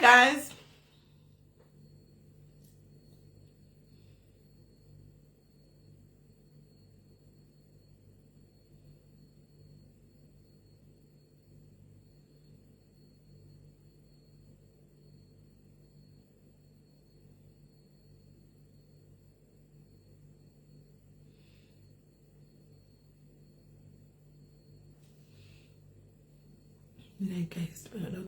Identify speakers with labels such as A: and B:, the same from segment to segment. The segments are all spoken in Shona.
A: guys. Like guys, but I don't.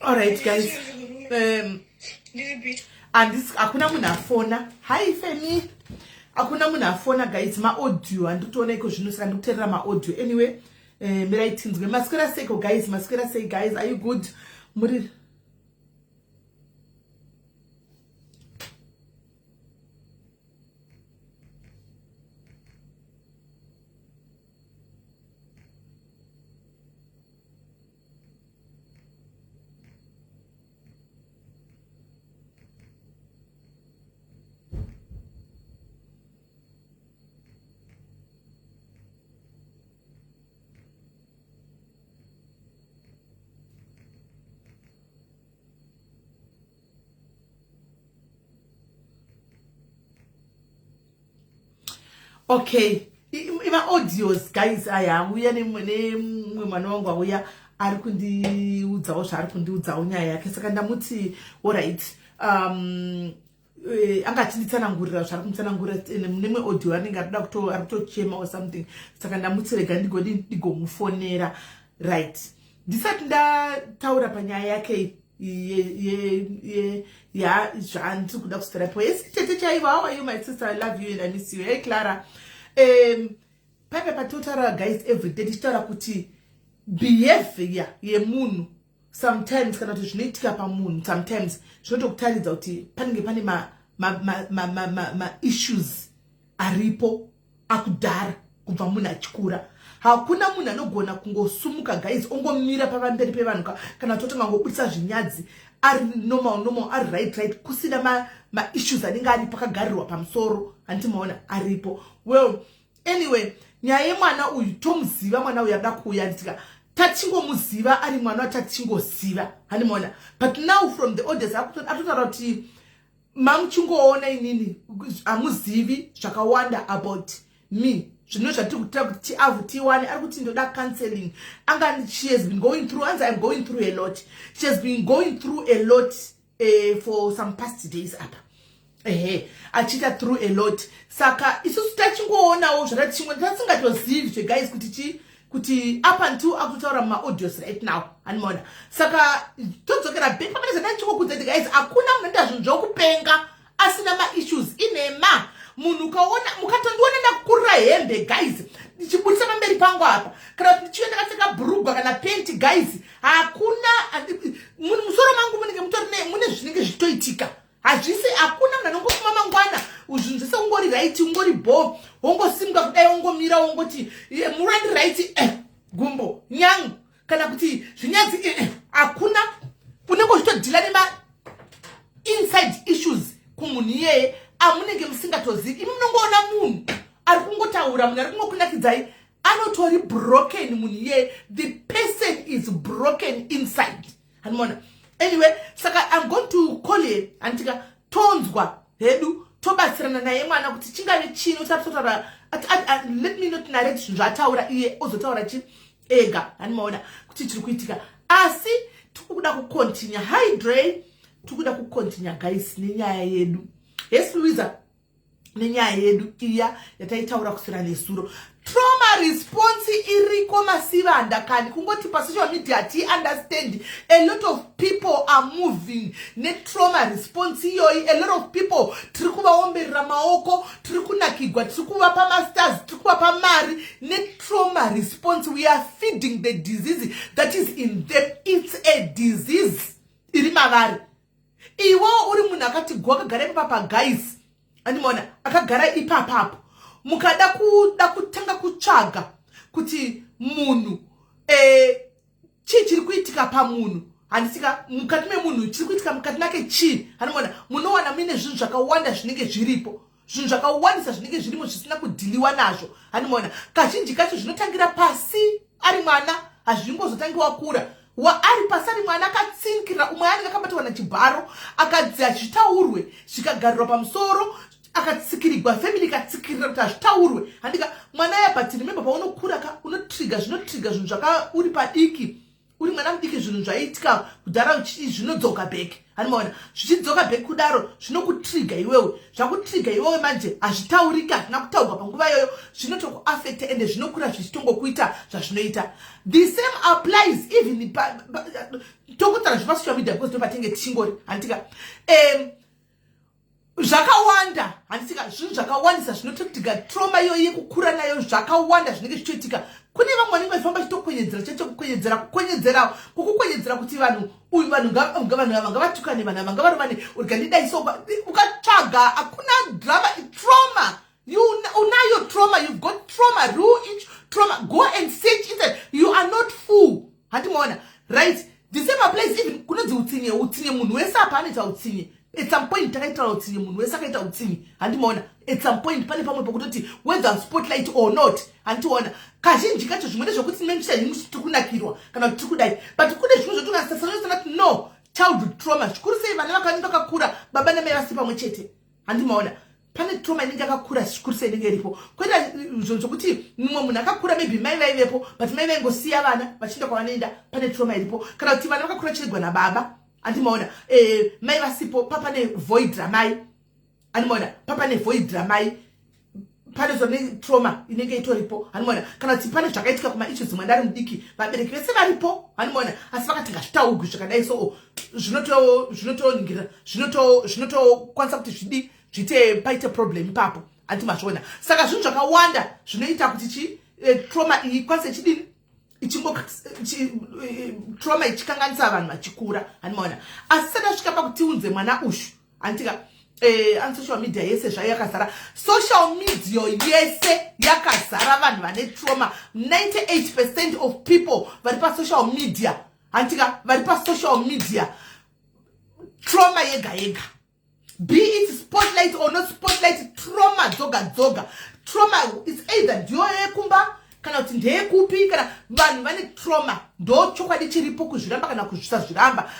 A: All right, guys. And this akuna munafona. Hi Femi. Akuna munafona guys. Ma audio and tuone iko zvino saka ndikuterera ma audio. Anyway, miraitinzwe. Masquera say guys, Masquera say guys, are you good? Muri okay, ima audios guys aya uya nemwana wangu auya ari kundiudzawo zvaari kundiudzawo nyaya yake saka ndamuti alright angachinditsanangurira zvaari kunditsanangurira nemwe audio anenge arikuda ari kutochema or something saka ndamuti rega ndigomufonera right ndisati ndataura panyaya yake zvandiri kuda kusverapo. Yes, tete chaivo, how are you my sister? I love you and I miss you. Hey Clara. Paipe patotaura guys every day tichitaura kuti behavior yemunhu sometimes kana kuti zvinoitika pamunhu sometimes zvinotokutaridza kuti panenge pane ma issues aripo akudhara kubva munhu achikura. Hakuna munhu anogona kungosumuka guys ongomira pamberi pevanhu kana totanga ngobudisa zvinyadzi ari normal ari right kusina ma issues anenge aripo akagarirwa pamusoro antimaona aripo. Well, anyway, nyaya yemwana uyu tomuziva mwana uyu ada kuuya nditika tatingomuziva ari mwana watatingoziva hanimona. But now from the audience atotaura kuti mamuchingoona inini amuzivi zvakawanda about me. Zvino zvatiri kutaura kuti T1 ari kuti ndoda counseling. She has been going through, and I'm going through a lot. She has been going through a lot for some past days apa. Achita through a lot. Saka isusu tachingoonao zvatisingatozivi guys kuti up until akutaura ma-audios right now hanimona. Saka todzokera back pamene zvatachingokudza guys akuna munhu enda zvinhu zvokupenga asina ma-issues inema. Munhu ukaona mukatondiona ndakukurira hembe guys ndichibudisa pamberi pangu apa kana kuti ndichienda ndakapfeka bhurugwa kana penti guys hakuna musoro mangu mune zvinenge zvitoitika. Hazvisi hakuna munhu anongofuma mangwana zvinhu zvese ungori right ungori bo wongosimuka kudai wongomira wongoti murandi right gumbo nyangu kana kuti zvinyadzi hakuna. Unenge uchitodhila nema inside issues kumunhu iyeye amunenge musingatozivi. Imi munongoona munhu ari kungotaura, munhu ari kungokunakidzai anotori broken munhu iyeye. The person is broken inside hanimona. Anyway, saka I'm going to call her antika tonzwa hedu tobatsirana naye mwana kuti chingave chino tatora. Let me not narrate zvinhu zvataura iye ozotaura chi ega hanimona kuti chiri kuitika. Asi tikuda kucontinue Hydre, tikuda kucontinue guys nenyaya yedu. Yes Louisa, nenyaya yedu iya yataitaura kusira nesuro. Trauma response iriko masivanda kandi kungoti pa social media ti understand a lot of people are moving ne trauma response iyoyi. A lot of people tiri kuvaomberera maoko, tiri kunakigwa, tiri kuvapa masters, tiri kuvapa mari ne trauma response. We are feeding the disease that is in them. It's a disease iri mavari. Iwo uri munhu akati gwakagara ipapa guys andimona akagara ipapapo mukada kutanga kutsvaga kuti munhu chiri kuitika pamunhu handisika mukati memunhu chiri kuitika mukati make chii handimona. Munowana mine zvinhu zvakawanda zvinenge zviripo, zvinhu zvakawandisa zvinenge zvirimo zvisina kudhiliwa nazvo handimona. Kazhinji kacho zvinotangira pasi ari mwana hazvingozotangiwa kura. Ari pasari mwana akatsinkira umwe anenge akabatwa nachibharo akadzi achitaurwe zvikagarirwa pamusoro akatsikirigwa family ikatsikirira kuti hazvitaurwe handika mwana yabhati remember paunokura unotriga zvinhu zvakauri padiki uri mwana mudiki zvinhu zvaiitika kudhara zvinodzoka back handimaona zvichidzoka back kudaro zvinokutriga iwewe zvakutriga iwewe manje hazvitaurika hazvina kutaurwa panguva iyoyo zvinotokuaffecta ende zvinokura zvichitongokuita zvazvinoita. The same applies even tokutaura zvepasocial media because ndopatenge tichingori handika zvakawanda handisika zvinhu zvakawandisa zvinototiga trauma iyoyi yekukura nayo zvakawanda zvinenge zvichiitika. Kune vamwe vanenge vachifamba chitokwenyedzera chekukwenyedzera kukukwenyedzera kuti vanhu uyu vanhu ava ngavatukane vanhu ava ngavarovane urikandidaiso ukatsvaga hakuna drama. Trauma unayo trauma, you've got trauma, trauma. Go and search inside. You are not fool handimaona right. The same applies even kunonzi utsinye munhu wese apa anoita utsinye. At some point takaitaura utsinye munhu wese akaita utsinye handimaona. At some point pane pamwe pokutoti whether spotlight or not handiona. Kazhinji kacho zvimwe zvokuti tiri kunakirwa kana kuti tiri kudai, but kune zvimwe zvotungasasana kuti no childhood trauma. Zvikuru sei vana vakanenge vakakura baba namai vasi pamwe chete handimaona. Pane trauma inenge yakakura zvikuru sei inenge iripo. Kwenda zvokuti mumwe munhu akakura maybe mai vaivepo but mai vaingosiya vana vachienda kwavanoenda, pane trauma iripo. Kana kuti vana vakakura chiregwa nababa handimaona. Mai vasipo papa ne void ramai handimaona. Papa ne void ramai pane zvone trauma inenge itoripo hanimona kana kuti pane zvakaitika kuma-issues mwandari mudiki vabereki vese varipo hanimona asi vakati ngazvitaurwe zvakadai so zvinotoningirira zvinotokwanisa kuti zviite paite problem ipapo handi mazviona saka zvinhu zvakawanda zvinoita kuti trauma iyi ikwanise chidini trauma ichikanganisa vanhu vachikura hanimona asi sadasvika pakutiunze mwana ushu handitika social media yese zvayo yakazara social media yese yakazara vanhu vane trauma 98% of people vari pasocial media handitika vari pasocial media trauma yega yega be it spotlight or not spotlight trauma dzoga trauma is either ndiyo yekumba kana kuti ndeyekupi kana vanhu vane trauma ndo chokwadi chiripo kuzviramba kana kuzvisazviramba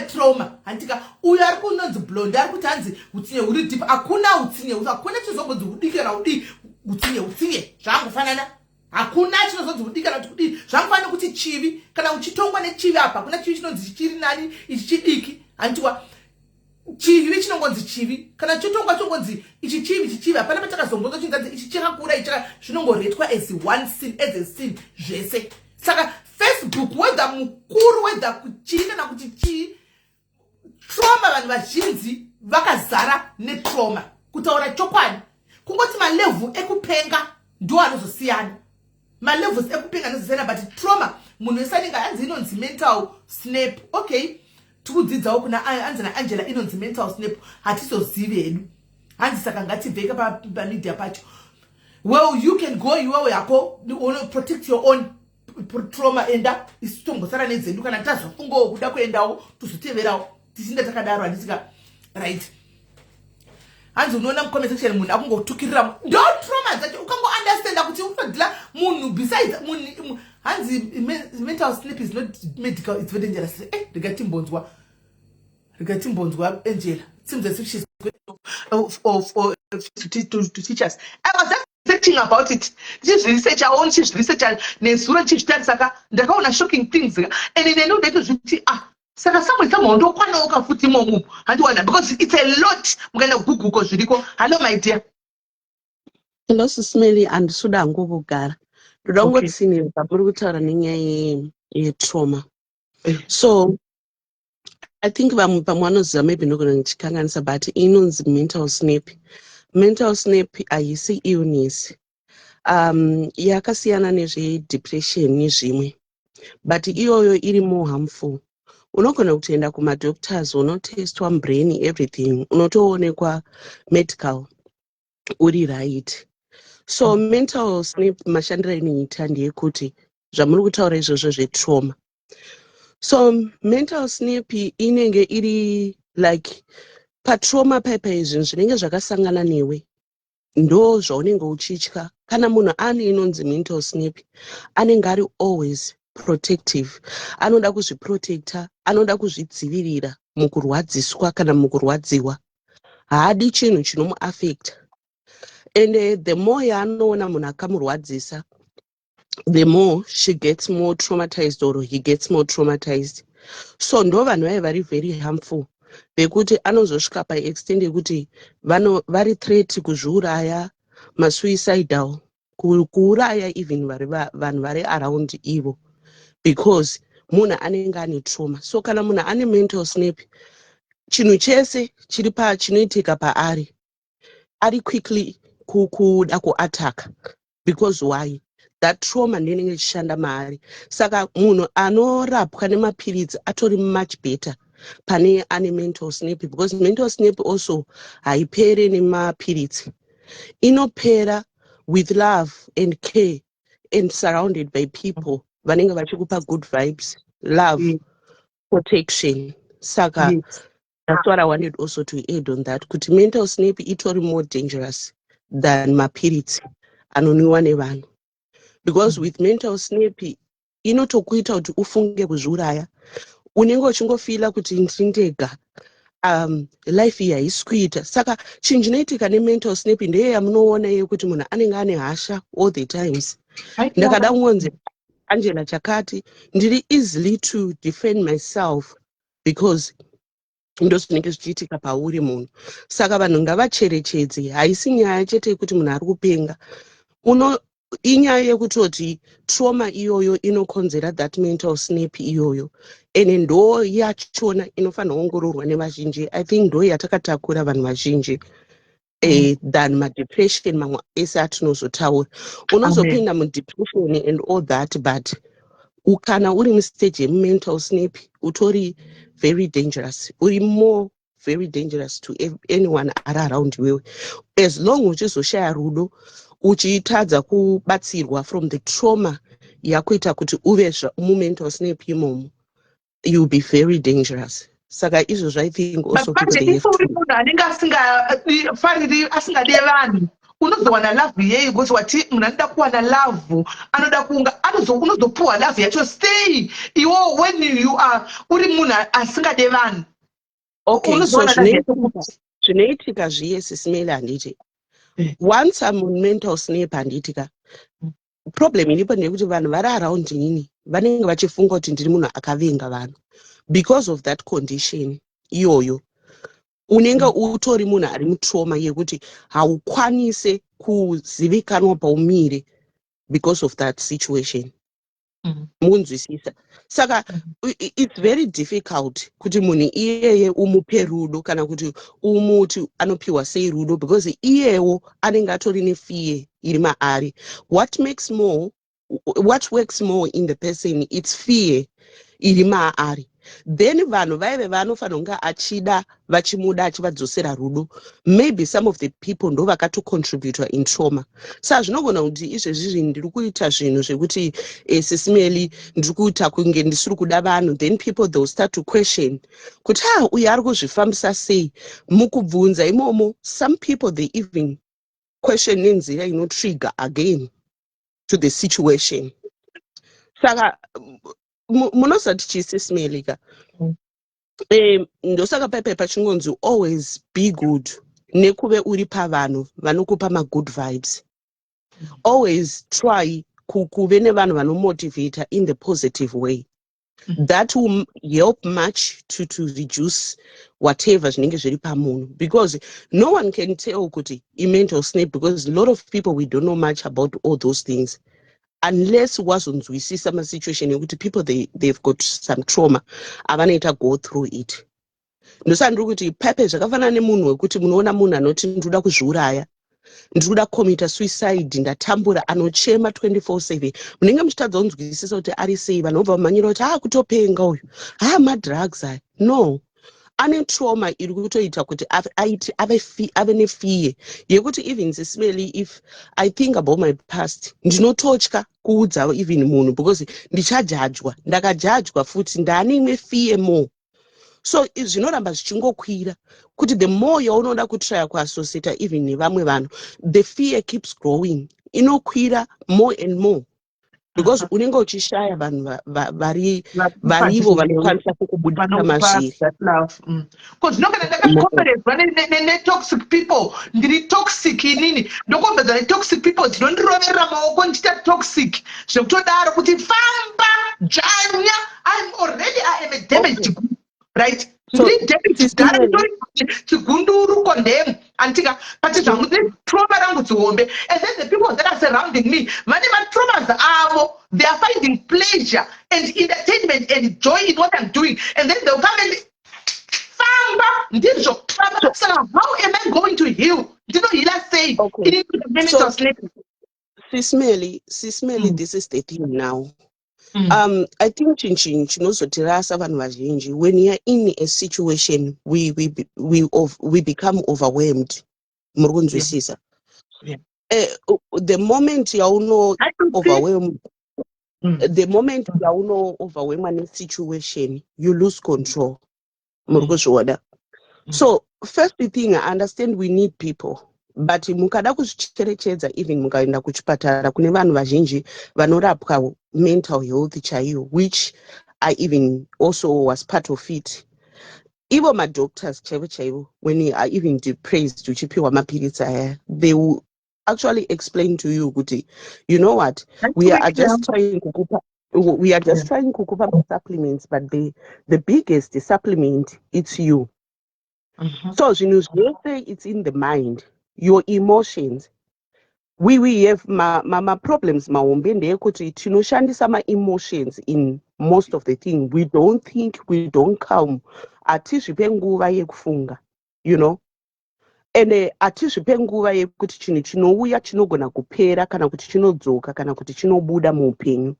A: trauma handitika uyo ari kunonzi blonde ari kuti hanzi utsinye huri deep hakuna hakuna chizombonzi hudiki kana utsinye zvangofanana hakuna chinozonzi hudiki kana kuti kudii zvangofanana kuti chivi kana uchitongwa nechivi apa hakuna chivi chinonzi chiri nani ichi chidiki handiwa chivi chinongonzi chivi kana chitongwa chongonzi ichi chivi hapana patakazombonza chinzanzi ichi chakakura zvinongoretwa as one sin as a sin zvese saka Facebook whether mukuru whether kuchii kana kuti chii trauma vanhu vazhinji vakazara netrauma kutaura chokwadi kungoti malevhu ekupenga ndo anozosiyana malevels ekupenga anozosiyana but trauma munhu wese anenge hanzi inonzi mental snap okay tikudzidzawo kuna anzi naAngela inonzi mental snap hatizozivi hedu hanzi saka ngativheke pamedia pacho well you can go iwewe yako protect your own trauma enda isu tombosara nedzedu kana tazofungawo kuda kuendawo tozoteverawo tichinda takadaro handisika right hanzi unoona mucomment section munhu akungotukirira ndo trauma dzacho ukangounderstanda kuti unodila munhu besides hanzi mental snap is not medical, it's very dangerous. Rigatimbonzwa Angela. It seems as if she's going to teach us. I was just researching about it. She's research her own, she's research Nesura Chishtan Saka, the kind shocking things. And then I know that Saka someone come on, don't want to put him on because it's a lot. I'm gonna Google because hello, my dear.
B: Hello, Smelly and Sudan Google Gar. Don't go see me, but trauma. So I think Pamwanos maybe not going to Kangan but inons mental snap. Mental snap, I see illness. Yakasiana neji depression nijime. But iyo iri more harmful. Unogona kutenda kuma doctors, uno test one brain, everything. Unotoonekwa medical. Uri right. So mental snap mashandira inoita ndeyekuti zvamuri kutaura izvozvo zvetrauma. So mental snap inenge iri like patrauma paipa izvinhu zvinenge zvakasangana newe ndo zvaunenge uchitya. Kana munhu ane inonzi mental snap anenge ari always protective, anoda kuzviprotecta, anoda kuzvidzivirira mukurwadziswa kana mukurwadziwa, haadi chinhu chinomuaffecta. And the more yaanoona munhu akamurwadzisa, the more she gets more traumatized or he gets more traumatized. So ndo vanhu vaya vari very harmful bekuti anozosvika paextend yekuti vari threat kuzviuraya, masuicidal, kuuraya even vanhu vari around ivo because munhu anenge ane trauma. So kana munhu ane mental snap, chinhu chese chinoitika paari ari quickly kuda kuattack because why? That trauma ndinenge chishanda maari. Saka munhu anorapwa nemapiritsi atori much better pane ane mental snap because mental snap also haipere nemapiritsi. Inopera with love and care and surrounded by people vanenge vachikupa good vibes, love, protection. Saka that's what I wanted also to add on that. Kuti mental snap itori more dangerous than mapiritsi anonwiwa nevanhu. Because with mental snap inotokuita kuti ufunge kuzviuraya. Unenge uchingofila kuti ndindega life iyi haisikuita. Saka chinhu chinoitika nemental snap ndeye yamunoona yekuti munhu anenge ane hasha all the times. Ndakada kungonzi Angela chakati ndiri easily to defend myself because ndozvinenge zvichiitika pauri munhu. Saka vanhu ngavacherechedze, haisi nyaya chete yekuti munhu ari kupenga. Inyaya yekutoti trauma iyoyo inokonzera that mental snap iyoyo, ene ndo yachona inofanira kuongororwa nevazhinji. I think ndo yatakatakura vanhu vazhinji than madepression mamwe ese atinozotaura. Unozopinda mudepression and all that, but kana uri mustage yemental snap utori very dangerous, uri more very dangerous to anyone ari around you, as long uchizoshaya rudo uchitadza kubatsirwa from the trauma yakuita kuti uve mumental snap imomo, you'll be very dangerous. Saka izvozvo I think also people they have to...
A: munhu anenge asingade vanhu unozowana love yei, because wati munhu anoda kuwana love anoda kunga unozopuwa love yacho stay iwo when you are uri munhu asingade vanhu.
B: Okay, so zvinoitika zviye sisimele handiti once I'm on mental snap handitika problem ilipo ndekuti vanhu vari around nini vanenge vachifunga kuti ndiri munhu akavenga vanhu because of that condition iyoyo. Unenge utori munhu ari mutrauma yekuti haukwanise kuzivikanwa paumire because of that situation. Munzwisisa. Saka it's very difficult kuti munhu iyeye umupe rudo kana kuti umuti anopiwa sei rudo, because iyewo anenge atori nefear iri maari. What works more in the person, it's fear iri maari. Then vanhu vaive vanofanira kunga achida vachimuda achivadzosera rudo, maybe some of the people ndo vakatocontributor in trauma. Saka zvinogona kuti izvezvi ndiri kuita zvinhu zvekuti sisimeli ndiri kuita kunge ndisiri kuda vanhu, then people they'll start to question kuti uyu ari kuzvifambisa sei. Mukubvunza imomo some people they even question nenzira inotrigger again to the situation. Saka munozati chisisimeli ka ndosaka pepepa chingonzi always be good, nekuve uri pavanhu vanokupa ma-good vibes. Always try kuve nevanhu vanomotivata in the positive way. That will help much to reduce whatever zvinenge zviri pamunhu, because no one can tell kuti mental snap, because a lot of people we don't know much about all those things. Unless wazonzwisisa ma situation yekuti people they've got some trauma avanoita go through it. Ndosandiri kuti pepe zvakafanana nemunhu wekuti munoona munhu anoti ndoda kuzviuraya, ndoda commit suicide, ndatambura, anochema 24/7, munenge muchitadza kunzwisisa kuti ari sei. Vanobva vamanyira kuti kutopenga uyu madrugs aya. No, ane trauma iri kutoita kuti ave nefear yekuti even sisimeli, if I think about my past, ndinototya kuudza even munhu because ndichajajwa, ndakajajwa futi ndane imwe fear more. So zvinoramba zvichingokwira kuti the more yaunoda kutrya kuassociata even nevamwe vanhu, the fear keeps growing, inokwira more and more, because unenge uchishaya vanhu varivo vanokwanisa kukubudisa mazviri.
A: Because nokana ndakakomberedzwa ne-toxic people, ndiri toxic inini, ndokomberedzwa ne-toxic people, tinondiroverera maoko ndichita toxic zvekutodaro kuti famba janya, I am a damaged group, right? Chigunduru condemn antika pati zvangu trauma rangu dzihombe, and then the people that are surrounding me vane matraumas avo, they are finding pleasure and entertainment and joy in what I'm doing, and then they'll come and famba ndizvo. So how am I going to heal? Ndinohila sei?
B: Okay. So Sisimeli, this is the thing now. I think chinozotirasa vanhu vazhinji, when you're in a situation we become overwhelmed. Murukunzwisisa. The moment yauno overwhelmed, the moment yauno overwhelmed in a situation, you lose control. Murukuzviona. So first thing, I understand we need people. But mukada kuzvicherechedza, even mukaenda kuchipatara kune vanhu vazhinji vanorapwa mental health chaiyo, which I even also was part of it. Ivo madoctors chaivo, when I even depressed uchipiwa mapirisi aya, they will actually explain to you kuti, you know what, we are just trying kukupa supplements, but the biggest supplement, it's you. So zvinhu zvese it's in the mind, your emotions. We have ma problems mahombe ndeyekuti tinoshandisa ma-emotions in most of the thing. We don't think, we don't calm. Hatizvipe nguva yekufunga, you know. And hatizvipe nguva yekuti chinhu chinouya chinogona kupera kana kuti chinodzoka kana kuti chinobuda muupenyu.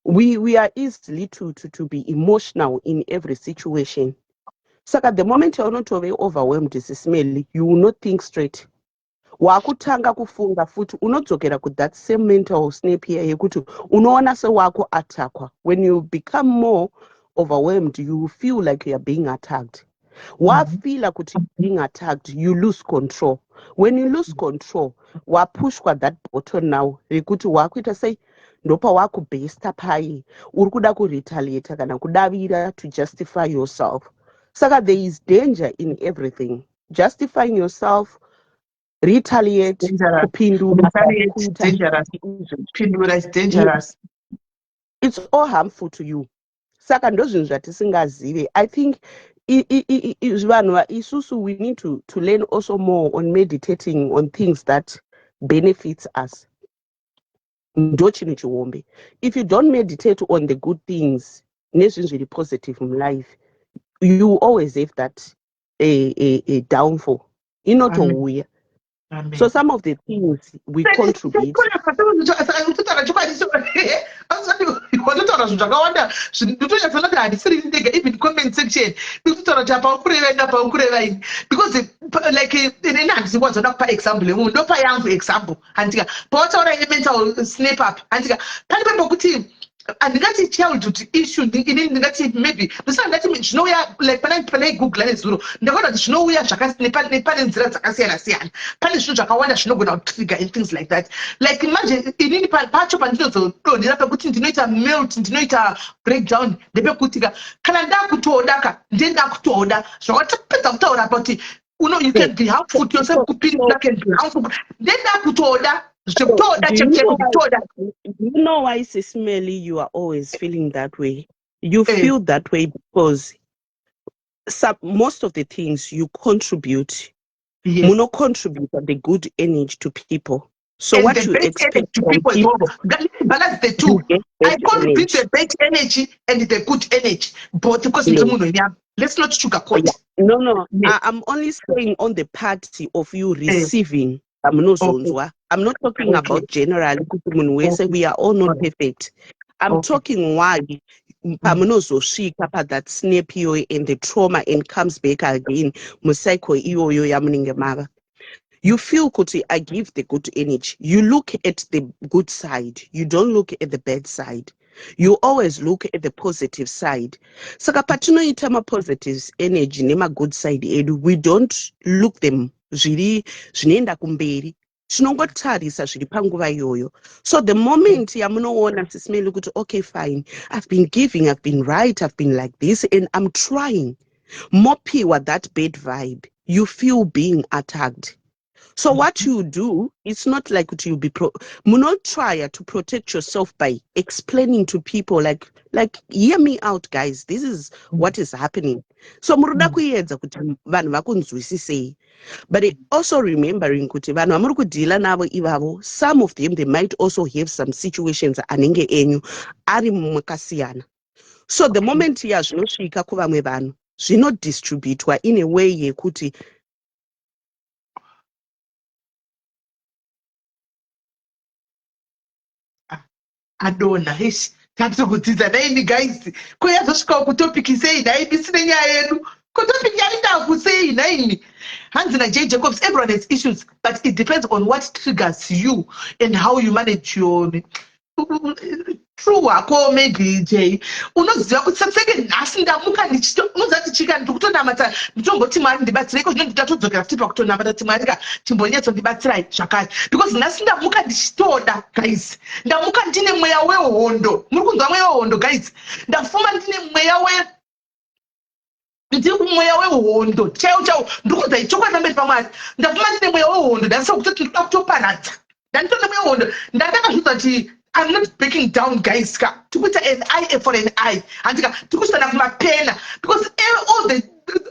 B: We are easily to be emotional in every situation. Saka the moment yaunotove overwhelmed Sismeli, you will not think straight. Wakutanga kufunga futi unodzokera ku that same mental snap here yekuti unoona sewako attackwa. When you become more overwhelmed, you feel like you are being attacked. Wafila kuti being attacked, you lose control. When you lose control, wapushwa that button now yekuti wakuita say ndopa wakubesta pai uri kuda kuretaliate kana kudavira to justify yourself. Saka there is danger in everything. Justifying yourself, retaliate, kupindura,
A: dangerous. Kupindura is dangerous.
B: It's all harmful to you. Saka ndozvinhu zvatisingazive. I think vanhu isusu we need to learn also more on meditating on things that benefits us. Ndo chinhu chihombe. If you don't meditate on the good things, nezvinhu zviri positive in life, you always have that a downfall. Inotouya. So some of the things we contribute.
A: Even comment section because like example mental snap up and that's a childhood issue maybe like when I Google trigger and things like that. Like imagine in patch up and melt breakdown you can be harmful to yourself, can be harmful. Then
B: you know why, Sismeli, you are always feeling that way? You feel that way because most of the things you contribute, you not contribute the good energy to people. So and what you expect from people,
A: balance the two. I contribute the bad energy and the good energy, but because let's not sugarcoat.
B: No. I'm only saying on the party of you receiving. I'm not talking about generally. We are all not perfect. I'm talking why that snap and the trauma and comes back again. You feel kuti, I give the good energy. You look at the good side. You don't look at the bad side. You always look at the positive side. Saka patino itama positive energy nema good side edu. We don't look them zviri zvinenda kumberi. Chinongotarisa zviri panguva iyoyo. So the moment yamunoona Sismeli kuti okay fine, I've been giving, I've been right, I've been like this and I'm trying. Mopi with that bad vibe. You feel being attacked. So what you do, it's not like you be not try to protect yourself by explaining to people like hear me out guys, this is what is happening. So muruda kuyenza kuti vanhu vakunzwisise. But also remembering kuti vanhu vamuri kudhila navo ivavo, some of them they might also have some situations anenge enyu ari makasiyana. So the moment zvinosvika kuvamwe vanhu zvinodistributwa in a way yekuti
A: Adona, tatikudzidza naini guys. Kuyazosvika kutopic sei ndaibisire nyaya yedu. Kutopic yaenda kusei naini. Hanzi na J. Jacobs, everyone has issues, but it depends on what triggers you and how you manage your true wako maybe J. Unoziva kuti saseke nhasi ndamuka unozati chika ndikutonamata nditongoti Mwari ndibatsire iko nditatodzokera futi pakutonamata kuti Mwari timbonyatso ndibatsirai zvakare because nhasi ndamuka ndichitoda guys, ndamuka ndine mweya wehondo. Muri kunzwa mweya wehondo guys? Ndafuma ndine mweya mweya wehondo chaiwo ndikuudza ichokwadi pamberi paMwari. Ndafuma ndine mweya wehondo ndasisa kutoti ndikuda kutoparadza. Ndanditone mweya wehondo ndatanga zvudza kuti I'm not breaking down, guys. To put an eye for an eye, and to put my pen because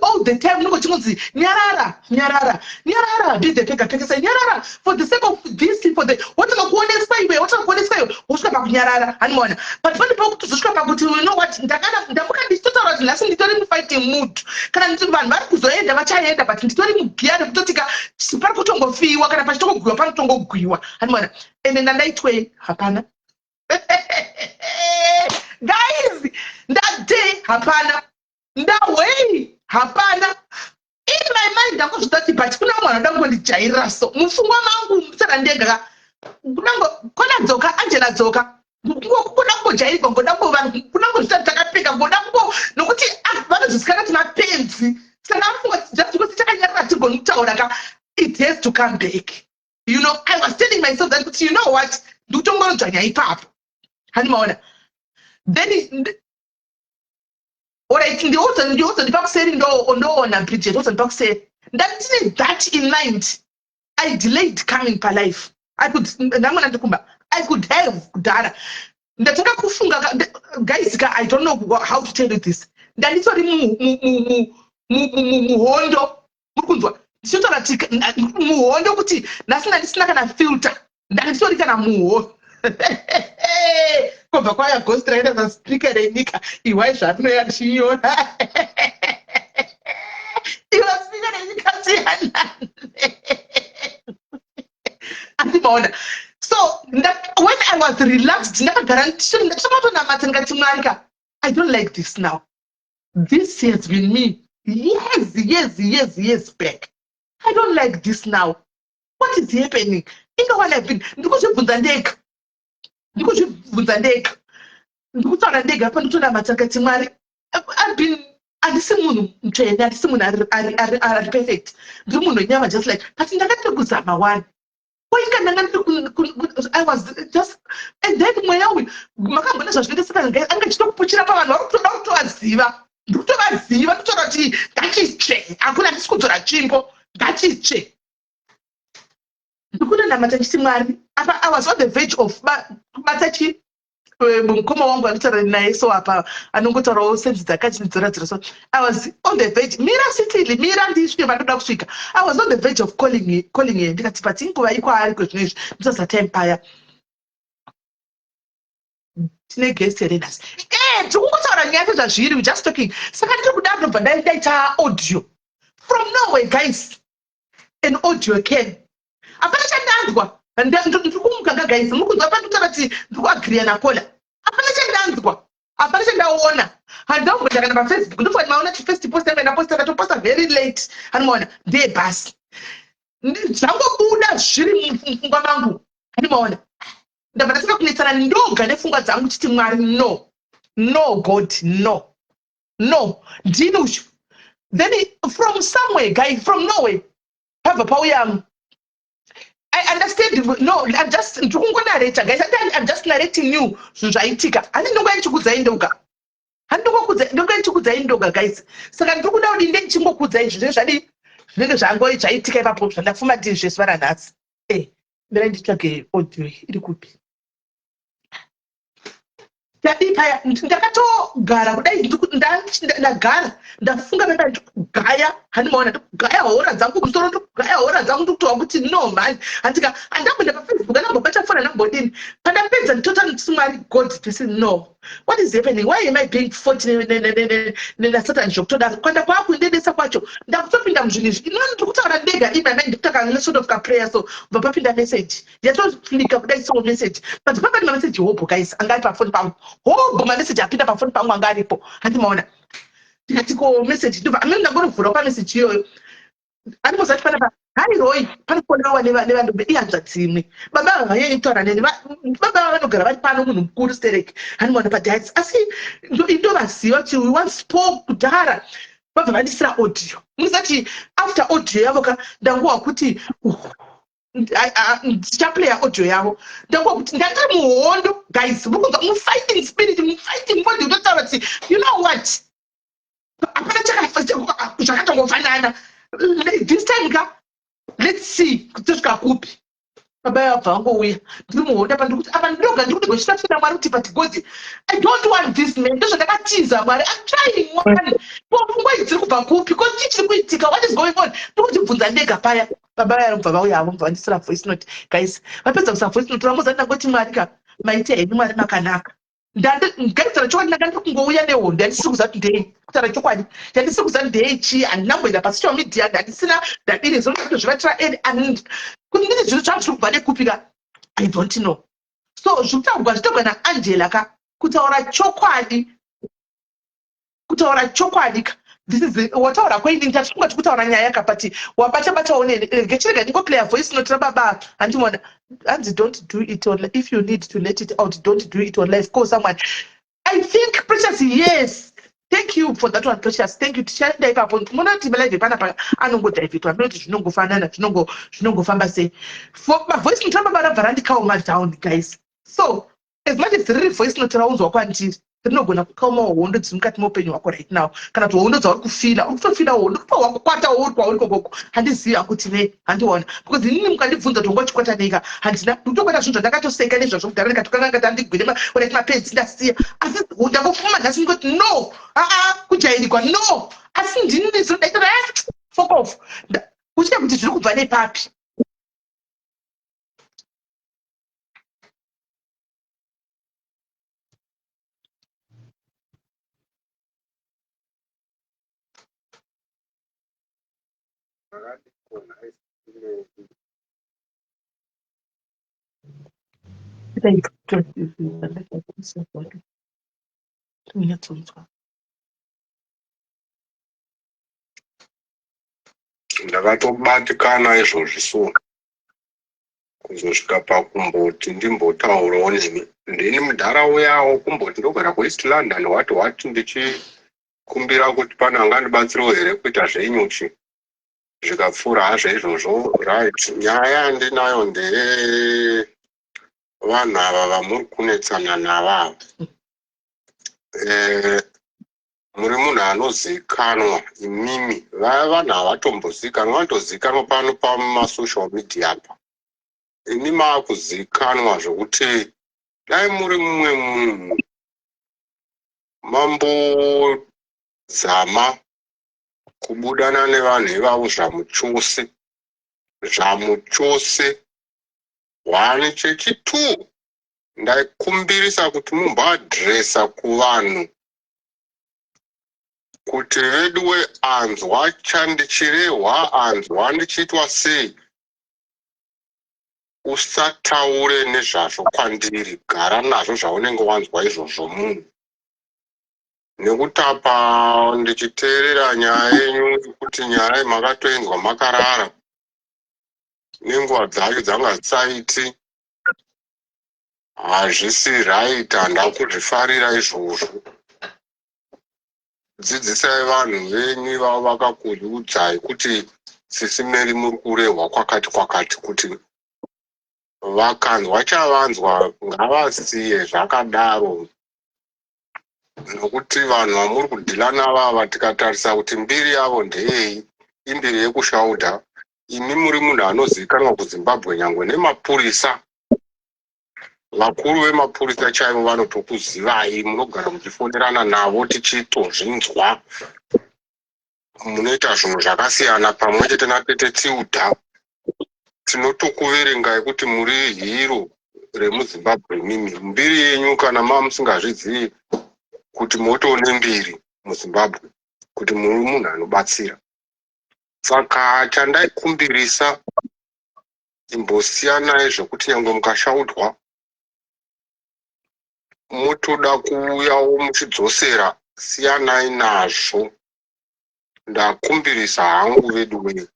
A: all the time, no, nyarara, did the pega say nyarara for the sake of this, for the what am I going to say? What am I going to say? What's about nyarara and one? But when the book to subscribe, you know what? The total lesson, literally fighting mood. Can I do one? Marcus, the Macha, but literally gear of Totica, super Kutongo fee, what can I pass to go up and go and one. And in a light way, hapana. Guys, that day, hapana. That way, hapana. In my mind, I'm going to start the particular one. I'm going to jaira. So, Musuma mangu, Sarandega, Kona Zoka, Angela Zoka. Kunambo jairi kwa kunambo vanhu kunambo zvitakapfeka kunambo nokuti vanhu zvisikana tina penzi saka just because takanyarara tigoni kutaura ka it has to come back. You know, I was telling myself that, you know what, ndikutongodzvanya ipapo hanimaona then alright ndiwuzo ndipakuseri ndoona Bridget wuzo ndipakuseri ndandine that in mind. I delayed coming per life. I could have kudhara ndatanga kufunga guys I don't know how to tell you this ndanditsori muhondo mukunzwa ndichotora muhondo kuti ndisina kana filter ndanditsori kana muhondo kubva kwaya ghost rider zaspeaker renyika iwai zvanoya ndichiona iwa speaker renyika siyana andimaona. So when I was relaxed, I don't like this now. This has been me years back. I don't like this now. What is happening? You know what I've been because you've I've been perfect. Just like I was just, and then when I was on the verge of Matachi. Mukoma wangu alitara naye so hapa anongotora sense dzakachinidzora so I was on the verge mira city mira ndiswe vandoda kusvika I was on the verge of calling him ndikati but inguva iko ari kwezvinezvi ndisasati empire tine guest readers tikungotaura nyaya zvazviri we just talking saka ndiri kuda ndobva ndaita audio from Norway guys an audio came apana chandanzwa ndikumuka guys mukunzwa pandutaura kuti ndikuagreea napola apana chandanzwa apana chandaona handambota kana pafacebook ndofani maona kuti first post yangu ndaposta ndatoposta very late hanimaona ndeye basi zvangobuda zviri mupfungwa mangu hanimaona ndabva ndasaka kunetsana ndoga nepfungwa dzangu chiti Mwari no God no ndini uchu then from somewhere guys from Norway pabva pauya I understand. No, I'm just narrator, guys. I'm just narrating you. Zvaitika. Ani ndongo ndichikudzai ndoga. Hani ndongo ndichikudzai ndoga, guys. Saka ndiri kuda kuti ndichingokudzai zvinenge zvangoyi zvaitika ipapo zvandafuma ndiri zvese varanhasi. Ndira nditsvage audio iri kupi. Ndakatogara kudai ndagara ndafunga penda ndikugaya hanimaona ndikugaya hora dzangu kusoro ndikugaya hora dzangu ndikutova kuti no man handika andambonda pafacebook andambobata fona ndambodini pandapedza nditota ndisumari God this is no what is happening why am I being fought nesatan zvokutodaro kwanda kwakundedesa kwacho ndakutopinda muzvinhu izvi ino ndiri kutaura ndega imamai ndikutaka nesort of kaprayer so bva papinda message yatoflika kudai so message but papani mamessage hobo guys angari pafoni pangu hobo mamessage apinda pafoni pangu anga aripo handimaona ndikati ko message ndobva amene ndangorivhura pamessage iyoyo andimozati panapa hai royi panofonewa nevandombe iyanzva dzimwe baba havanyanyi kutaura neni baba vanogara vari pano munhu mukuru stereki handimaona padiets asi indovaziva kuti we once spoke kudhara vabva vandisira audio muzati after audio yavo ka ndanguwa kuti ndichaplaya audio yavo ndanguwa kuti ndandiri muhondo guys mukunzwa mufighting spirit mufighting body unotaura kuti you know what apana zvakatongofanana this time ka let's see kutosvika kupi baba yabva angouya ndiri muhonda pa ndikuti apa ndoga ndikuti gochitafira mwari kuti but God I don't want this man ndozvandakatiza mwari I'm trying one pfungwa idzi dziri kubva kupi because chii chiri kuitika what is going on ndikuti ndega paya baba vayabva vauya havo vandisira voice note guys vapedza kusa voice note ramboza ndangoti mwari ka maita henyu mwari makanaka ngaitaura chokwadi ndanga ndiri kungouya nehondo handisiri kuziva kuti ndei kutaura chokwadi handisiri kuziva ndei chii handinamboenda pasocial media handisina ndadini zvinotozvivatira ed kuti nditi zvinhu zvavo zviri kubva nekupika I don't know so zvekutaurwa zvitogwa naangela ka kutaura chokwadi ka this is wataura kwaini ndatifunga tikutaura nyaya ka but wabata ngechirega ndingoplaya voice note rababa handimona hanzi don't do it on life. If you need to let it out don't do it on life call someone I think Precious yes thank you for that one Precious thank you tichaenda ipapo mona kuti live panapa anongodhaivhetwa ndinoti zvinongofanana zvinongofamba sei for mavoice note rababa rabva randikauma down guys so as much as riri voice note raunzwa kwandiri rinogona kukauma hondo dziri mukati meupenyu hwako right now kana kuti hondo dzauri kufila uri kutofila hondo kupa wakukwata uri kwauri kokoko handiziva kuti ne handiona because inini mukandibvunza kuti ngochikwata neika handina ndikutokwata zvinhu zvandakatoseka nezvazvo kudhara ndikatokanga ngati andigwine orati mapedzi ndasiya asi ndangofuma nhasi ndingoti no kujairigwa no asi ndinini zinodaitira fuck off uchida kuti zviri kubva nepapi
C: ndakatobatikana izvozvi so kuzosvika pakumboti ndimbotaurawo nemi ndini mudharawo yawo kumboti ndokwenda kuEast London wati ndichikumbira kuti pana angandibatsirawo here kuita zvenyuchi zvikapfuura hazvo izvozvo right nyaya yandinayo ndeye vanhu ava vamuri kunetsana navavo muri munhu anozikanwa imimi vaya vanhu havatombozikanwa vanotozikanwa pano pamasocial media apa ini maakuzikanwa zvokuti dai muri mumwe munhu mambozama kubudana nevanhu ivavo zvamuchose hwani chechi2 ndaikumbirisa kuti mumboadhiresa kuvanhu kuti veduwe anzwa chandichirehwa anzwa ndichiitwa sei usataure nezvazvo kwandiri gara nazvo zvaunenge wanzwa izvozvo munhu nekuti apa ndichiteerera nyaya yenyu kuti nyaya makatoenzwa makarara nenguva dzacho dzanga dzisaiti hazvisi right handaa kuzvifarira izvozvo dzidzisai vanhu venyu ivavo vakakuudzai kuti sisimeri muri kurehwa kwakati kuti vakanzwa chavanzwa ngavasiye zvakadaro nokuti vanhu vamuri kudhila navava tikatarisa kuti mbiri yavo ndeyei imbiri yekushaudha imi muri munhu anozivikanwa kuZimbabwe nyangwe nemapurisa vakuru vemapurisa chaivo vanotokuzivai munogara muchifonerana navo tichitozvinzwa munoita zvinhu zvakasiyana pamwe chete napete tiudha tinotokuverengai kuti muri hiro remuZimbabwe mimi mbiri yenyu kana musingazvizivi kuti motone mbiri muZimbabwe kuti muri munhu anobatsira saka chandaikumbirisa imbosiyanai zvokuti nyangwe mukashaudwa motoda kuuyawo muchidzosera siyanai nazvo ndakumbirisa hangu vedu wee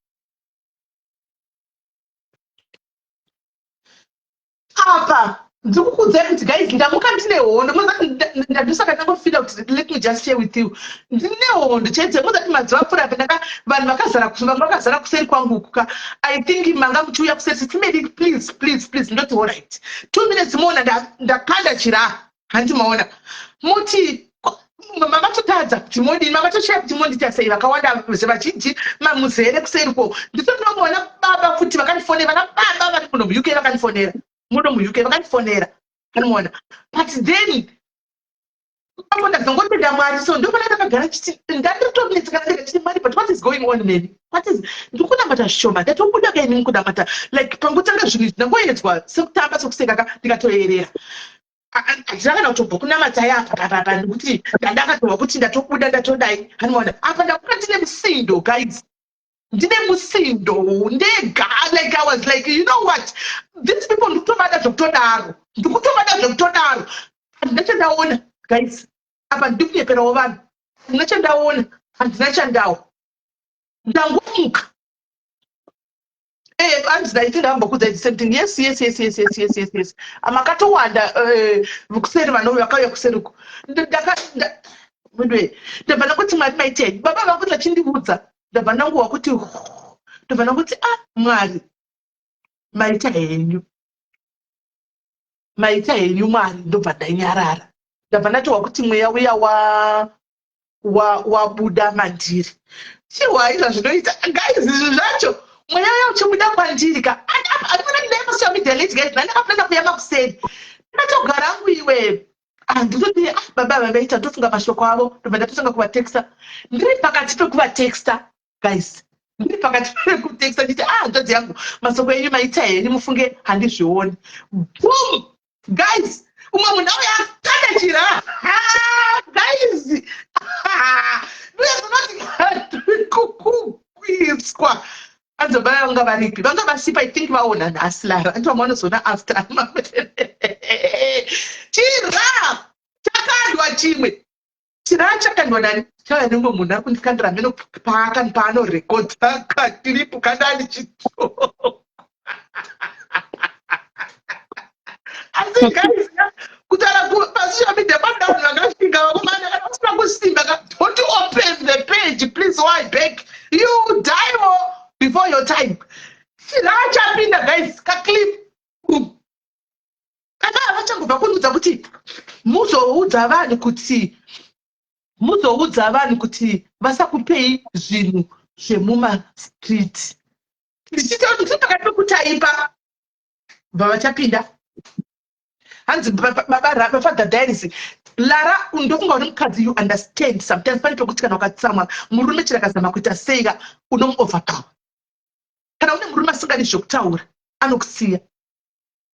A: apa ndikukudzai kuti guys ndamuka ndine hondo ndandosaka ndangofila kuti let me just share with you ndine hondo chete muzati madziva pfuura apa vanhu vakazara kuseri kwangu kuka I think manga muchiuya kuseri female please ndoti all right 2 minutes mona ndakanda chira handimaona muti mamatotadza kuti modini mamatoshaya kuti mondita sei vakawanda vachinji mamuzere kuseriko nditonomona baba futi vakandifone vana baba vari muno mu UK vakandifonera muno mu UK vakandifonera kanimona but then amona ndangotenda Mwari so ndopona ndakagara chiti ndandotonetseka ndikati Mwari but what is going on man what is ndikunamata zvishoma ndatobuda kaini mukunamata like pangotanga zvinhu ndangoedzwa sekutamba sekuseka ndikatoerera handina kana kutobva kunamata yapapapapa nekuti ndakatova kuti ndatobuda ndatodai kanimona apa ndakuka ndine musindo guys ndine musindo ndega like I was like you know what these people ndikutovada zvokutodaro handina chandaona guys apa ndikunyeperawo vanhu handina chandaona handina chandawo ndangomuka anzi ndaitindahamba the same thing yes amakatowanda kuseri vanhu vakauya kuseriku ndabva ndakuti Mwari maitei baba vangu vachindiudza ndabva ndanguwa kuti ndabva ndakuti Mwari maita henyu Mwari ndobva ndanyarara ndabva ndatowa kuti mweya uya wabuda mandiri chiwaizva zvinoita guys izvi zvacho mweya uya uchibuda kwandiri ka andipana ndaimusiya midelete guys ndandakapanda kuyama kuseri ndakatogara angu iwe nditoti baba vavaita ndofunga mashoko avo ndobva ndatotanga kuvatexta ndiri pakati pekuvatexta guys ndiri pakati pekutexta nditi nzodzi yangu masoko enyu maita heri mufunge handizvioni boom guys umwe munhu auya akatachira guys ndiyazonoti kukuiswa anzobaya vanga varipi vanga vasipa I think vaona nhasi lara andiva vanozona after chira chakandwa chimwe chira chakandwa nani chauya nemwe munhu ari kundikandira meno paanorekodza katiripu kandani chito asi guys kutaura pasocial media pandaunhu vakasvika vakomana vakasina kusimba don't open the page please why back you die before your time chapinda guys kaclip kana vachangobva kunudza kuti muzoudza vanhu kuti vasakupei zvinhu zvemumastreet ndichitaura kuti pakati pekutaipa bva vachapinda hanzi bafather diaries lara ndofunga kuti mukadzi you understand sometimes pane pekuti kana ukatsamwa murume chirakazama kuita seiga unomuoverpower kana une murume asingadi zvokutaura anokusiya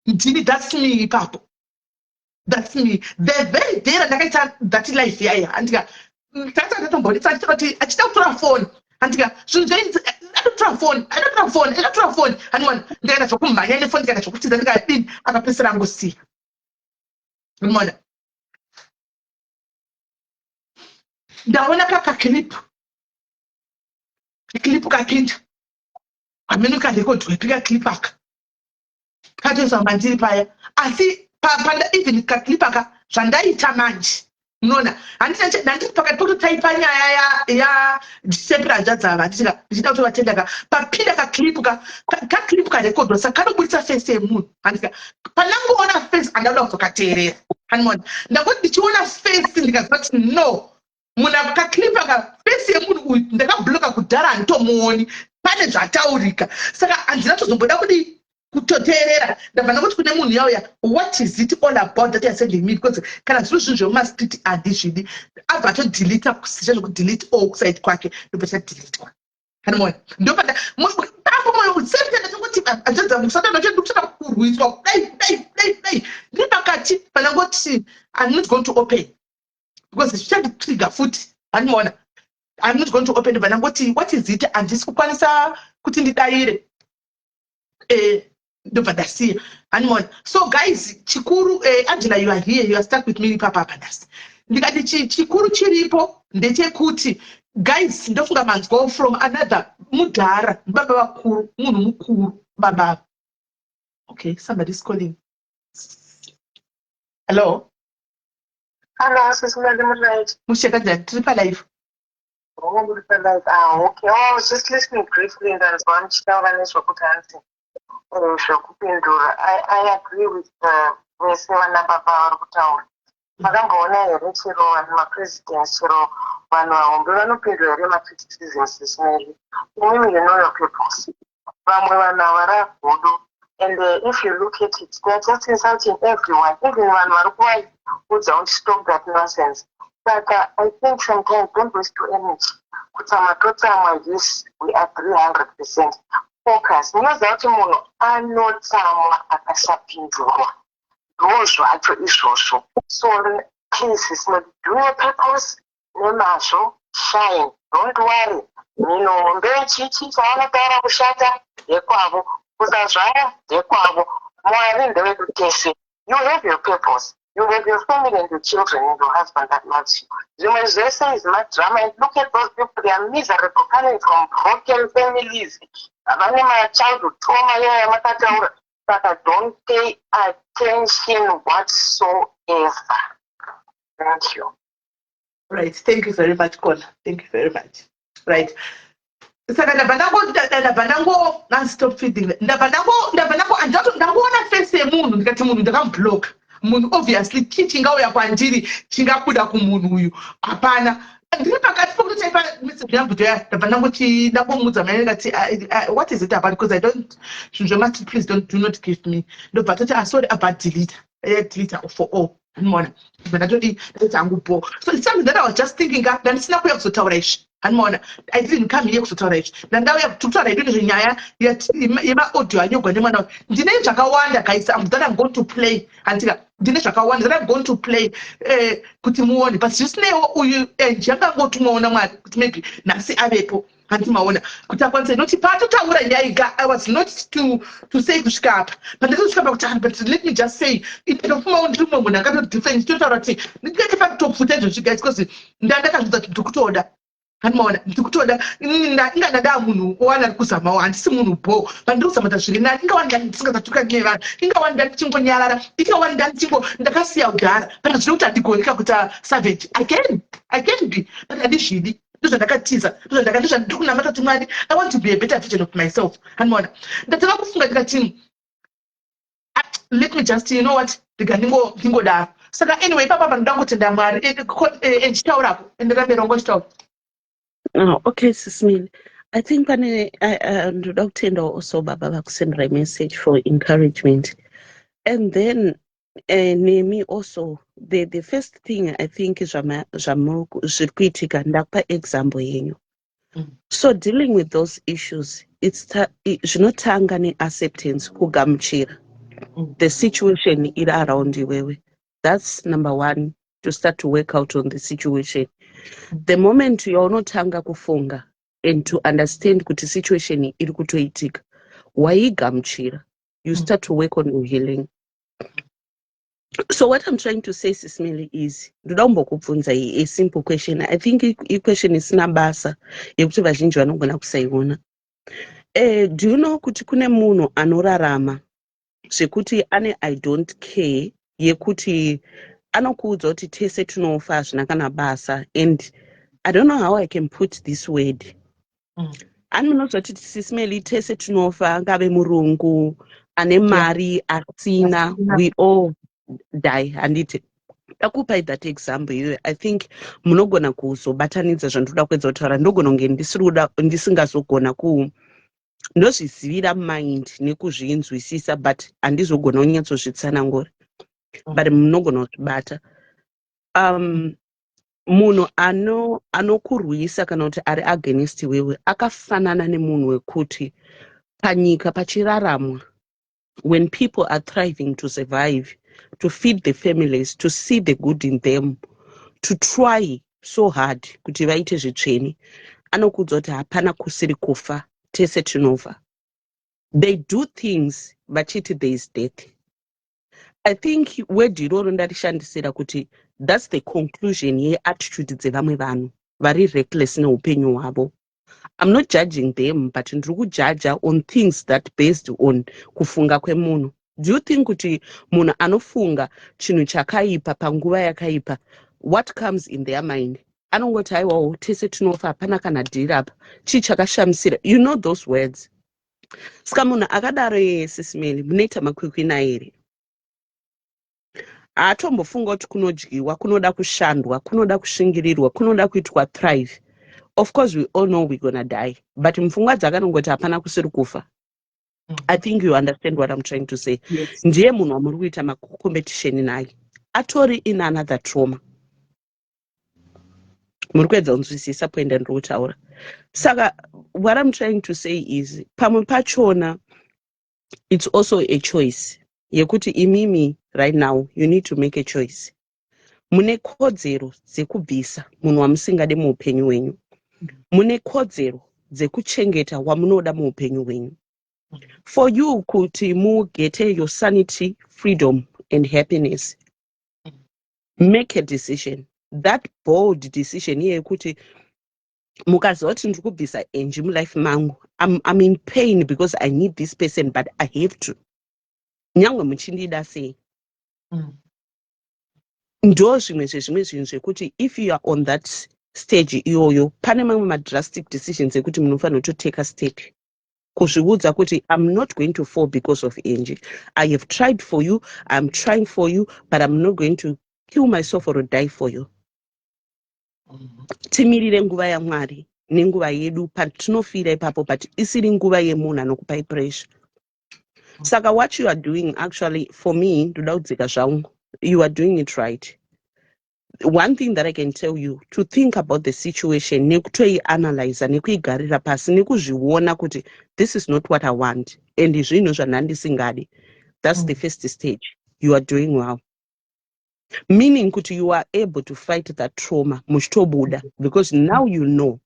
A: ndini that's me ipapo that's me the very day randakaita that life yaya handika tatatombonitsa kuti achida kutora foni handika zvinhu zvainzi atotora foni hanimona ndikaita zvokumhanya nefoni ndikaita zvokutiza ndikadini akapesera angosiya hanimona ndaona kakaclip kapinda amene karekodhwa pika aka katoiswa mandiri paya asi panda even kaklipa aka zvandaita manje unoona handiri pakati pekutotaipa nyaya yadisepera dzava ndichida kuti vatendaka papinda kaklipu karekodhwa saka kanobudisa fesi yemunhu handika panangoona fesi handauda kuzokateerera hanimona ndangoti ndichiona fesi ndikaziva kuti no munhu akaklipa ka fesi yemunhu uyu ndakabhuloka kudhara handitomuoni pane zvataurika saka handina tozomboda kudi kutoteerera ndabva nokuti kune munhu yauya what is it all about that you're sending me because kana zviro zvinhu zvemumastreet handizvidi abva atodelita kusisha zvokudelete all kuside kwake ndobva chadelitwa hanimona ndopanda semtendatokuti andodzamusatandachondikutoda kurwiswa kudai ndiri pakati panangoti I'm not going to open because zvichanditrigger futi hanimona I'm not going to open ndobva nangoti what is it handisi kukwanisa kuti ndidaire ndobva ndasiya hanimona so guys chikuru Angela you are here you are stuck with me papa ndasi ndikati chikuru chiripo ndechekuti guys ndofunga manzwa from another mudhara baba vakuru munhu mukuru baba okay somebody is calling hello
D: Sister Right.
A: musheka njani tiri palive
D: Okay. I was just listening briefly and there was one I agree with Mesina Baba Rutaur. Magambona here chero and my president chero vanhu vahombe vanopindwa here macriticisms zvisinei. Umwe you know your purpose. Vamwe vanhu havara godo And if you look at it, they're just insulting everyone, even one who don't stop that nonsense. But I think sometimes don't waste your energy. Yes, we are 300%. Focus. Nyoza muno anotsamwa akasapindurwa. Ndozvo acho izvozvo. So please, do your purpose. Nemazvo, shine. Don't worry. Chichi chavanotara kushata yekwavo. Kuzazvara yekwavo. Mwari ndewekutese. You have your purpose. You have your family and your children and your husband that loves you. You may say is not drama. And look at those people, they are miserable, coming from broken families. My childhood trauma, but don't pay attention whatsoever. Thank you.
A: Right. Thank you very much, Kola. Thank you very much. Right. Saka ndabandango non-stop feeding. Ndabandango andaona face yemunhu ndikati munhu ndakamublock. Munhu obviously chingauya kwandiri chingabuda kumunhu uyu. Hapana. Ndiri pakati pokutaipa message yangu ndambomudza mai ndikati what is it about, because I don't please do not give me. No, but sorry about delete for all. But so it's something that I was just thinking that ndandisina kuya kuzotaura izvi. I didn't come here kuzotaura izvi. Ndandauya kutaura idoni nyaya yemaaudio anyogwa nemwana. Ndine zvakawanda guys that I'm going to play until ndine zvakawanda that I'm going to play kuti muone, but zvisineiwo uyu njangangotumwaona Mwari kuti maybe nhasi avepo handimaona kuti akwanise noti patotaura nyaya. I was not to say kusvika apa, but ndazosvika pakutanga. But let me just say ndinofumawo ndiri mumwe munhu akatodefend totaura kuti ndingati pakutopfuta izvozvi guys, because ndakazvidza kuti ndikutoda handimaona ndikutoda inga ndaa munhu owana ari kuzamawo, handisi munhu bo pandiri kuzamata zviri nani. Ingawani ndani ndisingazatuka nevanhu, ingawani ndani tichingonyarara, ingawani ndani ndakasiya kugara kana zvino kuti handigoneka kuita savage. I can be, but handizvidi. Ndozvandakatiza, ndozvandiri kunamata kuti Mwari, I want to be a better version of myself. Handimaona ndatanga kufunga ndikati let me just, you know what, ndingodaro. Saka anyway papa ndangotenda Mwari echitaurapo enderamberongo chitaura.
B: Oh, okay, Sismil. I think ndoda kutenda also baba vakusendera message for encouragement. And then Nemi also, the first thing I think is zvikuitika ndakupa example yenyu. So dealing with those issues, zvinotanga neacceptance, kugamuchira the situation iri around iwewe. That's number one, to start to work out on the situation. The moment yaunotanga kufunga and to understand kuti situation iri kutoitika, waigamuchira, you start to work on your healing. So what I'm trying to say, Sismili, is ndoda kumbokubvunza a simple question. I think a question is nabasa yekuti vazhinji vanogona kusaiona. Do you know kuti kune munhu anorarama zvekuti ane I don't care yekuti anokuudza kuti tese tunofa hazvina kana basa, and I don't know how I can put this word. Anonozva kuti Sismili tese tunofa, ngave murungu ane mari asina, we all die. Handiti takupai that example. I think munogona kuzobatanidza zvandoda kuedza kutaura. Ndogona kunge ndisingazogona ndozvizivira mind nekuzvinzwisisa, but handizogona kunyatsozvitsanangura, but munogona kuzvibata. Munhu anokurwisa kana kuti ari against wewe akafanana nemunhu wekuti panyika pachiraramwa, when people are thriving to survive, to feed the families, to see the good in them, to try so hard kuti vaite zvitsvene, anokuudza kuti hapana kusiri kufa, tese tinova. They do things vachiti there is death. I think word iroro ndarishandisira kuti that's the conclusion yeattitude dzevamwe vanhu vari reckless neupenyu hwavo. I'm not judging them, but ndiri kujaja on things that based on kufunga kwemunhu. Do you think kuti munhu anofunga chinhu chakaipa panguva yakaipa, what comes in their mind? Anongoti aiwawo tese tinofa, hapana kana dhiri apa, chii chakashamisira? You know those words. Saka munhu akadaro Sismili, munoita makwikwi naye here? Hatombofunga kuti kunodyiwa, kunoda kushandwa, kunoda kusvingirirwa, kunoda kuitwa thrive. Of course we all know we're gonna die, but mfungwa dzakanongoti hapana kusiri kufa. I think you understand what I'm trying to say.
A: Yes.
B: Ndiye munhu wamuri kuita macompetition naye atori in another trauma. Muri kuedza kunzwisisa point ndiri kutaura. Saka what I'm trying to say is pamwe pachona it's also a choice yekuti imimi right now you need to make a choice. Mune kodzero dzekubvisa munhu wamusingade muupenyu hwenyu. Mune kodzero dzekuchengeta wamunoda muupenyu hwenyu. For you kuti mugete your sanity, freedom and happiness, make a decision. That bold decision yekuti mukaziva kuti ndiri kubvisa Angie mulife mangu, I'm in pain because I need this person but I have to. Nyangwe muchindida sei. Ndo zvimwe zvinhu zvekuti if you are on that stage iyoyo pane mamwe drastic decisions ekuti munofanira to take a step. Kuzviudza kuti I'm not going to fall because of Angie. I have tried for you, I'm trying for you, but I'm not going to kill myself or die for you. Timirire nguva yaMwari nenguva yedu patinofira ipapo but isiri nguva yemunhu anokupai pressure. Saka what you are doing actually for me ndoda kudzika zvangu, you are doing it right. One thing that I can tell you, to think about the situation, nekutoianalyze, nekuigarira pasi, nekuzviona kuti this is not what I want, and zvinhu zvanhandisingadi. That's the first stage. You are doing well. Meaning kuti you are able to fight that trauma, muchitobuda, because now you know.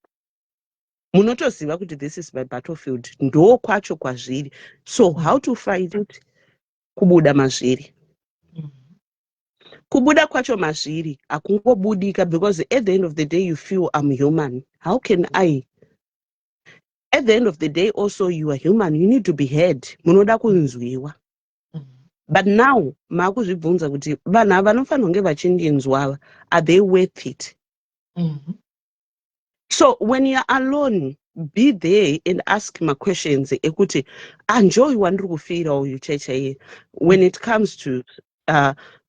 B: Munotoziva kuti this is my battlefield. Ndo kwacho kwazviri. So how to fight it? Kubuda mazviri. Kubuda kwacho mazviri akungobudika because at the end of the day you feel I'm human. How can I? At the end of the day also you are human. You need to be heard. Munoda kunzwiwa. But now makuzvibvunza kuti vanhu ava vanofanira kunge vachindinzwa, are they worth it? So when you are alone, be there and ask my questions ekuti enjoy wandiri kufira uyu cheche. When it comes to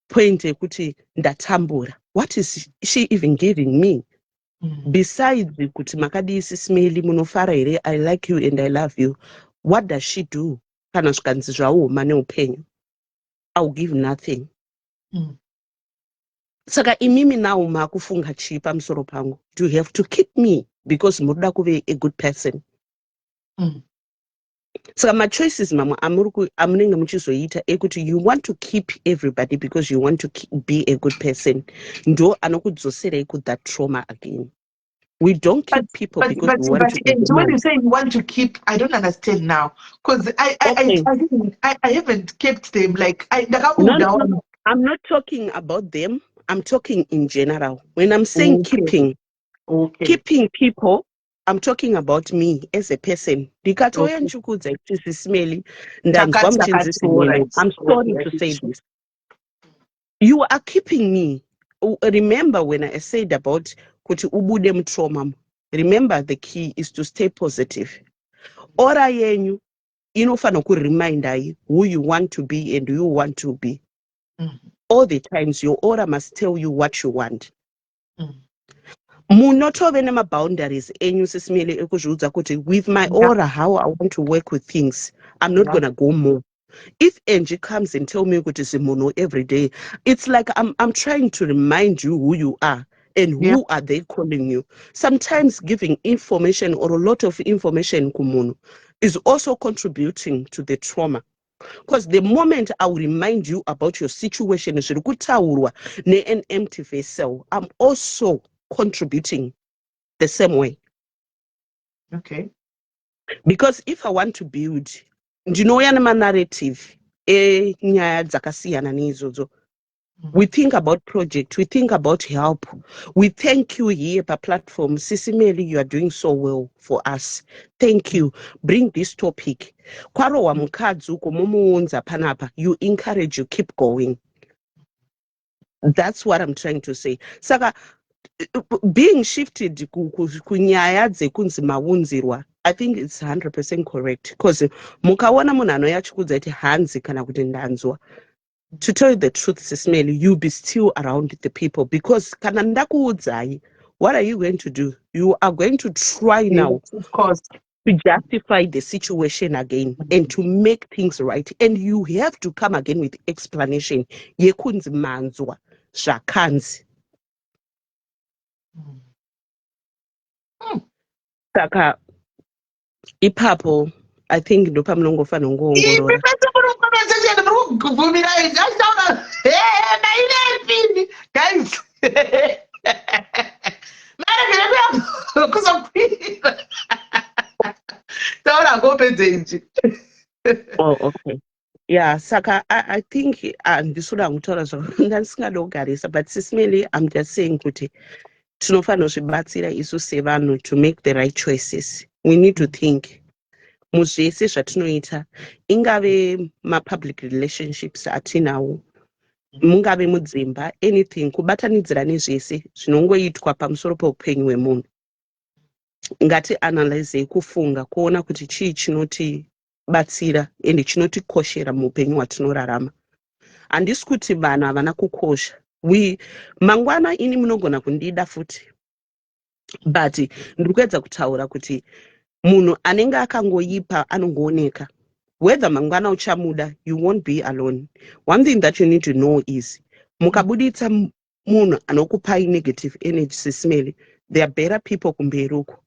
B: point ekuti ndatambura, what is she even giving me? Besides kuti makadisi smeli munofara here, I like you and I love you, what does she do? Kana zvikanzi zvaoma neupenyu, I'll give nothing. Saka imimi now makufunga chi pamusoro pangu, you have to keep me because munoda kuve a good person. So my choices mama amunenge muchizoita ekuti you want to keep everybody because you want to be a good person. Ndo anokudzosera ku that trauma again. We don't keep people because we want to be
A: and when you say you want to keep, I don't understand now because I haven't kept them like
B: No, I'm not talking about them. I'm talking in general. When I'm saying keeping people, I'm talking about me as a person. I'm sorry to say this. You are keeping me. Remember when I said about kuti ubude trauma. Remember the key is to stay positive. Ora yenyu inofana ku remind who you want to be and who you want to be. All the times your aura must tell you what you want. Munotove nema boundaries enyu sisimele ekuzviudza kuti with my aura how I want to work with things, I'm not gonna go more. If Angie comes and tell me kuti simuno every day, it's like I'm trying to remind you who you are and who are they calling you. Sometimes giving information or a lot of information kumuno is also contributing to the trauma. Because the moment I will remind you about your situation, an empty vessel, I'm also contributing the same way.
A: Okay.
B: Because if I want to build, my narrative, we think about project, we think about help. We thank you here per platform. Sisimeli, you are doing so well for us. Thank you. Bring this topic. You encourage, you keep going. That's what I'm trying to say. Saka, being shifted I think it's 100% correct. Because mukawana munano yachikudza iti hanzi kana kuti ndanzwa. To tell you the truth, Sismeli, you'll be still around the people because kana ndakuudzai, what are you going to do? You are going to try now.
A: Of course.
B: to justify the situation again and to make things right. And you have to come again with explanation. Yekunzi manzwa zvakanzi. Saka ipapo I think ndo pamunongofana ngoongorora.
A: Guys.
B: Oh, okay. Yeah, Saka, I think ndisuda ngutaura zvakandasingadogarisa, but Sismeli, I'm just saying kuti tinofana zvibatsira isu sevanhu to make the right choices. We need to think. Muzvese zvatinoita, ingave ma-public relationships atinawo, mungave mudzimba, anything, kubatanidzira nezvese zvinongoitwa pamusoro peupenyu hwemunhu. Ngati analyze kufunga kuona kuti chii chinotibatsira ende chinotikoshera muupenyu hwatinorarama. Handisi kuti vanhu havana kukosha. Mangwana ini munogona kundida futi. But ndiri kuedza kutaura kuti munhu anenge akangoipa anongooneka. Whether mangwana uchamuda, you won't be alone. One thing that you need to know is mukabuditsa munhu anokupai negative energy Sismeli, there are better people kumberi uko.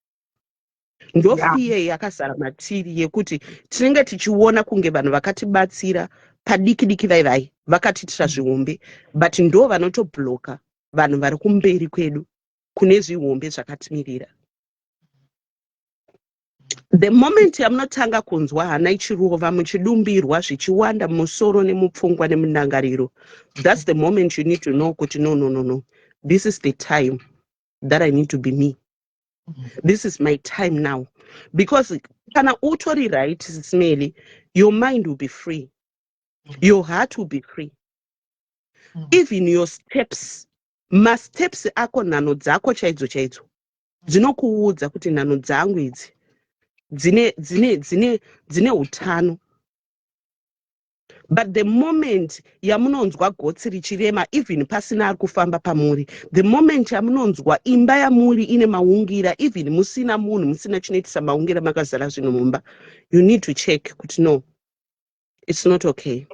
B: Ndo fear yakazara matiri yekuti tinenge tichiona kunge vanhu vakatibatsira padiki vai vakatitira zvihombe, but ndo vanotobloka vanhu vari kumberi kwedu kune zvihombe zvakatimirira. The moment yamunotanga kunzwa hana ichirova muchidumbirwa zvichiwanda musoro nemupfungwa nemundangariro, that's the moment you need to know kuti no. This is the time that I need to be me. This is my time now. Because kana utori right, Sismeli, your mind will be free. Your heart will be free. Even your steps, ma steps ako nano dzako chaidzo. Dzinokuudza kuti nano dzangu idzi dzine utano. But the moment yamunonzwa gotsi richirema, even pasina ari kufamba pamuri, the moment yamunonzwa imba yamuri ine maungira, even musina munhu, musina chinoitisa maungira makazara zvinhu mumba, you need to check kuti no, it's not okay.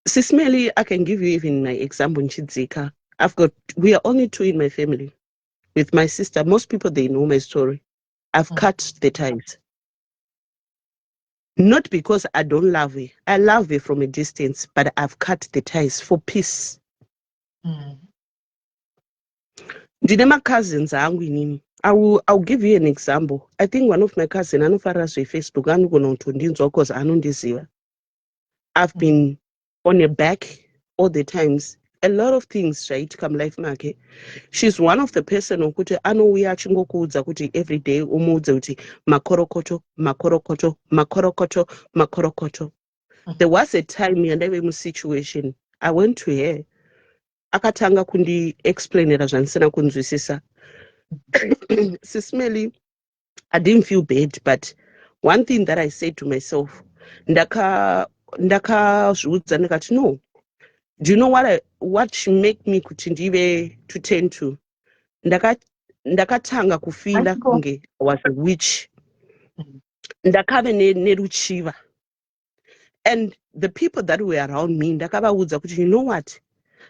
B: Sismeli, I can give you even my example in Chidzika. We are only two in my family. With my sister, most people, they know my story. I've cut the ties. Not because I don't love her. I love her from a distance, but I've cut the ties for peace. Ndine my cousins angu inini. I'll give you an example. I think one of my cousins, anofarira Facebook, anogona kutondinzwa because anondiziva. I've been on her back all the times. A lot of things, right, come life make. She's one of the person who anouya achingokuudza kuti every day umuudze kuti makorokoto. There was a time yandaive musituation. I went to her. Akatanga kundi explainera zvanisina kunzwisisa. Sismeli, I didn't feel bad, but one thing that I said to myself, ndakazviudza ndikati no. Do you know what she make me kuti ndive to tend to? Ndakatanga kufila kunge I was a witch. Ndakave neruchiva. And the people that were around me, ndakavaudza kuti, you know what?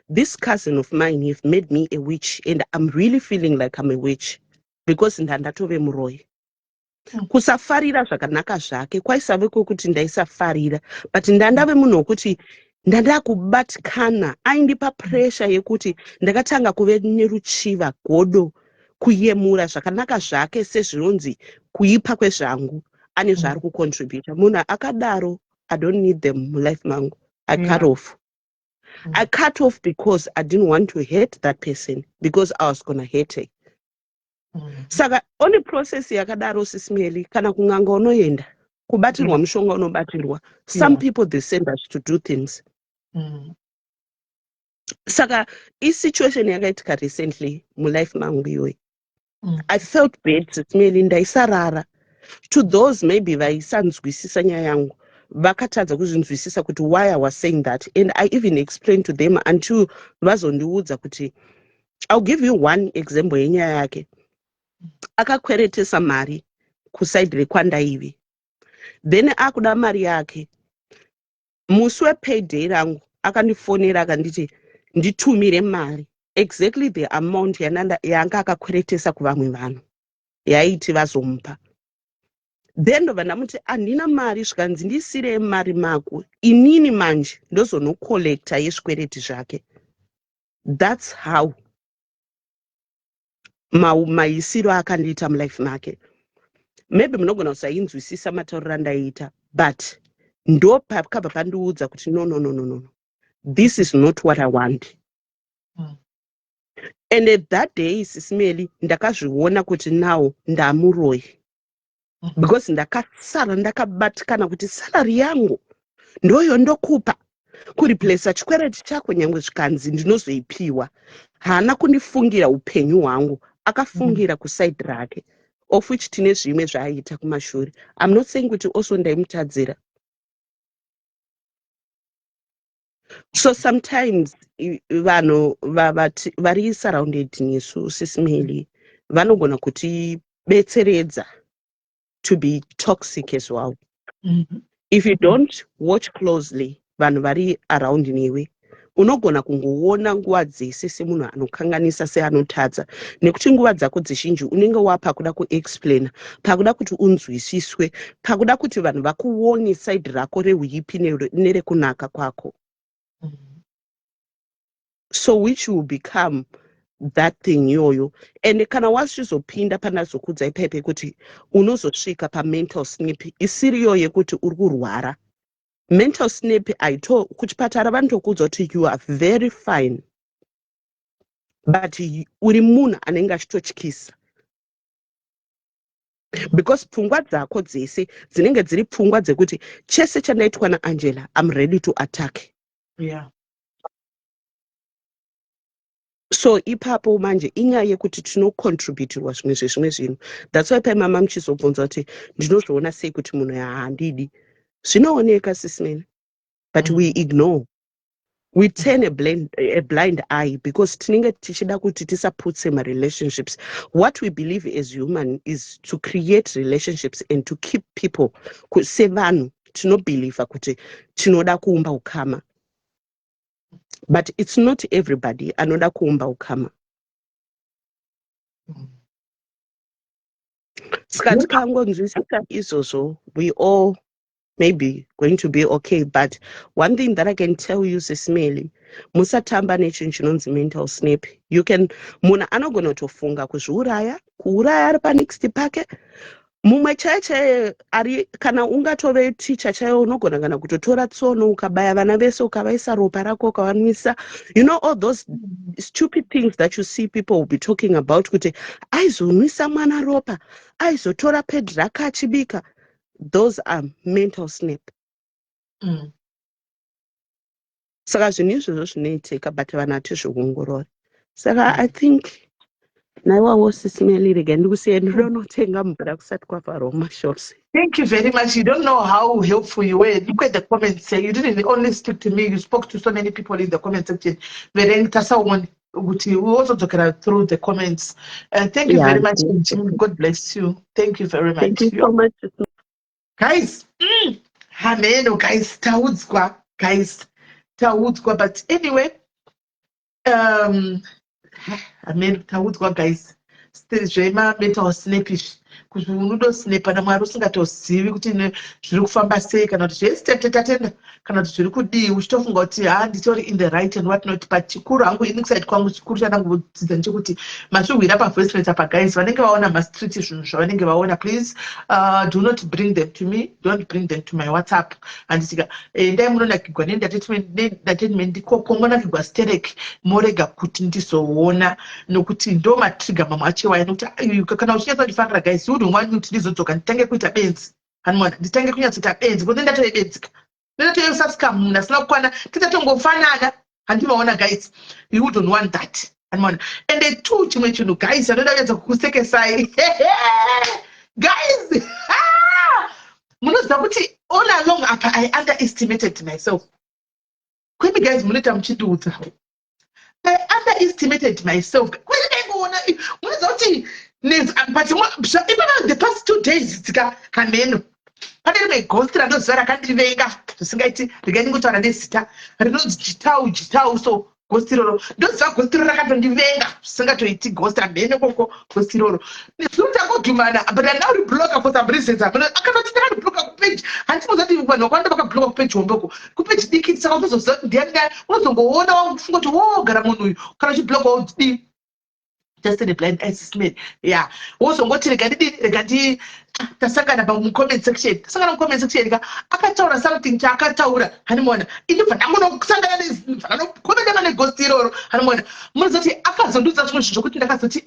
B: This cousin of mine have made me a witch, and I'm really feeling like I'm a witch because ndatove muroyi. Kusafarira zvakanaka zvake kwaisave kuti ndaisafarira, but ndandave munhu wekuti ndanda kubatikana aindipa pressure yekuti ndakatanga kuve neruchiva godo kuyemura zvakanaka zvake sezvinonzi kuipa kwezvangu ane zvaari kucontribute. Munhu akadaro, I don't need them mulife mangu. I cut off. I cut off because I didn't want to hurt that person because I was gonna hate her. Saka only process yakadaro Sismeli kana kunganga unoenda kubatirwa mushonga unobatirwa. Some people they send us to do things. Saka situation yakaitika recently mulife mangu iwe. I felt bad Sismeli ndaisarara. To those maybe vaisanzwisisa nyaya yangu vakatadza kuzvinzwisisa kuti why I was saying that, and I even explained to them until vazondiudza kuti I'll give you one example yenyaya yake. akakweretesa mari kusaidi rekwandaivi, then akuda mari yake. Musi wepayday rangu akandifonera akanditi nditumire mari exactly the amount yanga akakweretesa kuvamwe vanhu yaiti vazomupa. Then ndobva ndamuti handina mari, zvikanzi ndisire mari mako, inini manje ndozonokolekta yezvikwereti zvake. That's how maisiro akandiita mulife make. Maybe munogona kusainzwisisa matauriro andaiita, but ndo pakabva pandiudza kuti no, this is not what I want. And at that day Sisimeli ndakazviona kuti now ndamuroi, because ndakasara ndakabatikana kuti salary yangu ndoyo ndokupa kureplace chikwereti chako, nyangwe zvikanzi ndinozoipiwa. Haana kundifungira upenyu hwangu, akafungira kusaidi rake, of which tine zvimwe zvaaita kumashure. I'm not saying kuti also ndaimutadzira. So sometimes vanhu vari surrounded nesu Sisimeli vanogona kuti betseredza to be toxic as well. If you don't watch closely vanhu vari around newe, unogona kungoona nguva dzese semunhu anokanganisa, seanotadza, nekuti nguva dzako dzizhinji unenge wapa kuda kuexplaina, pakuda kuti unzwisiswe, pakuda kuti vanhu vakuone side rako reuipi nerekunaka kwako. So which will become that thing yoyo. And kana wasvizopinda panazokudza ipepe kuti unozosvika pa-mental snap, isiri iyo yekuti uri kurwara. Mental snap aito kuchipatara vanotokudza kuti you are very fine, but uri munhu anenge achitotyisa, because pfungwa dzako dzese dzinenge dziri pfungwa dzekuti chese chandaitwa naAngela I'm ready to attack.
A: Yeah.
B: So ipapo manje inyaya yekuti tinocontributirwa zvimwe zvinhu. That's why mama muchizobvunza kuti ndinozviona sei kuti munhu handidi. Zvinooneka Sisimeli, but we ignore. We turn a blind eye because tinenge tichida kuti tisaputse relationships. What we believe as human is to create relationships and to keep people. Sevanhu tinobelieve kuti tinoda kuumba ukama. But it's not everybody anoda kuumba ukama. Saka tikangonzwisisa izvozvo, we all maybe going to be okay. But one thing that I can tell you Sisimeli, musatamba nechinhu chinonzi mental snap. You can, munhu anogona kutofunga kuzviuraya, kuuraya ari panext pake. Mumwe chaiye ari kana ungatove ticha chaiyo unogona kana kutotora tsono ukabaya vana vese ukavaisa ropa rako ukavanwisa. You know all those stupid things that you see people will be talking about kuti aizonwisa mwana ropa, aizotora pedi rake achibika. Those are mental snap. Saka zvinhu izvozvo zvinoitika but vanhu hatizviongorori. Saka I think naiwawo Sisimeli rega ndikusiye ndinonotenga mvura kusati kwavharwa mashores.
A: Thank you very much. You don't know how helpful you were. Look at the comments. You didn't only speak to me. You spoke to so many people in the comment section. We also took through the comments. Thank you very much. God bless you. Thank you very much.
B: Thank you so much.
A: Guys, amen. Guys, taudzwa. But anyway, amen. Taudzwa, guys. Still, zvema mental snapish. Kuti unodosnepa namwari usingatozivi kuti zviri kufamba sei, kana kuti zvesitatenda, kana kuti zviri kudii, uchitofunga kuti nditori in the right and what not. But chikuru hangu ini kusaidi kwangu chikuru chandangodzidza ndechekuti mazvihwira pavoice note apa guys, vanenge vaona mastreet zvinhu zvavanenge vaona, please do not bring them to me, don't bring them to my WhatsApp. Anditika endai munonakigwa nendatement ndikongonakigwa stereki morega kuti ndizoona, nokuti ndo matrigger mamwe achiwaya, nokuti kana uchinyatsofanira guys, you don't want me to ndizodzoka nditange kuita benzi, hanimona nditange kunyatsoita benzi kuti ndatoibenzika, ndatoisasika munhu asina kukwana, tichatongofanana. Handivaona guys, you wouldn't want that, hanimona. And the two chimwe chinhu guys, anoda kuedza kukusekesai guys. Munoziva kuti all along apa I underestimated myself. Kwemi guys, munoita muchindiudza, I underestimated myself. Kwemi ndaingoona munoziva kuti but even the past 2 days tika hameno pane rimwe ghost ranoziva rakandivenga zvisingaiti regai ngotaura nezita rinonzi jitau so ghost iroro ndoziva ghost iroro rakatondivenga zvisingatoiti ghost hameno koko ghost iroro nezvirutakudhumana but now riblocker for some reasons akanoti takariblocker kupage handinozati vanhu vakwanda vakablocker kupage homboko kupage diki saka unozoziva ndiani unozongoona wakufunga kuti wogara munhu uyu kana uchiblocker waudii just in a blind assessment. Yeah. Also, what you can tasangana comment section. Tasangana comment section. Akataura something akataura. Hanimona. Inu fanamuno kusangana nefano comment na negostiro. Hanimona. Muzati akazonduza zvokuti ndakazoti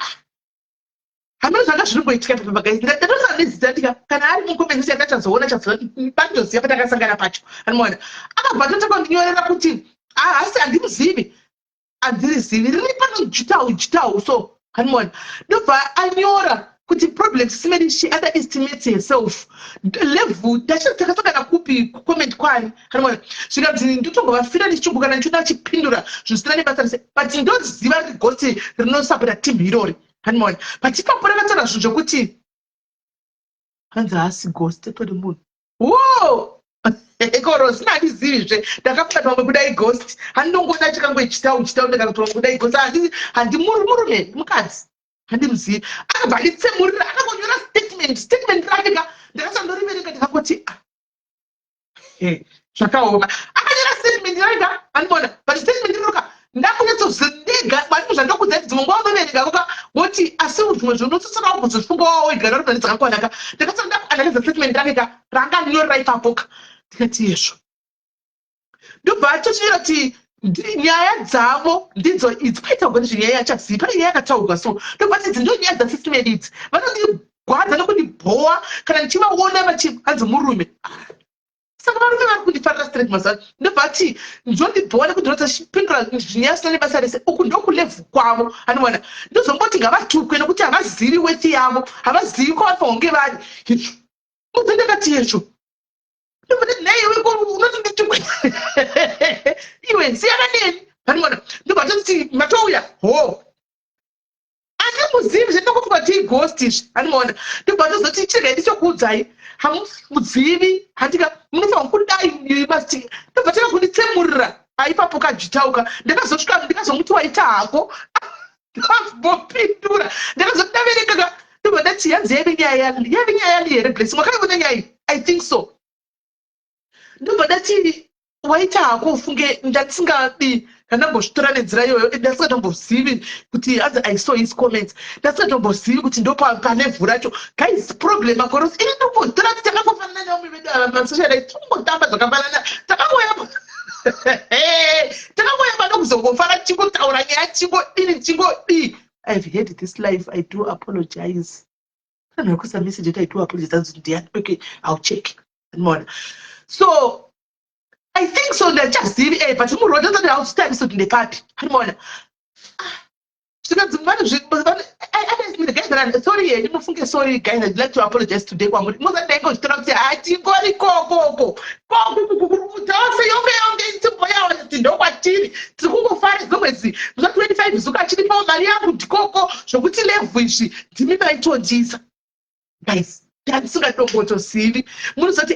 A: hameno zvanga zviri kuitika pamba guys. Ndatosa nezitatika kana ari comment section atazoona chazoziva patakasangana pacho. Hanimona. Akabva takonyorera kuti asi andimuzivi. Andirizivi riri pano jitau so hanimona ndobva anyora kuti problem simeni she underestimates herself level takasangana kupi comment kwani hanimona zvikabzi ndotongovafira ndichichumbuka ndichiona chipindura zvisina nebasa rese but ndoziva rigoti rinosapota team hirori hanimona but ipapo rakataura zvinhu zvokuti hanzi haasi ghost tode munhu wo ekoro sina handizivizve ndakapata mamwe kudai ghost handinongona chikangoichitau ndakatoa kudai ghost handimurume mukadzi handimuzivi akabva nditsemurira akangonyora statement rakeka ndakasandoriverenga ndakangoti zvakaoma akanyora statement rakeka handibona but statement iroka ndakunyatsozendega maniko zvandokudza dzimwe nguva unoverenga koka woti asi zvimwe zvinotsotsora kubvozvifunga wawo igara rudani dzakakwanaka ndakasanda kuanalyza statement rakeka ranganyorera ipapoka ndikati yezvo ndobva atochira kuti nyaya dzavo ndidzo idzi paita kuti nyaya yachazivi pane nyaya yakataurwa so ndobva tidzi ndo nyaya dzasisime idzi vanondigwadza nekundibhowa kana ndichivaona vachanzi murume saka varume vari kundifarira straight mazano ndobva ati ndondibhowa nekundinota chipindura nyaya zvisina nebasa rese uku ndokulevhu kwavo handiona ndozomboti ngavatukwe nekuti havazivi wethi yavo havazivi kwavafa kunge vari izvo mudzendakati yezvo iwe siyana neni hanimona ndobva toti matouya ho handimuzivi zvendokufunga tii ghost izvi hanimona ndobva tozoti chiregai ndichokuudzai hamuzivi handika munofanira kudai masti ndobva tava kunditsemurira aipapo kajitauka ndakazosvika ndikazomuti waita hako ndakazopindura ndakazodaverekaka ndobva ndati yanzi yave nyaya yali here blessing wakaiona nyaya I think so ndobva ndati waita hako ufunge ndatisingadi ndandambozvitora nenzira iyoyo ndasingatombozivi kuti hanzi I saw his comments ndasingatombozivi kuti ndo panevhu racho guys problem akoros ini ndombotora kuti takangofanana naomi vedu ava masocialite tongotamba zvakafanana takangoyamba nokuzongofara tichingotaura nyaya tichingodii I've had this life. I do apologize. I don't know, message I do apologize. Okay, I'll check. So I think so. They just did it, but you wrote that out time so in the party. Sorry, sorry, guys. I'd like to apologize today. Guys,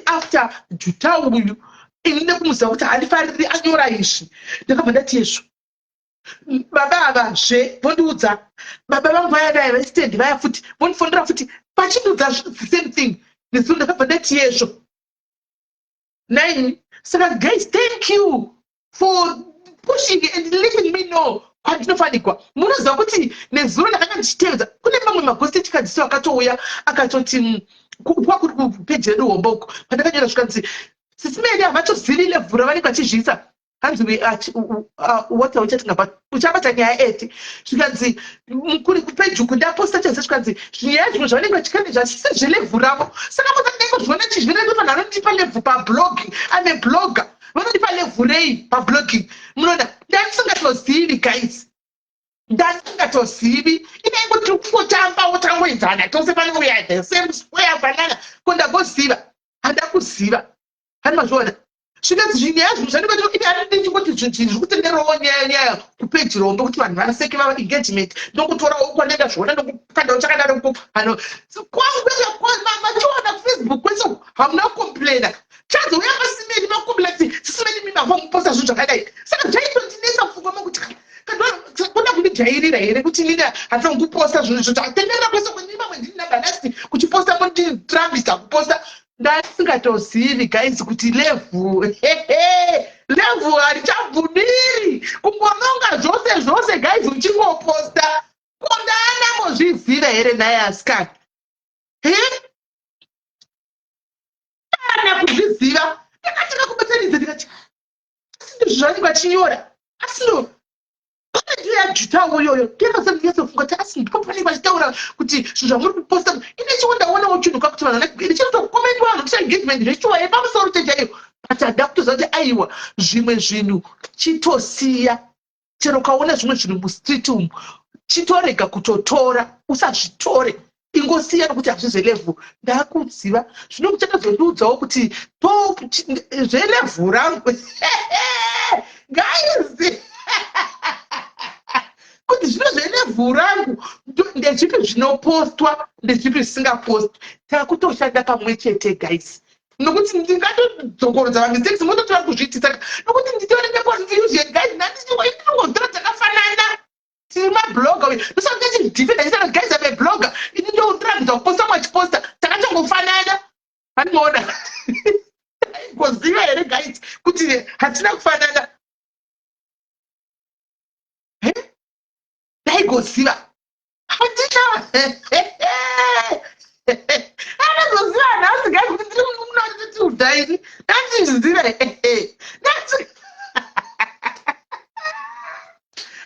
A: after Jutau, ininde kumuza kuti handifariri anyora izvi ndakabva ndati yezvo baba avazve vondiudza baba vangu vaya dai vastendi vaya futi vondifonera futi vachindiudza the same thing nezuro ndakabva ndati yezvo naini saka guys thank you for pushing and letting me know kwandinofanikwa munoziva kuti nezuro ndakanga ndichitevedza kune mamwe magosti echikadzisi akatouya akatoti kwakuri kupeji redu homboko pandakanyora zvikanzi sisimeni havatozivi levhu ravanenge vachizvisa hanzi whatsa uchabata nyaya eti zvikanzi kuri kupeji uku ndaposta chese zvikanzi nyaya zvimwe zvavanenge vachikande zvasise zvelevhu ravo saka motandaiko zviona chizvinendo vanhu vanondipa levhu pablogging ane blogger vanondipa levhu rei pablogging munoda ndandisingatozivi guys ndandisingatozivi inaingoti kutamba wotangoenzana tose panouya the same square fanana kondagoziva handakuziva hani mazviona Zvikati zvinyaya zvinhu zvandinoti ini handidi chingoti zviri kutenderawo nyaya kupeji rombo kuti vanhu vanaseke vava engagement ndokutorawo kwandenda zvoona ndokukandawo chakadaro ano machiona kufacebook kwese hamuna kukomplaina chazouya masimeni makomplaini sisimeni mimava muposta zvinhu zvakadai saka zvaitondinesa pfungwa makuti kuda kundijairira here kuti nini handina kuposta zvinhu izvo tatenderera kwese kwenini mamwe ndini nabanasti kuchiposta mondirambisa kuposta ndasingatozivi guys kuti level harichabvumiri kungononga zvose guys uchingoposta kondaanambozviziva here naye asikana ana kuzviziva ndakataka kubatanidza ndikati asi ndozvo vachinyora asi ndo yajutawo iyoyo ndiyakasandiyasofunga kuti asi ndikopanenge vachitaura kuti zvinhu zvamuri kuposta ine chiwo ndaonawo chinhu kakuti vanhu ndichinotokomendwa vanhu kuti engagement zvechiwa yepamusoro chechaiyo but hada kutoziva kuti aiwa zvimwe zvinhu chitosiya chero ukaona zvimwe zvinhu mustreet umu chitorega kutotora usazvitore ingosiya nokuti hazvizvelevu ndakudziva zvino muchakazondiudzawo kuti zvelevu rangu guys kuti zvino zvenevhu rangu ndezvipi zvinopostwa ndezvipi zvisingapostwi takutoshanda pamwe chete guys nokuti ndingatodzokorodza vamistakes mototora kuzviitisa nokuti nditoneneconfusion guys nandinongodzora dzakafanana tiri mabloga ndosandechidifenda guys ave bloga ini ndoutirandidza kuposta mwachiposta takachangofanana handinoona ngoziva here guys kuti hatina kufanana ndaigoziva handina anazoziva nhasi guys kuti ndiri munotitiudhaini ndandiziva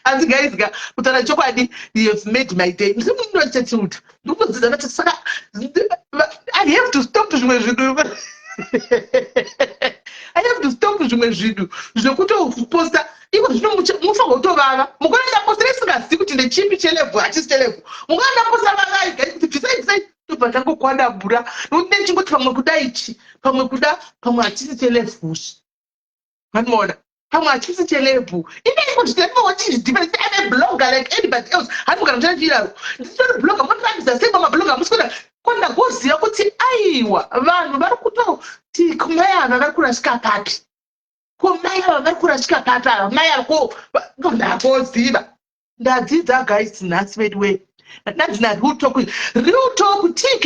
A: asi guys kutaura chokwadi you have made my day ndiri munotitiuda ndikutodzidza nati saka I have to stop zvimwe zvinhu I have to stop zvimwe zvinhu zvekutoposta iko zvino mufanga kutovava mukoenda postera isingazivi kuti ndechipi chelevu hachisi chelevu mukoenda posta vangai guys kuti bvisai tobva tangokwadabura nokuti nechingoti pamwe kuda ichi pamwe kuda pamwe hachisi chelevuzvi vanimoona pamwe hachisi chelevu inaikozvitaiwachizvidifference ave blogger like anybody else handimugara muchanachiraro nditori blogger motirambisa sei pamabloga hamusikoda kondagoziva kuti aiwa vanhu vari kutoti kumai ava vari kurasika pati komai ava vari kurasika pati ava mai ariko ndagoziva ndadzidza guys nhasi wedway ndanzina real talk tk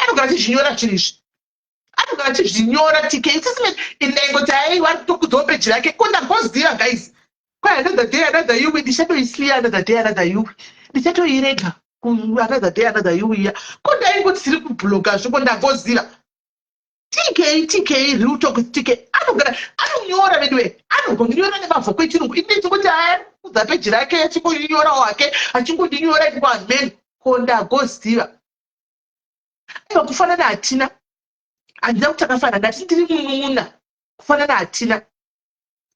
A: anogara achizvinyora zvinhu izvi anogara achizvinyora tk isisimeni indaingoti ai vari kutokudzawo peji rake kondagoziva guys kwai another day another you ndichatoisiya another day another you ndichatoirega another day another you iya kondaingoti tiri kubloga zviko ndagoziva tk real talk tk anogara anonyora wedway anogonyora nemavhoko echirungu ine chingoti aya kudza peji rake achingonyora wake achingodinyora iti kuvanhu meni kondagoziva aiwa kufanana hatina handina kuti takafanana ndati ndiri munun'una kufanana hatina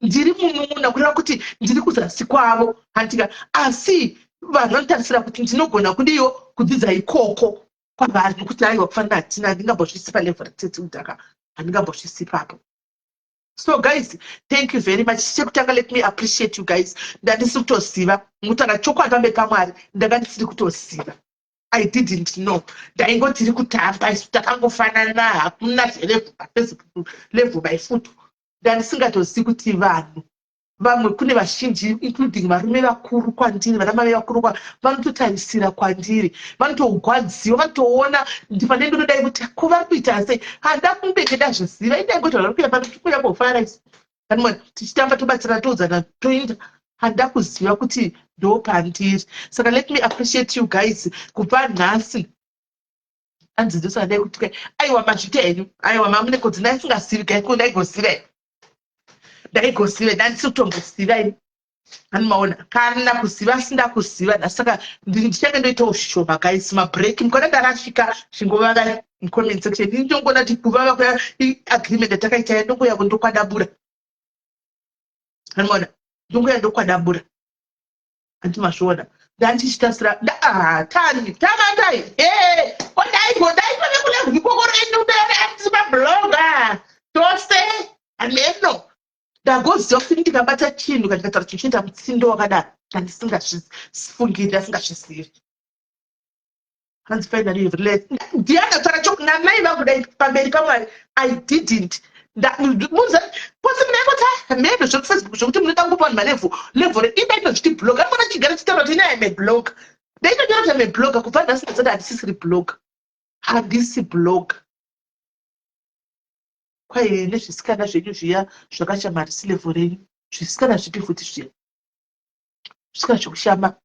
A: ndiri munun'una kureva kuti ndiri kuzasi kwavo handika asi vanhu vanotarisira kuti ndinogona kudiyo kudzidza ikoko kwavari nokuti aiwa kufanana hatina handingambozvisipa level retetiudaka handingambozvisipapo. So guys, thank you very much. Chekutanga, let me appreciate you guys. Ndandisi kutoziva mutanga chokwadi pamwari ndanga ndisiri kutoziva. I didn't know. Ndaingoti ndiri kutamba isu takangofanana hakuna zvelevel level by foot. Ndandisingatozivi kuti vanhu vamwe kune vazhinji including varume vakuru kwandiri vanamai vakuru vanototarisira kwandiri vanotogwadziwa vanotoona ndipane ndinodai kuti ko vari kuita sei handa kunge ndazviziva indaingoti vari kuya pano tikuya kufara isu vanimwe tichitamba tobatsirana todzana toinda handa kuziva kuti ndo pandiri. Saka let me appreciate you guys kubva nhasi andzidzisa ndai kuti aiwa mazvita henyu aiwa mamune kodzi ndaisingazivi kai ko ndaigoziva ndaigoziva ndandisi kutomboziva ini hanimaona kana kuziva sinda kuziva saka ndichange ndoitawo zvishoma guys mabreak mukona ndarasvika zvingova comment section ndinongona kuti kuvava kweagreement yatakaita ndongoya ndokwadabura hanimaona ndongoya ndokwadabura handimazviona ndandichitasira tani tamandai ondaigo ndaitove kule vikoko renyu mabloga tose hameno ndagoziva kuti ndikabata chinhu kana ndikataura chichienda mutsindo wakadaro ndandisingazvifungiri ndasingazvizivi. Hands finally relate. Diana Taracho, Namai Vagudai, pamberi pamwari. I didn't. That muza pose mnayekota mebe zvo Facebook zvokuti munotangupa level indainozviti blog afana chigara chitaura kuti ine ime blog ndainonyora kuti ime blog kubva ndasingazati handisisiri blog handisi blog kwaye nezvisikana zvenyu zviya zvakashamarisi level renyu zvisikana zvipi futi zviya zvisikana zvokushama.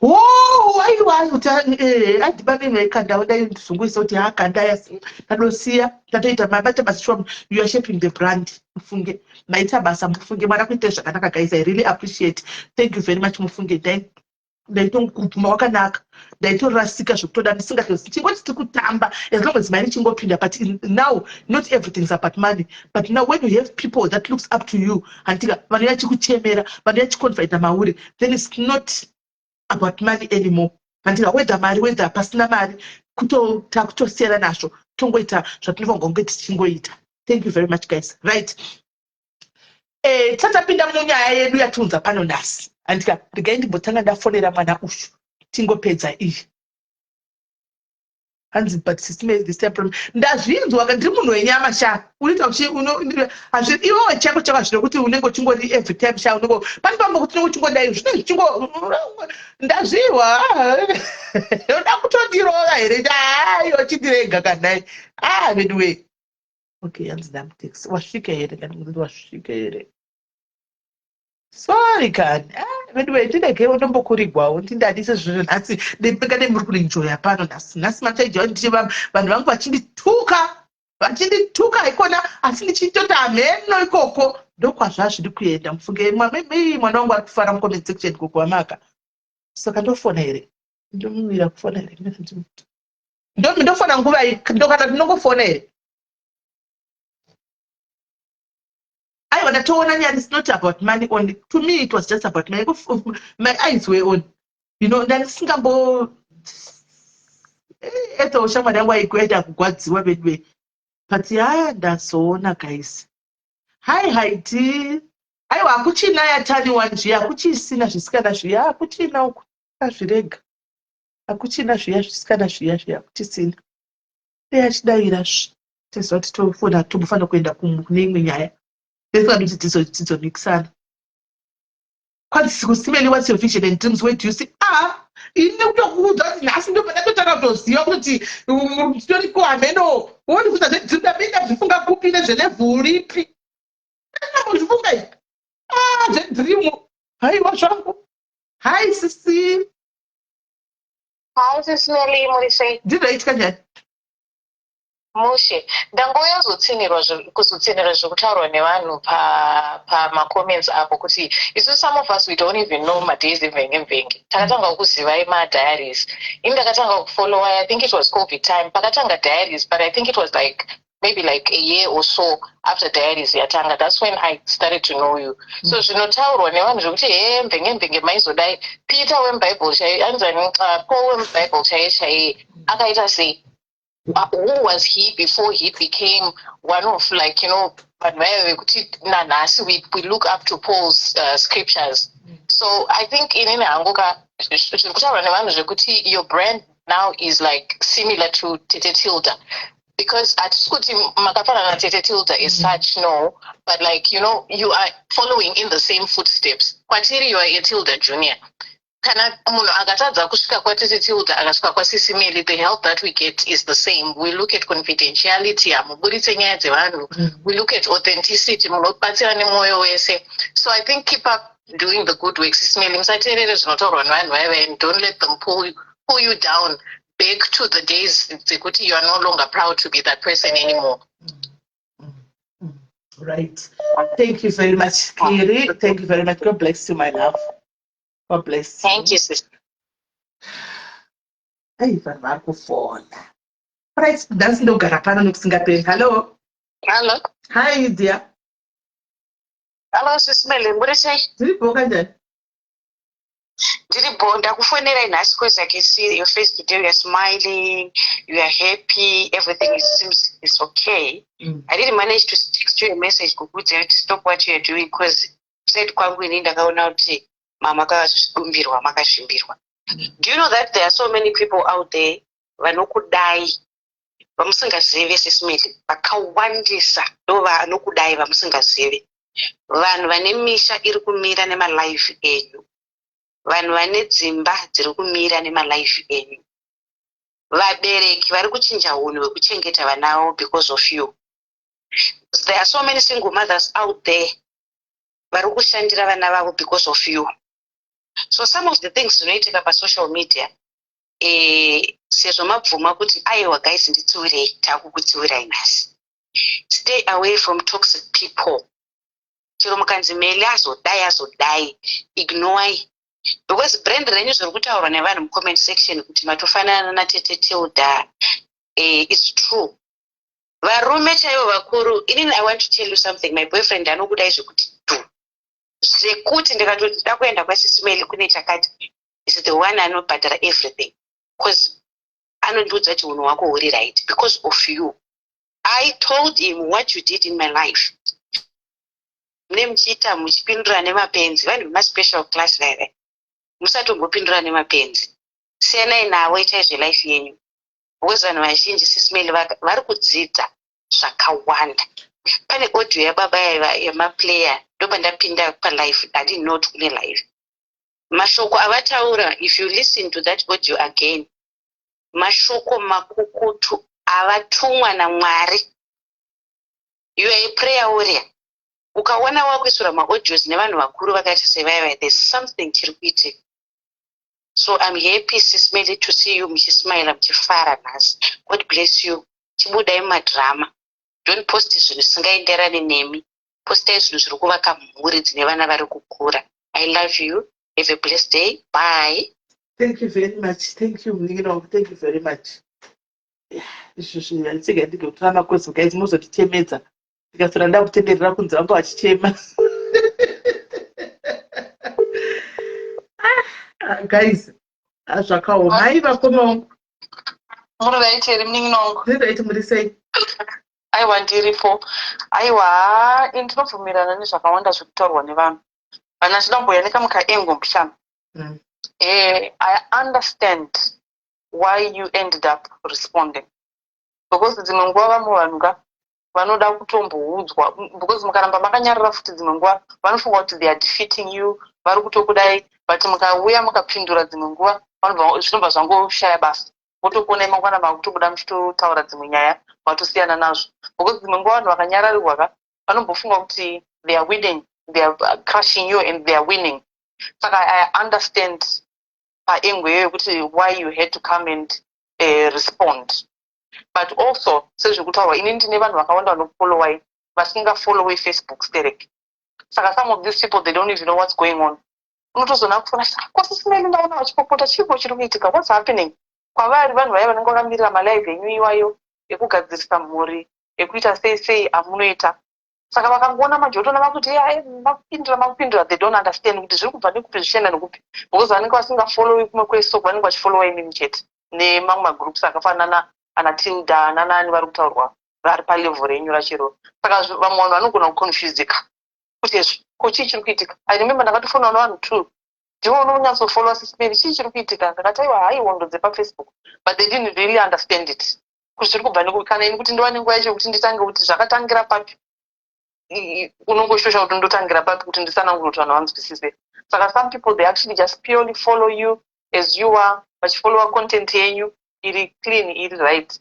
A: Oh, aiwa kuti adhibane nekanda udai ndizunguisa kuti akanda yasi ndadosiya ndatoita mabata basa shoma. You are shaping the brand. Mufunge maita basa mufunge mara kuite zvakanaka guys. I really appreciate. Thank you very much mufunge. Ndaitongupuma wakanaka ndaitorasika zvokutoda ndisingatozivi chingoti tiri kutamba as long as mari chingopinda. But now not everything's about money, but now when you have people that looks up to you andika vanhu vachikuchemera vanhu vachiconfida mauri, then it's not about money anymore. Andika whether mari whether pasina mari kutosiyana nazvo tongoita zvatinofanirwa tichingoita. Thank you very much guys. Right, tatapinda munyaya yedu yatunza pano nhasi andika regai ndimbotanga ndafonera mwana ushu tingopedza iyi hanzi but this time ndazvinzwa ndiri munhu wenyama sha unoita iwewe chako chaka zvino kuti unenge uchingori every time sha unenge pani pamwe kuti uchingodai zvino zvichingo ndazviwa unoda kutondirova here aiyo chindirega kanai anyway. Okay, hanzi ndamuteksi wasvika here kana kuti wasvika here. Sorry kani. Anyway, ndinenge unombokurigwawo ndindadise zvinhu nhasi ndipekane muri kuenjoya pano nhasi machaijwa ndiche vanhu vangu vachindituka ikona asi ndichitoti hameno ikoko ndokwazva zviri kuenda. Mufunge mwana wangu ari kufara mucomment section kukwamaka saka ndofona here ndomumira kufona here ndofona nguva iyi ndokata ndinongofona here. I want to tell you, it's not about money only. To me, it was just about money. My eyes were on, you know. Then Singapore, eto shamari yangu ikwenda kugwadziwa bedwe. But yeah, that's all, guys. Hi, ti. Aiwa kuchina ya tani wanjia, kuchisina zvisikana zviya, kuchina uku azvirega. Akuchina zviya zvisikana zviya kuchisina. Chidaira tezoti tofuna tobufana kuenda kune imwe nyaya. Tizo mixana. Kwanzi kusimeli what's your vision and dreams, where do you see ini kutokuudza kuti nhasi ndopanda totanga kutoziva kuti nditori kuhameno woni kuza zvedhirida zvifunga kupi nezvelevu ripi zvifunga izvi zvedhirimu. Haiwa zvangu. Hai sisi.
D: Hai sisimeli murisei
A: ndinoitwa njani
D: mushe kuzotsinirwa zvekutaurwa nevanhu pamacomments apo kuti isu some of us we don't even know madays emvenge takatanga kuzivai madiaries. Ini ndakatanga kufollowa, I think it was COVID time pakatanga diaries, but I think it was maybe like a year or so after diaries yatanga. That's when I started to know you. So zvinotaurwa nevanhu zvekuti mvenge maizodai Peter weMbible chaiye anzani Paul weMbible chaiye akaita sei. Who was he before he became one of we look up to Paul's scriptures. So I think your brand now is like similar to Tete Tilda, because at Skuti Makapana Tete Tilda is such, no, but you are following in the same footsteps. Kwatiri, you are a Tilda Junior. Kana munhu akatadza kusvika kwaTete Tilda akasvika kwaSisimeli, the help that we get is the same. We look at confidentiality, hamuburitse nyaya dzevanhu. We look at authenticity, munobatsira nemoyo wese. So I think keep up doing the good work. Sisimeli, musateerere zvinotaurwa nevanhu vaiva, and don't let them pull you down back to the days dzekuti you are no longer proud to be that person anymore.
A: Right. Thank you very much, Kiri. Thank you very much. God bless you, my love. God bless you.
D: Thank you, sister.
A: Hey, phone. Right, that's no garapana no Singapore. Hello.
D: Hello.
A: Hi, dear.
D: Hello, Sisimeli. What is it?
A: Did you
D: Ndiribo ndakufonera nhasi because I can see your face today. You are smiling, you are happy, everything seems is okay. I didn't manage to text you a message to stop what you are doing because said kwangu ini ndakaona kuti mama kakadumbirwa makasvimbirwa. Do you know that there are so many people out there vanokudai vamusingazive sesimili vakawandisa ndo vanokudai vamusingazive, vanhu vane misha iri kumira nemalife enyu, vanhu vane dzimba dziri kumira nemalife enyu, vabereki vari kuchinja unhu hwekuchengeta vana vavo because of you. There are so many single mothers out there vari kushandira vana vavo because of you. So some of the things zvinoitika pasocial media, sezvo mabvuma kuti aiwa guys nditsiurei, takukutsiurai nhasi. Stay away from toxic people. Chero mukanzi mele azodai, ignore. Because brand renyu zviri kutaurwa nevanhu mucomment section kuti matofanana natete Tilda, it's true. Varume chaivo vakuru, inini I want to tell you something. My boyfriend anokudai zvekuti zvekuti ndikatoti ndakuenda kwasisimeli kune chakati is the one anobhadhara everything because anondiudza chiunhu wako huri right because of you. I told him what you did in my life. Nemuchiita muchipindura nemapenzi, vanhu vemaspecial class vere musatombopindura nemapenzi, siyanai navo itai zvelife yenyu because vanhu vazhinji sisimeli vari kudzidza zvakawanda. Pane audio yababa yemaplayer ndoba ndapinda palife, I didn't know kune life. Mashoko avataura, if you listen to that audio again, mashoko makukutu avatumwa naMwari. You are a prayer warrior. Ukaona wakuisura maaudios nevanhu vakuru vakaita sevaiva, there's something chiri kuitika. So I'm happy sisimeli to see you muchismaila muchifara nhasi. God bless you. Chibudai mumadrama. Don't post zvinhu zvisingaenderani nemi. Postai zvinhu zviri kuvaka mhuri dzine vana vari kukura. I love you. Have a blessed day. Bye.
A: Thank you very much. Thank you, thank you very much. Izvozvo handitsika ndigekutora makosi guys muzotitemedza. Ndikasora ndakutenderera kunzi vanga vachichema. Guys, zvakaoma. Hai vakomawo.
E: Muri right here mninginongo.
A: Ndiraiti muri sei?
E: Aiwa ndiripo. Aiwa ndinobvumirana nezvakawanda zviri kutaurwa nevanhu. Vanhu vachidamboya nekamukaengo mbichana. I understand why you ended up responding. Because dzimwe nguva vamwe vanhu vanoda kutomboudzwa because mukaramba makanyarara futi dzimwe nguva vanofunga kuti they are defeating you, vari kutokudai, but mukauya mukapindura dzimwe nguva zvinobva zvangoshaya basa. Wotokuonai mangwana makutobuda muchitotaura dzimwe nyaya matosiyana nazvo. Because dzimwe nguva vanhu vakanyararirwa vanombofunga kuti they are winning, they are crushing you and they are winning. Saka I understand paengo iyoyo kuti why you had to come and respond. But also sezvekutaurwa ini ndine vanhu vakawanda vanofollowai vasingafollowai Facebook stereki. Saka some of these people they don't even know what's going on. Unotozona kufona kwasisimeli ndaona vachipopota chipo chiri kuitika, what's happening? Kwavari vanhu vaya vanenge vakamirira malive enyu iwayo ekugadzirisa mhuri ekuita sei amunoita. Saka vakangoona majoto navakuti makupindura they don't understand kuti zviri kubva nekupi zvichienda nekupi because vanenge vasingafollowi kumwe kwese vanenge vachifollowa imimi chete nemamwe magroups akafanana ana Tilda nanani vari kutaurwa vari palevel renyu rachiro. Saka vamwe vanhu vanogona kuconfusika kuti ko chii chiri kuitika. I remember ndakatofonawo navanhu 2 ndivo unonyatsofollowa sisimeli chii chiri kuitika. Ndakati aiwa hai hondo dzepafacebook, but they didn't really understand it kuti zviri kubva nekupi. Kana ini kuti ndiwane nguva yacho kuti nditange kuti zvakatangira papi, unongoshosha kuti ndotangira papi kuti ndisanangure kuti vanhu vanzwisise. Saka some people they actually just purely follow you as you are, vachifollowa content yenyu iri clean iri right.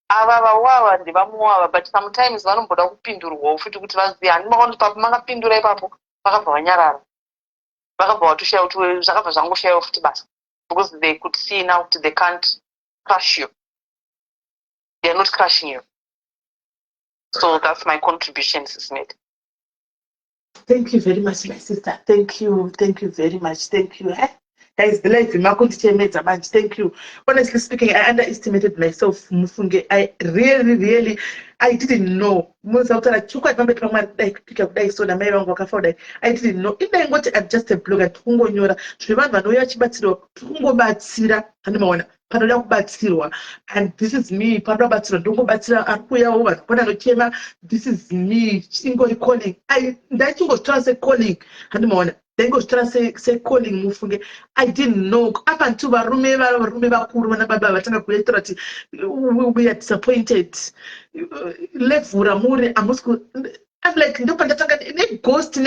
E: Ava vawawa ndivamuvava, but sometimes vanomboda kupindurwawo futi kuti vazive hani makaona papo makapindura ipapo vakabva vanyarara, vakabva vatoshaya kuti zvakabva zvangoshayawo futi basa because they could see now kuti they can't crush you, they are not crushing you. So that's my contribution, Sismet.
A: Thank you very much, my sister. Thank you very much. Thank you. Guys, the life in Makunti, thank you. Honestly speaking, I underestimated myself. I really I didn't know. Muzautara chukwa pambe pamwe dai kupika kudai so na mai vangu vakafa kudai. I didn't know. Ina ingoti I'm just a blogger tukungonyora. Zvevanhu vanouya vachibatsirwa tukungobatsira handimaona. Panoda kubatsirwa. And this is me. Panoda kubatsirwa ndongobatsira arikuyawo vanhu pona nochema. This is me. Chingori calling. Ndachingostora se calling handimaona. Ndangostora se calling mufunge. I didn't know. Up until varume vakuru vana baba vatanga kuyaitira kuti we are disappointed. Levhura muri amusku. I'm like, ndopandatanga neghost.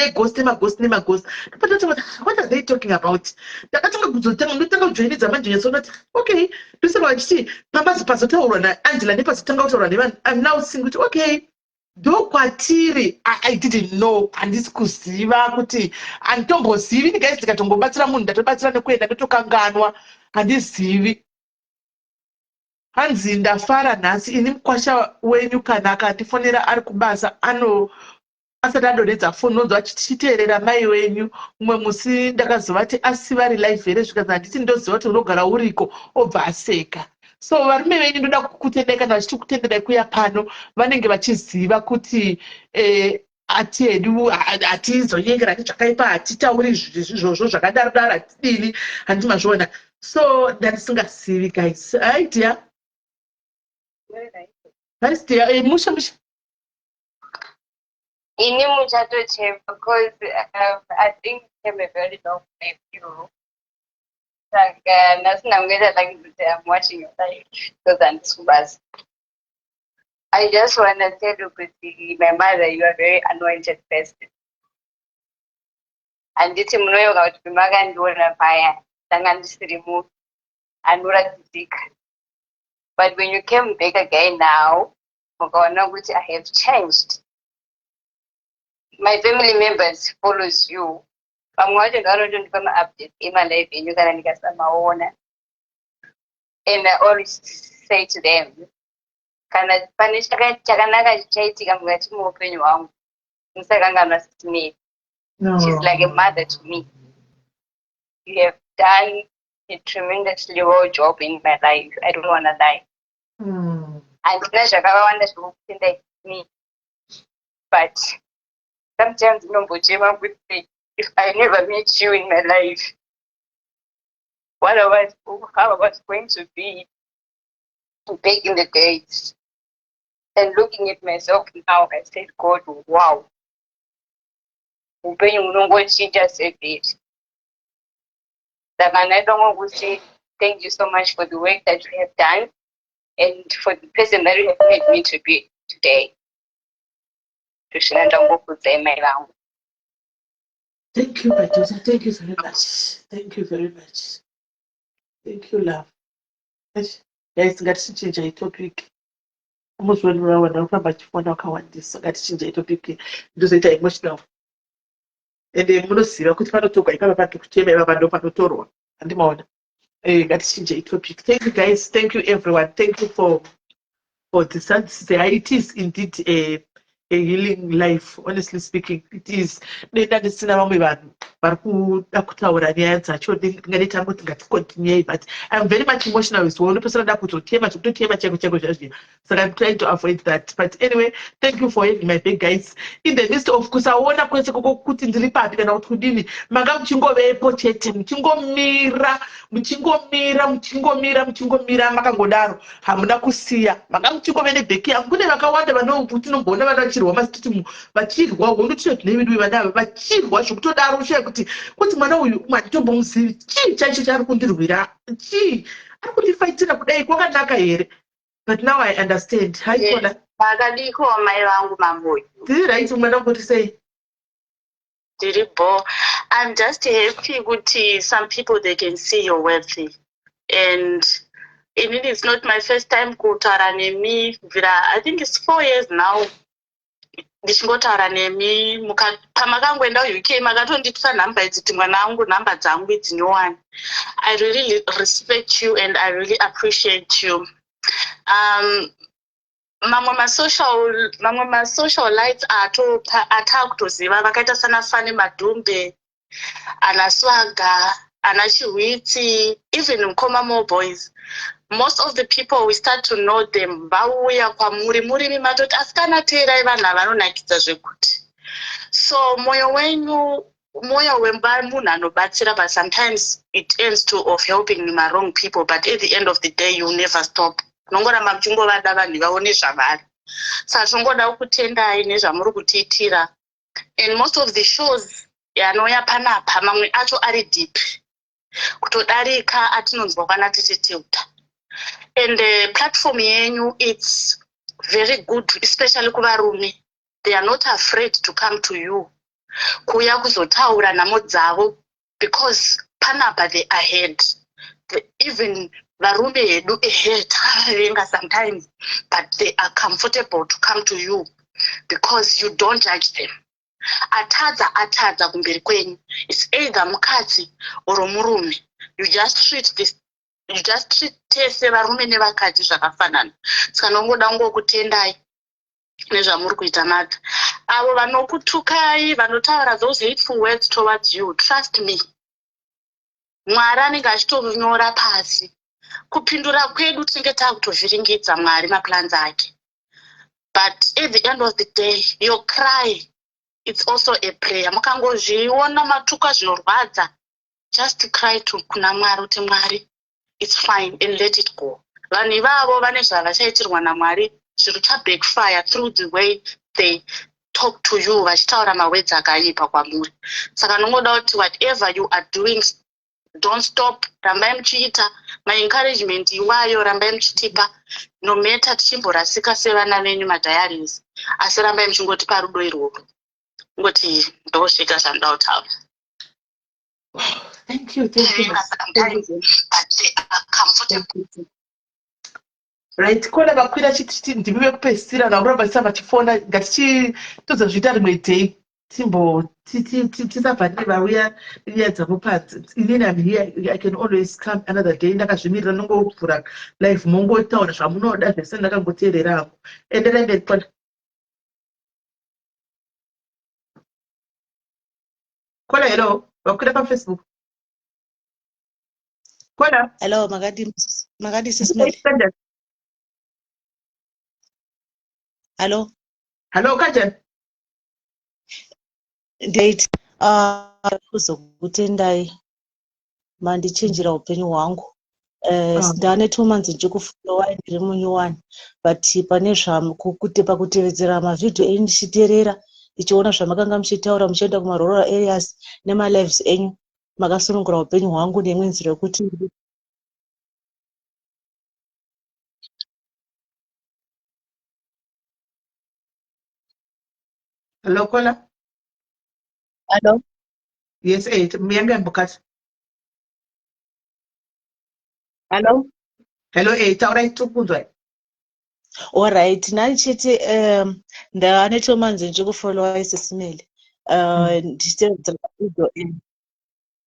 A: What are they talking about? Ndakatanga kuzotanga ndotanga kujoinidza manje so that okay, ndosaka vachiti pambazi pazotaurwa naAngela nepazotanga kutaurwa nevanhu. I'm now seeing kuti okay, ndokwatiri. I didn't know. Handisi kuziva kuti handitombozivi guys, ndikatongobatsira munhu ndatobatsira nekuenda ndotokanganwa. Handizivi. Hanzi ndafara nhasi ini mukwasha wenyu kana akandifonera ari kubasa asati adonedza foni nonzwa achiteerera mai wenyu umwe musi ndakazovati asiva relive here zvikanzi handiti ndoziva kuti unogara uriko obva aseka. So varume venyu ndoda kukutendai kana vachiti kutenderai kuya pano vanenge vachiziva kuti ati hedu hatizonyengera zvakaipa hatitauri izvozvo zvakadaro daro hatidini handimazviona. So ndatisingazivi guys. Idea Maristia, musha.
F: Ini muchato chema because I think came a very long way you. Like nothing I'm gonna like I'm watching your life because I'm subas. I just wanna tell you quickly, my mother, you are a very anointed person. And it's munoyo kauti pimakandona paya tangandisirimu anoratidika. But when you came back again now, I have changed. My family members follows you. I'm watching to come update in my life and you can get some own. And I always say to them, can I punish Chaganaga Chaiti? I'm going to open you on. She's like a mother to me. You have done a tremendously well job in my life. I don't want to die. And me. But sometimes with me, if I never meet you in my life, how I was going to be back in the days. And looking at myself now, I said, God, wow. What she just said it. I don't want to say thank you so much for the work that you have done and for the person that you have made me to be today.
A: Thank you, my daughter. Thank you very much. Thank you very much. Thank you, love. Guys, ngatichinja itopic. Almost when we were now about to find out how this ngatichinja itopic. Ndozoita emotional. Ende munosiva kuti panotoka ikava pantu kuchema iva vanhu panotorwa handimaona ngatichinje itopic. Thank you guys, thank you everyone, thank you for this. It is indeed a healing life, honestly speaking. It is nenda ndisina vamwe vanhu vari kuda kutaura nyaya dzacho ndingadita kuti ngatikontinuei, but I'm very much emotional with one person that kutotema chekutotema cheko zvazvo, so I'm trying to avoid that. But anyway, thank you for having my back guys. In the midst of kusaona kwese kuti ndiri papi kana kuti kudini, manga muchingovepo chete, muchingomira makangodaro hamuna kusiya, manga muchingove nebheki yangu. Kune vakawanda vanotinomboona vanachirwa masititi vachirwa hondotiyo tineividui vanava vachirwa zvokutodaro ushaya kuti mwana uyu mwanditombomuzivi chii chaicho chaari kundirwira, chii ari kundifaitira kudai, kwakanaka here? But now I understand. Haikona
F: vakadiko mai vangu mamboyo
A: tiri right. Mwana ngoti sei
B: Diribo, I'm just happy kuti some people they can see you're worthy, and it is not my first time kutaura nemi. I think it's 4 years now. Ndichingotaura nemi pamakangoenda UK makatonditsa nhamba idzi kuti mwana wangu nhamba dzangu idzinyowani. I really respect you and I really appreciate you. Mamwe ma social lights atakutoziva vakaita sana Fani Madumbe, ana Swaga, ana Chiwiti, even Mkoma More Boys.
E: most of the people we start to know them vauya kwamuri murimi matoti asikana teerai vanhu avanonakidza zvekuti. So moyo wenyu moyo wemunhu anobatsira, but sometimes it ends to of helping the wrong people, but at the end of the day you never stop. Nongoramba muchingovada vanhu vaone zvavari. Saka tinongoda kutendai nezvamuri kutiitira. And most of the shows yanouya panapa mamwe acho ari deep kutodarika atinonzwa kana tichiteuta. And the platform yenyu, it's very good, especially kuvarume. They are not afraid to come to you kuya kuzotaura nhamo dzavo, because panapa they are ahead. Even varume hedu ahead sometimes, but they are comfortable to come to you because you don't judge them. Atadza kumberi kwenyu, it's either mukadzi or murume. You just treat tese varume nevakadzi zvakafanana. Saka ndongoda kutendai nezvamuri kuita mata. Avo vanokutukai, vanotaura those hateful words towards you, trust me, Mwari anenge achitonyora pasi. Kupindura kwedu tinenge takutozviringidza Mwari maplans ake. But at the end of the day, your cry, it's also a prayer. Mukangozviona matuka zvinorwadza, just cry to kuna Mwari uti Mwari, it's fine, and let it go. Vanhu ivavo vane zvavachaitirwa naMwari, zviri backfire through the way they talk to you, vachitaura mawords akaipa kwamuri. Saka ndingoda kuti whatever you are doing, don't stop. Rambai muchiita, my encouragement iwayo, rambai muchitipa, no matter tichimborasika sevana venyu madiaries, asi rambai muchingotipa rudo irworwo. Ngoti ndosvika zvandautaura.
A: Thank you. Right, kona vakwira chiti ndimi vekupedzisira nakuramba tisamba tifona ngatichitodza rimwe day tisabva nevauya nyaya dzavo padzi. Inini am here, I can always come another day. Ndakazvimirira nongovhura live mongotaura zvamunoda zvese ndakangoteerera hangu. Enderai mberi kona. Kona hello, vakwira paFacebook. Kona.
G: Hello, Magadi Sismel. Hello.
A: Hello, Kajan.
G: Date. Kuzokutendai mandichenjera upenyu hwangu. Ndane 2 months ndikufollowa ndiri munyuwani, but pane pakutevedzera mavhidhiyo enyu ndichiteerera ndichiona zvamakanga muchitaura muchienda kumarural areas nemalives enyu, makasunungura upenyu hwangu nemwe nzira yekuti
A: Hello, Kola.
G: Hello.
A: Yes, Mianga Mbukati.
G: Hello.
A: Hello, taura tukunzwa.
G: All right, nanichiti ndane 2 months ndikufollowa Sismel. Ndichitevedzera video enyu.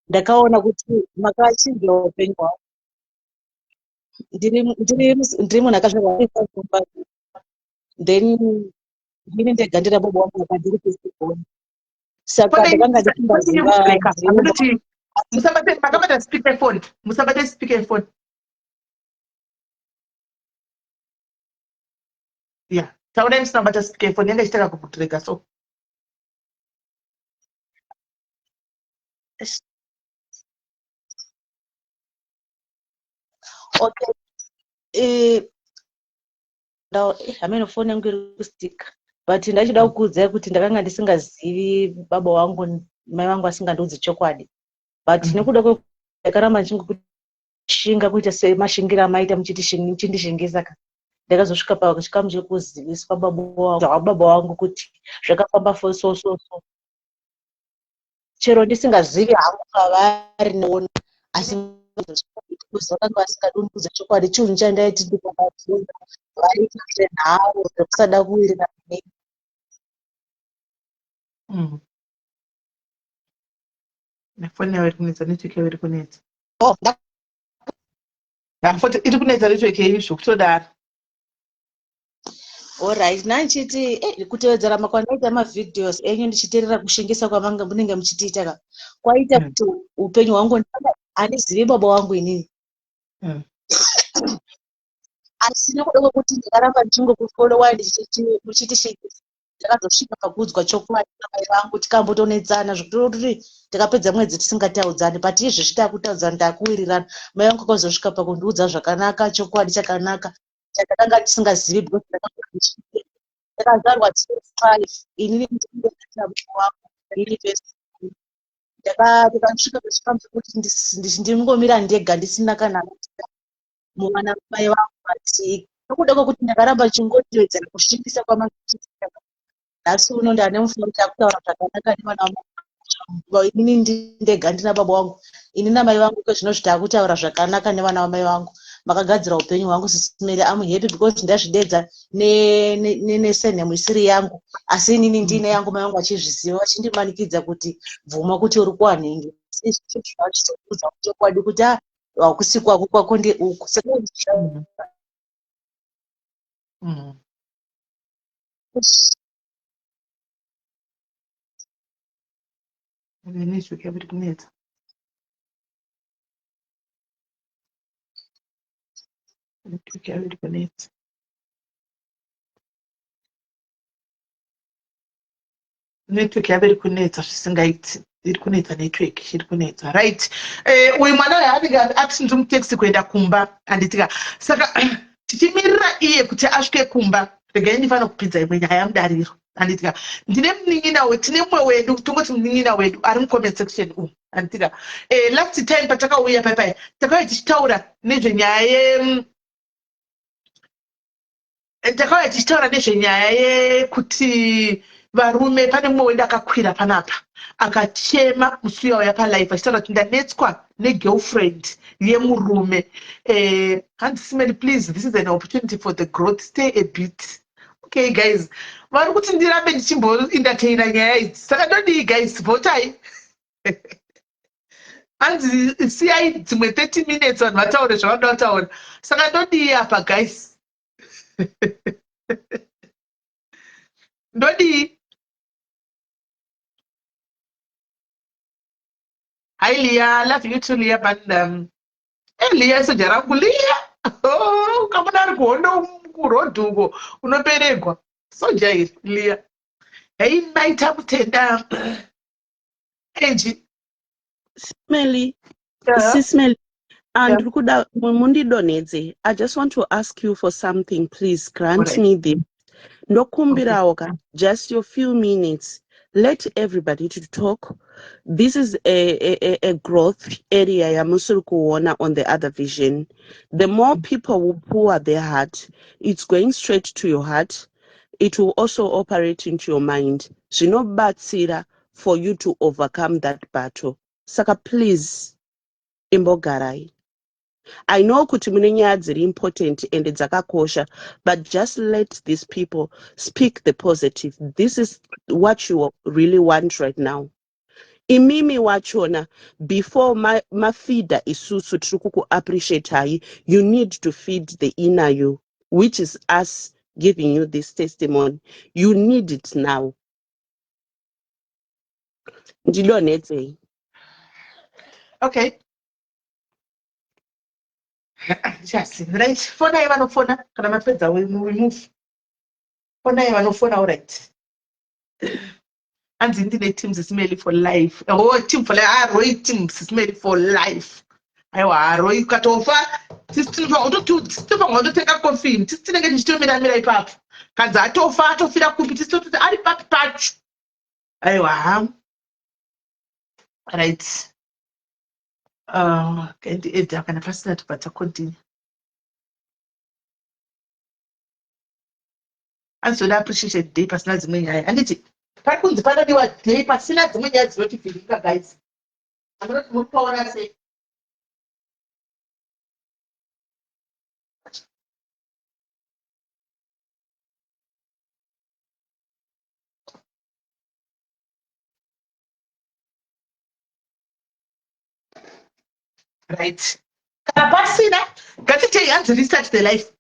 G: Ndakaona kuti makachinja upenyu hwangu. Ndiri munhu akazvarwa then ndini ndega ndira baba wangu akandiri kusikona. Saka ndakanga ndichimbaziva
A: musabate makabata speakerphone, musabate speakerphone. Yeah, taura musabata speakerphone yanga ichitaka kubutreka so.
G: Okay. Hameno phone yangu iri kustika, but ndachida kukuudzai kuti ndakanga ndisingazivi baba wangu mai vangu asingandiudzi chokwadi, but nekuda kwakaramba ndichingokushinga kuita semashingira amaita muchindishingisa ka ndakazosvika pachikamu chekuziviswa baba wangu kuti zvakafamba so chero ndisingazivi hangu kwavari noona, asi vakanga vasingadundudza chokwadi chinhu chandaiti ndikabvunza vaite nhau dzekusada kuwirira nei.
A: Nafoni yawe iri kunetsa, network yawe iri kunetsa. Iri kunetsa network yeizvo kutodaro.
G: Alright, nanchiti kutevedzera makwandaita mavhidhios enyu ndichiteerera kushingisa kwamanga munenge muchitiita ka kwaita kuti upenyu hwangu handizivi baba wangu inini. asi nekuda kwekuti ndikaramba ndichingokufolowa muchiti ndakazosvika pakuudzwa chokwadi namai vangu tikambotonetsana zvikutoro kuti tikapedza mwedzi tisingataudzani but izvezvi takutaudzana takuwirirana mai vangu akazosvika pakundiudza zvakanaka chokwadi chakanaka chakatanga tisingazivi because ndakazvarwa 5 inini wangu university ndakasvika pachikamu chekuti ndingomira ndega ndisina kana mwana mai vangu ati nokuda kwekuti ndakaramba chingotedzera kusvibisa kwamazvii nhasi uno ndane mufaro takutaura zvakanaka nevana inini ndega ndina baba wangu ini namai vangu kwezvinozvi takutaura zvakanaka nevana vamai vangu makagadzira upenyu hwangu sisimere am happy because ndazvidedza nesenhemu isiri yangu asi inini ndine yangu mai vangu achizviziva vachindimanikidza kuti bvuma kuti uri kuwanhingi vachizoudza chokwadi kuti hakusikwako kwako ndeuku saka
A: network yavo iri kunetsa. Network yavo iri kunetsa. Network yavo iri kunetsa zvisingaiti. Iri kunetsa network iri kunetsa. Right. Uyu mwana uyu anenge atinzi muteksi kuenda kumba anditika. Saka tichimirira iye kuti asvike kumba. Regai ndifana kupidza imwe nyaya mudariro. Anditika ndine munin'ina wedu tine mumwe wedu tongoti munin'ina wedu ari mucomment section umu anditika last time patakauya paipai takauya tichitaura nezvenyaya yekuti varume pane mumwe wedu akakwira panapa akachema musi wauya palife achitaura kuti ndanetswa negirlfriend yemurume handisimeni please this is an opportunity for the growth stay a bit. Okay guys, vari kuti ndirambe ndichimboentertaina nyaya idzi saka ndodii guys votai hanzi siyai dzimwe 30 minutes vanhu vataure zvavanoda kutaura saka ndodii apa guys ndodii. Hi Leah, love you too Leah but Leah soja rangu Leah ukamona ari kuhondo kurodhi uko unoperegwa soja iri Leah. Hey maita mutenda enji
B: Smelly, Smelly, and Rukuda Mundidoneze, I just want to ask you for something, please grant me this. No kumbiraoka, just your few minutes. Let everybody to talk. This is a growth area Yamusurukuona on the other vision. The more people will pour their heart, it's going straight to your heart. It will also operate into your mind. Zvino batsira for you to overcome that battle. Saka please, imbogarai. I know kuti mune nyaya dziri important and dzakakosha, but just let these people speak the positive. This is what you really want right now. Imimi wachona, before my feeder isusu trukuku appreciate hai, you need to feed the inner you, which is us giving you this testimony. You need it now. Ndidonetse.
A: Okay. Just right. Fona ivanofona kana mapedza we move. Fona ivanofona all right. Hanzi ndine team Smelly for life. Oh, team for life. Roy team Smelly for life. Aiwa Roy ukatofa tisitinofa ngototenga coffee. Tisinenge ndichitomira ipapo. Kanza atofa atofira kupi tisitoti ari papi pacho. Aiwa. Right. And kana pasina tubata continue. Anzoda appreciate day pasina dzimwe nyaya. Anditi pari kunzi panodiwa day pasina dzimwe nyaya dzinotivhirika guys. Amunoti muripaona sei? Right. Kana pasina ngatitei hanzi restart the life.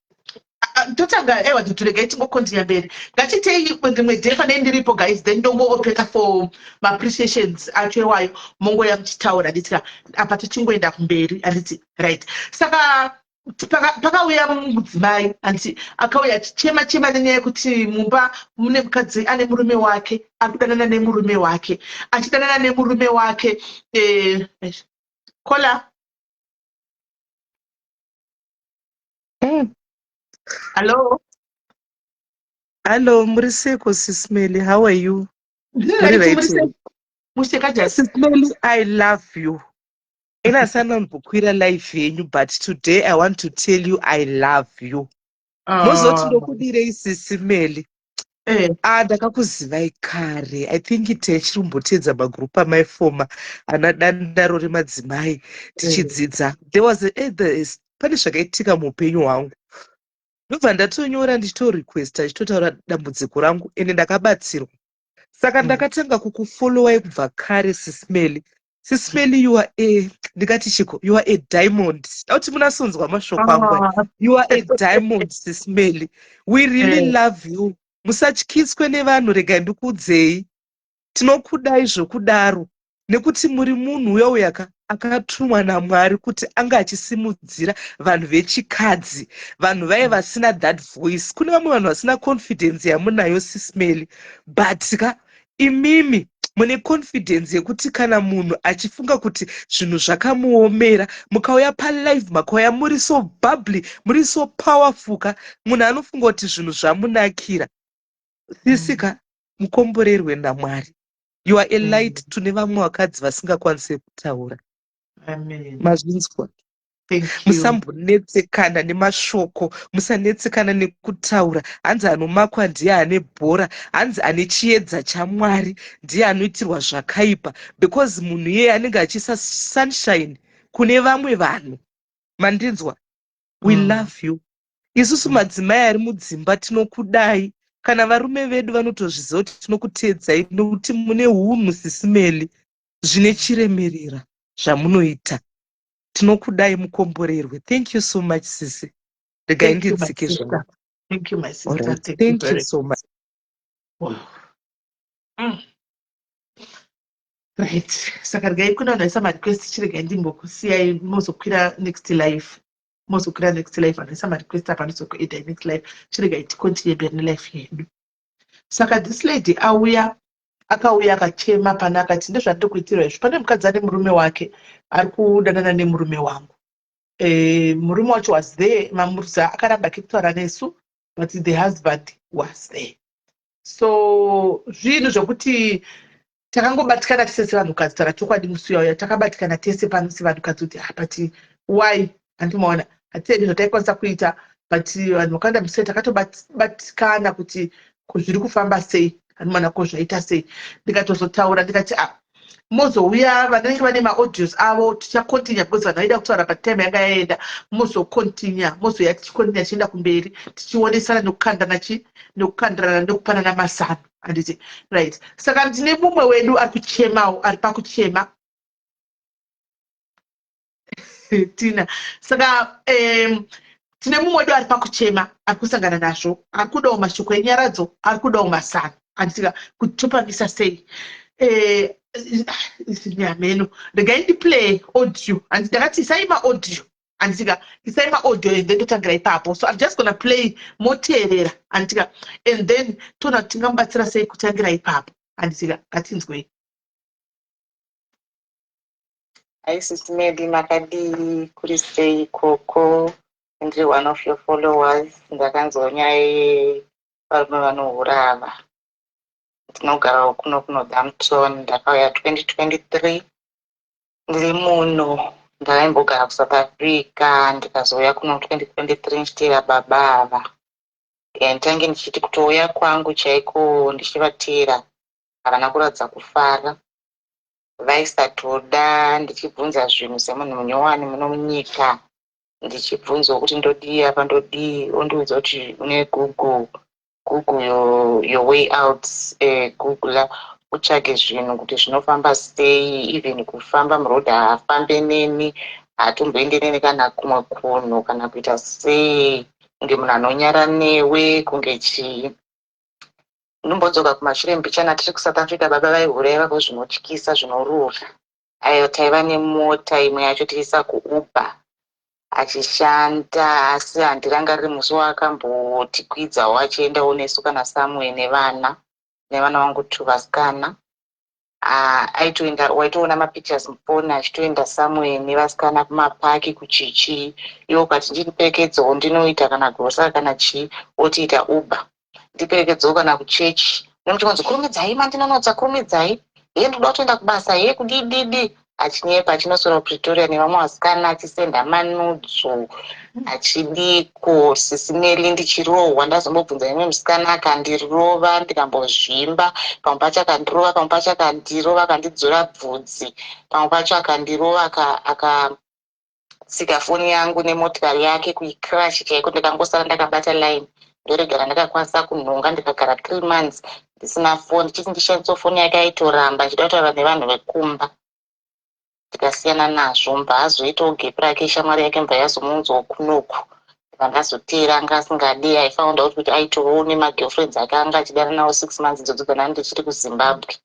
A: Totanga ewa tuturega itingokontinua mberi. Ngatitei rimwe day pane ndiripo guys then ndongoopeka for my appreciations acho iwayo mongo yamuchitaura nditika apa tichingoenda kumberi anditi right. Saka pakauya mudzimai anditi akauya achichema nenyaya yekuti mumba mune mukadzi ane murume wake ari kudanana nemurume wake achidanana nemurume wake kola hello
B: muri seko Sismeli, how are you? Sismeli, I love you. Ina sana mbukwira life yenyu, but today I want to tell you I love you. Mozoti ndokudirei Sismeli. Ndakakuzivai kare. I think tichirumbotedza magrupu amaifoma anadandaro remadzimai tichidzidza. There was pane zvakaitika muupenyu hwangu. Ndobva ndatonyora ndichitorequesta ndichitotaura dambudziko rangu ende ndakabatsirwa. Saka ndakatanga kukufollowai kubva kare Sismeli. Sismeli, ndikati chiko, you are a diamond. Dauti munasonzwa mashoko angu. You are a diamond Sismeli. We really love you. Musatyiswe nevanhu, regai ndikuudzei. Tinokudai zvokudaro nekuti muri munhu uyo akatumwa naMwari kuti anga achisimudzira vanhu vechikadzi, vanhu vaive vasina that voice. Kune vamwe vanhu vasina confidence yamunayo Sismeli, but imimi mune confidence yekuti kana munhu achifunga kuti zvinhu zvakamuomera, mukauya palive makauya muri so bubbly, muri so powerful, munhu anofunga kuti zvinhu zvamunakira. Sisika, mukomborerwe naMwari. You are a light tune vamwe vakadzi vasingakwanisi kutaura. Mazvinzwa. Musambonetsekana nemashoko, musanetsekana nekutaura. Hanzi anomakwa ndiye ane bhora, hanzi ane chiedza chaMwari ndiye anoitirwa zvakaipa, because munhu iye anenge achisa sunshine kune vamwe vanhu. Mandinzwa? We love you. Isusu madzimai ari mudzimba tinokudai. Kana varume vedu vanotozviziva kuti tinokuteedzai nokuti mune hunhu Sismeli zvine chiremerera zvamunoita. Tinokudai mukomborerwe. Thank you so much Sisi. Regai ndidzike zvangu.
A: Thank you my sister.
B: Right. Thank you so much.
A: Wow. Right. Saka regai kuna unaisa marequest chiregai ndimbokusiyai mozokwira next life. Mozokwira next life anaisa marequest apa ndizokuita next life. Chiregai tikontinue mberi nelife yedu. Saka this lady akauya akachema pana akati ndezvandikuitira izvo. Pane mukadzi ane murume wake ari kudanana nemurume wangu. Murume wacho was there, mamurza akaramba akitaura nesu, but the husband was there. So zvinhu zvokuti takangobatikana tese sevanhukadzi, taura chokwadi musi uya takabatikana tese pano sevanhukadzi kuti but why andimaona hatiendi zvotaikwanisa kuita, but vanhu vakaenda musei takatobatikana kuti zviri kufamba sei, andimaona ko zvaita sei. Ndikatozotaura ndikati mozouya vanenge vane maaudios avo tichakontinya, because vanhu vaida kutaura patime yanga yaenda. Mozokontinya, mozoya tichikontinya tichienda kumberi tichionesana nekukandirana nekupanana mazano. Handiti right. Saka ndine mumwe wedu ari kuchemawo, ari pakuchema Tina. Saka tine mumwe wedu ari pakuchema, ari kusangana nazvo, ari kudawo mashoko enyaradzo, ari kudawo mazano. Handitika kuti topamisa sei. Meno regai ndiplay audio, and ndakati isai maaudio, andika isai maaudio and then totangira ipapo. So I'm just gonna play moteerera, andika, and then tona tingambatsira sei kutangira ipapo, andika ngatinzwei.
E: Maybe makadi kurisei koko ndiri one of your followers. Ndakanzwa nyaya varume vanourava. Tinogara kuno Dampton. Ndakauya 2023 ndiri muno. Ndakaimbogara kuSouth Africa ndikazouya kuno 2023 ndichiteera baba ava. Ndange ndichiti kutouya kwangu chaiko ndichivateera havana kuratidza kufara. Vaisatoda ndichibvunza zvinhu semunhu munyowani muno munyika, ndichibvunzwa kuti ndodii apa ndodii, ondiudza kuti une Google your way out, Google utsvage zvinhu kuti zvinofamba sei, even kufamba murodhi haafambe neni, hatomboende neni kana kumwe kunhu kana kuita sei, kunge munhu anonyara newe, kunge chii. Ndombodzoka kumashure mbichana tiri kuSouth Africa, baba vaihureva zvinotyisa zvinorura. Ayo taiva nemota imwe yacho tiisa kuUber. achishanda, asi handirangariri musi wakambotikwidzawo achiendawo nesu kana Samuel nevana vangu 2 vasikana. Waitoona mapictures mufoni achitoenda Samuel nevasikana kumapaki kuchichi, iwo kati ndiperekedzewo ndinoita kana grosa kana chii, otiita Uber, ndiperekedzewo kana kuchechi. Nomuchikonzi kurumidzai mandinonodza, kurumidzai, ndoda kutoenda kubasa kudididi, achinyepa achinosora Pretoria nevamwe vasikana achisenda manudzo achidiko. Sisimeli ndichirohwa, ndazombobvunza imwe musikana akandirova ndikambozvimba, pamwe pacho akandirova, pamwe pacho akandirova akandidzora bvudzi, pamwe pacho akandirova akatsika foni yangu nemotikari yake kuicrash chaiko, ndikangosara ndakabata line ndoregara ndakakwanisa kunhonga, ndikagara 3 months ndisina foni. Chiti ndishandiso foni yake aitoramba achida kutaura nevanhu vekumba, tikasiyana nazvo. Mbaazoitawo gepi rake shamwari yake mbva yazomunzwawo kunoku, ndazotera anga asingadi. I found out kuti aitowo nemagirlfriends ake anga achidana nawo 6 months idzodzo kana ndichiri kuZimbabwe.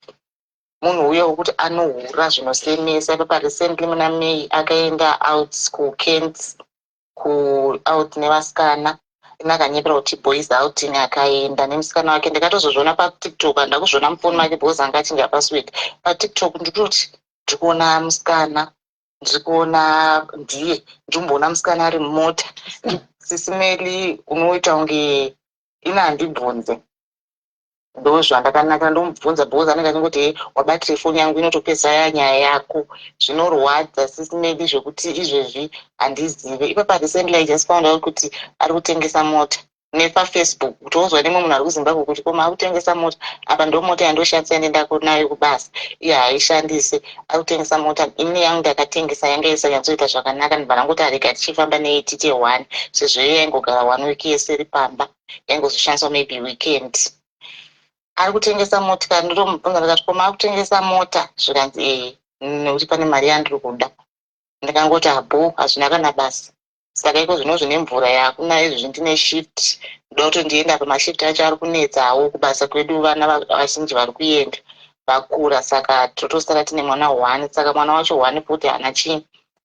E: Munhu uyo wekuti anohura zvinosemesa. Ipapo recently muna May akaenda out kuKent, out nevasikana, inakanyepera kuti boys outing, akaenda nemusikana wake. Ndikatozozviona paTikTok, handakuzviona mufoni make because anga achinga password. PaTikTok ndikutoti ndikuona musikana, ndikuona ndiye, ndimboona musikana ari mumota. Sisimeli unoita unge ina handibvunze, ndozvandakanaka ndomubvunza because anenge achingoti wabatire foni yangu inotopedza nyaya yako. Zvinorwadza Sisimeli zvekuti izvezvi handizive. Ipapo recently I just found out kuti ari kutengesa mota nepaFacebook. Kutozwa nemwe munhu ari kuZimbabwe kuti koma ari kutengesa mota, apa ndo mota yandoshandisa ndenda nayo kubasa, iye haishandise, ari kutengesa mota. Ini yangu ndakatengesa yanga isanyatsoita zvakanaka, ndibva ndangoti arega tichifamba neitite 1 sezvo iyo yaingogara 1 week yese iri pamba, yaingozoshandiswa maybe weekend. Ari kutengesa motikari. Ndotomubvunza ndikati koma ari kutengesa mota? Zvikanzi nekuti pane mari yandiri kuda. Ndikangoti abo hazvina kana basa. Saka iko zvino zvine mvura yakuna izvozvi ndine shift, ndoda kutondienda pamashift acho ari kunetsawo. Kubasa kwedu vana vazhinji vari kuenda vakura, saka totosara tine mwana 1. Saka mwana wacho 1 kuti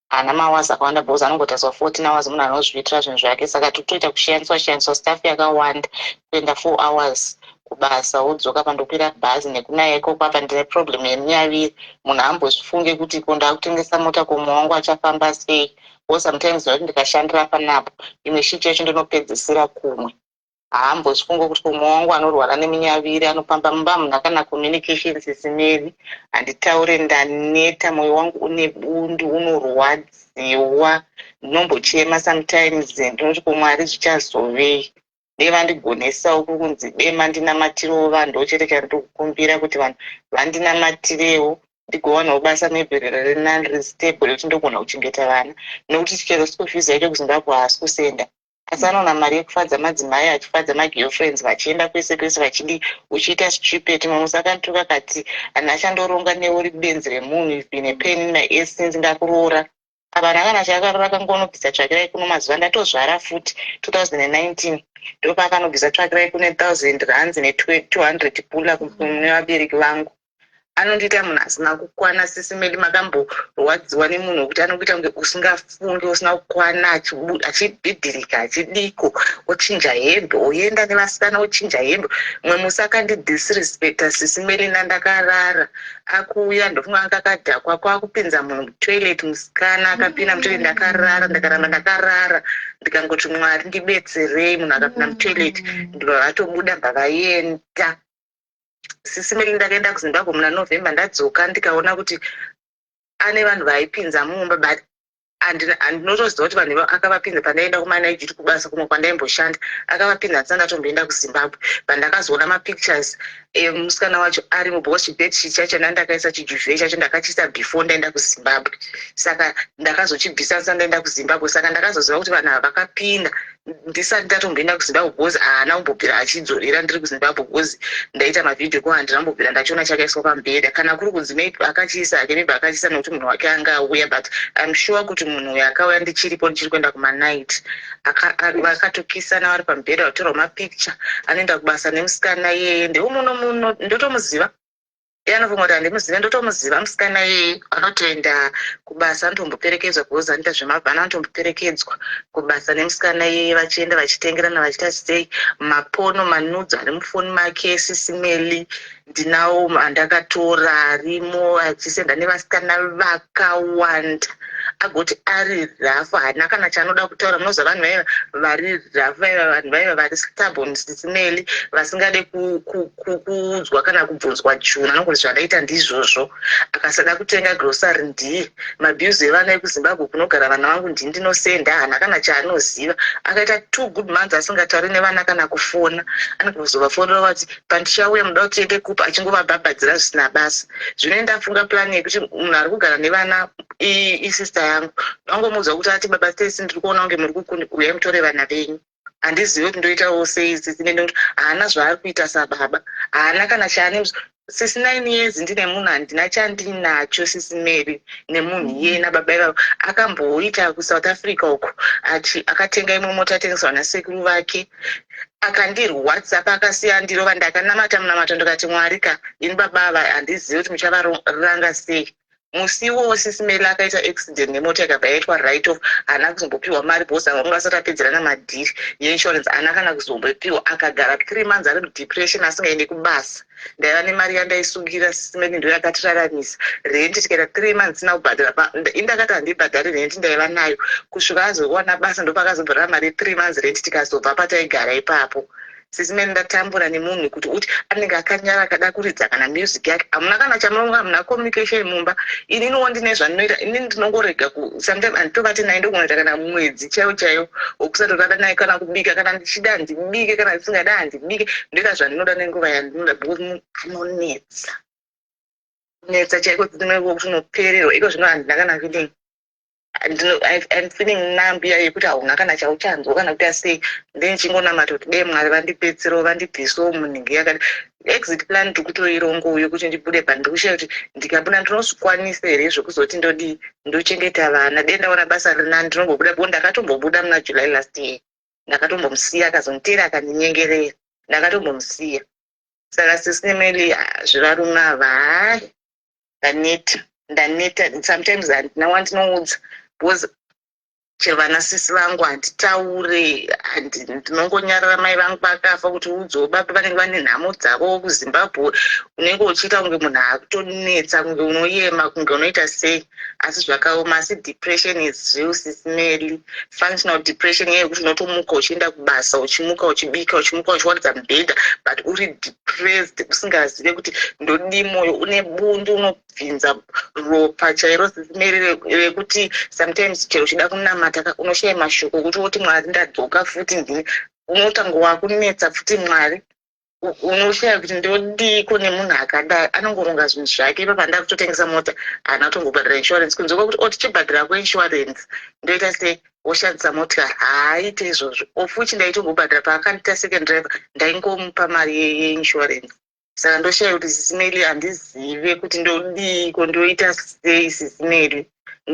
E: haana mawazi akawanda because anongotaswa 14 hours munhu anozviitira zvinhu zvake. Saka totoita kushandiswa staff yakawanda, kuenda 4 hours kubasa wodzoka pandokwira bhazi. Nekunaya ikoko apa ndine problem yemunyaviri. Munhu ambozvifunge kuti konda kutengesa mota komwe wangu achafamba sei, because sometimes ndoti ndikashandira panapo imwe shift yacho ndinopedzisira kumwe. Haambozvifunge kuti komwe wangu anorwara nemunyaviri anopamba mumba munhu akana communication. Sisimeri handitaure, ndaneta, mwoyo wangu une bundu, unorwadziwa, ndinombochema sometimes. Ndinoti koMwari zvichazovei, nevandigonesa uku kunzi bema ndinamatirewo vanhu. Ndochete chandikukumbira kuti vanhu vandinamatirewo ndigowanawo basa meberera renonrestable rekuti ndogona kuchengeta vana, nokuti chero school fees yacho kuZimbabwe haasi kusenda. Asi anoona mari yekufadza madzimai achifadza magirlfriends vachienda kwese kwese vachidi uchiita stupid. Mumwe musakantuka kati anhu achandoronga neuri benzi remunhu, you've been a pain in my ass since ndakuroora. Apa ndakana chakarora kangonobvisa tsvakirai kuno mazuva ndatozvara futi 2019, ndopa akanobvisa tsvakirai kune 1000 rands ne200 pula kune vabereki vangu. Anondiita munhu asina kukwana. Sisimeli makamborwadziwa nemunhu wekuti anokuita kunge usingafungi, usina kukwana, achibhidhirika, achidiko, ochinja hembe, oenda nevasikana ochinja hembe. Mwe musi akandidisrespecta Sisimeli nandakarara. Akuuya ndofunga anga akadhakwa, kwakupinza munhu mutoilet, musikana akapinda mutoilet, ndakarara, ndakaramba ndakarara. Ndikangoti Mwari ndibetserei. Munhu akapinda mutoilet ndibva vatobuda mbva vaenda. Sisimeli ndakaenda kuZimbabwe muna November, ndadzoka ndikaona kuti ane vanhu vaipinza mumba, but andinotoziva kuti vanhu akavapinza pandaenda kumanaighiti kubasa kumwe kwandaimboshandira. Akavapinza ndisati ndatomboenda kuZimbabwe. Pandakazoona mapictures emusikana wacho ari because chibheti chacho ndandakaisa chijuve chacho ndakachiisa before ndaenda kuZimbabwe. Saka ndakazochibvisa ndisati ndaenda kuZimbabwe. Saka ndakazoziva kuti vanhu ava vakapinda ndisati ndatomboenda kuZimbabwe because haana kumbobvira achidzorera ndiri kuZimbabwe because ndaita mavhidhiyo ko handina kumbobvira ndachiona chakaiswa pamubhedha. Kana kuri kunzi maybe akachiisa hake, maybe akachiisa nokuti munhu wake anga auya, but I'm sure kuti munhu uyu akauya ndichiripo ndichiri kuenda kumanight. Vakatokisana vari pamubhedha, vatorwa mapicture. Anoenda kubasa nemusikana iyeye, ndeuno ndotomuziva. anofunga kuti handimuziva, ndotomuziva musikana iyeye anotoenda kubasa anotomboperekedzwa kuoza anoita zvemabhana anotomboperekedzwa kubasa nemusikana iyeye vachienda vachitengerana vachiita sei mapono manudzo ari mufoni make sisimeli ndinawo andakatora arimo achisenda nevasikana vakawanda agoti ari rafu haana kana chaanoda kutaura. Munoziva vanhu vaiva vari rafu vanhu vaiva vari stubborn sisimeli vasingade kuudzwa kana kubvunzwa chuna nokuri zvadaita ndizvozvo. Akasada kutenga grocery ndiye mabhiuzi evana ekuzimbabwe kunogara vana vangu ndinosenda haana kana chaanoziva. Akaita 2 good months asingatauri nevana kana kufona. Anokuzovafonera vati pandichauya muda kuti tiende kupa achingovabhabhadzira zvisina basa. Zvino ndafunga plan yekuti munhu ari kugara nevana isister yangu ndangomudza kuti ati baba Stacy ndiri kuona kunge muri kuuya mutore vana venyu. Handizivi kuti ndoitawo sei sisi nekuti haana zvaari kuita sababa haana kana chaane sisi 9 years ndine munhu handina chandinacho sisi Mary nemunhu iyena baba ivavo akamboita kuSouth Africa uko akatenga imwe mota atengeswa nasekuru vake akandiri WhatsApp akasiya ndiro vandakanamata munamato ndikati Mwarika ini baba ava handizivi kuti muchavaranga sei. Musiwo sisi Mary akaita accident nemota ikabva yaitwa write off haana kuzombopiwa mari bhosi anga asati apedzerana madhiri yeinsurance haana kana kuzombopiwa akagara 3 months ari mudepression asingaendi kubasa. Ndaiva nemari yandaisungira sisi Mary ndo yakatiraramisa renti tikaita 3 months sina kubhadhara indakati handibhadhari renti ndaiva nayo kusvika azowana basa ndopakazobhadhara mari 3 months renti tikazobva pataigara ipapo. Sisi Mary ndatambura nemunhu kuti uti anenge akanyara akada kuridza kana music yake hamuna kana chamunonga hamuna communication mumba. Ini ndine zvandinoita ini ndinongorega sometimes handitovati naye ndokunoita kana mwedzi chaiwo wokusatokada naye kana kubika kana ndichida ndibike kana ndisingada handibike ndoita zvandinoda nenguva yandinoda because munhu anonetsa chaiko kuti unopererwa iko zvino handina kana feeling I'm feeling nambiya yekuti hauna kana chauchanzwa kana kuti asei ndichingonamata kuti dai Mwari vandipedzero vandibvisewo munhingi yakati exit plan ndikutoirongoyo kuti ndibude pandikushaye kuti ndikabuda ndinozvikwanisa here zvekuzoti ndochengeta vana dai ndaona basa rinani ndinombobuda bo ndakatombobuda muna July last year ndakatombomusiya akazonditeera akandinyengerera ndakatombomusiya. Saka sisi Mary zvevarume ava hayi ndaneta sometimes handina wandinoudza because chero vana sisi vangu handitaure ndinongonyarara mai vangu vakafa kuti udzowo baba vanenge vane nhamo dzavo kuZimbabwe unenge uchiita kunge munhu akutonetsa kunge unoyema kunge unoita sei asi zvakaoma. Asi depression is real sisi Mary. Functional depression yekuti unotomuka uchienda kubasa uchimuka uchibika uchimuka uchiwaridza mubhedha but uri depressed usingazive kuti ndodii moyo une bundu unobvinza ropa chairo sisi Mary rekuti sometimes chero uchida kunamata unoshaya mashoko kuti woti Mwari ndadzoka futi ndini unotanga wakunetsa futi Mwari unoshaya kuti ndodiko nemunhu akadai anongoronga zvinhu zvake ipa pandava kutotengesa mota haana kutongobhadhara insurance kunzwa kuti tichibhadhara kuinsurance ndoita sei woshandisa motikari haaite izvozvo ofuchi ndaitongobhadhara paakandiita second driver ndaingomupa mari yeinsurance. Saka ndoshaya kuti sisi Mary handizive kuti ndodiko ndoita sei sisi Mary.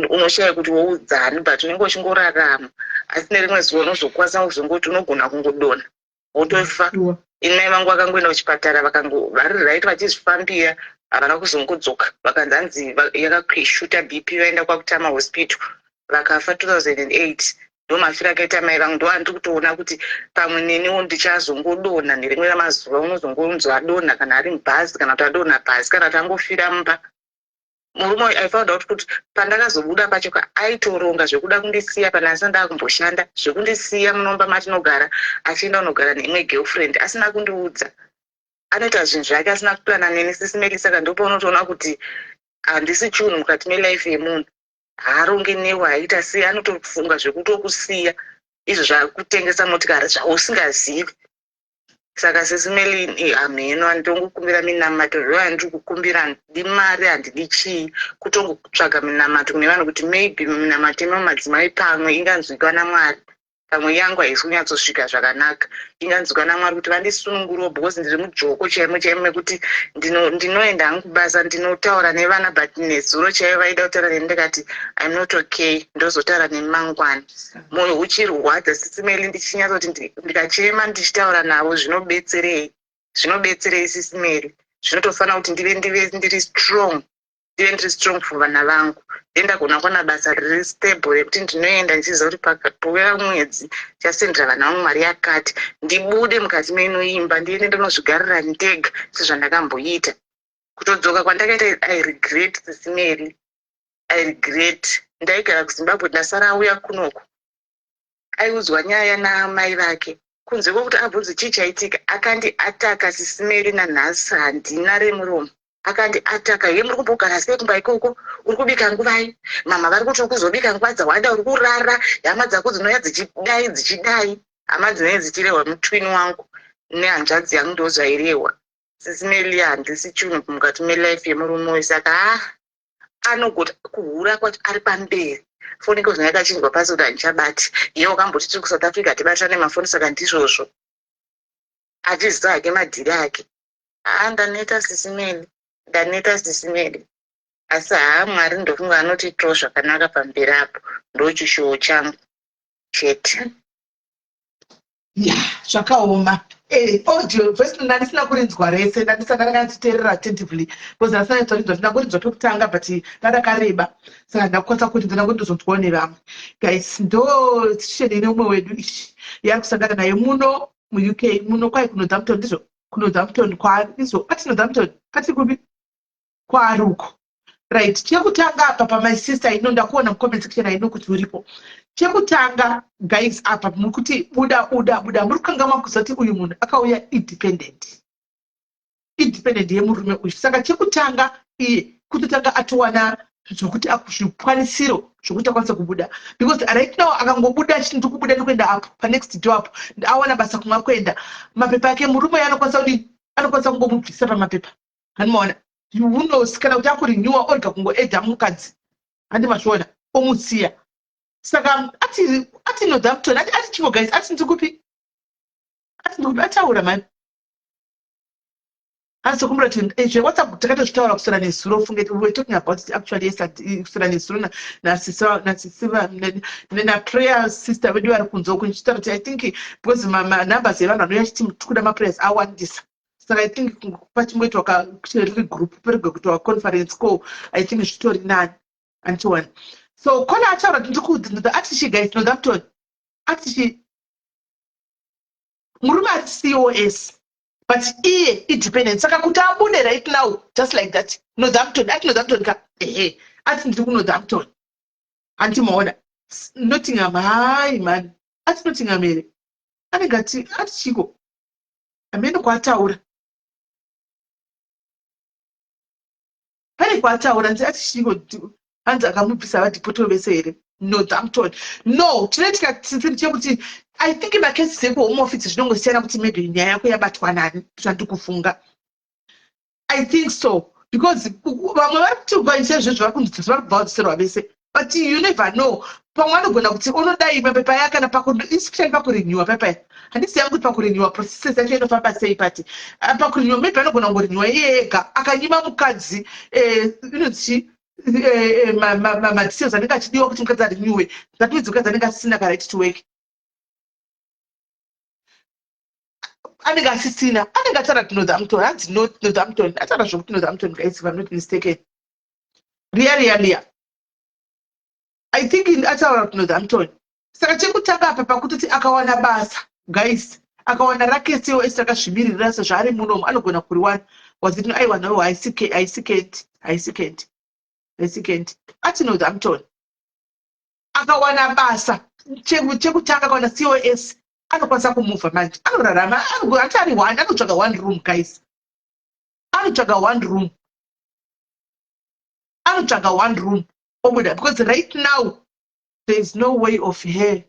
E: Unoshaya kuti woudzani but unenge uchingorarama asi nerimwe zuva unozokwanisa kuzongoti unogona kungodona wotofa. Ini mai vangu vakangoenda kuchipatara vari right vachizvifambira havana kuzongodzoka vakanzi yakakweshuta BP vaenda kwakutama hospital vakafa 2008 ndo mafira akaita mai vangu ndo handiri kutoona kuti pamwe neniwo ndichazongodona nerimwe ramazuva unozongonzwa adonha kana ari mubhazi kana kuti adonha bhazi kana kuti angofira mumba. Murume I found out kuti pandakazobuda pacho aitoronga zvekuda kundisiya pana asina ndakumboshanda zvekundisiya munomba matinogara achienda unogara neimwe girlfriend asina kundiudza anoita zvinhu zvake asina kuplana neni sisi Mary. Saka ndipo unotoona kuti handisi chinhu mukati melife yemunhu haaronge newe haita sei anotofunga zvekutokusiya izvo zvakutengesa motikari zvausingazivi. Saka sisi Mary ameno andongokumbira minamato zvo handiri kukumbira handidi mari handidi chii kutongotsvaga minamato kune vanhu kuti maybe minamato emamadzimai pamwe inganzwika naMwari pamwe yangu haisi kunyatsosvika zvakanaka inganzwika naMwari kuti vandisunungurewo because ndiri mujoko chaimo mekuti ndinoenda hangu kubasa ndinotaura nevana but nezuro chaivo vaida kutaura neni ndikati I'm not okay ndozotaura nemangwana moyo uchirwadza sisi Mary ndichinyatsoti ndikachema ndichitaura navo zvinobetserei sisi Mary. zvinotofanira kuti ndive ndiri strong, ndive ndiri strong for vana vangu, ndagona kuwana basa riri stable rekuti ndinoenda ndichiziva kuti pakapera mwedzi chasendera vana vangu mari yakati, ndibude mukati meinoimba ndiende ndinozvigarira ndega sezvandakamboita. Kutodzoka kwandakaita I regret this Mary. I regret. Ndaigara kuZimbabwe ndasara auya kunoku. Aiudzwa nyaya namai vake. Kunze kwokuti abvunze chii chaitika, akandi ataka Sisimeri nanhasi handina remuromo. Akandi ataka, ye muri kumbogara sei kumba ikoko, uri kubika nguvai, mama vari kuti kuzobika nguva dzawanda, uri kurara, hama dzako dzinouya dzichidai, hama dzinenge dzichirehwa mutwini wangu nehanzvadzi yangu ndo zvairehwa. Sisimeri handisi chinhu mukati melife yemurume uyu, saka anogota kuhura kwati ari pamberi. Foni ko zvakachinjwa pasi kuti handichabati, iye wakamboti tiri kuSouth Africa tibatira nemafoni, saka ndizvozvo achiziva hake madhiri ake. Ndaneta Sisimeri, asi Mwari ndofunga anotitoo zvakanaka pamberi apo, ndo chishuwo changu chete.
A: Zvakaoma. Audio first ndandisina kurinzwa rese, ndandisanga ndakatiteerera attentively because ndasina kurinzwa, ndinangorinzwa pekutanga but ndadakareba, saka ndakwanisa kurinzwa ndakondozonzwawo nevamwe. Guys, ndo situation ine umwe wedu ishi yari kusangana naye muno muUK, muno kwai kuNorthampton, ndizvo kuNorthampton kwaizo ati Northampton ati kupi kwari uko. Right, chekutanga apa pa my sister ino ndakuona mucomment section ino kuti uripo. Chekutanga guys apa mukuti buda muri kukangama kuzoti uyu munhu akauya independent yemurume uyu. Saka chekutanga iye kutotanga atowana zvokuti akuzvikwanisiro zvokuti akwanisa kubuda, because right now akangobuda achiti kubuda ndikuenda apo pa next door apo awana basa kumwa kuenda mapepa yake murume anokwanisa kungomubvisa pamapepa. Hanimaona who knows kana kuti akurenewa orga kungoedha mukadzi handi mashona omutsiya. Saka ati Northampton ati chivo guys, ati ndikupi ataura mani asizokumbura kuti WhatsApp takatozvitaura kusora nezuro. Funge we were talking about it actually yesterday, kusora nezuro nasisiva prayer sister wedu vari kunze uku nchitaura kuti I think because numbers yevanhu vanouya chiti kuda maprayers awandisa. Saka I think pachimboitwa riri group perege kuitwa conference ko I think zvitori nani antiwani. So kona ataura kuti ndikuudza atichi guys Northampton atichi murume ati COS but iye independent. Saka kuti abude right now just like that Northampton ka ati ndiri kuNorthampton antimaona Nottingham. Hai man, ati Nottingham here anenge ati chiko amene kwataura pane kwataura nzi ati chiko hanzi akamubvisa vadhipoto vese here Northampton. No, tinoitika tsitsiri chekuti I think makesi dzekuhome office zvinongosiyana kuti maybe nyaya yako yabatwa nani zvandikufunga. I think so because vamwe vari kuti ukaisa izvezvo vari kunzisa vari kubva vadziserwa vese, but you never know. Pamwe anogona kuti unodai mapepa yake kana especially pakurenewa pepa handisi yangu kuti pakurenewa processes yacho inofamba sei, but pakurenewa maybe anogona kungorenewa iye ega akanyima mukadzi inonzi madetails anenge achidiwa kuti mukadzi arenewe, that means mukadzi anenge asisina right to work, anenge asisina, anenge ataura kuti Northampton hanzi Northampton ataura zvokuti Northampton guys if I'm not mistaken. Ria I think ataura kuti Northampton. Saka chekutanga apa pakutoti akawana basa guys, akawana rake COS rakazvimirira sezvaari munomu anogona kuriwana waziti aiwa no haisikend ati Northampton akawana basa chekutanga akawana COS anokwanisa kumuvha manje, anorarama atari one, anotsvaga one room guys, anotsvaga one room obuda, because right now there is no way of her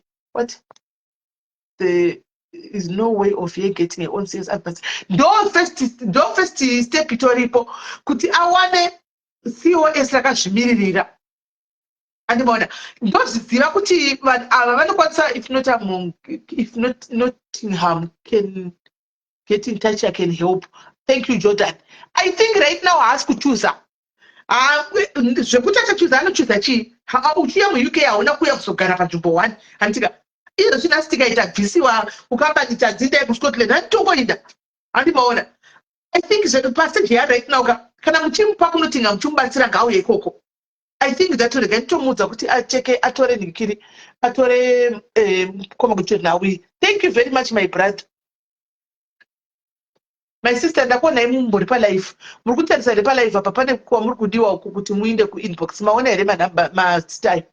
A: getting her own sales advance. Don't first step itoripo kuti awane COS rakazvimiririra. Andimaona ndozviziva kuti vanhu ava vanokwanisa if not Nottingham can get in touch, I can help. Thank you Jordan. I think right now haasi kuchuza zvekuti achachuza anochuza chii uchiya muUK hauna kuuya kuzogara panzvimbo 1 handika izvo zvinasi tikaita bvisiwa ukamba nditadzindai kuScotland handitongoinda. Handimaona I think that passage here right now kana muchimupa kunotinga muchimubatsira ngauye ikoko. I think that we can tomudza kuti acheke atore nikiri atore koma kuti nawi. Thank you very much my brother. My sister ndakona imumburi pa live. Muri kutarisa ri pa live apa pane kwa muri kudiwa uku kuti muinde ku inbox. Maona ere ma style.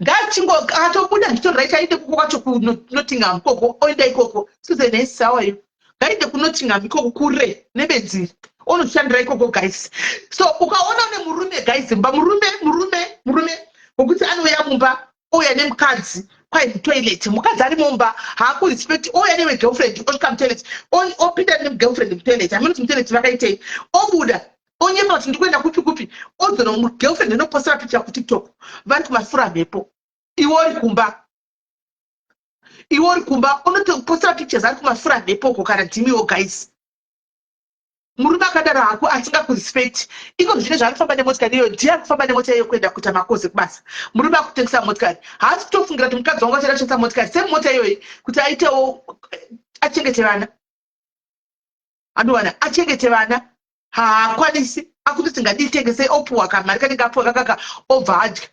A: Ngachingo atobuda nditoraita ite kukwakacho ku Nottingham koko oenda ikoko. Size nesawa yo. Ngaite ku Nottingham ikoko kure nebenziri. Onoshandira ikoko guys. So ukaona ne murume guys mba murume ukuthi anoya mumba oya nemukadzi kwai toilet mukadzi ari mumba haaku respect oya newe girlfriend osvika toilet opinda nemugirlfriend mutoilet hamene mutoilet vakaitei obuda onyema kuti ndikuenda kupi odzona girlfriend inoposera picha kuTikTok vari kumafura mhepo iwo uri kumba unotoposera pictures ari kumafura mhepo uko kana dhimiwo guys. Murume akadaro hako asingakurespect iko zvine zvaanofamba nemotikari iyoyo ndiye akufamba nemota iyo kuenda kuita makosi kubasa. Murume akutengesa motikari haasi kutofungira kuti mukadzi wangu achada motikari semota iyoyi kuti aitewo achengete vana andowana achengete vana haakwanisi akutoti ngaditengese opuwa kamari kanenge apuwa kakaka obva adya.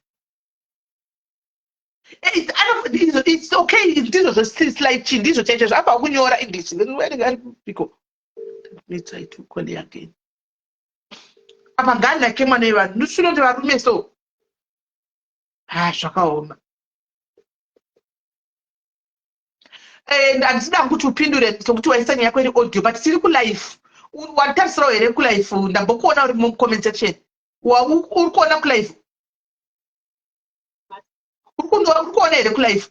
A: It's okay ndizvo zvoslight chi ndizvo chaicho zvaabva kunyora English ariko. Let's try to call it again. Apaganda kema newa nusuno de varume so. Zvakaoma. Ndandida kuti upindure sokuti waisani yako iri audio but tiri ku live. Watarisira here ku live ndambokuona uri mu comment section. Uri kuona ku live. Uri kuona here ku live.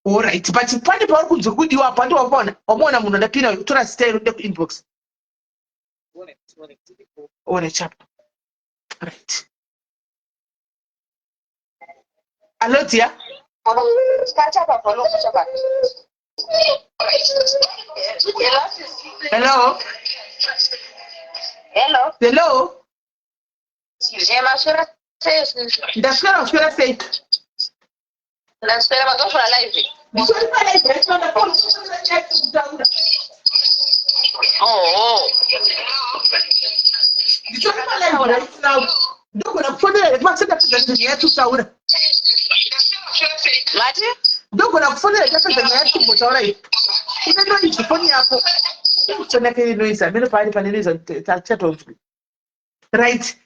A: All right, but pane pauri kunzwa kudiwa apa wamona munhu ndapinda kutora style ude ku inbox. All right, chap. Right. Hello, dear. Hello. Hello. Ndaswera sei.
E: Naswera magofo na live. Oh.
A: Ndogona kufonera pasenda pedzanyaya tutaura.
E: Mati?
A: Ndogona kufonera pedzanyaya tumbotaura ipo. Ine noise foni yako. Kutonakiri noise amene pali pane noise tachatonzwi. Right.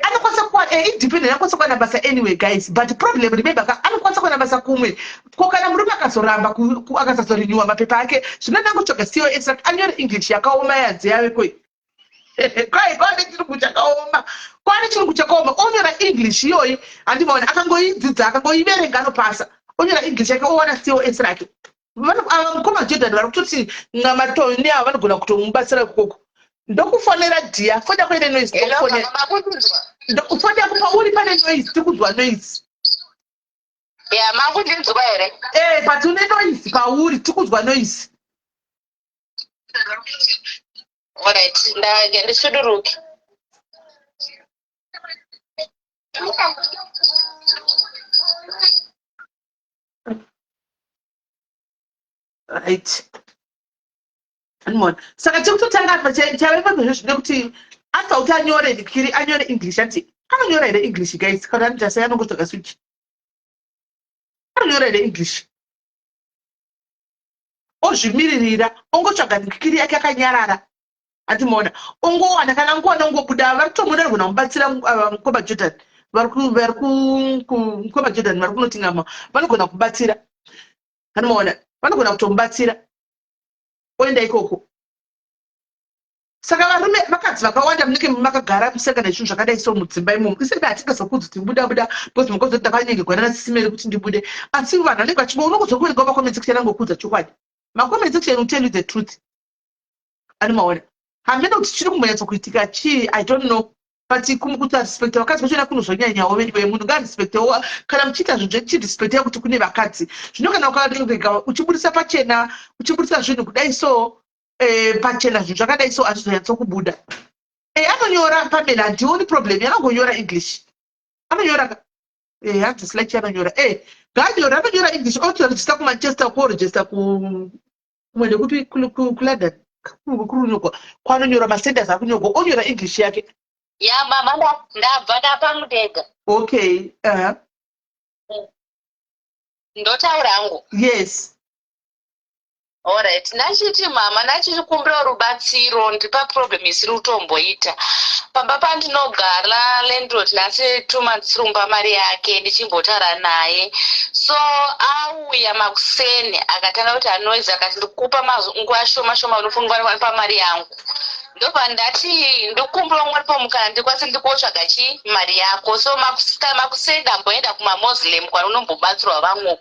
A: Anokwanisa kuwa independent anokwanisa kuwa nabasa anyway guys but problem remember anokwanisa kuwa nabasa kumwe kokana murume akazoramba akasazorinyuwa mapepa ake zvinonangotsvaga COS anyore English yakaoma yanzi yave koi kwaane chirungu chakaoma onyora English iyoyi handimaona akangoidzidza akangoiverenga anopasa onyora English yake owana COS rake mukoma Jordan vari kutoti ngamatoni ava vanogona kutomubatsira ikoko. Ndokufonera dia foda kwene noise foda pauri pane noise tikuzwa noise
E: makundinzwa here
A: but une noise pauri tikuzwa noise.
E: Alright, ndisuduruke.
A: Right. Saka chekutotanga apa chaiva zvine kuti after kuti anyore ndikiri anyore English ati anonyora here English guys kana ndasai anongotoka switch anonyora here English ozvimiririra ongotsvaga ndikiri yake akanyarara atimaona ongowana kana ngowana ongobuda vari kutomona rigona kubatsira mukoma Jordan vari mukoma Jordan vari kunotingama vanogona kubatsira anomaona vanogona kutomubatsira oenda ikoko. Saka varume vakadzi vakawanda munenge makagara museka nezvinhu zvakadai so mudzimba imomo isebe hatingazokuudzi kuti buda because mukozoti ndakanyengerwa nasisimere kuti ndibude asi vanhu vanenge vachima unokuzokuverenga makomment section angokuudza chokwadi makomment section will tell you the truth. Anomaona hamene kuti chiri kumbonyatsa kuitika chii I don't know but kuti respect vakadzi vachona kunozonyanyawo anyway munhu ngarespectewo kana muchiita zvinhu zvechirespekteya kuti kune vakadzi zvino kana ukarega uchibudisa pachena uchibudisa zvinhu kudai so pachena zvinhu zvakadai so hazvizonyatso kubuda. Anonyora pamela handioni problem anongonyora English anonyora Handislight yanonyora. Anonyora English otoregister kuManchester koregister kumwende kuti kuLondon. Kwanonyora masentence akunyogwa onyora English yake.
E: Ya mama ndabva ndapamudega.
A: Okay.
E: Ndotaura hangu.
A: Yes.
E: Alright, nachiti mama nachikumbira rubatsiro ndipa problem isiri kutomboita. Pamba pandinogara landlord nasi 2 months rumba mari yake ndichimbotaura naye. So auya makuseni akatanga kuti anoiza akati ndikupa nguva shoma unofunga pa mari yangu. Ndopa ndati ndikumbira umwe pomukana ndikwanise ndikotsvaga mari yako. So makuseni ndamboenda kumamuslim kwanombobatsirwa vamwe.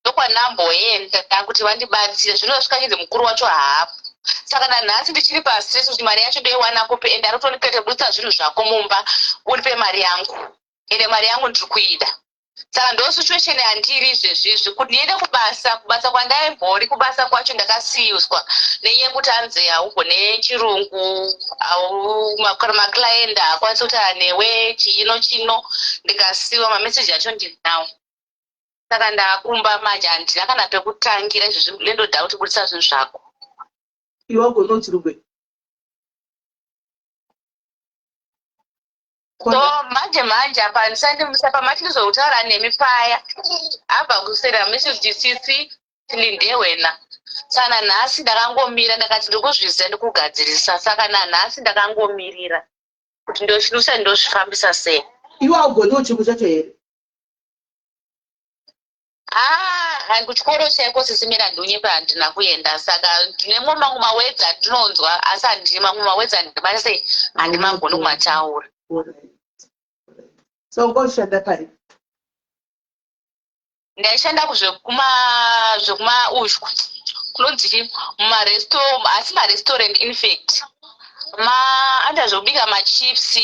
E: Ndokwanamboenda kuti vandibatsire zvinosvika chinzi mukuru wacho haapo. Saka nanhasi ndichiri pastress kuti mari yacho ndoiwana kupe ende aritonikete budisa zvinhu zvako mumba uripe mari yangu. Ende mari yangu ndiri kuida. Saka ndo situation yandiri izvezvizvi kuti ndiende kubasa kwandaimbori kubasa kwacho ndakasiyuswa nenyekuti anzi haugone chirungu au maclient akwanisa kutaura newe chino ndikasiyiwa mameseji acho ndinawo. Saka ndakumba manje handina kana pekutangira izvezvi lendoda kuti budisa zvinhu zvako.
A: Iwe wagona chirugwe.
E: So manje apa ndisandimisa pamatirizotaura nemi paya abva kusera message sisi tili wena. Saka nanhasi ndakangomira ndakati ndikuzvizisa ndikugadzirisa. Saka nanhasi ndakangomirira kuti ndoshirusa ndozvifambisa sei.
A: Iwe wagona chirugwe chacho here?
E: Kuchikoro chaiko sisimira ndunyepa handina kuenda. Saka ndine mamwe mawedzi andinonzwa asi handine mamwe mawedzi andimanise handimagoni kumataura.
A: So ngoshanda pari?
E: Ndaishanda zvekuma ushku kunonzi mumaresto asi marestaurant infact anda zvekubika machips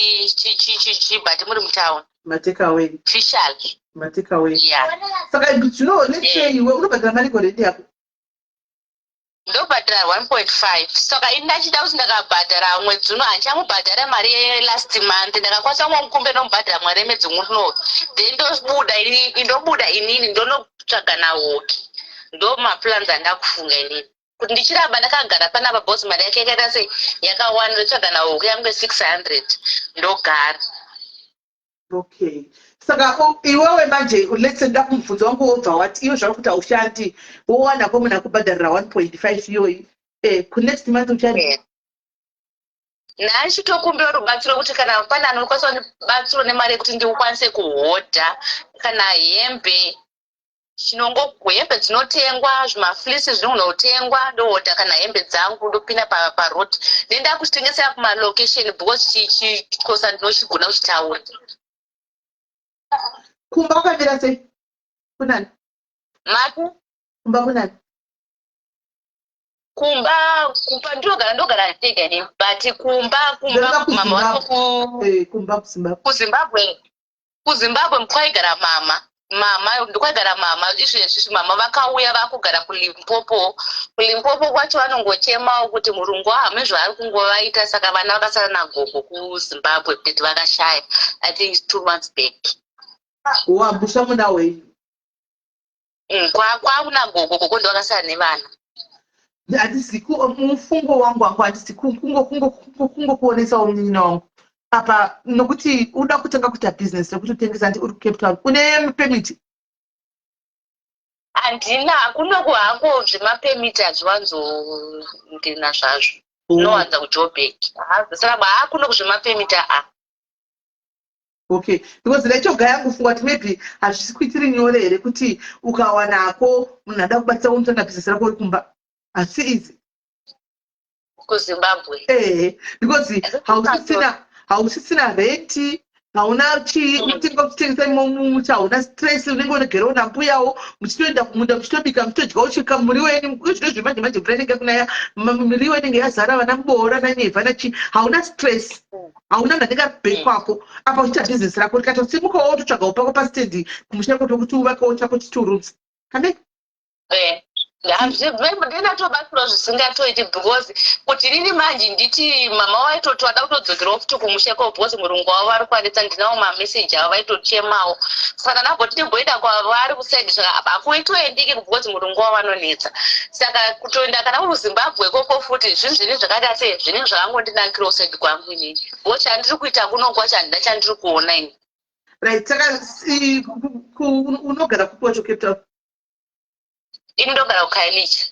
E: but muri mutown
A: matekaway
E: official
A: matekaway.
E: Yeah.
A: Saka let's say iwe unobhadhara mari gorenti yako?
E: Ndobhadhara 1.5. Saka ini ndachida kuti ndakabhadhara mwedzi uno handichamubhadhara mari last month ndakakwanisa kungomukumbe nomubhadhara mwari mwedzi uno then ndobuda inini ndonotsvaga nawoki. Ndo maplans andakufunga inini kuti ndichiramba ndakagara panapa bosi mari yake yakaita sei yakawanda ndotsvaga nawoki yange 600 ndogara.
A: Okay. Saka iwewe manje let's say ndakumubvunza wangu wobva wati iwe zvauri kuti haushandi wowana komuna akubhadharira 1.5 iyoyi kunext month uchadi?
E: Nachitokumbira rubatsiro kuti kana pane anokwanisa rubatsiro nemari yekuti ndikwanise kuhodha kana hembe hembe dzinotengwa zvimaflisi zvinogona kutengwa ndohodha kana hembe dzangu ndopinda paroti ndendakuchitengesera kumalocation because chikosa ndinochigona kuchitaura.
A: Kumba wakamira sei? Kunani? Kumba kunani? Kumba
E: ndogara ndega ne but kumba mama kuZimbabwe mkwaigara mama ndikwaigara mama izvezvi mama vakauya vakugara kuLimpopo kwacho vanongochema kuti murungu hame zvaari kungovaita saka vana vakasara nagogo kuZimbabwe kuti vakashaya I think 2 months back.
A: Wabusha muna wenyu?
E: Kwakuna gogo ndovakasara nevana.
A: Handisi mufungo wangu handisi kungokuonesa munyina wangu apa nokuti uda kutanga kuita business rekuti utengesa uri kuCape Town une permit?
E: Handina, kunoku hangu zvemapemiti hazviwanzondina zvazvo zvinowanza kuJoburg. Saka hakunoku zvemapemiti
A: Okay, because ndachoga yangu funga kuti maybe hazvisi kuitiri nyore here kuti ukawanako munhu ada kubatisa unotanga business rako uri kumba. Asi izi
E: kuZimbabwe
A: because hausisina renti hauna kuchitengesa mucha hauna stress unenge unogera una mbuyawo muchitoenda kumunda muchitobika muchitodya uchika muri wenyu zvino zvemanje mvura inenge kunaya miriwo inenge yazara vana muboora nanyevha nachi hauna stress hauna munhu anenge ari kwako apa uchiita business rako rikatosimukawo wototsvagawo pako pastendi kumusha kotokuti uvakewo chako 2 rooms kane
E: ndinatobatsirwa zvisingatoiti because kuti inini manje nditi mama waitoti wada kutodzokerawo futi kumusheko because murungu wavo vari kwanisa ndinawo mameseji avo vaitochemawo saka nabvoti ndimboenda kwavari kusaidi zvaka akuitoendiki because murungu wavo vanonetsa saka kutoenda kana kuzimbabwe koko futi zvinhu zvini zvakaita sei zvinenge zvakangondinakirawo saidi kwangu inini because chandiri kuita kunongwa chandida chandiri kuona ini
A: right saka unogara kupocho Cape Town
E: ini ndogara kukailicha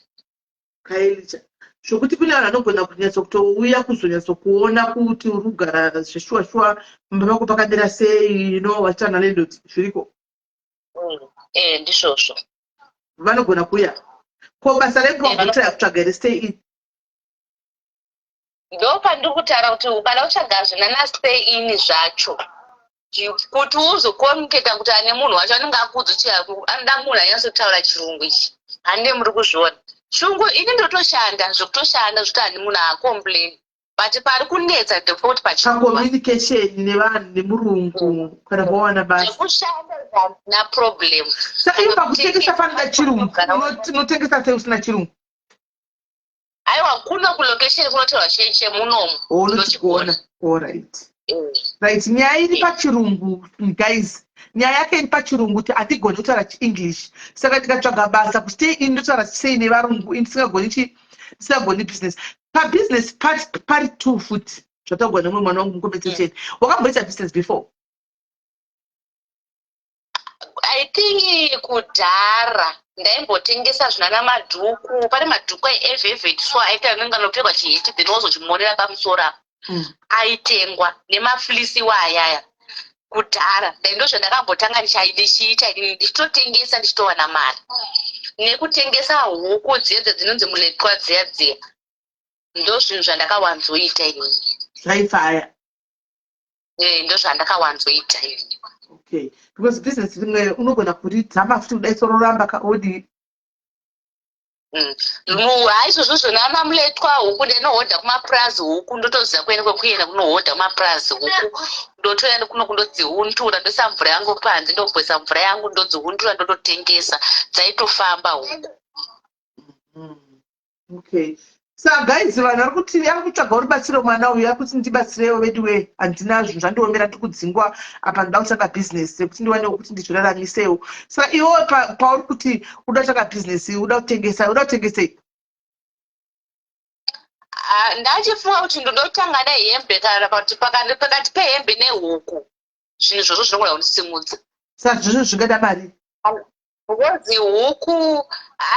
A: zvokuti kune vanhu vanogona kunyatso kutouya kuzonyatsokuona kuti uri kugara zveshuwa mumba mako pakadira sei vachitana landlord zviriko
E: ndizvozvo
A: vanogona kuuya ko basa repromotera kutsvaga here stay in
E: ndo pandiri kutaura kuti kana utsvaga zvinana stay in zvacho kuti uzokomuniketa kuti ane munhu wacho anenge akudzi anoda munhu anyatsotaura chirungu ichi hande muri kuzviona shungu ini ndotoshanda zvokutoshanda zvoti handi munhu acomplain but pari kunetsa ndepoti
A: pacommunication nevanhu nemurungu kana vawana basa
E: zvekushanda na problem
A: saka ipa kutengesa fanira chirungu unotengesa sei usina chirungu
E: aiwa kuno kulocation kunotorwa chemunomu
A: unochikuona alright right nyaya iri pachirungu guys nyaya yake iri pachirungu kuti hatigoni kutaura chienglish saka ndikatsvaga basa kustay in ndotaura sei nevarungu ndisingagoni business pabusiness pari 2 futi zvatagona nemumwe mwana wangu mucompetition wakamboita business before
E: I think kudhara ndaimbotengesa zvinana madhuku pane madhuku aevhevet so aita anenge anopfekwa chiheti then wozochimonera pamusoro apo aitengwa nemafilisiwa ayaya kudhara ndo zvandakambotanga ndichiita ndichitotengesa ndichitowana mari nekutengesa huku dzedze dzinonzi muletwa dziya ndo zvinhu zvandakawanzoita inini
A: zvaifaya
E: ndo zvandakawanzoita inini
A: okay because business rimwe unogona kuridzama futi kudai soro ramba kaodi
E: haizvozvo zvonana muletwa huku ndinohodha kumapurazi huku ndotoziva kuenda kwekuenda kunohodha kumapurazi huku ndotoenda kuno kundodzihundura ndoisa mvura yangu panze ndobwesa mvura yangu ndodzihundura ndototengesa dzaitofamba huku
A: okay saka guys vanhu ari kutsvaga rubatsiro mwana uyu ari kuti ndibatsirewo veduwe handina zvinhu zvandiomera ndiri kudzingwa apa ndida kutsvaga bhizinesi yekuti ndiwanewo kuti ndizviraramisewo saka iwo pauri kuti uda kutsvaga bhizinesi uda kutengesei
E: ndachifunga kuti ndodotanga nehembe kana kuti pakati pehembe nehuku zvinhu zvozvo zvinogona kundisimudza
A: saka zvozvo zvingada mari
E: because huku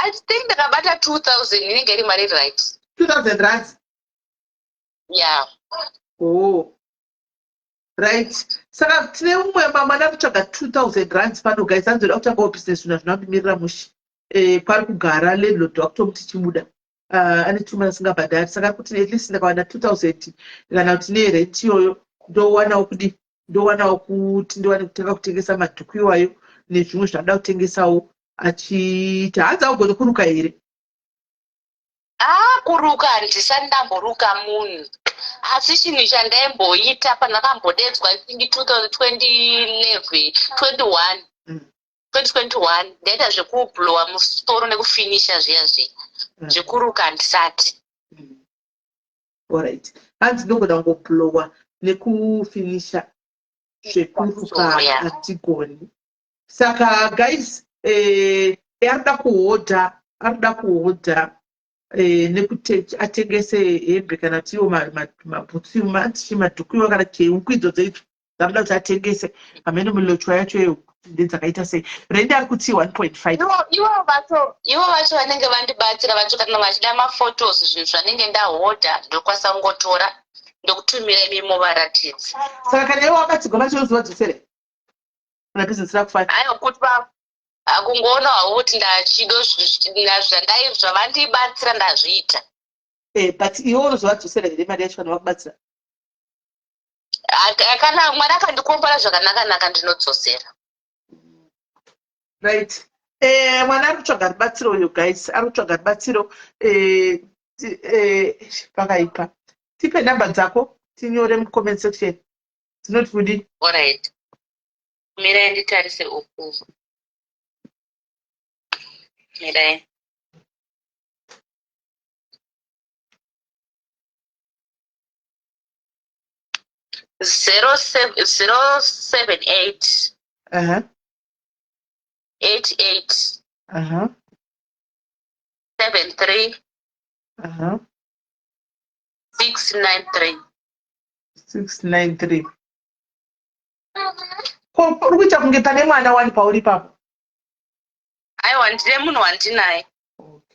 E: I think ndakabata 2000 inenge iri mari right
A: 2000 rands
E: yeah
A: right saka tine umwe mwana kutsvaga 2000 rands pano guys anzoda kutangawo business zvina zvinomirira mushi kwari kugara landlord wakutomuti chimuda ane chuma asingabhadhari saka kuti at least ndakawana 2000 kana kuti nerent iyoyo ndowanawo kuti ndiwane kutanga kutengesa madhuku iwayo nezvimwe zvanoda kutengesawo achiita hanzi agone kuruka here
E: kuruka handisandamboruka munhu asi chinhu chandaimboita pandakambodedzwa itingi 2021 ndaita zvekublowa musoro nekufinisha zviya zvekuruka handisati
A: alright hanzi ndogona kungoblowa nekufinisha zvekuruka hatigoni saka guys arida kuhodha nekuti atengese hembe kana kuti iwo mabhutsu madhuku iwo kana kuti huku idzo dzaidzo dzanoda kuti atengese pamene mulochwa yacho ndedzakaita sei rendi ari kuti 1.5
E: ivo vacho vanenge vandibatsira vacho kana vachida mafotos zvinhu zvanenge ndahodha ndokwanisa kungotora ndokutumira imimo varatidzi
A: saka kana iwo vakatsigwa vacho uzovadzosere kana bhizinesi rakufanya
E: aiwa kuti akungoona hawo kuti zvavandibatsira ndazviita
A: but iwo unozovadzosera here mari yacho kana vakubatsira
E: kana mwana akandikombora zvakanaka ndinodzosera
A: right mwana ari kutsvaga rubatsiro uyo guys ari kutsvaga rubatsiro pakaipa tipe nhamba dzako tinyore mucomment section tinoti kudi
E: alright mirai nditarise uku mirai 078
A: Uh-huh.
E: 88
A: Uh-huh.
E: 73
A: Uh-huh.
E: 693.
A: 693. Uri kuita kunge pane mwana wani pauri papo.
E: Aiwa ndine munhu wandinaye.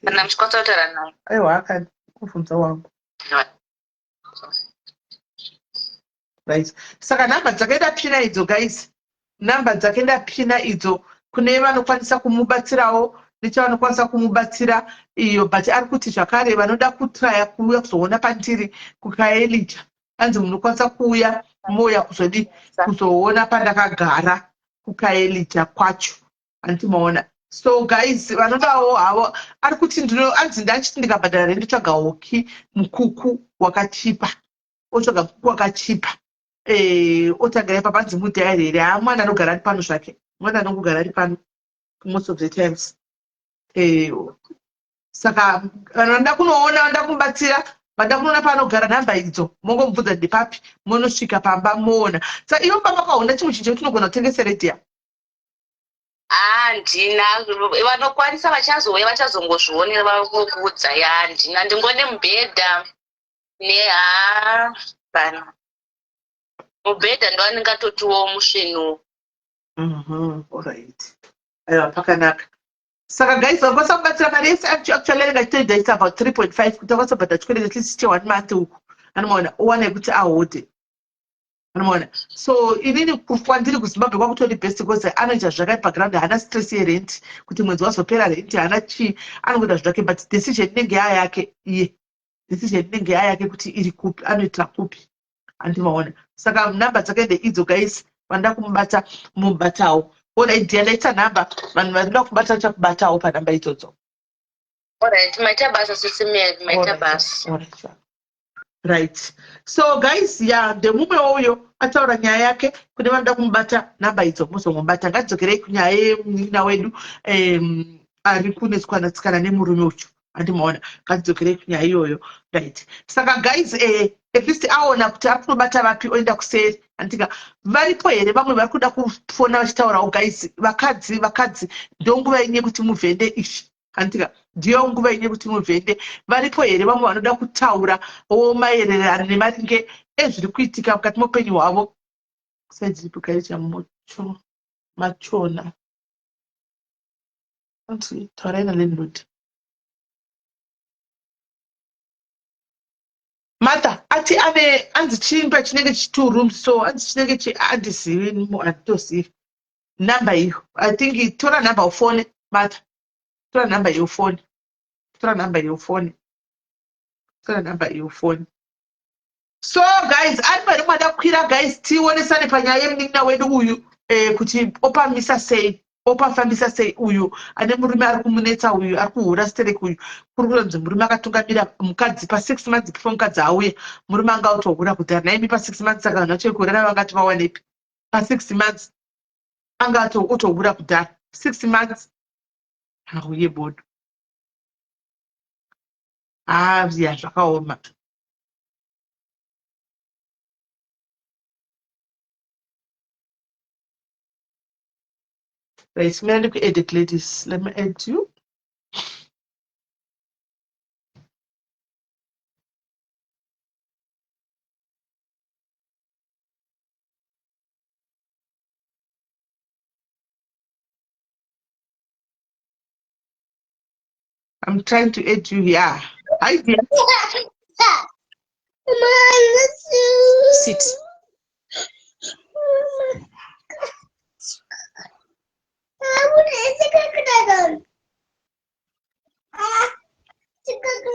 E: Kana muchikwanisa kutaura naye.
A: Aiwa akakuvhunza wangu. Right. Saka namba dzakaenda pina idzo guys. Namba dzakaenda pina idzo kune vanokwanisa kumubatsirawo nechavanokwanisa kumubatsira iyo but ari kuti zvakare vanoda kutraya kuuya kuzoona pandiri kukaelija anzi munokwanisa kuuya moya kuzoona pandakagara kukaelija kwacho anditi maona. So guys vanodawo havo ari kuti anzi ndachiti ndikabhadhara rendotsvaga hoki mukuku wakachipa otsvaga mukuku wakachipa otagara ipa panzi mudhairi here mwana anogara ari pano zvake mwana anongogara ari pano most of the times. Saka vanoda kunoona vanoda kumubatsira vanoda kunoona paanogara nhamba idzo mongomubvunza ndepapi monosvika pamba moona. Saka ivo pamba kwaona chimwe chinhu chetinogona kutengesa redhiya
E: handina vanokwanisa vachazouya vachazongozvionera vakuudza handina ndingone mubhedha kana mubhedha ndo andingatotiwo musvinu.
A: Alright. Aiwa pakanaka. Saka guys vakwanisa kubatsira mari yese actually angachitoedza ita about 3.5 kuti akwanisa kubhadhara chikwere at least che 1 month uku anomaona uwane kuti ahode anomaona. So inini kwandiri kuZimbabwe kwakutori best because anoita zvakaipa background haana stress yerent kuti mwedzi wazopera rent haana chi anongoita zvake but decision inenge yake iye decision inenge yake kuti iri kupi anoitira kupi andimaona. Saka namba dzakaenda idzo guys vanoda kumubata mubatawo ona idea laita namba vanhu vanoda kubata chakubatawo panamba idzodzo.
E: Alright, maita basa sisimeli maita basa.
A: Right. So guys ndemumwe uyo ataura nyaya yake kune vanoda kumubata namba idzo muzomubata. Ngatidzokerei kunyaya yemunin'ina wedu ari kunetsikana nemurume uchu andimaona. Ngatidzokerei kunyaya iyoyo. Right. Saka guys at least aona kuti ari kunobata vapi oenda kuseri andika varipo here vamwe vari kuda kufona vachitaurawo guys vakadzi ndo nguva inye kuti muvhende ishi andika ndiyo nguva inye kuti muvhende varipo here vamwe vanoda kutaura maererano nemaringe ezviri kuitika mukati moupenyu hwavo saidziripukaicha machona taurai nalandlord Martha ati anzi chimba chinenge 2 rooms so anzi chinenge andizivi handitozivi namba iyo I think tora namba ufone Martha tora namba yeufone so guys ari pari mwada kukwira guys tionesane panyaya yemunin'ina wedu uyu kuti opafambisa sei uyu ane murume ari kumunetsa uyu ari kuhura stereki uyu kuri kunzi murume akatungamira mukadzi pa6 months before mukadzi auya murume anga autohura kudhara naimi pa6 months saka vanhu vachekurana vangati vawanepi pa6 months anga otohura kudhara 6 months auye bodo ya zvakaoma. Right, may I look edit ladies? Let me add you. I'm trying to add you here. Hi dear. Sit.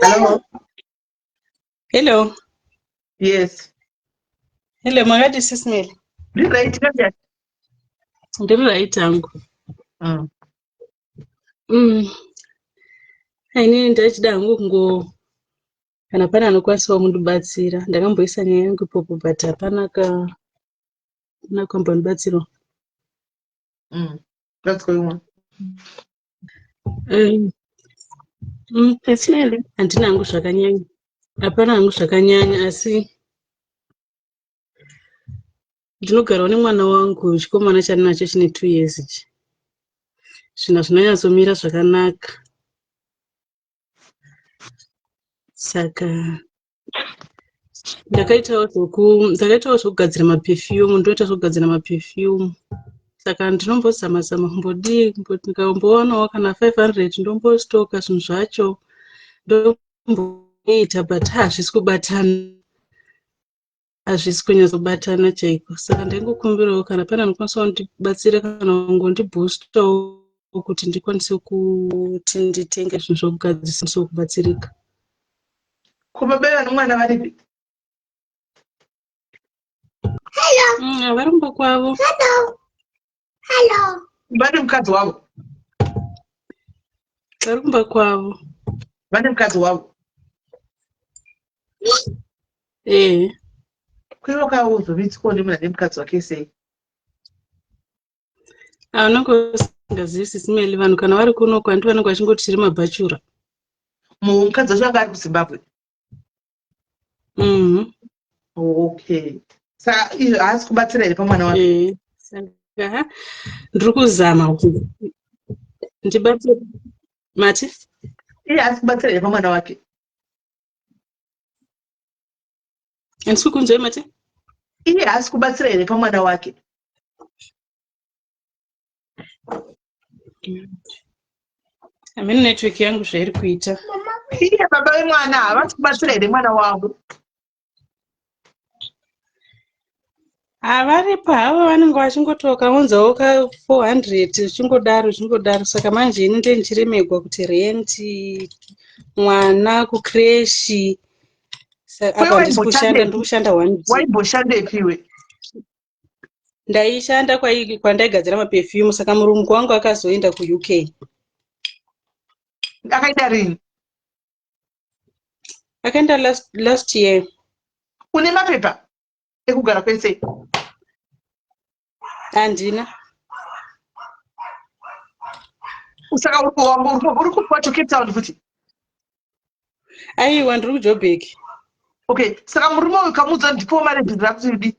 A: Hello.
H: Hello.
A: Yes.
H: Hello, Magadi Sismel.
A: Ndiri right here.
H: Ndiri right hangu. Inini ndachida hangu kungo kana pana anokwanisawo kundibatsira. Ndakamboisa nyaya yangu ipopo but hapana kambobatsirawo.
A: What's going on?
H: Personally, handina hangu zvakanyanya. Hapana hangu zvakanyanya asi ndinogarawo nemwana wangu chikomana chandinacho chine 2 years ichi. Zvina zvinonyatsomira zvakanaka. Saka ndakaitawo zvokugadzira maperfume, ndoita zvokugadzira maperfume. Saka ndinombozama ndikaombowanawo kana 500 ndombostoka zvinhu zvacho ndomboita, but hazvisi kubatana. Hazvisi kunyatsobatana chaiko. Saka ndangokumbirawo kana pana anokwanisa kundibatsira kana kungondiboostawo kuti ndikwanise kuti nditenge zvinhu zvokugadzirisa sokubatsirika.
A: Kubabera nomwana varipi?
H: Varumba kwavo.
A: Vane mukadzi wavo?
H: Varumba kwavo.
A: Vane mukadzi wavo? Kwiva kwavo uzovitsiko ndimuna nemukadzi wake sei?
H: Unongosingazivi simeli vanhu kana vari kunoko handi vanenge vachingoti tiri mabhachura.
A: Mukadzi wacho anga ari kuZimbabwe? Okay. Saka izvo haasi kubatsira here pamwana wake?
H: Saka ndiri kuzama kuti ndibatsire. Mati?
A: Iye haasi kubatsira here pamwana wake?
H: Handisi kukunzwai Mati?
A: Iye haasi kubatsira here pamwana wake?
H: Hamene network yangu zvairi kuita.
A: Iye baba vemwana havasi kubatsira here mwana wavo?
H: Havaripo havo, vanenge vachingotoka unzawo ka 400 zvingodaro. Saka manje ini ndichiremegwa kuti renti, mwana kukreshi. Apa ndisi kushanda, ndiri kushanda 1
A: Waimboshanda iwe?
H: Ndaishanda kwandaigadzira maperfume, saka murungu wangu akazoenda kuUK.
A: Akaenda rini?
H: Akaenda last year.
A: Une mapepa ekugara kwese?
H: Handina.
A: Saka uri kupacho Cape Town futi?
H: Aiwa, ndiri kuJoburg.
A: Okay, saka murume uyu ukamudza ndipo mari bhizi kuti udi?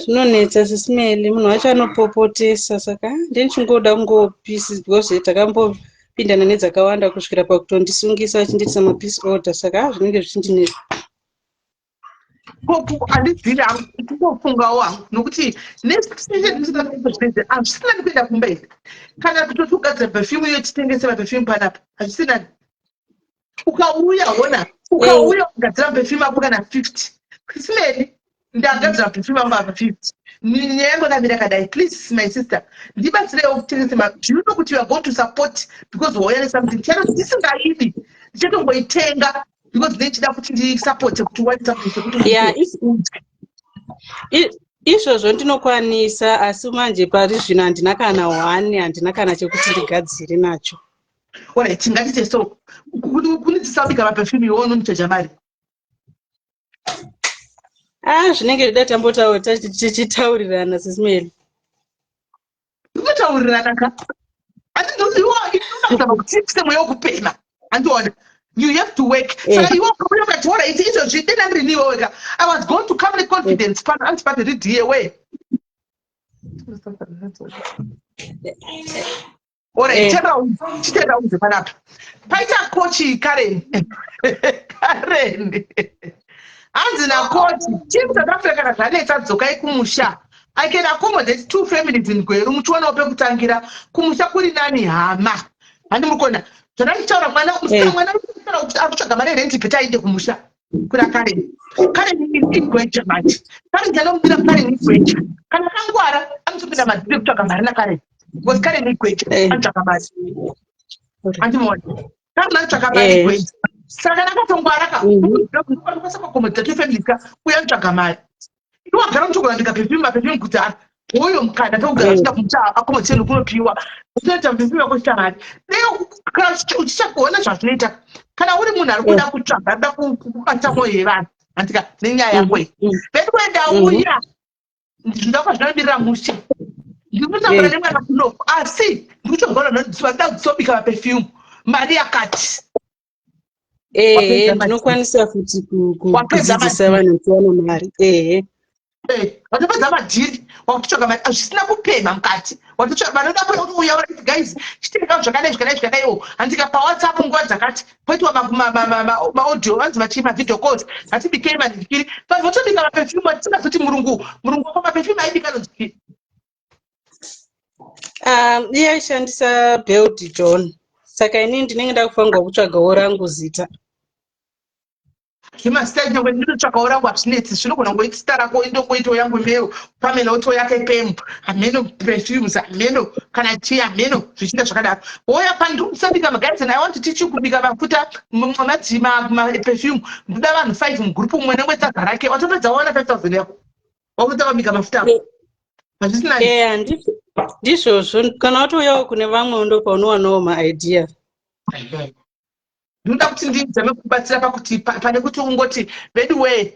H: Zvinonetsa sisimeli, munhu wacho anopopotesa, saka ndichingoda kungopisi because takambopindana nedzakawanda kusvikira pakutondisungisa achinditisa mapeace order, saka zvinenge zvichindinetsa.
A: Handibviri hangu kutofungawo hangu nokuti hazvisina nekuenda kumberi. Kana kutoti ugadzira perfume iyo titengese maperfume panapa, hazvisina. Ukauya ona, ugadzira perfume ako kana 50. Simeni ndagadzira perfume angu apa 50. Nyaya yangu yakamira kadai. Please my sister, ndibatsirewo kutengesa. Do you know kuti you are going to support because wauya nesomething chero ndisingaidi ndichatongoitenga because ndichida kuti ndisupport kuti waita kuti
H: izvozvo ndinokwanisa, asi manje pari zvino handina kana 1, handina kana chekuti ndigadzire nacho.
A: Ora tingatiite so kuni tisabika maperfume iwo unomuchaja mari.
H: Zvinenge zvida tambotaura tichitaurirana sisimeli.
A: Kutaurirana ka? Handizozama kuti semweya wokupema. Handiona. You have to work. So you want to look at what it is. She didn't renew. I was going to come with confidence. But the read away. All right, check out the panap. Paita coach Karen. Karen. Anzina coach. Team South Africa na leta dzokai kumusha. I can accommodate 2 families in Gweru. Mchwana ope kutangira. Kumusha kuri nani hama. Handi mukona. Tanaitaura mwana akutsvaga mari renti kuti aende kumusha kuna Karen. Karen igweja manje. Karen ndinombira Karen igweja. Kana kangwara anotopinda madziri kutsvaga mari naKaren. Because Karen igweja anotsvaga mari. Andimona. Karen anotsvaga mari igweja. Saka nakatongwara ka. Ndokwanisa kuaccommodate 2 families ka uya anotsvaga mari. Iwo agara muchokurandika perfume kuti uyo mukana togara uchida kumuta akomoteni kunopiwa. Unoita perfume yako chitamari. Leo uchichakuona zvazvinoita. Kana uri munhu ari kuda kutsvaga, ada kubata mwoyo yevanhu. Andika nenyaya yako iyi. Ndikuenda uya. Ndinofana zvinomirira mushe. Ndikutaura nemwana kunoko. Asi ndikuchogona ndoda kutsobika maperfume. Mari yakati.
H: ndinokwanisa futi
A: Wapedza
H: kudzidzisa
A: madhiri.
H: vanhu kuwana mari.
A: Watopedza madhiri wakutotsvaga mari zvisina kupemha mukati watotsvaga vanoda kuuya urati guys chitikawo zvakadai handika pawhatsapp nguva dzakati poitiwa maaudio vanzi vachii mavideo calls hatibikei madhikiri vanhu votobika mapefyumu atisingazoti murungu wako mapefyumu aibika nonziki
H: Iye aishandisa Build John, saka ini ndinenge ndakufanirwa kutsvagawo rangu zita.
A: zvimastai nyangwe ndinotsvagawo rangu hazvinetsi zvinogona ngoiti zita rako indongoitawo yangu mero pamena oto yake pembu hameno perfumes hameno kana chii hameno zvichinda zvakadaro woya pandiri kusabika magaidzi and I want to teach you kubika mafuta maperfume ndoda vanhu 5 mugrupu umwe nemwetsaga rake watopedza waona 5000 yako wakuta wabika mafuta ako hazvisina
H: Ndizvozvo kana watouyawo kune vamwe ndopaunowanawo maidea.
A: Ndinoda kuti ndizame kubatsira pakuti pane kuti ungoti bedway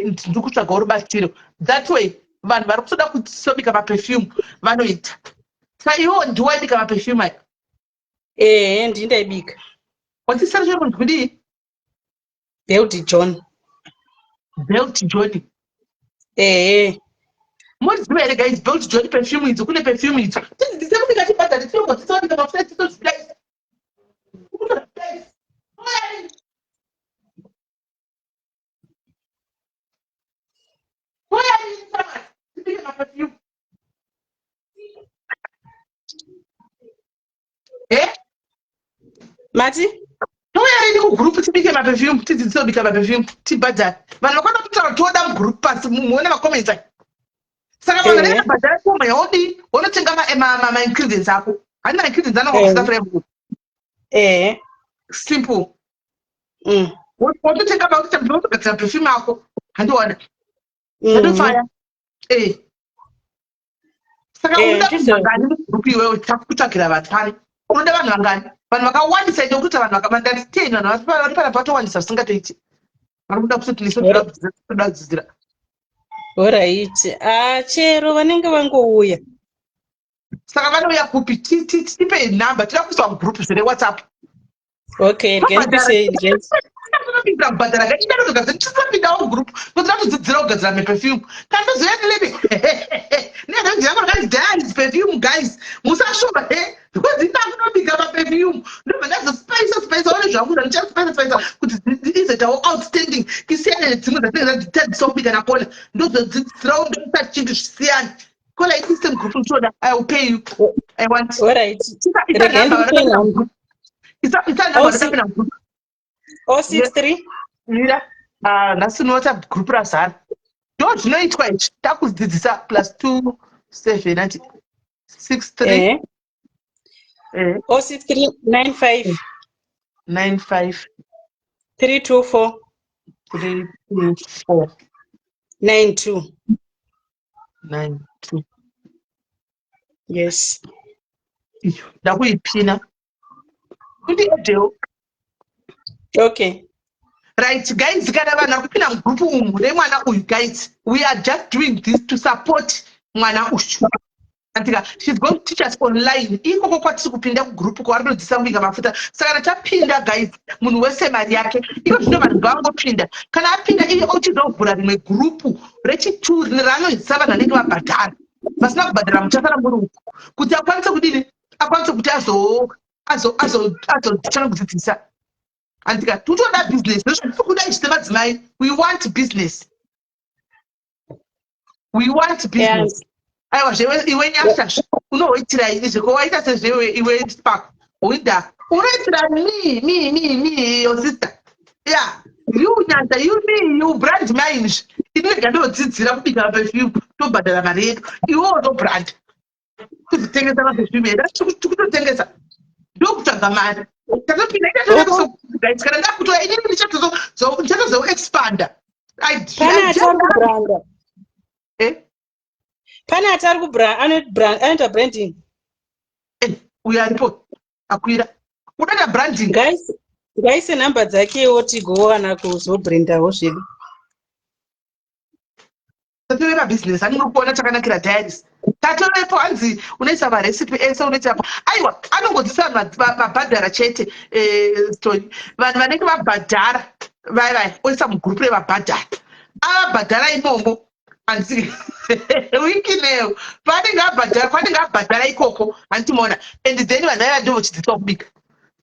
A: ndiri kutsvagawo rubatsiro that way vanhu vari kutoda kusobika maperfume vanoita saka iwewo ndiwaibika maperfume aya
H: ndindaibika.
A: watisara chiro kunzi kudii
H: Build John.
A: Moriziva here guys Build John perfume idzo kune perfume idzo tidzidzise kubika chibhadhari tinogotitsawabika mafuta titozvidai
H: Mati?
A: Toyarini kugrupu tibike maperfume tidzidzise kubika maperfume tibhadhari vanhu vakona kutaura toda mugrupu pasi muone makomenti aya saka vanhu vanenge bhadhara koma yaudi unotenga maingredients ako hani maingredients anongokusafremu simple wototenga mafuta ndinotogadzira perfume ako handiona atofaya saka unoda vanhu vangani mugrupu iwewe takutsvagira vanhu pari unoda vanhu vangani vanhu vakawandisa ide kutoita vanhu vakavandati 10 vanhu vari pana patowandisa zvisingatoiti vari kuda kutoti nisotoda kudzidzira
H: Alright. Chero vanenge vangouya.
A: Saka vanouya kupi tipe number tida kuiswa mugroup zvine WhatsApp.
H: Okay, ndikandisei guys.
A: Ndinobika kubhadhara gachidarogaza tisapindawo group kuti ratodzidzira kugadzira maperfume kana tozoyatilebe nezvandiyakoragaidanis perfume guys musashova because ndakunobika maperfume ndobva ndazospice one zvangu zvandichaspice kuti izoitawo outstanding isiyane nedzimwe dzatinenge dzatadzisa kubika nakona ndozodzidzirawo ndoisa chintu zvisiyane kola isystem group ntoda I will pay you I want
H: alright
A: isa
H: 063
A: mira nasinota group razara ndo zvinoitwa ichi takudzidzisa +27 ati 63
H: 063
A: 95
H: 324 92 yes
A: ndakuipina kuti edeo
H: okay
A: right guys kana vanhu vakupinda mugrupu umu remwana uyu guys we are just doing this to support mwana uyu antika she's going to teach us online ikoko kwatiri kupinda kugrupu kwavarinodzisa kubika mafuta saka kana tapinda guys munhu wese mari yake iko zvino vanhu ngavangopinda kana apinda iye ochizovhura rimwe grupu rechi2 raanodzisa vanhu vanenge vabhadhara vasina kubhadhara muchasara muri uku kuti akwanise kudini akwanise kuti azotanga kudzidzisa antika totoda business nezvatikuda ichite madzimai we want business aiwa zvewe iwe nyasha unohoitira zvikowaita sezvewe iwe spark oida unoitira me your sister yeah you nyanta you brand mine inenge ndodzidzira kubika maperfume tobhadhara mari yedu iwewo ndo brand kuzitengesa maperfume edu tikutotengesa ndokutsvaga mari tatopinda kana ndakutoa inini ndichatozoexpanda
H: pane atari anoita branding
A: uyo aripo akwira unoita branding
H: guys namba dzakewo tigowana kuzobrendawo zvedu
A: tatoreva business anenge kuona chakanakira diaries tatorepo hanzi unoisa marecipe ese unoitapo aiwa anongodzisa mabhadhara chete story vanhu vanenge vabhadhara vai oisa mugrupu revabhadhara avabhadhara imomo hanzi wiki neyo panenge abhadhara ikoko handitimaona and then vanhu vaiva ndovochidziswa kubika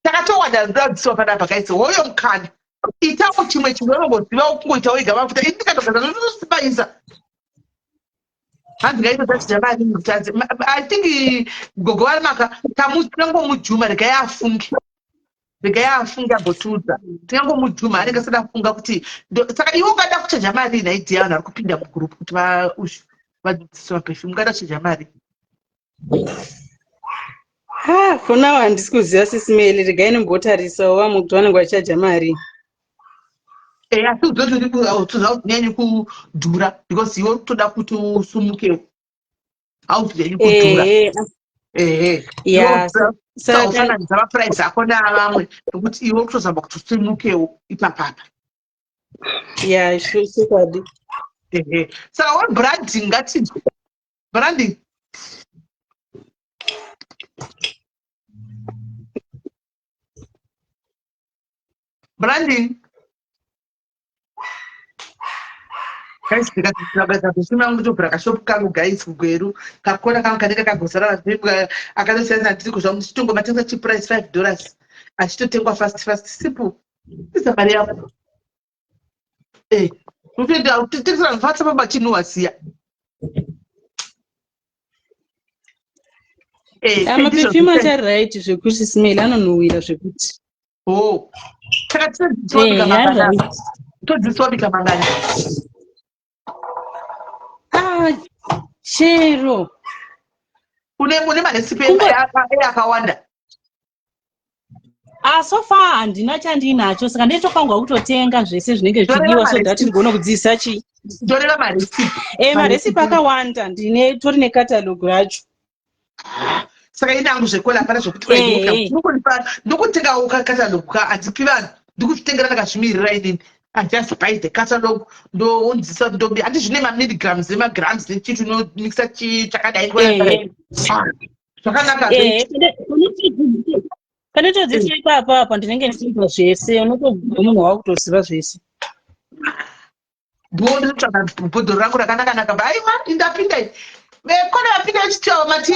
A: saka towanda ndodziwa panapa kaisi hoyo mukana itawo chimwe chimwe unongoziva kungoita wega mafuta indikatogaza notosibaisa hanzi ngaitotachita mari mutanzi I think gogo vari maka tinangomujuma regai afunge agotiudza tinangomujuma anenge asada funga kuti saka iwe ungada kuchaja mari naidhi yavanhu vari kupinda mugurupu kuti vadzidziswa mapefumi ungada kuchaja mari
H: for now handisi kuziva sisimeli regai nimbotarisawo vamwe kuti vanenge vachaja mari
A: asi uzotoza kunyanyi kudhura because iwe kutoda kuti usumukewo hauzinyanyi kudhura saufananidza mapuraizi ako navamwe nokuti iwe kutozamba kuti usumukewo ipapapa
H: chokwadi
A: saka webranding ngatinzwe branding guys ndikazvimwa kutobhura kashopu kangu guys kugweru kakona kangu kanenge kagozara akatosiyana ndiri kuzva chitongomatengesa chiprice $5 achitotengwa fast simple isa mari yako utoenda kutengesera mfatsa pabachinhuwa siya
H: mapefumi acharight zvekuti smell anonhuhwira zvekuti
A: saka todzidziswa bika mangani
H: chero
A: une marecipe akawanda
G: so far handina chandinacho saka ndetokangwa kutotenga zvese zvinenge zvichidiwa so that ndigona kudzidzisa chi
A: ndoreva marecipe
G: marecipe akawanda tori nekatalogu racho
A: saka inangu zvekola pana zvokuti ndokutengawo katalogu ka handipi vanhu ndikuzvitengera ndakazvimirira inini I just buy the catalog ndounzisa ndombi handi zvine mamilligrams nemagrams nechitu unomixa chakadai zvakanaka
G: pane todziswa ipapa ndinenge ndichiita zvese unotobva munhu wakutoziva zvese
A: ndiri kutsvaga bhodhoro rangu rakanaka aiwa indapinda kone vapinda vachitawo mati.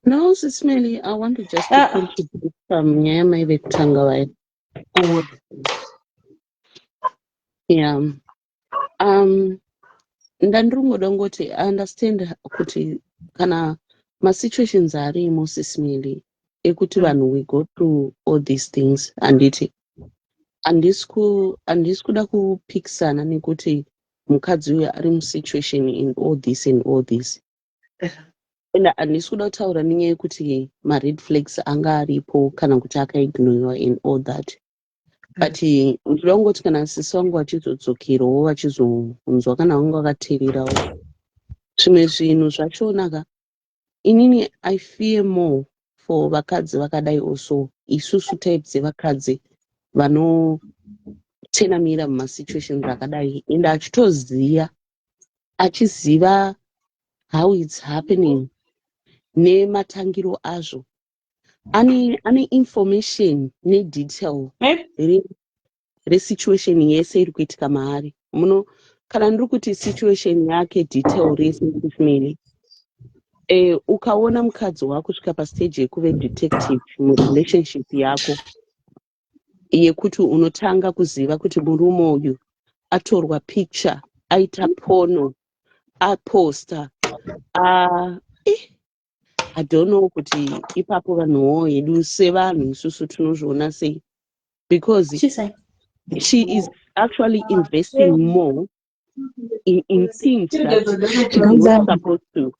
B: No, Sismeli, I want to just contribute from Nyama Kutanga. Yeah. Ndandrungo dongoti, I understand kuti kana my situations are Sismeli. Ekuti vanhu we go through all these things and it andiskuda kupikisana nekuti mukadzi uyu ari situation in all this and all this. Handisi kuda kutaura nenyaya yekuti ma-red flags anga aripo kana kuti akaignoriwa in all that. But ndinoda kungoti kana sisi vangu vachizodzokerawo vachizonzwa kana vangu vakateererawo zvimwe zvinhu zvachonaka, inini I fear more for vakadzi vakadai also isusu type dzevakadzi vanotenamira mumasituations akadai ende achiziva how it's happening nematangiro azvo, ane information nedetail resituation yese iri kuitika maari. Muno kana ndiri kuti situation yake detail rese family ukaona mukadzi wako kusvika pastage yekuve detective murelationship yako yekuti unotanga kuziva kuti murume uyu atorwa picture, aita porno, aposta, I don't know kuti ipapo vanhuwo hedu sevanhu isusu tinozviona sei, because she is actually investing more in things that she's not supposed to.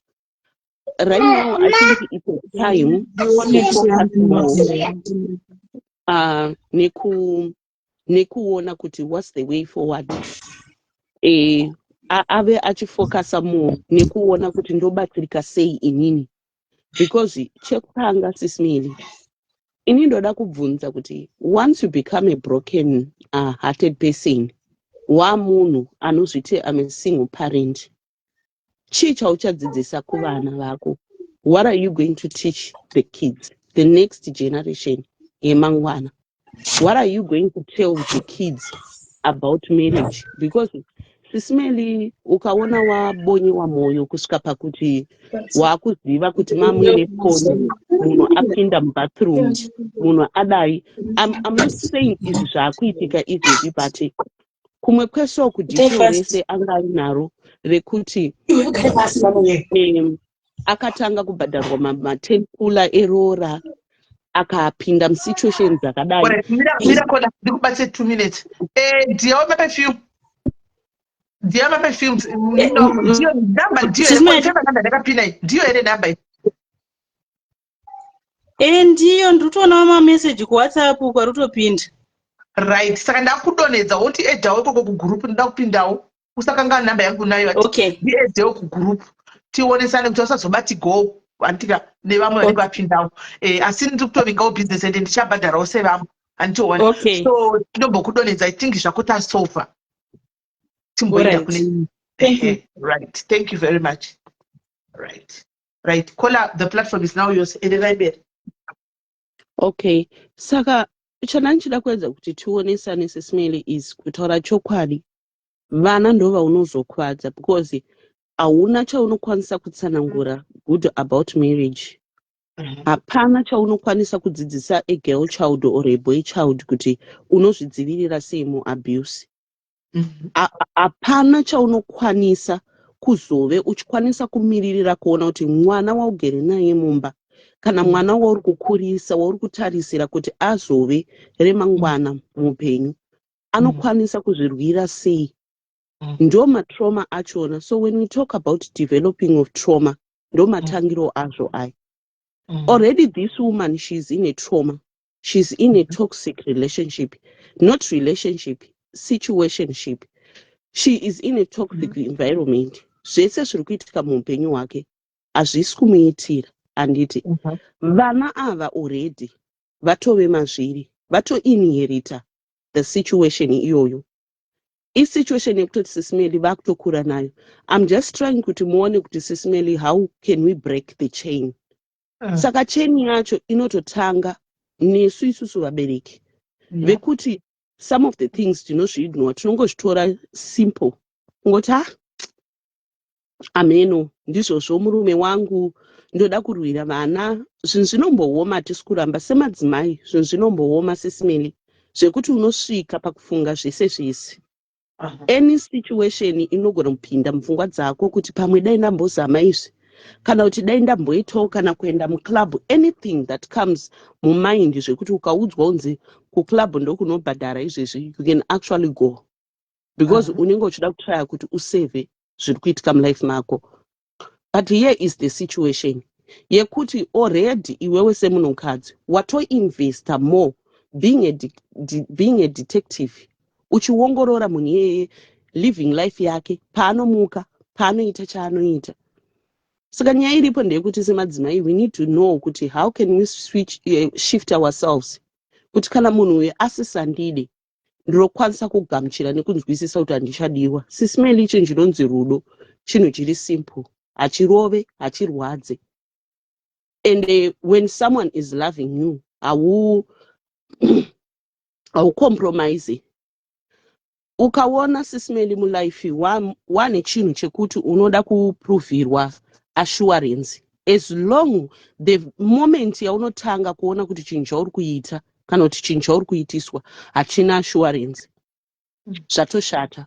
B: Right now, I think it's a time to focus more. Nekuona kuti what's the way forward. Ave achifocus more nekuona kuti ndobatsirika sei inini. Because chekutanga Sismeli, ini ndoda kubvunza kuti once you become a broken hearted person, wamunhu anozviti ame single parent, chii chauchadzidzisa kuvana vako? What are you going to teach the kids, the next generation yemangwana? What are you going to tell the kids about marriage? Because sisimeli ukaona wabonyewa moyo kusvika pakuti wakuziva kuti mamwire foni, munhu apinda mubathroom, munhu adai. I'm not saying izvi zvaakuitika izvezvi, but kumwe kwesho kudhito rese anga ainaro rekuti akatanga kubhadharwa matekula erora akapinda musituation dzakadai.
A: Mira kola ndikubatsire 2 minutes. Do you have a perfume? Do you have a perfume? No, do you number? Do you have number ndakapinda? Do you have number?
H: Ndiyo nditoona message ku WhatsApp kwarutopinda.
A: Right, saka ndakudonedza woti edhawo ikoko kugroup ndoda kupindawo. Usakanga namba yangu nayo ati.
H: Okay.
A: Edhawo kugroup. Tionesane kuti usazobati go antika nevamwe vanenge vapindawo. Asi ndiri kutovingawo business ende ndichabhadharawo sevamwe. Andichoona.
H: Okay.
A: So ndinombokudonedza I think zvakuta sofa.
H: Right. Thank you.
A: Right. Thank you very much. Right. Kola, the platform is now yours.
B: Okay. Saka chananchida kuedza kuti tionesane sesimele is kutaura chokwadi. Vana ndo vaunozokwadza because hauna chaunokwanisa kutsanangura good about marriage. Hapana chaunokwanisa kudzidzisa a girl child or a boy child kuti unozvidzivirira sei muabuse. Hapana chaunokwanisa kuzove uchikwanisa kumiririra kuona kuti mwana waugere naye mumba kana mwana wauri kukurisa wauri kutarisira kuti azove remangwana muupenyu anokwanisa kuzvirwira sei. Ndo matrauma achona. So when we talk about developing of trauma, ndo matangiro azvo aya. Already this woman, she's in a trauma. She's in a toxic relationship. Not relationship, situationship. She is in a toxic environment. Zvese zviri kuitika muupenyu hwake hazvisi kumuitira. Anditi vana ava already vatove mazviri, vato-inherita the situation iyoyo. Situation yekutoti sisimeli vakutokura nayo. I'm just trying kuti muone kuti sisimeli, how can we break the chain? Saka chain yacho inototanga nesu isusu vabereki. Vekuti some of the things tinozviignore, tinongozvitora simple. Ngoti ameno ndizvozvo murume wangu ndoda kurwira vana. Zvinhu zvinombooma tisi kuramba semadzimai. Zvinhu zvinombooma sisimeli zvekuti unosvika pakufunga zvese zvese. Any situation inogona kupinda mupfungwa dzako kuti pamwe dai ndambozama izvi kana kuti dai ndamboitawo kana kuenda muclub, anything that comes mumind zvekuti ukaudzwa unzi kuclub ndokunobhadhara izvezvi, you can actually go because unenge uchida kutraya kuti usave zviri kuitika mulife mako. But here is the situation yekuti already iwewe semunhukadzi watoinvesta more being a detective, uchiongorora munhu iyeye living life yake, paanomuka, paanoita chaanoita. Saka nyaya iripo ndeyekuti semadzimai we need to know kuti how can we shift ourselves kuti kana munhu uyu asisandide ndinokwanisa kugamuchira nekunzwisisa kuti handichadiwa. Sisimeli icho chinonzi rudo chinhu chiri simple, hachirove, hachirwadze. And when someone is loving you, haucompromise. Ukaona sisimeli mulife wane chinhu chekuti unoda kupruvirwa assurance. As long the moment yaunotanga kuona kuti chinhu chauri kuita kana kuti chinhu chauri kuitiswa hachina assurance, zvatoshata.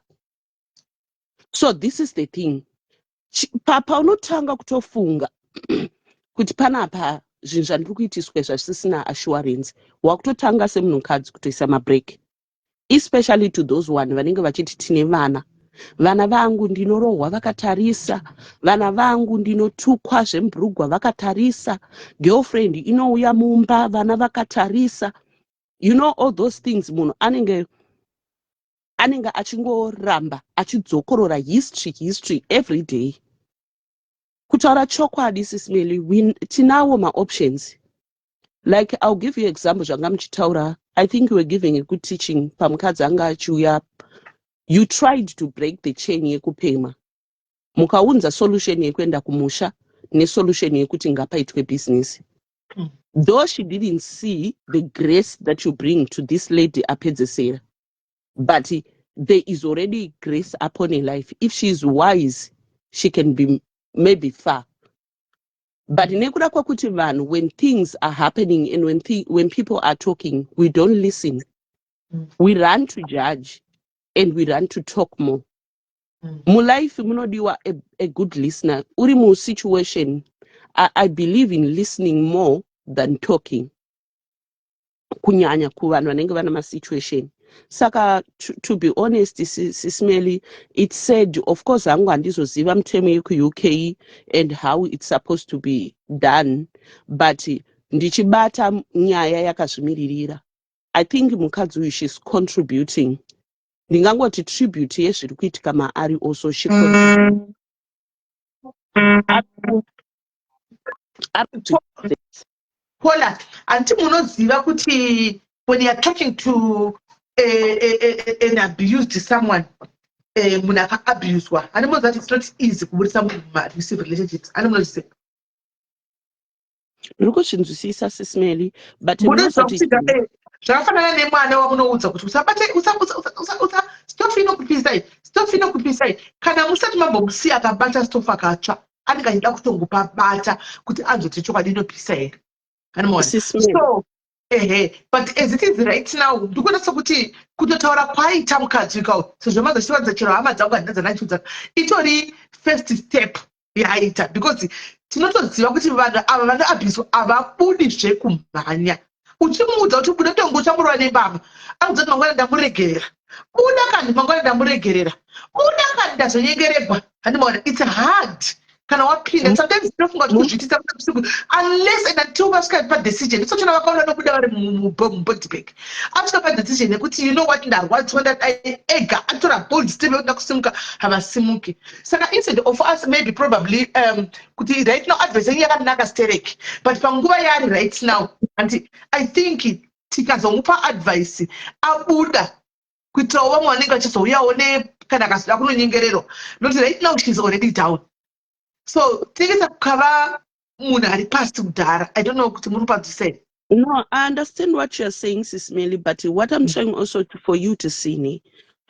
B: So this is the thing. Paunotanga kutofunga kuti panapa zvinhu zvandiri kuitiswa zvasisina assurance, wakutotanga semunhukadzi kutoisa mabreak. Especially to those one vanenge vachiti tine vana vangu ndinorohwa vakatarisa, vana vangu ndinotukwa zvemburugwa vakatarisa, girlfriend inouya mumba vana vakatarisa. You know all those things. Munhu anenge achingoramba achidzokorora history every day. Kutaura chokwadi sisimeli, tinawo ma-options. Like I'll give you example zvanga muchitaura. I think you were giving a good teaching pamukadzi anga achiuya you tried to break the chain yekupema. Mukaunza solution yekuenda kumusha nesolution yekuti ngapaitwe business. Though she didn't see the grace that you bring to this lady apedzesera, but there is already grace upon her life. If she is wise, she can be maybe far. But nekuda kwakuti vanhu, when things are happening and when people are talking, we don't listen. We run to judge and we run to talk more. Mu life munodiwa a good listener. Uri mu situation, I believe in listening more than talking. Kunyanya kuvanhu vanenge vana ma situation. Saka to be honest, Sismeli, it's said, of course, hangu handizoziva mutemo yeku UK and how it's supposed to be done, but ndichibata nyaya yakazvimiririra. I think mukadzi uyu she's contributing. Ndingangoti tribute yezviri kuitika maari also she contributes.
A: Paula, anti munoziva kuti when you are talking to an abused someone, munhu akaabuswa, animals that it's not easy kubudisa munhu abusive relationships. Animals
B: Ndikuchinzwisisa Sismeli, but
A: zvakafanana nemwana wamunoudza kuti stofino kupisai kana musati mambomusiya akabata stofu akatsva anenge achida kutongopa bata kuti anzoti chokwadi inopisa here. So but as it is right now, ndikuona sokuti kutotaura kwaita mukadzi kawo sezvo mazochivanza chero hama dzangu handinadzanachiudza itori first step yaita, because tinotoziva kuti vanhu ava vanoabhiswa havabudi zvekumhanya. Uchimuudza kuti buda tongo uchamurova nebaba, anozoti mangwana ndamuregerera, buda kandi mangwana ndamuregerera, buda kandi ndazonyengeregwa. Handimaona it's hard kana wapinda. Sometimes tinofunga kuti kuzviitisa usiku unless and until vasvika decision. It's sochona vakaona nobuda vari mubody bag asvika padecision yekuti you know what, ndarwadziwa ega atora bold step yekuda kusimuka havasimuki. Saka instead of us maybe probably kuti right now advice yenyu yakanaka stereki, but panguva yaari right now, and I think tikazomupa advice abuda kuitirawo vamwe vanenge vachizouyawo kana akazoda kunonyengerero, nokuti right now she's already down. So tikisa kukava munhu ari pasi kudhara. I don't know kuti muri padzisei.
B: No, I understand what you're saying, Sismeli, but what I'm trying also for you to see ni,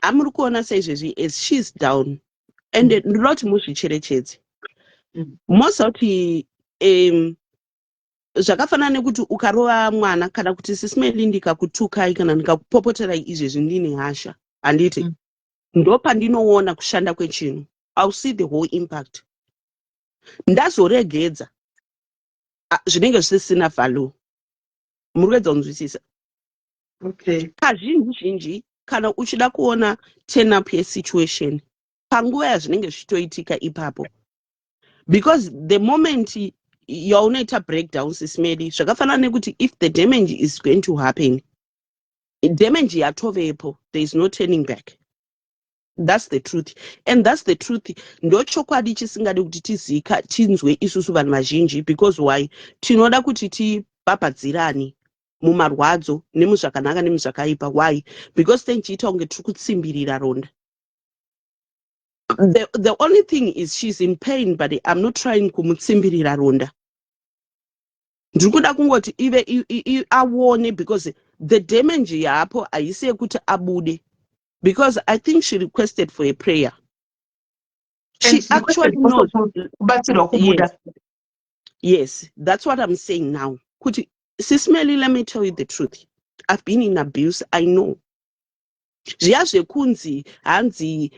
B: amuri kuona saizvezvi as she's down, and ndinoti muzvicherechedze. Mozauti zvakafanana nekuti ukarova mwana kana kuti Sismeli ndikakutukai kana ndikakupopoterai izvezvi ndine hasha, handiti ndopandinoona kushanda kwechinhu. I'll see the whole impact. Ndazoregedza zvinenge zvisina value. Murikuedza kunzwisisa?
A: Okay.
B: Kazhinji kana uchida kuona turn up situation panguva yazvinenge zvichitoitika ipapo, because the moment yaunoita breakdown Sismeli, zvakafanana nekuti if the damage is going to happen, damage yatovepo, there is no turning back. That's the truth, and that's the truth. Ndochokwadi chisingadi kuti tinzwe isusu vanhu vazhinji, because why? Tinoda kuti tipapadzirani mumarwadzo nemuzvakanaka nemuzvakaipa. Why? Because tenchiita kunge tiri kutsimbirira ronda. The only thing is she's in pain, but I'm not trying kumutsimbirira ronda. Ndikuda kungoti ive aone, because the damage yapo haisi yekuti abude. Because I think she requested for a prayer. She actually knows. Yes, that's what I'm saying now. Sismeli, let me tell you the truth. I've been in abuse, I know. Zviya kunzi hanzi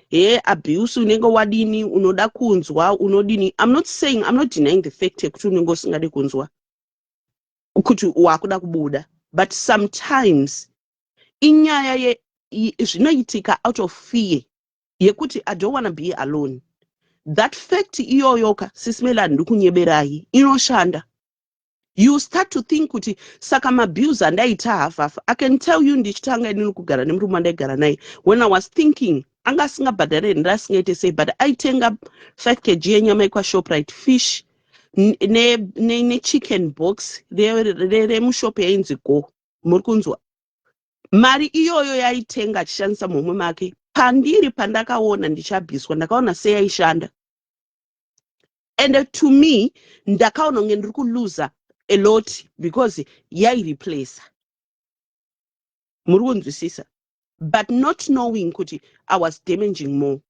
B: abuse unenge wadini unoda kunzwa unodini. I'm not denying the fact yekuti unenge usingade kunzwa kuti wakuda kubuda, but sometimes inyaya zvinoitika out of fear yekuti I don't want to be alone. That fact iyoyoka Sismeli ndikunyeberai inoshanda. You start to think kuti saka mabuse andaita hafafa. I can tell you ndichitanga ini kugara nemurume andaigara naye, when I was thinking anga asingabhadhare ndasingaite sei, but aitenga 5 kg yenyama ikwa Shoprite fish ne chicken box remushop yainzi Go. Muri kunzwa? Mari iyoyo yaitenga achishandisa mumwe make pandiri pandakaona ndichabviswa ndakaona seyaishanda, and to me ndakaona kunge ndiri kuluza a lot because yaireplace. Muri kunzwisisa? But not knowing kuti I was damaging more.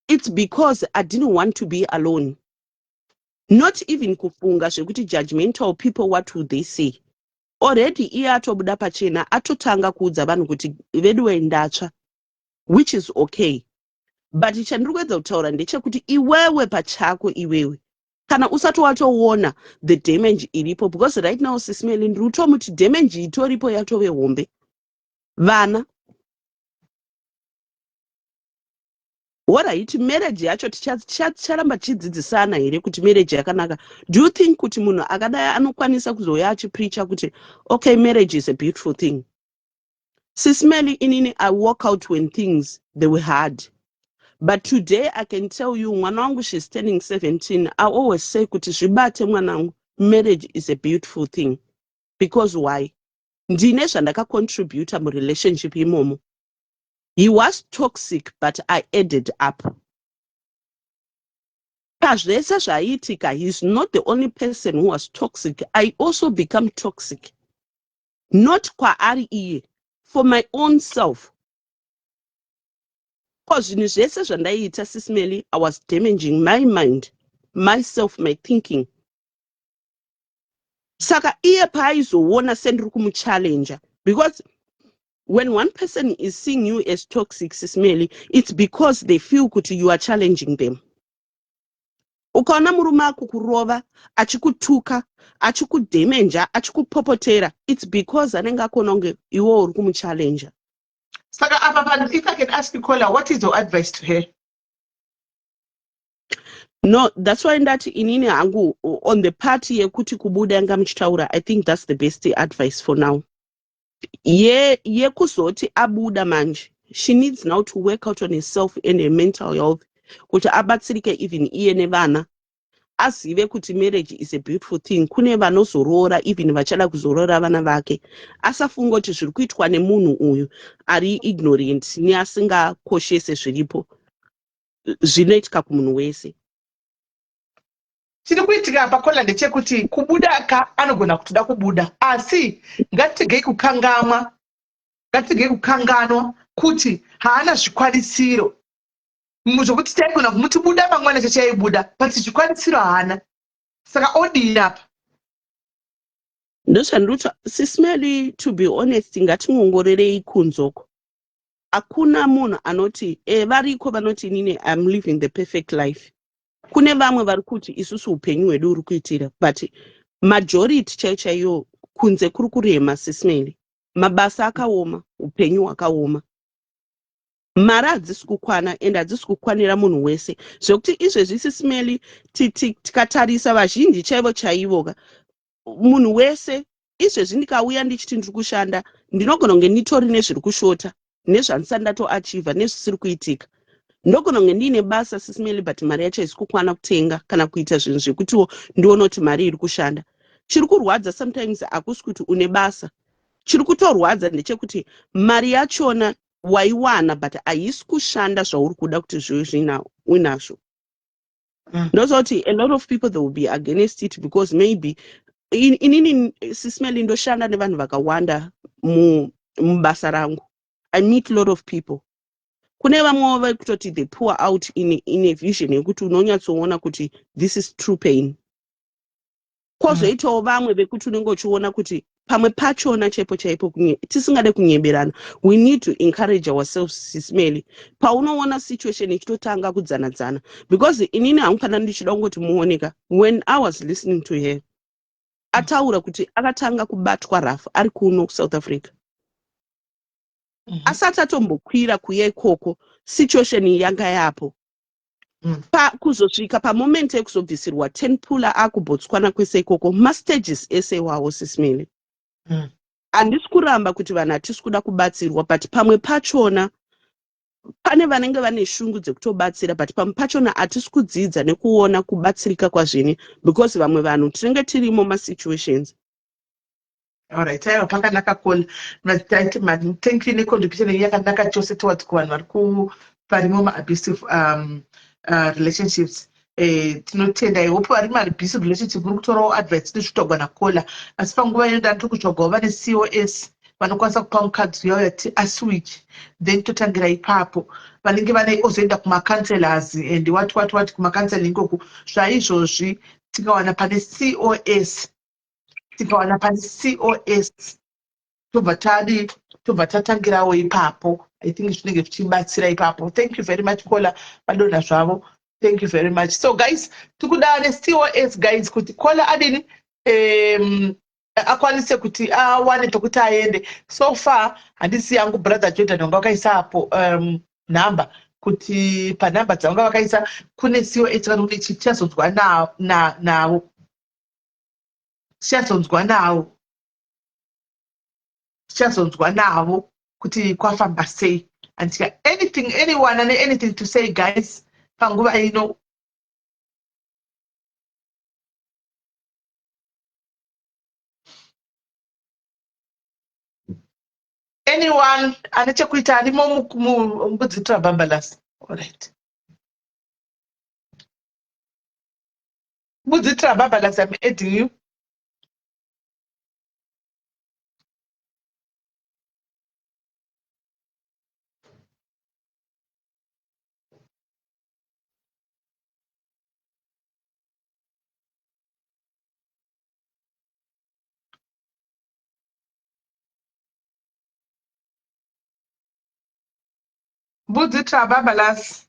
B: It's because I didn't want to be alone. Not even kufunga zvekuti judgmental people, what would they say? Already iye atobuda pachena atotanga kuudza vanhu kuti vedu ndatsva, which is okay. But chandiri kuedza kutaura ndechekuti iwewe pachako iwewe kana usati watoona the damage iripo, because right now Sisimeli ndiri kutomuti damage itoripo yatove hombe. Vana alright, marriage yacho ticharamba chidzidzisana here kuti marriage yakanaka. Do you think kuti munhu akadai anokwanisa kuzoya achipreacha kuti okay, marriage is a beautiful thing? Sisimeli inini, I walk out when things they were hard. But today I can tell you, mwana wangu, she's turning 17. I always say kuti zvibate mwana wangu, marriage is a beautiful thing. Because why? Ndine zvandakacontributa murelationship imomo. He was toxic, but I added up. Pazvese zvaiitika, he's not the only person who was toxic. I also become toxic. Not kwaari iye, for my own self. Because zvinhu zvese zvandaiita Sisimeli, I was damaging my mind, myself, my thinking. Saka iye paaizoona sendiri kumuchallenger, because when one person is seeing you as toxic, Sisimeli, it's because they feel kuti you are challenging them. Ukaona murume akukurova, achikutuka, achikudamage, achikupopotera, it's because anenge akuona kunge iwe uri kumuchallenger.
A: Saka apa, if I can ask you, Kola, what is your advice to her?
B: No, that's why ndati inini hangu on the party yekuti kubuda yanga muchitaura, I think that's the best advice for now. Kuzoti abuda manje, she needs now to work out on herself and her mental health, kuti abatsirike even iye nevana, azive kuti marriage is a beautiful thing. Kune vanozorora even vachada kuzorora vana vake, asafunga kuti zviri kuitwa nemunhu uyu ari ignorant neasingakoshese zviripo zvinoitika kumunhu wese.
A: Chiri kuitika apa Kola ndechekuti kubuda ka anogona kutoda kubuda, asi ngatigei kukanganwa kuti haana zvikwanisiro zvokuti taigona kumuti buda mangwana chachaibuda, but zvikwanisiro haana, saka odini apa?
B: Ndochandoti Sisimeli, to be honest, ngatingongorerei kunzoko. Hakuna munhu anoti variko vanoti inini I'm living the perfect life. Kune vamwe vari kuti isusu upenyu hwedu uri kuitira, but majority chaiyo kunze kuri kurema Sisimeli. Mabasa akaoma, upenyu hwakaoma. Mari hadzisi kukwana and hadzisi kukwanira munhu wese. Zvekuti izvezvi Sisimeli tikatarisa vazhinji chaivo munhu wese izvezvi ndikauya ndichiti ndiri kushanda, ndinogona kunge nditori nezviri kushota, nezvandisati ndatoachievha, nezvisiri kuitika. Ndogona kunge ndiine basa Sisimeli, but mari yacho haisi kukwana kutenga kana kuita zvinhu zvekutiwo ndione kuti mari iri kushanda. Chiri kurwadza sometimes hakusi kuti une basa. Chiri kutorwadza ndechekuti mari yachona waiwana, but haisi kushanda zvauri kuda kuti zviwe uinazvo. Ndozoti a lot of people they will be against it because maybe inini Sisimeli ndoshanda nevanhu vakawanda mubasa rangu. I meet a lot of people. Kune vamwe vakutoti they pour out in a vision yekuti unonyatsoona kuti this is true pain. Kwozoitawo vamwe vekuti unenge uchiona kuti pamwe pachona chaipo tisingade kunyemberana. We need to encourage ourselves Sisimeli. Paunoona situation ichitotanga kudzanadzana, because inini hamufana ndichida kungoti muoneka. When I was listening to her, ataura kuti akatanga kubatwa rafu ari kuno South Africa. Asati atombokwira kuye ikoko, situation yanga yapo. Kuzosvika pamoment ekuzobvisirwa 10 pula akuBotswana kwese ikoko, mastages ese wawo Sisimeli. Handisi kuramba kuti vanhu hatisi kuda kubatsirwa, but pamwe pachona pane vanenge vane shungu dzekutobatsira, but pamwe pachona hatisi kudzidza nekuona kubatsirika kwazvini, because vamwe vanhu tinenge tirimo masituations.
A: Alright, aiwa pakanaka Kola. Taiti thank you necontribution yenyu yakanaka chose towards kuvanhu vari parimo ma-abusive relationships. Tinotenda I hope vari ma-abusive relationship muri kutorawo advice nezvitogwa naKola. Asi panguva inoda tiri kutsvagawo vane COS vanokwanisa kupa mukadzi yavo yati aswitch, then totangira ipapo vanenge vane ozoenda kuma-counselors and what kuma-counseling ikoku zvaizvozvi tikawana pane COS tobva tatangirawo ipapo. I think zvinenge zvichibatsira ipapo. Thank you very much Kola padonha zvavo. Thank you very much. So guys, tikuda neCOS guys kuti Kola adini akwanise kuti awane pekuti aende. So far handisi yangu brother Jordan wanga wakaisa apo number kuti panhamba dzavanga vakaisa kune COS kana kuti chichazonzwa navo tichazonzwa navo kuti kwafamba sei. And anyone and anything to say guys panguva ino. Anyone ane chekuita arimo mbudzi trabambalas. Alright. Mbudzi trabambalas, I'm adding you. Mbudzi trabambalas.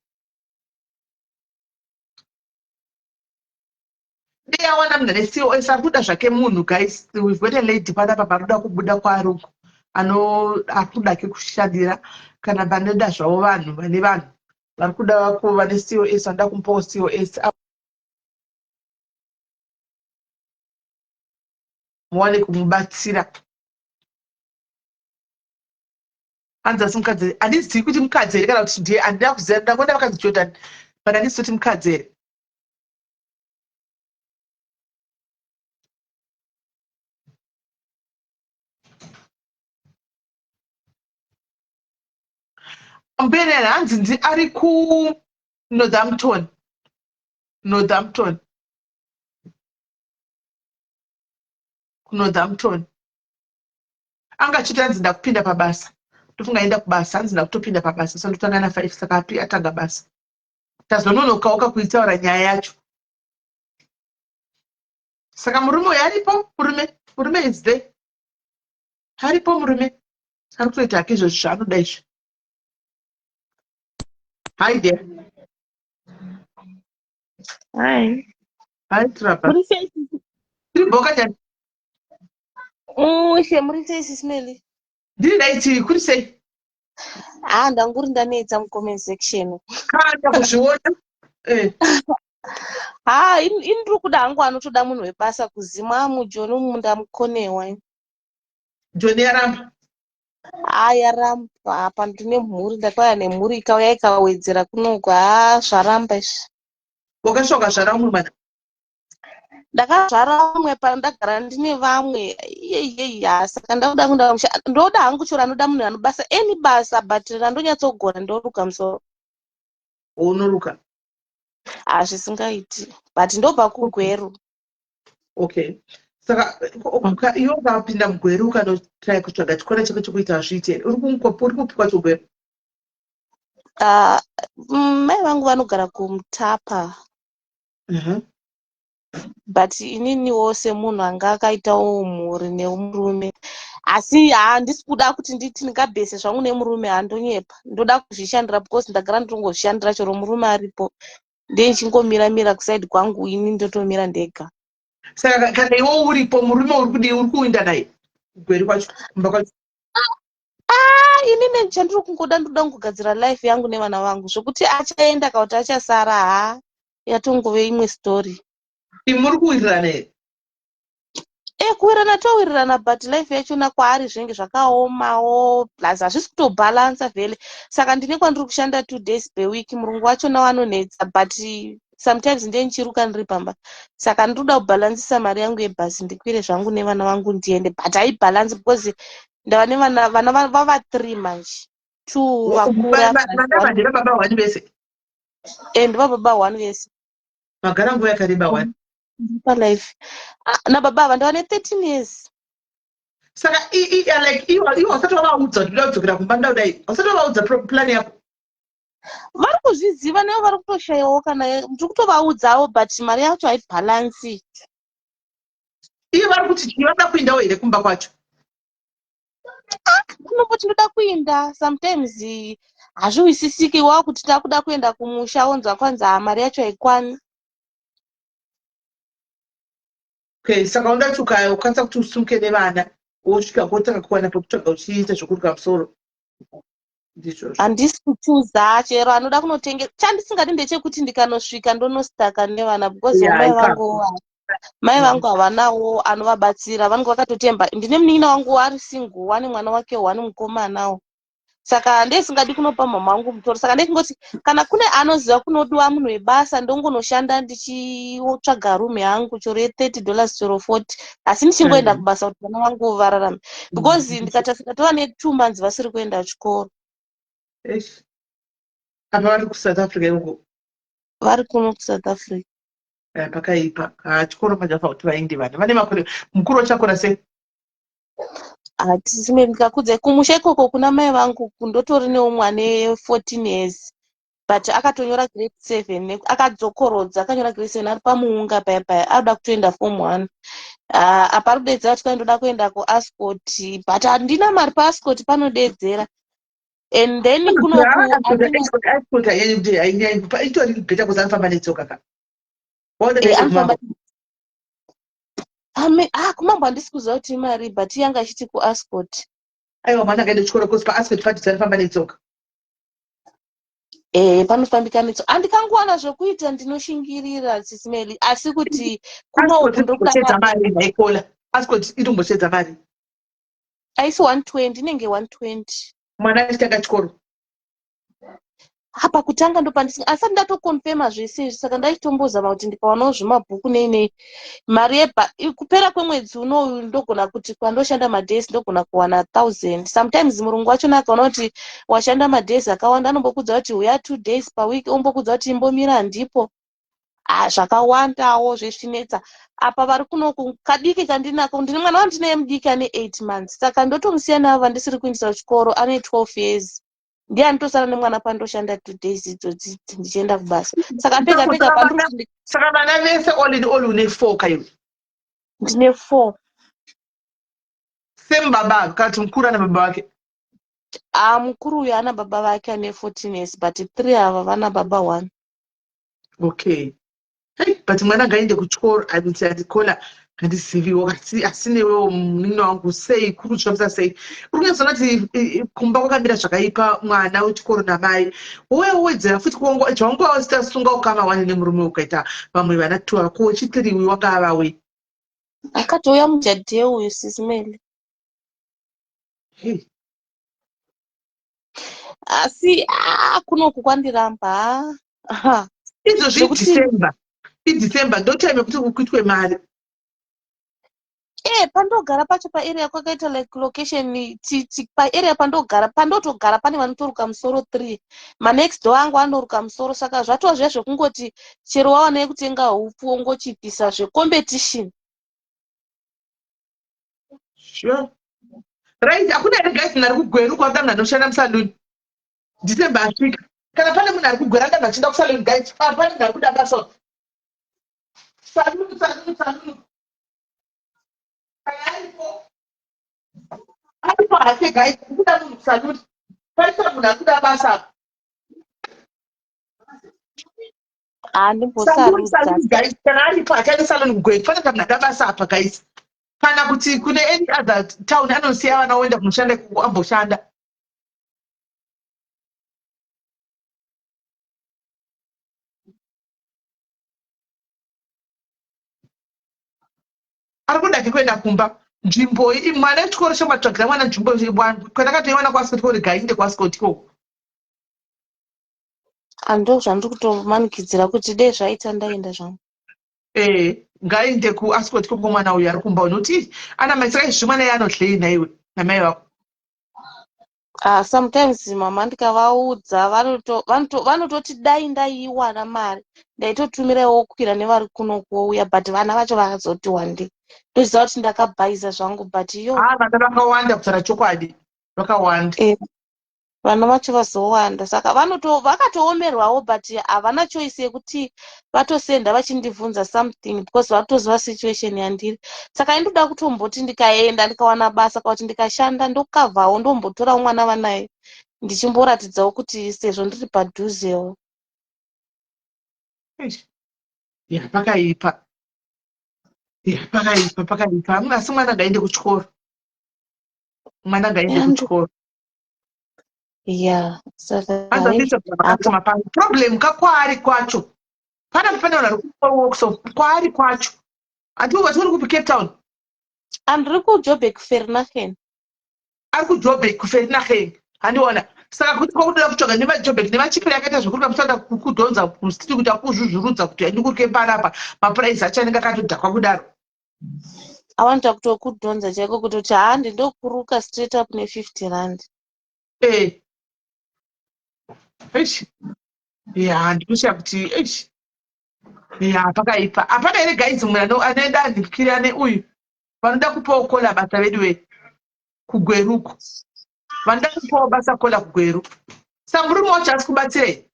A: Ndiyawana munhu ane COS arikuda zvake munhu guys. We've got a lady panapa paroda kubuda kwaruku arikuda ke kushandira kana vanoda zvavo vanhu vane vanhu varikuda kuva ne COS vanoda kumupawo COS muwane kumubatsira. Hanzi mukadzi handizivi kuti mukadzi here kana kuti ndiye handina kuziva. Ndangoda vakadzi Jordan but handizivi kuti mukadzi here. Mbenera hanzi ari ku Northampton. Northampton. Anga chiti hanzi ndakupinda pabasa. Tofunga enda kubasa hanzi ndakutopinda pabasa. So ndotanga 5 saka atanga basa. Tazononokawo kuitaura nyaya yacho. Saka murume uyu aripo, murume is there. Aripo murume. Ari kutoita hake izvozvo zvaanoda izvo. Hi there.
I: Hi.
A: Hi Trapa.
I: Muri sei?
A: Tiri boka njani?
I: Muri sei Sismeli?
A: Ndiri daiti kuri sei?
I: Ndanguri ndanetsa mu-comment section.
A: Kanda kuzviona.
I: Ini ndiri kuda hangu anotoda munhu webasa kuzima mujoni munda mukonewa.
A: Joni yaramba.
I: Yaramba apa ndine mhuri ndakwaya nemhuri ikauya ikawedzera kunoko zvaramba izvi.
A: Wakashoka zvara umwe mana?
I: Ndakazvara umwe pandagara ndine vamwe saka ndoda hangu chora anoda munhu anobasa any basa but randonyatsogona ndoruka musoro.
A: Unoruka?
I: Zvisingaiti but ndobva kugweru.
A: Okay. Saka iwe ukapinda mugweru ukanotraya kutsvaga chikora chako chokuita zviite here. Uri kupikwa chogweru?
I: Mai vangu vanogara kuMutapa. But ininiwo semunhu anga akaitawo mhuri nemurume. Asi handisi kuda kuti nditi ndingabhese zvangu nemurume handonyepa. Ndoda kuzvishandira because ndagara ndongozvishandira chero murume aripo. Ndichingomira kusaidi kwangu ini ndotomira ndega.
A: Saka kana iwe uripo murume uri kuinda naye kugweru kwacho kumba kwacho?
I: Inini chandiri kungoda ndoda kugadzira life yangu nevana vangu zvokuti achaenda kana kuti achasara yatongove imwe story.
A: Muri kuwirirana here?
I: Kuwirirana towirirana but life yachona kwaari zvinenge zvakaomawo plus hazvisi kutobhalansa vhele. Saka ndine kwandiri kushanda 2 days per week. Murungu wachona wanonetsa but sometimes ndenchiruka ndiri pamba. Saka ndoda kubalansisa mari yangu yebhasi ndikwire zvangu nevana vangu ndiende, but haibalance because ndava nevana vava 3 manje, 2 vakura
A: Vana vandira baba 1 vese.
I: Ndiva baba 1 vese.
A: Magara nguva yakareba 1.
I: Life. Nababa ava ndava ne13 years.
A: Saka like iwo usati wavaudza kuti ndoda kudzokera kumba kudai, usati wavaudza plan yako.
I: Vari kuzviziva nevo vari kutoshayawo kana ndiri kutovaudzawo, but mari yacho haibhalansi.
A: Iye vari kuti chivada kuindawo here kumba kwacho.
I: Kunomboti ndoda kuinda sometimes hazviwisisiki wava kuti takuda kuenda kumusha onzwa kwanzi mari yacho haikwani.
A: Okay, saka undachuka ukwanisa kuti usunge nevana wosvika kotanga kuwana pekutsvaga uchiita zvokuruka musoro.
I: Handisi kuchuza chero anoda kunotenge, chandisingadi ndechekuti ndikanosvika ndonositaka nevana because mai vangu havanawo anovabatsira, vanenge vakatotemba. Ndine munin'ina wangu ari single, wane mwana wake 1 mukomanawo. Saka ndesingadi kunopa mama wangu mutoro, saka ndekungoti kana kune anoziva kunodiwa munhu webasa ndongonoshanda ndichitsvaga rume yangu chore $30 chero 40, asi ndichingoenda kubasa kuti vana vangu vararame, because ndikatasika tova ne2 months vasiri kuenda chikoro.
A: Apa vari kuSouth Africa uko?
I: Vari kuno kuSouth Africa.
A: Pakaipa. Chikoro majafa kuti vaende vana. Vane makore mukuru wachakora sei?
I: Hatisime ndikakudzai kumusha ikoko kuna mai vangu kundotori neumwe ane 14 years, but akatonyora grade 7 akadzokorodza, akanyora grade 7 ari pamuunga paya anoda kutoenda form 1. Apa rudedzera kuti ndoda kuenda kuAscot, but handina mari paAscot panodedzera. And then kunoku
A: itori beta kuzanifamba netsoka ka.
I: Kumamba handisi kuziva kuti imari, but yanga achiti kuAscot.
A: Aiwa mwana akaenda chikoro kosi paAscot panofamba netsoka.
I: Panofambika netsoka. Handikangowana zvokuita ndinoshingirira Sisimeli, asi kuti kunoku
A: ndokuda mari naikola. Ascot inombosvedza mari.
I: Aisi 120, inenge 120.
A: Mwana achitanga chikoro.
I: Apa kutanga ndopandisi asati ndatokonfirma zvese, saka ndachitombozama kuti ndikawanawo zvemabhuku nei mari kupera kwemwedzi unoyu ndogona kuti kwandoshanda madhesi ndogona kuwana 1000. Sometimes murungu wacho akaona kuti washanda madhesi akawanda anombokudza kuti uya 2 days per week, ombokudza kuti imbomira ndipo. Zvakawandawo zvesvinetsa. Apa vari kunoku kadiki kandinako, ndine mwana wandine mudiki ane 8 months, saka ndotomusiya navo ndisiri kuindisa chikoro ane 12 years. Ndiye anditosara nemwana pandoshanda 2 days idzodzi ndichienda kubasa. Saka pega
A: saka vana vese all in all une 4 kaiwe.
I: Ndine 4.
A: Same baba kati mkuru na baba wake.
I: Mkuru uyu ana baba vake ane 14 years, but 3 ava vana baba 1.
A: Okay. Hey, but mwana ngaende kuchikoro andikola handiziviwo asinewo munin'ina wangu sei kuri kuchamisa sei. Uringazona kuti kumba kwakamira zvakaipa mwana wechikoro namai. Wowedzera futi kuongo zvangu wasitasunga ukama 1 nemurume ukaita vamwe vana 2 wako chitiriwi wakavawe.
I: Akatouya mujadhe uyu Sisimeli. Asi kunoku kwandiramba.
A: Izvo December ndo time yekuti kuitwe mari.
I: Pandogara pacho paarea kwakaita like location paarea pandotogara pane vanotoruka musoro 3. Manext door angu anoruka musoro, saka zvatova zviya zvekungoti chero wawana kutenga hupfu ongochipisa zvecompetition.
A: Sure. Right, akuna ere guys nari kugweru kwatanga noshanda musaluni. December asvika. Kana pane munhu ari kugwera kana achienda kusaluni guys, pane nari kuda basa. Saluni. Aripo hake guys, kuda munhu kusaluni. Pane munhu ari kuda basa. Saluni guys, kana aripo achaenda saluni kugweru, pane munhu ari basa apa guys. Kana kuti kune any other town anosiya vana oenda kunoshanda amboshanda. Arikuda kuenda kumba nzvimbo mwana wechikoro chamatsvagira mwana nzvimbo kwandakatoiwana kuAscot kuri gainde kuAscot ikoko.
I: ando zvandiri kutomanikidzira kuti dei zvaita ndaenda zvangu.
A: Ngaende kuAscot koko mwana uyu ari kumba unoti ana mai saka izvi mwana yaanohlei naiwe namai vako.
I: Sometimes mama ndikavaudza vanototi dai ndaiwana mari ndaitotumirawo kukwira nevari kuno kuouya, but vana vacho vakazoti wandei. Ndoziva kuti ndakabhaiza zvangu, but
A: Vana vakawanda kusara chokwadi, vakawanda.
I: Vana vacho vazowanda, saka vakatoomerwawo, but havana choice yekuti vatosenda vachindibvunza something because vatoziva situation yandiri. Saka indoda kutomboti ndikaenda ndikawana basa kana kuti ndikashanda ndokavhawo ndombotorawo mwana vanaye ndichimboratidzawo kuti sezvo ndiri padhuzewo.
A: Pakaipa. Asi mwana ngaende kuchikoro. Mwana ngaende kuchikoro. Problem kwaari kwacho. Pana vari kuworkshop kwaari kwacho. Uri kupi Cape Town?
I: Andiri kuJoburg Vereeniging.
A: Ari kuJoburg Vereeniging. Handiona. Saka kuti kwakuda kutsvaga nevaJoburg nevachipiri akaita zvekuri kamusanda kudhonza kusiti kuti akuzvuzvurudza kuti handiri kuri panapa mapuraizi acho anenge akatodhakwa kudaro.
I: Avanoita kutokudhonza chaiko kutoti ndindokuruka straight up ne50 rand.
A: Ndikushaya kuti pakaipa. Hapana ere guys mumwe anoenda andipikira neuyu vanoda kupawo kola basa vedu kugweruko. Vanoda kupawo basa kola kugweru. Samurume wacho asi kubatsirei?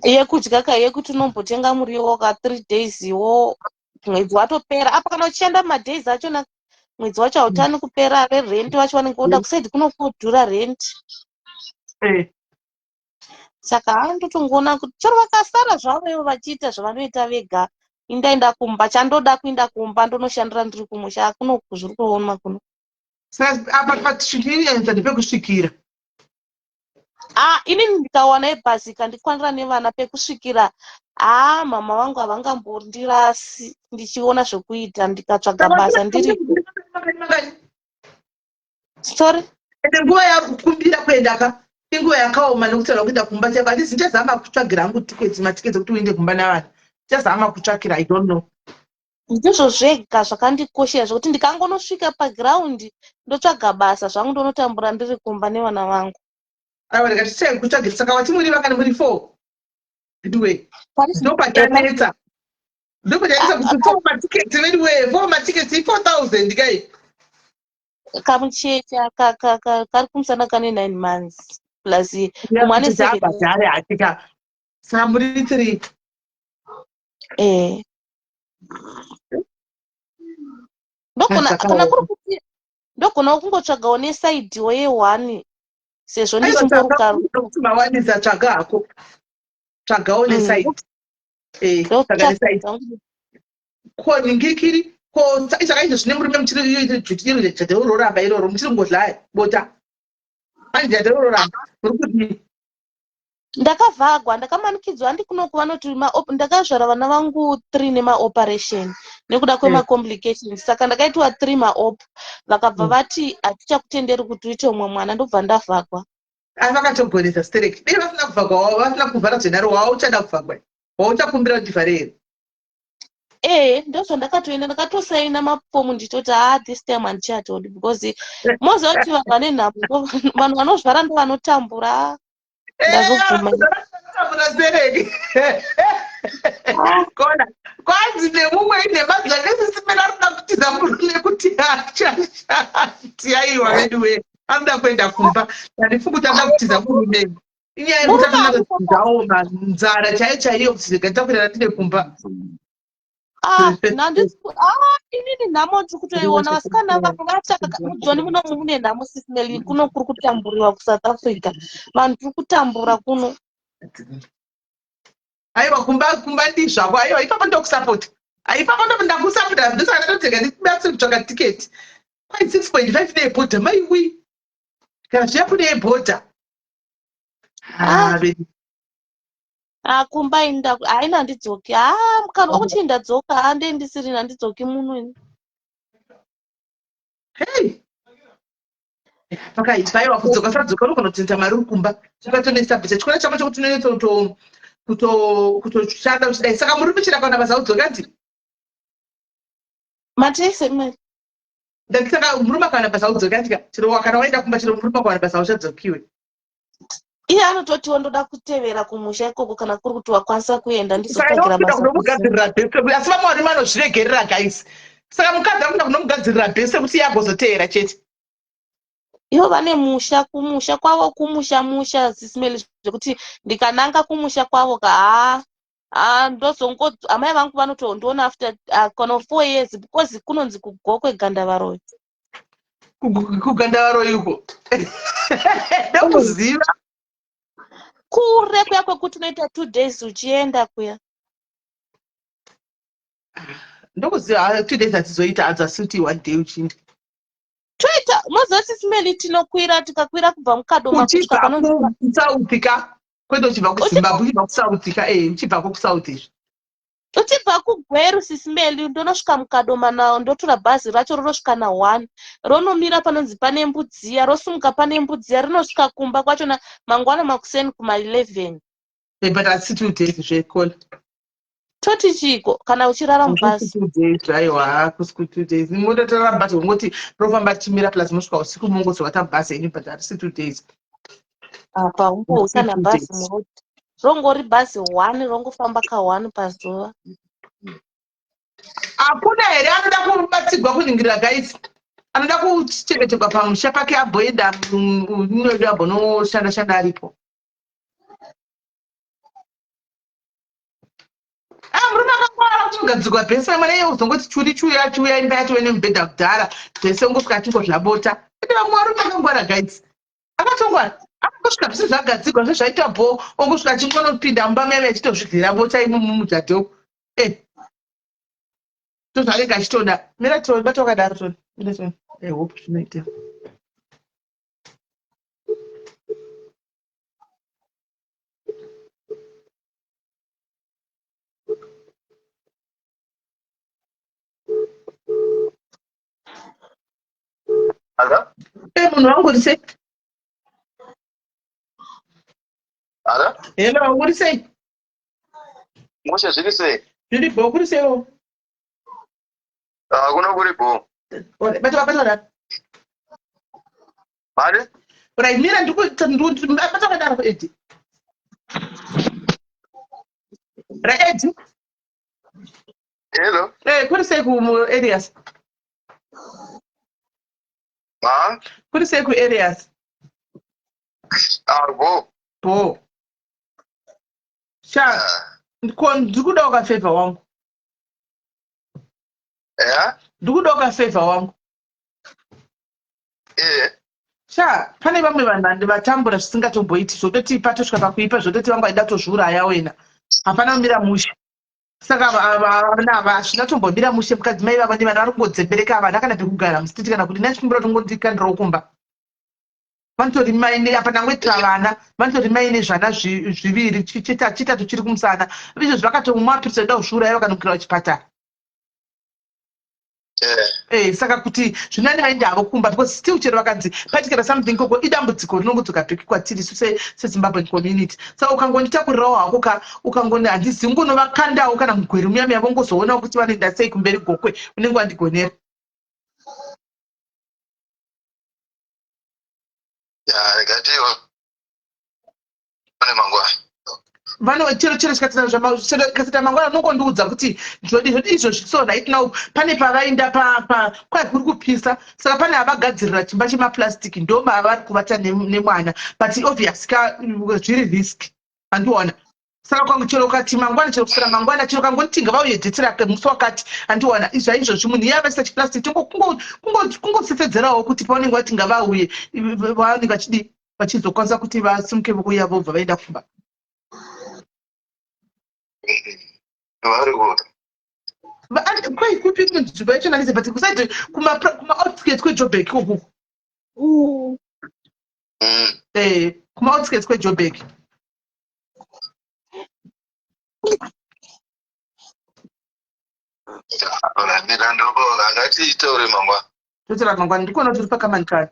I: Yekudya yekuti unombotenga muriwo ka 3 days iwo mwedzi watopera. Apa kana uchishanda madays achona mwedzi wacho hautani kupera, rent vacho vanenge voda kusaidi kunokodhura rent. Saka andotongoona kuti chero vakasara zvavo ivo vachiita zvavanoita vega, indaenda kumba. Chandoda kuenda kumba ndonoshandira ndiri kumusha, akuno zviri kuona kuno.
A: Apa patisvikirienza ndepekusvikira.
I: Inini ndikawana ibhazi ikandikwanira nevana pekusvikira, mama vangu havangamborasi ndichiona zvekuita ndikatsvaga basa ndiri. Sorry?
A: Nguva yakukumbira kuenda inguva yakaoma nekutaura kuenda kumba chako. Handisi ndichazama kutsvagira hangu matiketi ekuti uende kumba navana. Ndichazama kutsvakira, I don't know.
I: Ndizvo zvega zvakandikoshera zvokuti ndikangonosvika pagiraundi ndotsvaga basa zvangu ndonotambura ndiri kumba nevana vangu.
A: Ndikati kutsvagira, saka vati muri vakani muri 4. Ndiwe. Ndopatanetsa. Ndopatanetsa kuti 4 matiketi anyway, 4 matiketi 4,000 kai.
I: Kamuchecha kari kumusana kane 9 months plus umwane
A: 7 atika. Saka muri 3.
I: Ndogona kungotsvagawo nesaidiwo ye1 sezvo ndichimboruka
A: mawanisa tsvaga hako. Tsvagawo nesaidi. Ningikiri saka izvo zvine murume muchiri chateuroramba iroro muchiri ngodlaya bota. Chateuroramba muri kudii?
I: Ndakavhagwa, ndakamanikidzwa handikunoku vanoti ndakazvara vana vangu 3 nemaoperation nekuda kwemacomplications. Saka ndakaitwa 3 maop, vakabva vati hatichakutenderi kuti uite umwe mwana, ndobva ndavhagwa.
A: Vakatogonesa stereki. Dei vasina kuvhagwa, vasina kuvhara zvenaro, wauchada kuvhagwa, wauchakumbira kudhivharei.
I: Ndozvandakatoenda ndakatosaina mafomu ndichoti this time handichatodi because moziva kuti vanhu vane nhamo, vanhu vanovhara ndo vanotambura. Ndazobvuma.
A: Kona kwanzi nemumwe nemazla nesisimena arikuda kutiza murume kuti achashati aiwa veduwe anoda kuenda kumba ndifunga kuti anoda kutiza murume. Inyaya yekuti anoda kutizawo nzara chaiyo kuti takwirana tine kumba.
I: Inini nhamo tiri kutoiona, vasikana vanhu vachakajoni muno mune nhamo sisineli kuno kuri kutamburiwa kuSouth Africa. Vanhu tiri kutambura kuno.
A: Aiwa kumba ndizvako, aiwa ipapo ndokusapota. Ipapo ndakusapota, ndosaka ndatotenga ndibatse kutsvaga tiketi. Kwai 6.5 neebhodha maiwi. Kana zviya kune ebhodha.
I: Kumba haina handidzoki. Mukana wokuti ndadzoka handendisiri handidzoki muno.
A: Pakaipa kudzoka sadzoka unogona kutoita mari uri kumba chakatonestablisa chikora chako chokuti unoita kutoshanda uchidai saka muri kuchida kana basa udzoka ndi
I: matese mwe
A: saka murume kana basa udzoka ndika chero kana waenda kumba chero murume kana basa uchadzokiwe
I: iye anototiwo ndoda kutevera kumusha ikoko kana kuri kuti wakwanisa kuenda ndizopakira
A: basa
I: basa
A: kunomugadzirira bhese asi vamwe vari vanozviregerera guys saka mukadzi akuda kunomugadzirira bhese kuti iye agozoteera chete
I: ivo vane musha kumusha kwavo kumusha zisimeli zvekuti ndikananga kumusha kwavo ndozongo amai vangu vanotondiona after kana 4 years because kunonzi kugokwe gandavaro
A: kugandavaro iko ndokuziva
I: kure kuya kwekuti unoita 2 days uchienda kuya
A: ndokuziva 2 days atizoita adzo asi kuti 1 day uchindi
I: toita mozoti simeli tinokwira tikakwira kubva mukadoma kusvika
A: kusauthika kwete uchibva kuzimbabwe uchibva kusauthika uchibvako kusauthi izvi
I: uchibva kugweru sisimeli ndonosvika mukadoma nawo ndotora bhazi racho ronosvika na1 ronomira panonzi pane mbudziya rosumuka pane mbudziya rinosvika kumba kwachona mangwana makuseni kuma11
A: but asi 2 days zvekola
I: toti chiko kana uchirara mubhazi
A: aiwa kusiku 2 days mundotora bhazi ungoti rofamba tichimira plus mosvika usiku mongozovata bhazi enyu but asi 2 days
I: apa ungoutsana bhazi muroti rongori bhazi 1 rongofamba ka1 pazuva
A: hakuna here anoda kubatsirwa kuningirira guys anoda kuchengeterwa pamusha pake amboenda mwedu ambonoshanda aripo murume akangwara kutogadzirwa bhese mwana iye uzongoti chuya imba yatiwe nemubhedha kudhara bhese ungosvika achingozvabota ende vamwe varume akangwara guys akatongwara akangosvika zvisi zvagadzirwa zvezvaita bho ongosvika achingonopinda mumba meme achitozvidhira bota imumujadhoko tozvarega achitoda mira toni bata wakadaro toni mira toni hope zvinoita munhu wangu uri sei hello uri sei
J: Musha zviri sei?
A: Zviri bho kuri seiwo
J: Hakuna kuri bho.
A: Bata
J: Mari?
A: right mira bata wakadaro Edi Edi
J: Hello?
A: kuri sei ku areas kuri sei ku areas bho sha ndikuda ukafevha wangu ndikuda ukafevha wangu sha pane vamwe vanhu handivatambura zvisingatomboiti zvototi patosvika pakuipa zvototi vangu aida kutozviuraya wena hapana kumira mushe saka ava hazvinatombomira mushe mukadzi mai vava nevanhu vari kungodzembereka havana kana pekugara musititi kana kuti nachikumbira tongondikandirawo kumba vanotori maine apa nangwetira vana vanotori maine zvana zviviri chitatu chiri kumusana izvo zvakatomumapirisa da kuzviuraya vakanukira kuchipatara saka kuti zvinani vaende havo kumba because still chero vakanzi patikira something koko idambudziko rinongudzoka bheki kwatiri sezimbabwe community saka ukangonditakurirawo hako ukangoni handizi ungonovakandawo kana mugweri muyami yavo ngozoonawo kuti vanoenda sei kumberi gokwe unenge wandigonera chero chikasita mangwana unongondiudza kuti izvo so right now pane pavaenda kwai kuri kupisa saka pane havagadzirira chimba chemapurastic ndo mavari kuvata nemwana but obvious zviri risk handiona saka kwangu chero ukati mangwana chero kusara mangwana chero kangotinga vauyedhetera musi wakati handiona zvaizvozvi munhu iye avaisa chipurastic kungosesedzerawo kuti paunenge vati ngavauye vanenge vachizokwanisa kuti vasimuke vokuya vobva vaenda kumba kwai kupi kunzvimbo yacho nanise but kusaiti kuma-outskirts kwejoburg ikokuko kuma-outskirts kwejoburg
J: Ngatiitaure mangwana.
A: Totaura mangwana ndikuona kuti uri pakamanikana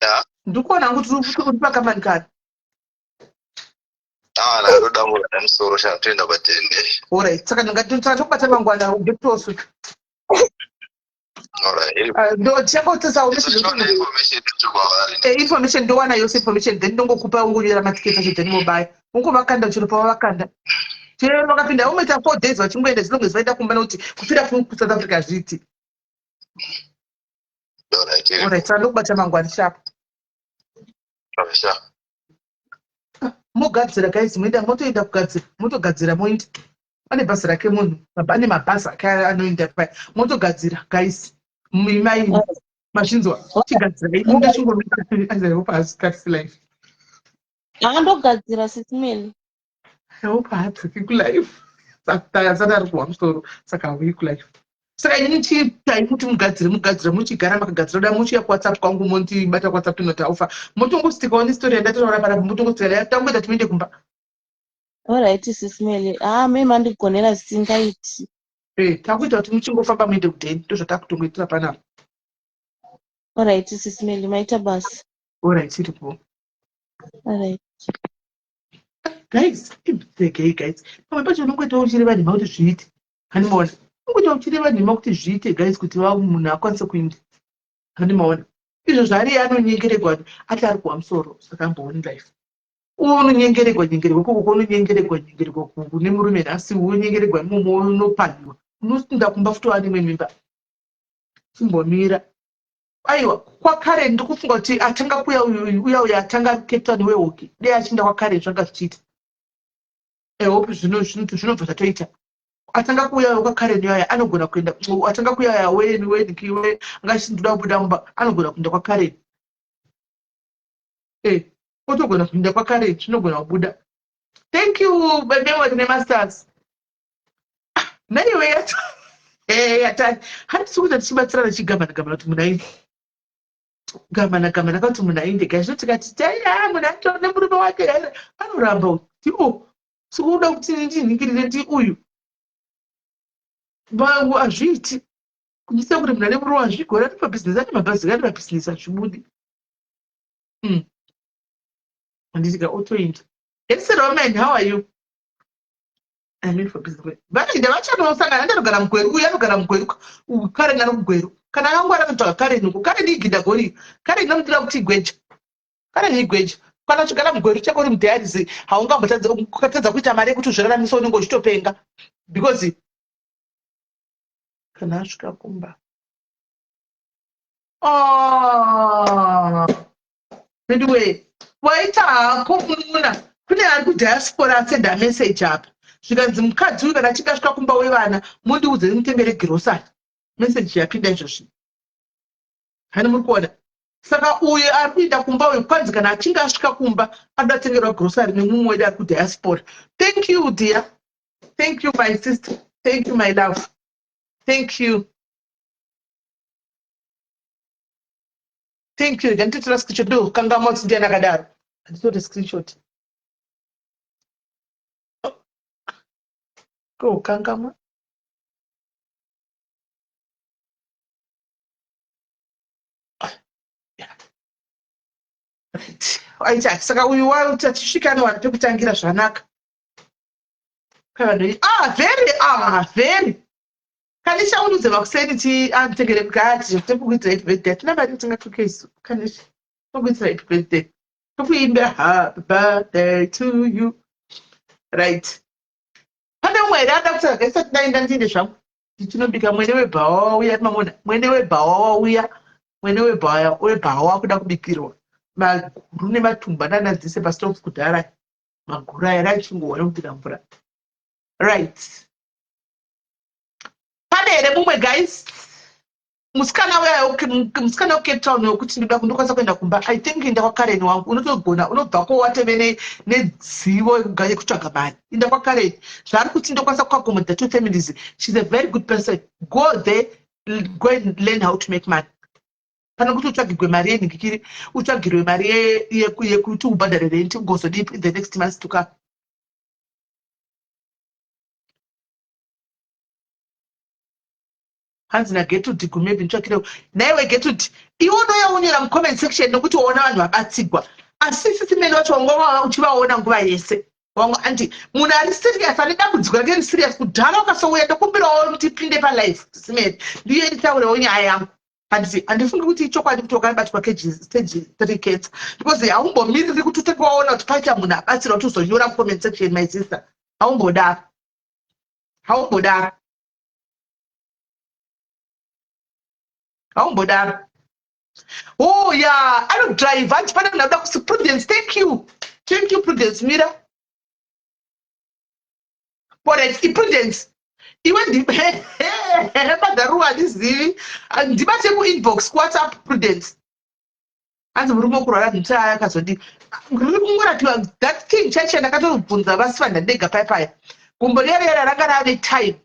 J: Ya.
A: Ndikuona kuti uri pakamani kani.
J: Ndoda murada musoro chatoenda patende.
A: Alright, saka ndingatobata mangwana ugetosu.
J: Alright.
A: Ndo tichakotesa information ndowana yose information then ndongokupa ungurira matiketi acho then mobile. Ungovakanda chiro pavakanda. Chero vakapinda umeita 4 days vachingoenda zvinonge zvaita kumba nokuti kupira kuSouth Africa zviti. Alright, saka ndokubata mangwana sharp.
J: Sharp.
A: Mogadzira guys, moenda motoenda kugadzira, motogadzira moenda. Pane basa rake munhu, pane mabasa ake anoenda paya. Motogadzira guys. Mimai machinzwa chigadzira inde chingomita I hope has cut life.
I: Ndogadzira sitimeli.
A: I hope has cut life. Saka kuwa musoro saka week life. Saka ini chitai kuti mugadzira muchigara makagadzira da muchiya WhatsApp kwangu monti bata WhatsApp tinotaufa. Motongostika on story ndatoona para motongostika tangoita tuende kumba.
I: Alright sitimeli. Mema ndigonera singaiti.
A: Takuita kuti muchingofamba muende kudeni ndozvatakutongoitira panapa.
I: Alright sitimeli maita basi.
A: Alright iripo.
I: Alright.
A: Guys, guys. Pamwe pacho unongoita uchireva nhema kuti zviite. Hanimaona. Unongoita uchireva nhema kuti zviite guys kuti munhu akwanise kuinda. Hanimaona. Izvo zvari anonyengeregwa ati ari kuwa musoro saka ambooni life. Unonyengeregwa koko unonyengeregwa kune murume nhasi unonyengeregwa imomo unopadiwa. Unosinda kumba futi wane mimba. Chimbomira. Aiwa, kwakare ndikufunga kuti atanga kuya uya atanga captain wehockey. Dei achinda kwakare zvanga zvichiita. Hope zvinobva zvatoita. Atanga kuya kwakare niyaya anogona kuenda atanga kuya weni kiwe ngashindoda kubuda mumba anogona kuenda kwakare. Otogona kuenda kwakare zvinogona kubuda. Thank you bebewa kune masters. Anyway, atani handisi kuti tichibatsirana chigamana kuti munaini. Gamana kuti munainde gaizvo tikati taya munhu atone murume wake anoramba kuti sikuda kuti ndinhingirire ndi uyu. Vangu azviiti. Kunyisa kuti munhu ane murume wazvigora ane mabhizinesi ane mabhazi ane mabhizinesi azvibudi. Andisika otoinda. Yes, Roman, how are you? I'm in for business. Vanoinda vachanosangana ndarogara mugweru uyu anogara mugweru kare nari mugweru. Kana angwara kutoka kare nuko kare ndigida gori kare nomdira kuti gweja. Kare ni gweja. Kana chigara mugweru chako uri mudhiarisi haungambotadza ukatadza kuita mari yekuti uzviraramisa unenge uchitopenga because kana asvika kumba. Anyway, waita hako mununa kune ari kudiaspora senda message apa. Zvikanzi mukadzi uyu kana achinge asvika kumba wevana mundiudze mutengere girosari. Message yapinda izvozvi. Hani muri kuona. Saka uyu ari kuenda kumba uyu kwanzi kana achinge asvika kumba anotengerwa grocery nemumwe wedu ari kudiaspora. Thank you dear. Thank you my sister. Thank you my love. Thank you. Thank you. Nditira screenshot ndo kanga motsi ndiye nakadaro. Nditira screenshot. Go kanga mo. Aita saka uyu wautachisvikana wari pekutangira zvanaka. Very kanisha unuze vakuseni ti antegere kugati tekukuitira happy birthday tinabati tingathuke isu kanisha tokuitira happy birthday tokuimba happy birthday to you right. Pane umwe here ada kuti isati ndaenda ndine zvangu ndichinobika mwene webhawa wauya mamona mwene webhawa wauya mwene webhawa wakuda kubikirwa maguru nematumba nanadzise pasitofu kudhara maguru aya rachingoona kupinda mvura right. Pane here mumwe guys musikana weCape Town wekuti ndokwanisa kuenda kumba I think inda kwaKaren wangu unotogona unobva kwowateve nedzivo yekutsvaga mari inda kwaKaren zvari kuti ndokwanisa kuaccommodate 2 families. She's a very good person. Go there, go and learn how to make money. Pana kuti utsvagirwe mari yenhingikiri utsvagirwe mari yekuti ubhadhare rent ugozodipa in the next months to come. hanzi naGetrude maybe nitsvakire naiwe Getrude iwe unoyaonyera mucomment section nokuti waona vanhu vabatsigwa asi sisimene vacho wanga uchivaona nguva yese wanga andi munhu ari serious ane dambudziko rake ri serious kudhara ukasouya ndokumbirawo kuti ipinde palife sisimene ndiyo nditaurewo nyaya yangu handifungi kuti ichokwadi kuti wakabatwa stage 3 cancer because haumbomiriri kuti utenge waona kuti paita munhu abatsira kuti uzonyora mucomment section my sister haumbodaro oh yeah anodrive hanti pane munhu anoda kusi Prudence thank you Prudence mira alright iPrudence iwe badaruwa handizivi ndibate kuinbox kuwhatsapp Prudence hanzi murume wokurwara nhita yakazodi riri kungoratiwa that king church ndakatoribvunza vasifanda ndega paya gumbo riyariyara ranga rave time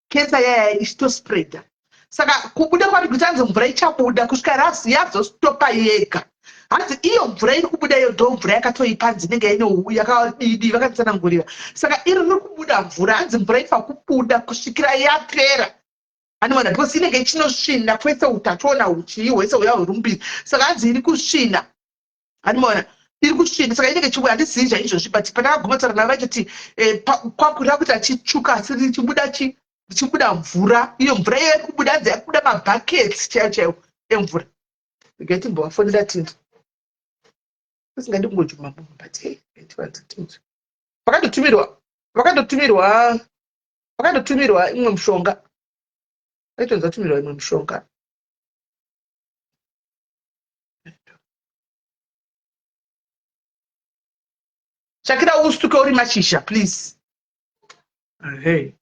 A: cancer yaya ichitospreada saka kubuda kwati kuti hanzi mvura ichabuda kusvika rasi yazostopa yega hanzi iyo mvura iri kubuda iyo ndo mvura yakatoipanzi inenge ine yakadidi vakatsanangurira saka iri riri kubuda mvura hanzi mvura ifa kubuda kusvikira yapera hanimona because inenge ichinosvina kwese utachona uchi hwese huya hwerumbiri saka hanzi iri kusvina hanimona iri kusvina saka inenge chibuda handizivi zvaizvozvi but pandakagumataura navo vachiti kwakurira kuti achitsvuka asi richibuda mvura iyo mvura iyo iri kubuda hanzi yakubuda mabhaketi chaiwo emvura geti mbowafonera tinto usingandingojuma munhu but vakadotumirwa imwe mushonga aitonza tumirwa imwe mushonga shakira ustuke uri mashisha please hey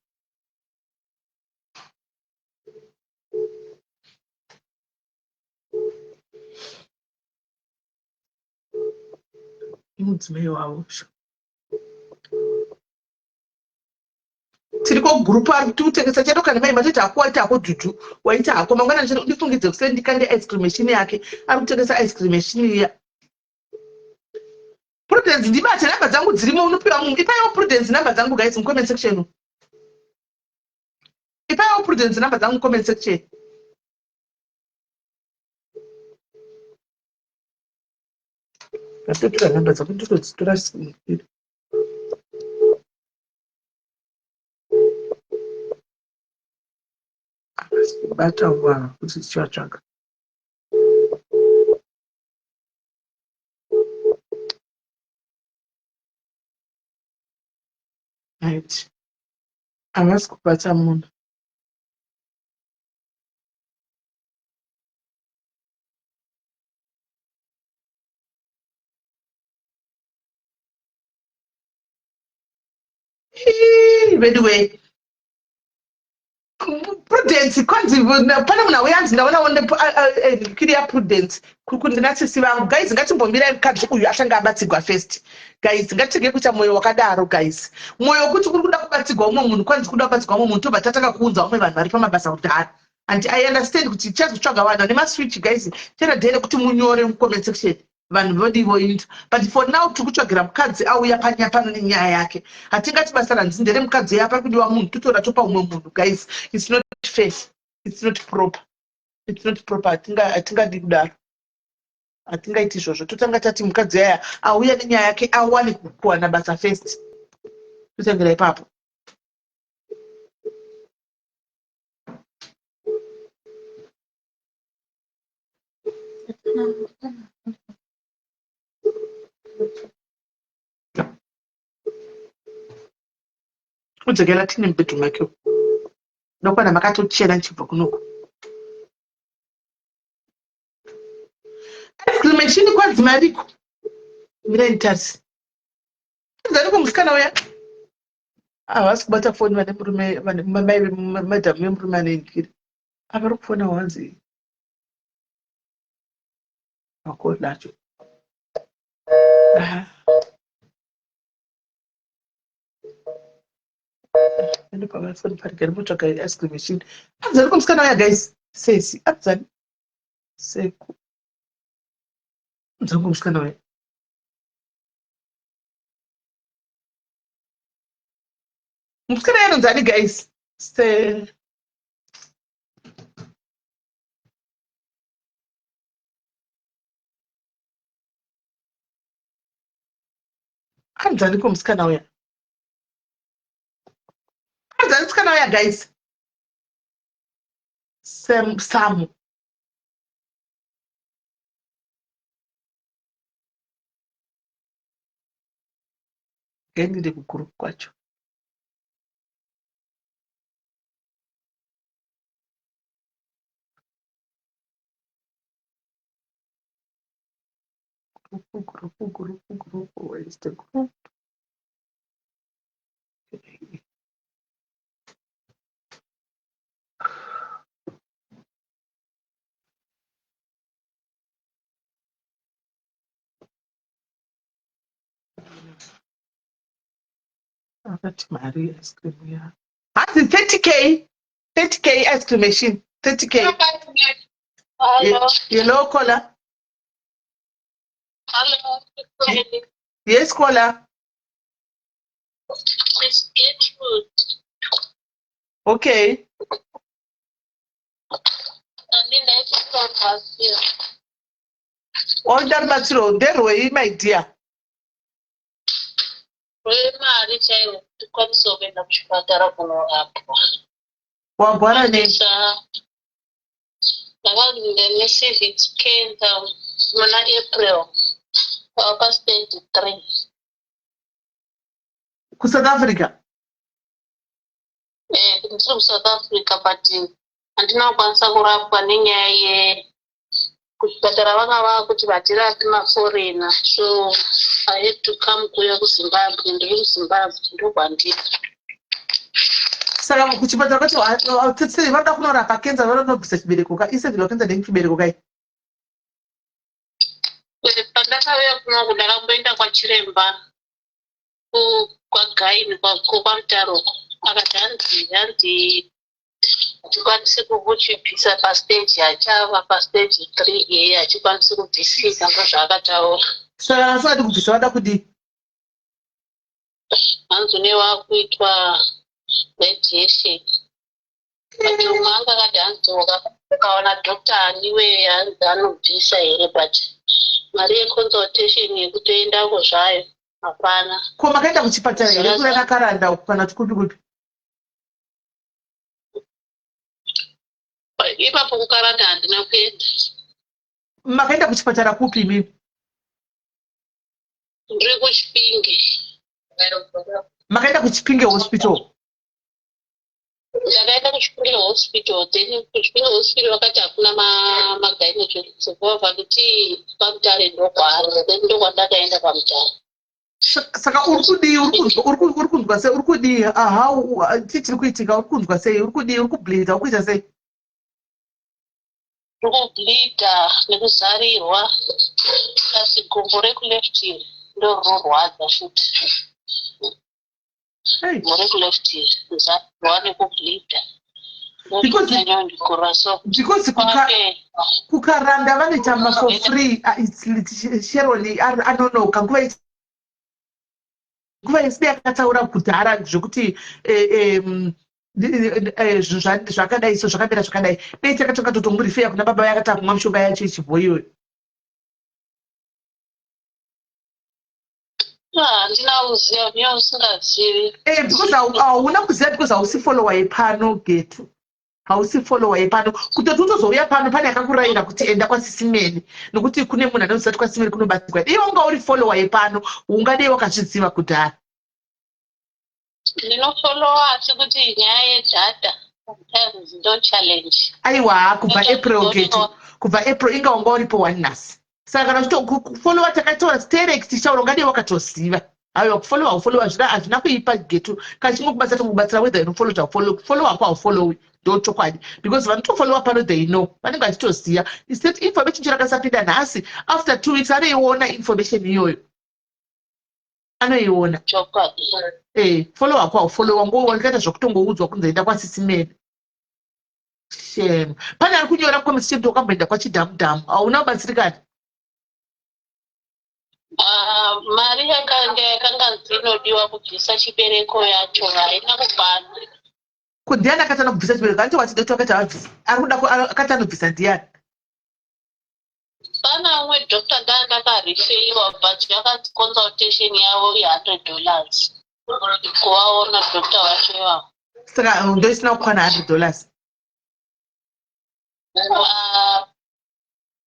A: mudzimai wavo tiri kogurupu ari kuti utengesa chato kana mai matoti hako waita hako dhudhu waita hako mangwana ndifungidze kusendikande ice cream machine yake ari kutengesa ice cream machine iya Prudence ndibate namba dzangu dzirimo unopiwa munhu ipayo Prudence namba dzangu guys mucomment section ipayo Prudence namba dzangu mucomment section atotora namba dzako ndotodzitora simuira bata wa kuti tichatsvaka right havasi kubata munhu anyway Prudence kwanzi pane munhu auyanzi ndaona kiriya Prudence kundinasisi vangu guys ngatimbomira mukadzi uyu atanga abatsigwa first guys ngatitenge kuita mwoyo wakadaro guys mwoyo wekuti kuri kuda kubatsigwa umwe munhu kwanzi kuda kubatsigwa umwe munhu tobva tatanga kuunza umwe vanhu vari pamabasa kudhara and I understand kuti chazotsvaga vanhu vane maswitch guys chena dhele kuti munyore mucomment section vanhu vodivoita but for now tiri kutsvagira mukadzi auya pano nenyaya yake hatingati basa ranzi ndere mukadzi uya pari kudiwa munhu totora topa umwe munhu guys it's not fair it's not proper hatingadi kudaro hatingaiti izvozvo totanga tati mukadzi aya auya nenyaya yake awane kuwana basa first totangira ipapo udzokera tine mubhedroom yake nokwana makatochera nchibva kunoko ice cream machine kwanzi mariko mira ntarisi zariko musikana uya havasi kubata foni vane murume madhamu vemurume anoindikira avari kufona wanzi makori lacho ende pavafoni parigari motsvaga ice cream machine abzari komusikana uya guys sesi abzari seku abzari komusikana uya musikana yanonzani guys Anzani kumsikana uya. Anzani msikana uya guys. Samu. Endire kukuru kwacho. Group. Where is the group? That's Maria ice cream, yeah. That's 30K. 30K ice cream machine. 30K.
E: Hello.
A: Hello, caller.
E: Hello.
A: Yes, caller.
E: It's Gertrude.
A: Okay. Order material. There way, my dear.
E: Mari chaiwo tikwanisa kuenda kuchipatara kunorapwa.
A: Wabwana ne.
E: Ndakazvireceive cancer muna April stage 3.
A: Ku South Africa.
E: Ndiri kuSouth Africa but handina kukwanisa kurapwa nenyaya kuchipatara vakava kuti vatirapi maforena, so I had to come kuuya kuZimbabwe. Ndiri kuZimbabwe ndokwandiri.
A: Saka kuchipatara kwacho tsetse vanoda kunorapa cancer vanobvisa chibereko ka ise ndilo cancer ndechibereko kai.
E: Pandakauya kuno ndakamboenda kwachiremba kwagaini kwamutaro akati hanzi achikwanisi kuchibvisa pastage achava pastage 3 iye achikwanisi kubvisika ndozvaakataura.
A: Saka asati kubvisa vada kudi
E: hanzi newakuitwa radiation. But umwe anga akati hanzi ukaona dhokta aniwe hanzi anobvisa here but mari yeconsultation yekutoendako zvayo hapana.
A: ko makaenda kuchipatara here kure nakaranda kana kupi kupi.
E: Ipapo kukaranda handina kuenda.
A: Makaenda kuchipatara kupi mimi?
E: Ndiri kuChipinge.
A: Makaenda kuChipinge hospital.
E: Ndakaenda kuChipinge hospital, then kuChipinge hospital vakati hakuna magynecologists vakuti paMutare ndokwaari, then ndokwandakaenda paMutare.
A: Saka uri kunzwa sei? Uri kudii? How tiri kuitika? Uri kunzwa sei? Uri kudii? Uri kubleeda? Uri kuita sei?
E: Ndiri kubleeda nekuzarirwa, asi gumbo rekuleft ndo rinorwadza futi. Gumbo rekuleft zarirwa nekubleeda.
A: Because kukaranda vanoitama for free. Sheroli anonoka nguva isidi yakataura kudhara zvokuti zvakadai so zvakamira zvakadai dai takatoka totomurifeya kuna baba yakata kumwa mishonga yacho ichibhoiwe.
E: Handina kuziva, mia usingazivi.
A: Because hauna kuziva because hausi follower yepano Getu. Hausi follower yepano. Kutoti utozouya pano pane akakurayira kuti enda kwaSisimeni nokuti kune munhu anoziva kuti kwaSisimeni kunobatsirwa. Iwe unga uri follower yepano ungadei wakazviziva kudhara.
E: Ndinofollowa asi kuti nyaya yedhata sometimes ndo challenge.
A: Aiwa kubva April Getu. Kubva April inga wanga uripo 1 nhasi. Saka kana kufollowa takatora direct tichaura ungadei wakatoziva. Aiwa kufollowa zvira hazvina kuipa Getu. Kana chimwe kubatsira whether inofollow chafollow. Follow wako haufollow ndo chokwadi. Because vanotofollowa pano they know. Vanenge vachitoziva. Instead information chirakasapinda nhasi after 2 weeks anoiona information iyoyo. Anoiona.
E: Chokwadi.
A: Follow wako haufollow wangu wakaita zvokutongoudzwa kunzi enda kwaSisimeni. Shame. Pane ari kunyora comments chete wakamboenda kwachidhamudhamu. Hauna kubatsirikana.
E: Mari yakanga dzinodiwa kubvisa chibereko yacho haina kukwana.
A: Ndiani akatanga kubvisa chibereko? Anti wati doti akati abvisa. Ari kuda akati anobvisa ndiani?
E: Pana umwe doctor ndakarifeiwa but consultation yavo $100 kuvaona doctor wacho ivavo.
A: Saka ndoisina kukwana $100.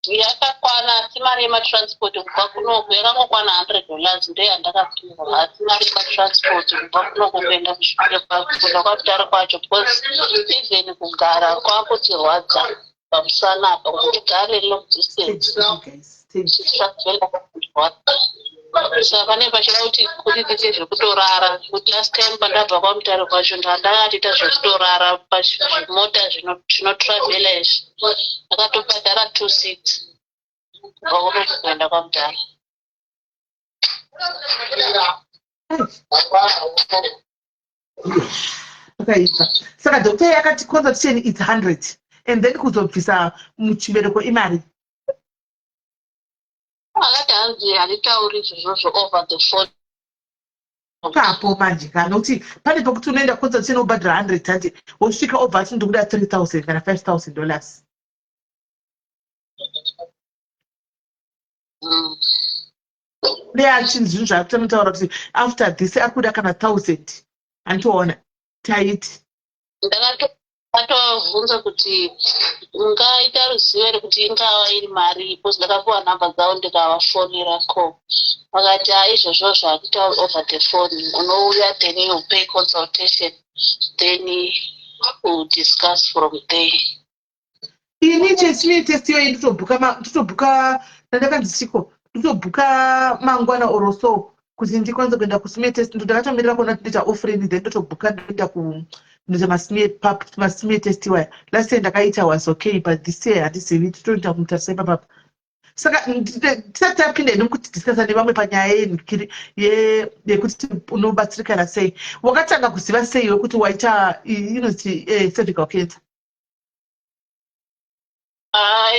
E: Yakakwana asi mari yematransport kubva kunoku yakangokwana $100 ndoyandakapihwa, asi mari yematransport kubva kunoku kuenda kuenda kwakutara kwacho because even kugara kwakutirwadza pamusana apa kuti ugare long distance. Saka pane pachida kuti tiite zvekutorara kuti last time pandabva kwamutare kwacho ndandakatiita zvekutorara pazvimota zvinotravela izvi ndakatobhadhara 26 kubva kunoku kuenda kwamutare.
A: Akaipa. Saka doctor yakati consultation is 100 and then kuzobvisa muchibereko imari.
E: Akati hanzi handitauri izvozvo over the phone.
A: Kapo manje kana kuti pane pokuti unoenda consultation ubhadhara 100 ati wosvika obva ati ndokuda $3,000 kana $5,000. Achinzi zvinhu zvakutanotaura kuti after this akuda kana 1,000 anitoona taiti.
E: Ndatovhunza kuti ungaita ruzivo rekuti ingava iri mari because ndakapuwa nhamba dzavo ndikavafonera call. Vakati izvozvo zvakutaura over the phone unouya then you pay consultation then we'll discuss from there.
A: Ini chesime test yo nditobhuka nandakanzisiko nditobhuka mangwana oroso kuti ndikwanise kuenda kusime test ndakatomirira kuona kuti ndita offering then ndotobhuka ndoenda kunoita masime test waya. Last year ndakaita was okay but this year handisivi titoita kumutarisa ipapapa. Saka tisati tapinda nokuti discussa nevamwe panyaya yekuti unobatsirikana sei. Wakatanga kuziva sei wekuti waita inonzi cervical cancer?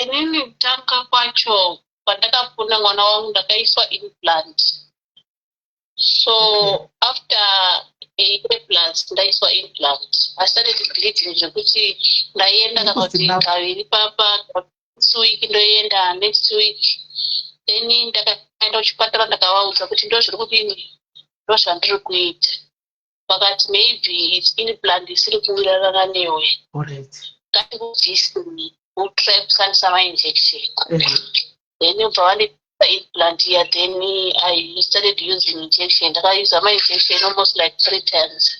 E: Inini kutanga kwacho pandakapona mwana wangu ndakaiswa implant. So after 8 plus ndaiswa implant. I started bleeding zvekuti ndaenda kana kuti kaviri papa next week ndoenda next week. Then ndakaenda kuchipatara ndakavaudza kuti ndozviri kudini ndozvandiri kuita. Vakati maybe it's implant isiri kuwirirana newe. Ngatikubvise utrapsandisa ma-injection. Then ubva vandiisa implant here then I started using injection. Ndakausa ma-injection almost like 3 times.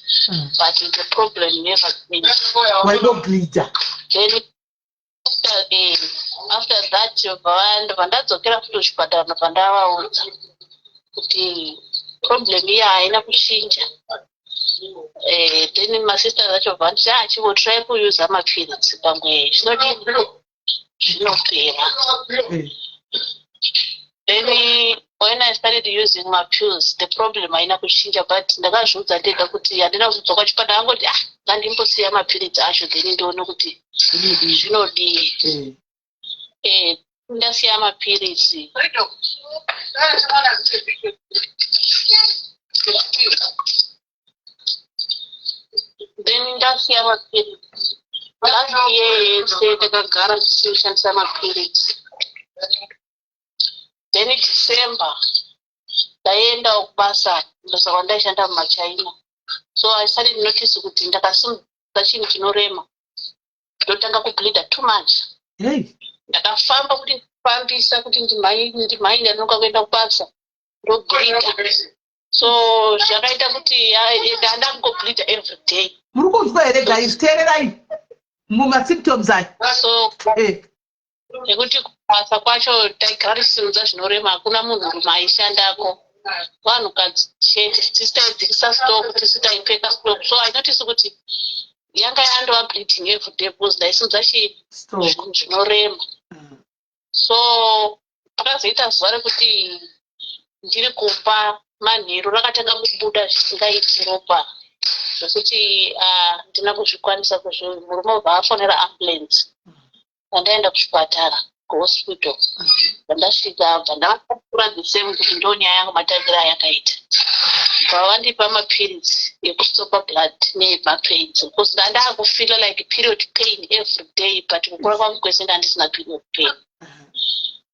E: But the problem never changed.
A: Why not bleeder?
E: Then after that ndobva ndadzokera futi kuchipatara pandavaudza kuti problem iya haina kuchinja. Then masisters acho vanditi chingotry kuusa mapirizi pamwe zvinopera. Then when I started using my pills, the problem haina kuchinja but ndakazviudza ndega kuti handina kuzodzoka kuchipatara angoti ngandimbosiya mapirizi acho then ndione kuti zvinodii. Ndasiya mapirizi. Then ndasiya mapirizi. Last year ndakagara ndichishandisa mapirizi. Then in December ndaenda kubasa ndosaka ndaishanda mumaChina. So I started notice kuti ndakasimudza chinhu chinorema ndotanga kubleeda too much. Ndakafamba kuti ndifambisa kuti ndimhai ndanoka kuenda kubasa ndobleeda. So zvakaita kuti ndangobleeda every day.
A: Muri kunzwa here guys, teererai mumasymptoms aya.
E: So nekuti kubasa kwacho taigara tichisimudza zvinorema hakuna munhurume aishandako. Vanhukadzi chete tisitaidzikisa stock tisitaipfeka stock. So I notice kuti yanga yandova bleeding every day because ndaisimudza zvinhu zvinorema. So pakazoita zuva rekuti ndiri kumba manheru rakatanga kubuda zvisingaiti ropa zvekuti ndina kuzvikwanisa murume ubva afonera ambulance. Ndaenda kuchipatara kuhospital. Ndasvika bva ndakapura the same kuti ndonyaya yangu matangiro ayakaita. Vandipa mapirizi ekustopa blood nepains because ndakufeel like period pain every day but kukura kwangu kwese ndandisina period pain.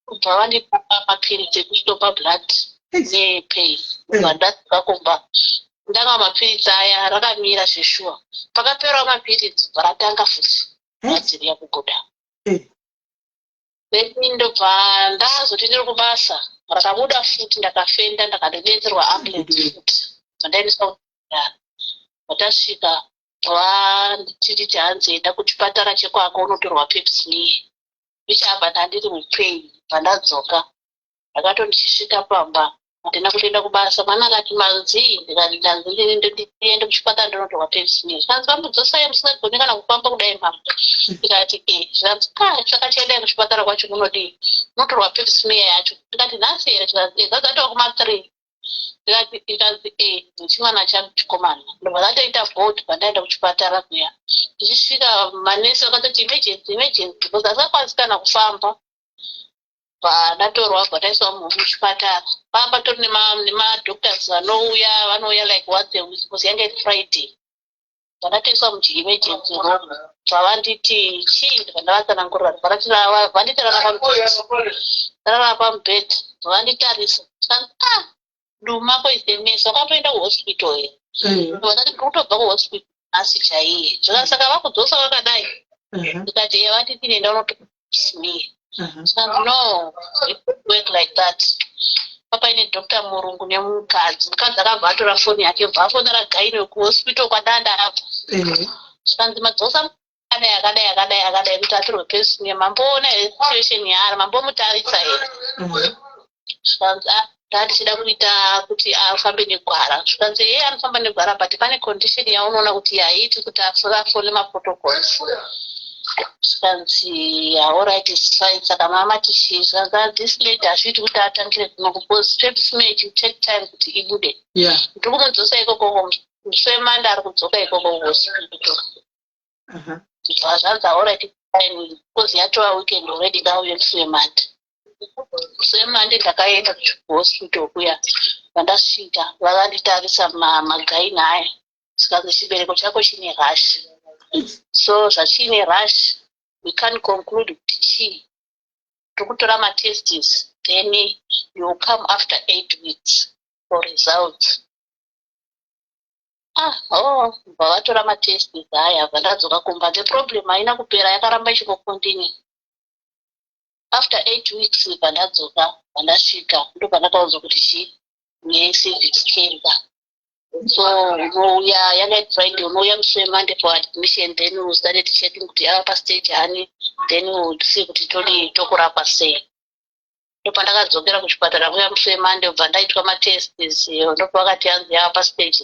E: kubva vandipa mapiritsi ekustopa blood nepain vandakakomba ndanga mapiritsi aya rakamira zveshuwa pakapera mapiritsi varatanga futi vadziri yakugoda then ndobva ndazoti ndiri kubasa rakabuda futi ndakafenda ndakadedetserwa ambulance futi vandaendeswa kuchipatara vatasvika tiri hanzi enda kuchipatara chekwako unotorwa pepsmear vichabva ndandiri mupain vandadzoka ndakatondichisvika pamba handina kutoenda kubasa mwana akati manzi ndiende kuchipatara ndinotorwa pepsmear zvanzi vambodzosai musingagoni kana kufamba kudai mama ndikati zvanzi zvakachaenda kuchipatara kwacho kunodii unotorwa pepsmear yacho ndikati nhasi here zvadzatova kuma3 ndikati nechimwana changu chikomana ndobva ndatoita vhoti pandaenda kuchipatara kuya ndichisvika manesi vakatoti emergency because asakwanisi kana kufamba padatorwa bvataiswa muchipatara pamba tori nemadoctors vanouya like once a week because yange Friday vandatoiswa muchiemergency room zvavanditi chii vandavatsanangurira vanditarara pamubhedha vanditarisa dumako isemesa wakatoenda kuhospital here vakati kutobva kuhospital asi chaiye zvakasaka vakudzosa vakadai ndikati vatiti nenda unotosmir no it work like that papaine Dr. Murungu nemukadzi akabva atora foni yake bva afonera gaine kuhospital kwadandabva zvanzi madzosa akadai kuti atorwe pepsmear mamboona situation yaari mambomutarisa here zvanzi ndatichida kuita kuti afambe negwara zvikanzi anofamba negwara but pane condition yaunoona kuti haiti kuti afole maprotocols zvikanzi alright is fine saka mama zvikanzi this lady hazviiti kuti atangire kuno because pepsmear it will take time kuti ibude ndiri kumudzosa ikoko muswemanda ari kudzoka ikoko kuhospital zvanzi alright fine because yatova weekend already ngauye muswemanda semande ndakaenda kuhospital kuya vandasvika vakanditarisa magaini aya zvikanzi chibereko chako chine rush so zvachine rush we can't conclude kuti chii tokutora matestes then you will come after 8 weeks for results vatora matestes aya vandadzoka kumba the problem haina kupera yakaramba ichikokontinue after 8 weeks pandadzoka pandasvika ndo pandakaudzwa kuti chii necervix cancer so unouya yanga Friday unouya muswemande for admission then we started checking kuti ava pastage hani then we would see kuti tokurapa sei ndo pandakadzokera kuchipatara kuya muswemande ubva ndaitwa matestes ndo pakati yanzi yava pastage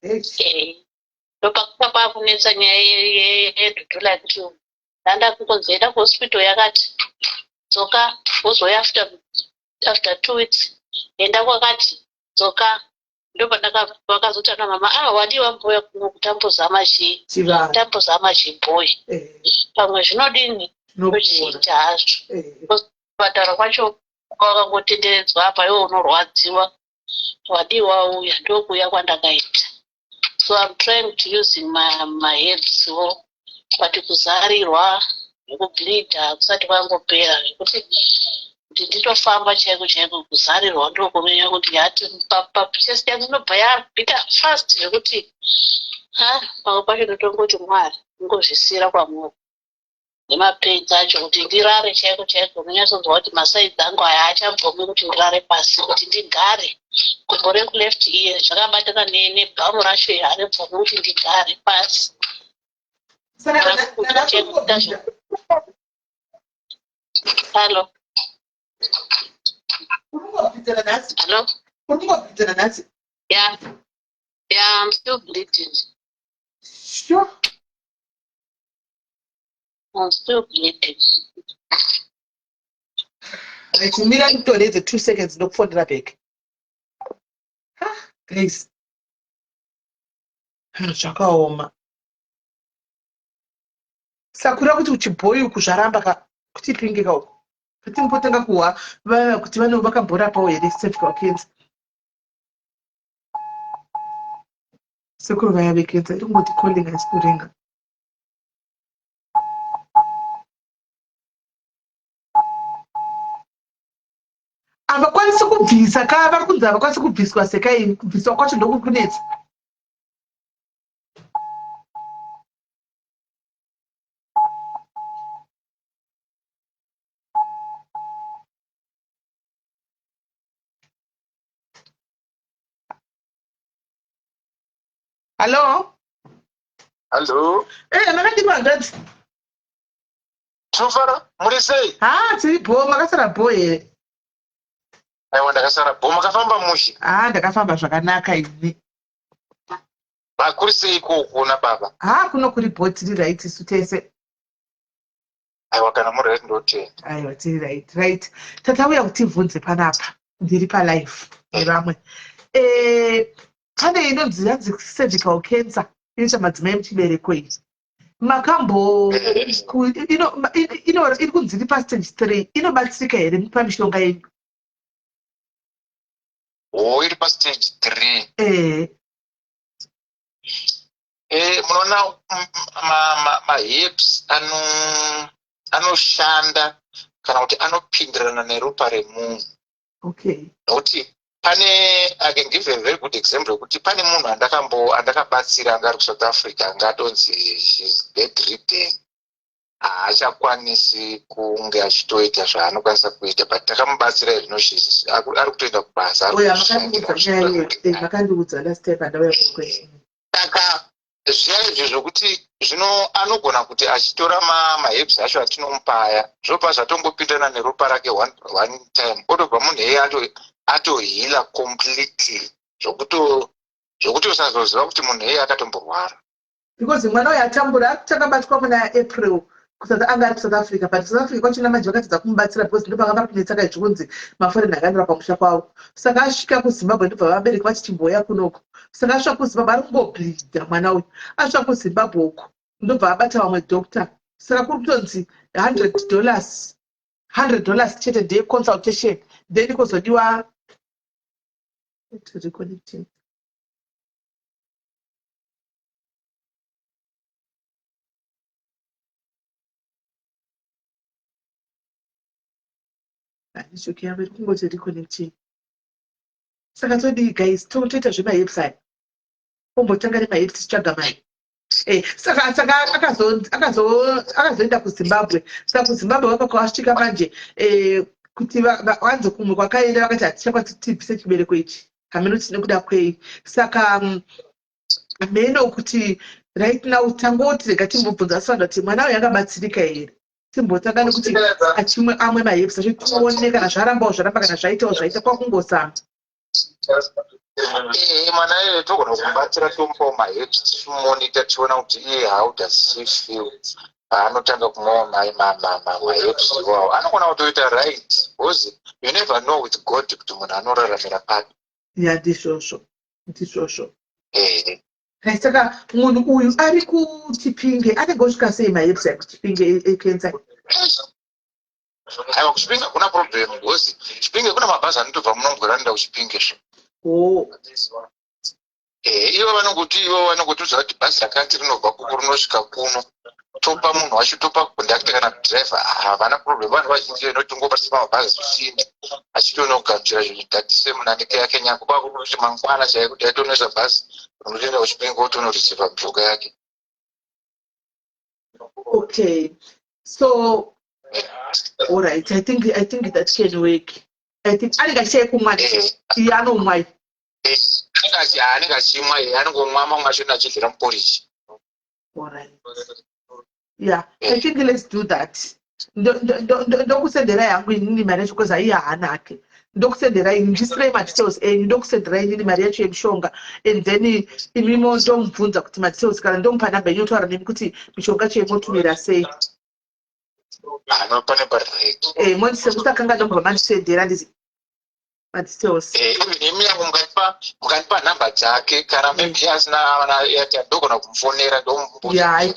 E: 3 ndo pakapa kunetsa nyaya yedhudhula yekuti ndanda kukonzera kuhospital yakati dzoka wozoya after 2 weeks enda kwakati dzoka ndo pandakazotana mama wadi wamboya kutambozama chiboy pamwe zvinodini ndochiita hazvo kupatara kwacho kwakangotenderedzwa apa iwo unorwadziwa wadi wauya ndokuya kwandakaita so I'm trying to using my heads but kuzarirwa nekubleedha kusati kwangopera nekuti kuti nditofamba chaiko kuzarirwa ndokumenya kuti yati chest yangu inobva yabhita fast zvekuti pamwe pacho ndotongoti Mwari ngozvisira kwamuri nemapains acho kuti ndirare chaiko unonyatsonzwa kuti masaidzi angu aya achabvomi kuti ndirare pasi kuti ndigare gumbo rekuleft ear zvakabatana nebhamu racho haribvomi kuti ndigare pasi Hello. Hello. Yeah, I'm still bleeding.
A: Sure.
E: I'm still bleeding.
A: Right, mira kutore the 2 seconds ndokufondera back. Guys. Zvakaoma. Sakura kuti uchibhoyi uku zvaramba kuti pingika uku. Kuti mbotanga kuwa kuti vanhu vakambora pawo here cervical cancer. Sekuru vaya vekenza ingoti calling us kuringa. Avakwanisi kubvisa ka vari kunzi avakwanisi kubviswa sekai kubviswa kwacho ndokukunetsa. Hello?
J: Hello.
A: Makadini hanzvadzi?
J: Tinofara muri sei?
A: Tiri bho, makasara bho here?
J: Aiwa ndakasara bho, makafamba mushi?
A: Ndakafamba zvakanaka ini.
J: Kuri sei ikoko na baba?
A: Kuno kuri bho tiri right isu tese.
J: Aiwa kana muri right ndotenda.
A: Aiwa tiri right. Tatauya kuti tibvunze panapa. Ndiri palive nevamwe. Pane inonzi yanzi cervical cancer inoita madzimai muchibereko iyi. Makambo iri kunzi iri pastage 3 inobatsirika here pamishonga yenyu?
J: Iri pastage 3. Munoona mahips anoshanda kana kuti anopindirana neropa remunhu. Nokuti I can give a very good example kuti pane munhu andakabatsira anga ari kuSouth Africa anga atonzi she's bedridden. Haachakwanisi kunge achitoita zvaanokwanisa kuita, but takamubatsira zvino ari kutoenda kubasa.
A: Makandiudza last time pandauya kuquestion.
J: Saka zviya izvi zvokuti zvino anogona kuti achitora maherbs acho atinomupa aya zvopa zvatongopindana neropa rake one time otobva munhu eye atohila completely zvokuti usazoziva kuti munhu eye akatomborwara.
A: Because mwana uyu atambura takabatwa muna April kusati anga ari South Africa, but South Africa kwachona manje vakatadza kumubatsira because ndipo pakanga kunetsa zvikunzi maforeign akanira pamusha kwavo. Saka asvika kuZimbabwe ndobva vabereki vachichimboya kunoko. Saka asvika kuZimbabwe ari kungobleeda mwana uyu. Asvika kuZimbabwe uko ndobva abata vamwe doctor. Saka kuri kutonzi $100 chete day consultation. Then kozodiwa reconnecting. Saka todi guys toita zvemahips aya ombotanga nemahips tichitsvaga mari. Saka akazoenda kuZimbabwe. Saka kuZimbabwe vakasvika manje kuti vanze kumwe kwakaenda vakati hatichakwati tibvise chibereko ichi hameno tine kuda kwei. Saka hameno kuti right now tangoti rega timbobvunza sanda kuti mwana uyu akabatsirika here. Timbotanga kuti achimwe amwe mahips acho tione kana zvarambawo zvaramba kana zvaitawo zvaita kwakungosama.
J: Mwana iye togona kumubatsira tomupawo mahips tichimonita tichiona kuti iye how does she feel. Anotanga kumwawo mahips iwawo anogona kutoita right because you never know with God kuti munhu anoraramira papi.
A: Ndizvozvo. Saka munhu uyu ari kuChipinge anenge osvika sei mahips kuChipinge ekensa?
J: Aiwa kuChipinge hakuna problem because Chipinge kuna mabhazi anotobva munongwera anoenda kuChipinge zvo. Ivo vanongotiudza kuti bhazi rakati rinobva kuno rinosvika kuno. Topa munhu wacho topa conductor kana driver havana problem. Vanhu vazhinji vanotongobatisa mabhazi zvichindi achitoona kugamuchira zvinhu tatise munanike yake nyako kwakuti mangwana chaiye kuti aitonoisa bhazi unotoenda kuChipinge otonorisiva mishonga yake.
A: Okay, so all right, I think that can work. I think anenge achichai kumwa iye anomwa
J: anenge achimwa anongomwa mamwe acho achidlira muporiji.
A: All right. Yeah, I think let's do that. Ndokusendera yangu inini mari yacho because haiya hana ake. Ndokusendera ini ndisire madetails enyu, ndokusendera inini mari yacho yemishonga and then imimo ndomubvunza kuti madetails kana ndomupa namba yenyu otaura nemi kuti mishonga yacho yemotumira sei.
J: Pane parect.
A: Mondise kusakanga ndombva mandisendera ndizi madetails.
J: Imi yangu mukanipa namba dzake kana maybe asina yati ndogona kumufonera ndomubvunza.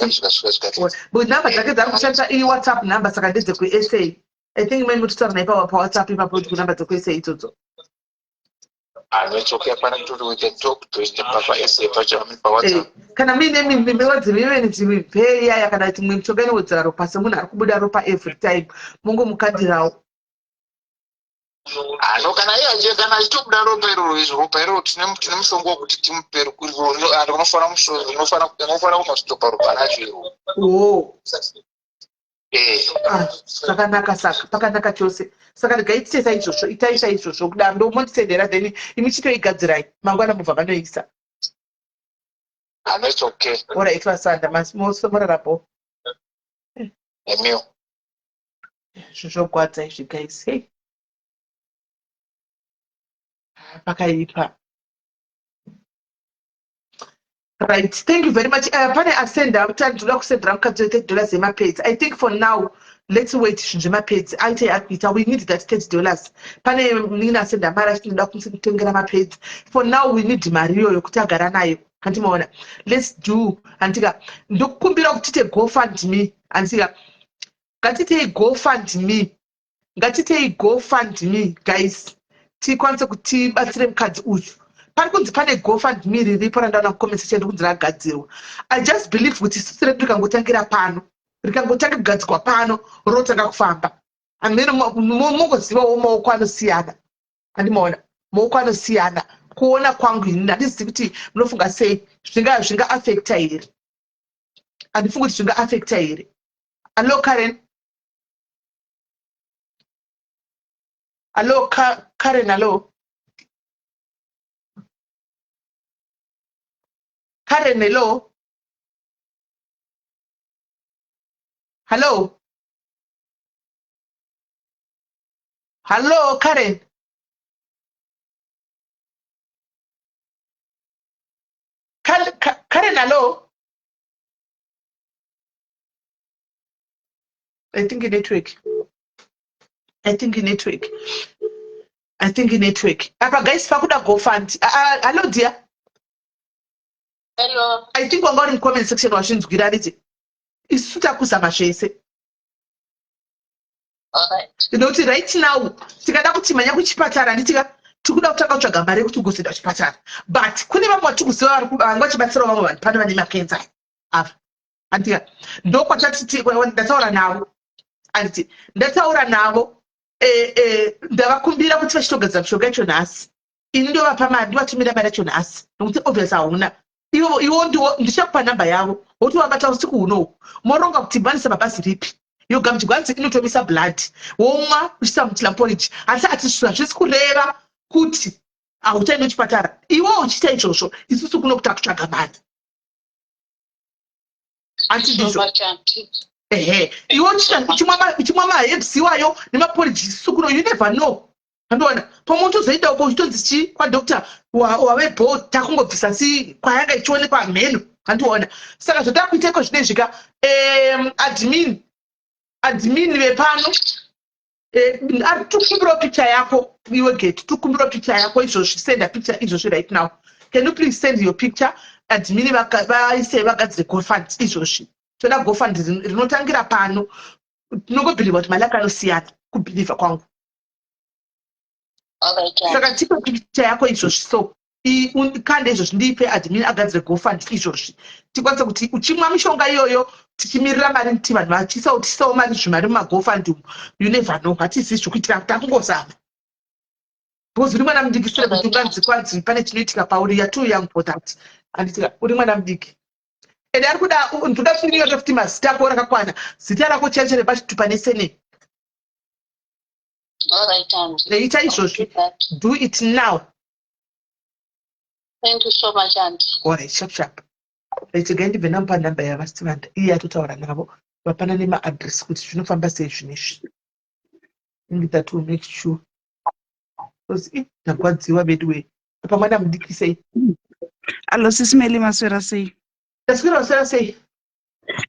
A: But namba dzake dzari kushandisa WhatsApp namba saka ndedze kuSA. I think many mutotaura naye paWhatsApp ipapo kuti kunamba dzekuSA idzodzo.
J: It's okay, we can talk to his papa SA paWhatsApp.
A: Kana mine miwedzi miveniti mipei yaya kana kuti mwe mishonga inowedzera ropa semunhu ari kubuda ropa every time mungomukandirawo.
J: ano kana iye aje kana achitobuda ropa iroro tine mushonga wekuti timupe unofana kumatopa ropa racho iroro.
A: Zvakanaka saka pakanaka chose saka regai saizvozvo itai saizvozvo kudaro ndomondisendera then imi chitoigadzirai mangwana mubva vanoisa.
J: It's okay.
A: Alright, vasanda morarapo
J: Emil.
A: Zvozvogwadza izvi guys. Hey. Pakaipa. Right, thank you very much. Pane asenda ndinoda kusendera mukadzi $30 yemapads. I think for now let's wait zvemapads aite akuita. We need that $30. Pane nini asenda mara tinoda kutengera mapads. For now we need mari iyoyo kuti agara nayo. Handimaona. Let's do antika ndokukumbira kuti tite GoFundMe antika ngatitei GoFundMe guys. Tikwanise kuti batsire mukadzi uyu. Pari kunzi pane GoFundMe riripo randaona kucomment section kunzi ragadzirwa. I just believe kuti isusu redu rikangotangira pano, rikangotanga kugadzirwa pano, rotanga kufamba. Amene mungozivawo maoko anosiyana. Handimaona maoko anosiyana. Kuona kwangu ini handizivi kuti munofunga sei zvinga affecta here. Handifungi kuti zvinga affecta here. Hello Karen. Hello Karen, hello. Karen, hello. Hello. Hello, Karen. Karen, hello. I think network. Apa guys, pakuda GoFund. Hello dear.
E: Hello.
A: I think we're going in comment section washinzwira riti. Isusu takuzama zvese.
E: Alright.
A: Noti right now tikada kuti manya kuchipatara nditika tikuda kutanga kutsvaga mari yekuti ugosenda kuchipatara. But kune vamwe vatikuziva vanga vachibatsira vamwe vanhu pane vane makenza apa. Antika ndokwatati ndataura navo. Anditi ndataura navo ndavakumbira kuti vachitogadzira mishonga yacho nhasi. Ini ndovapa mari ndivatumira mari yacho nhasi. Nokuti obviously hauna. Iwo ndichakupa namba yavo wotovabata usiku hunohu moronga kuti bhanisa mabhazi ripi yoga muchigwanzi inotomisa blood womwa uchisa mutila porridge asi hazvisi kureva kuti hautaenda kuchipatara. Iwo uchiita izvozvo isusu kuno kuti akutsvaga mari handizvo. Iwo uchimwa maherbs iwayo nemaporridge isusu kuno you never know. Handiona pamwe utozoenda uko uchitonzi kwadokta wawebho takungobvisa si kwayanga ichionekwa mheno. Handiona saka zvotava kuita iko zvine zvika admin vepano ari tukumbirawo picture yako iwe gate tukumbirawo picture yako izvozvi senda picture izvozvi right now. Can you please send your picture? Admin vaise vagadzire GoFund izvozvi. Toda GoFund rinotangira pano. Tinongobhiliva kuti mali akanosiyana kubhiliva kwangu. Saka tipe picture yako izvozvi so kande izvozvi ndipe admin agadzire GoFund izvozvi tikwanisa kuti uchimwa mishonga iyoyo tichimirira mari kuti vanhu vachisawo mari zvimari mumaGoFund umu you never know hatizivi zvokuitika takungozama because uri mwana mudiki sere kuti unganzi kwanzi pane chinoitika pauri ya too young for that anditika uri mwana mudiki ende ari kuda ndoda kunyora kuti mazita ako rakakwana zita rako chaicho pachitupa nesene. Reita izvozvi do it now.
E: Thank you so much, Auntie.
A: Alright, sharp. Rechigai ndibve namupa nhamba yavasivanda iye atotaura navo vapana nemaadresi kuti zvinofamba sei zvinezvi. That will make sure. Because ndagwadziwa bedwe. Apa mwana mudiki sei?
K: Allo sisimeli maswera sei?
A: Maswera sei?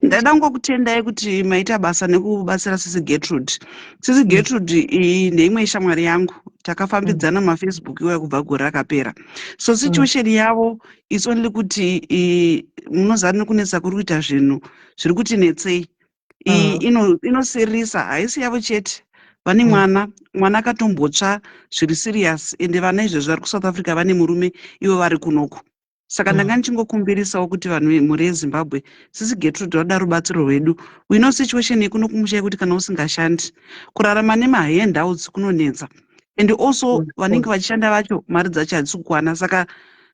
K: Ndada ngokutendai kuti maita basa nekubatsira sisi Gertrude. Sisi Gertrude ndeimwe shamwari yangu. Takafambidzana mafacebook iwayo kubva gore rakapera. So situation yavo is only kuti munozana kunetsa kuri kuita zvinhu zviri kuti netsei. Inoserisa haisi yavo chete. Vane mwana akatombotsva zviri serious ende vana izvezvi vari kuSouth Africa vane murume ivo vari kunoko. Saka ndanga ndichingokumbirisawo kuti vanhu muri eZimbabwe sisi Gertrude vada rubatsiro rwedu. We know situation yekuno kumusha yekuti kana usingashandi kurarama nemahandouts kunonetsa. and also vanenge vachishanda vacho mari dzacho hadzisi kukwana. Saka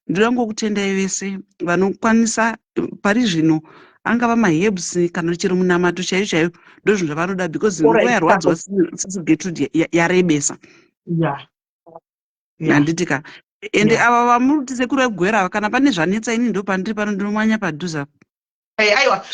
K: ndoda ngokutendai vese vanokwanisa pari zvino angava maherbs kana chero munamato chaiyo chaiyo ndozvinhu zvavanoda because nguva yarwadzwa sisi Gertrude yarebesa. Handitika ende ava vamuti sekuru vekugwera kana pane zvanetsa ini ndo pandiri pano ndinomanya padhuze apa.
A: Aiwa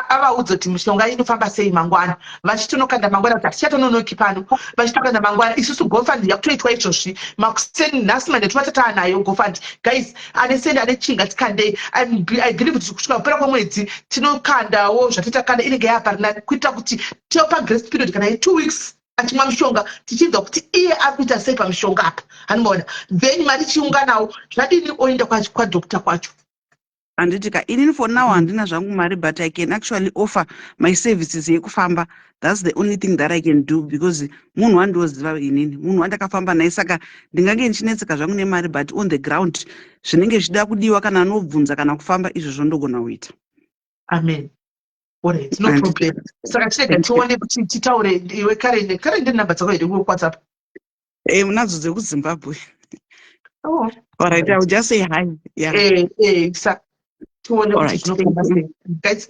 A: avaudza kuti mishonga inofamba sei mangwana vachitonokanda mangwana kuti hatichatononoki pano vachitokanda mangwana isusu gofund yakutoitwa izvozvi makuseni nhasi mande tovatata nayo gofund guys ane sendi ane chinga tikandei I believe kuti kusvika kupera kwemwedzi tinokandawo zvatitakanda inenge yaparinani kuitira kuti topa grace period kana ye 2 weeks achimwa mishonga tichibva kuti iye ari kuita sei pamishonga apa hanimaona then mari chiunganawo zvadini oenda kwadokta kwacho.
K: Handitika inini for now handina zvangu mari but I can actually offer my services yekufamba. That's the only thing that I can do because munhu wandoziva inini munhu wandakafamba naye saka ndingange ndichinetseka zvangu nemari but on the ground zvinenge zvichida kudiwa kana anobvunza kana kufamba izvozvo ndogona kuita.
A: Amen. Alright, no problem. Saka chirega tione kuti titaure iwe Karen namba dzako here kuWhatsApp.
K: Munadzo dzekuZimbabwe. Oh. Alright, I will just say hi. Yeah.
A: Saka tuone kuti zvinofamba sei. Guys,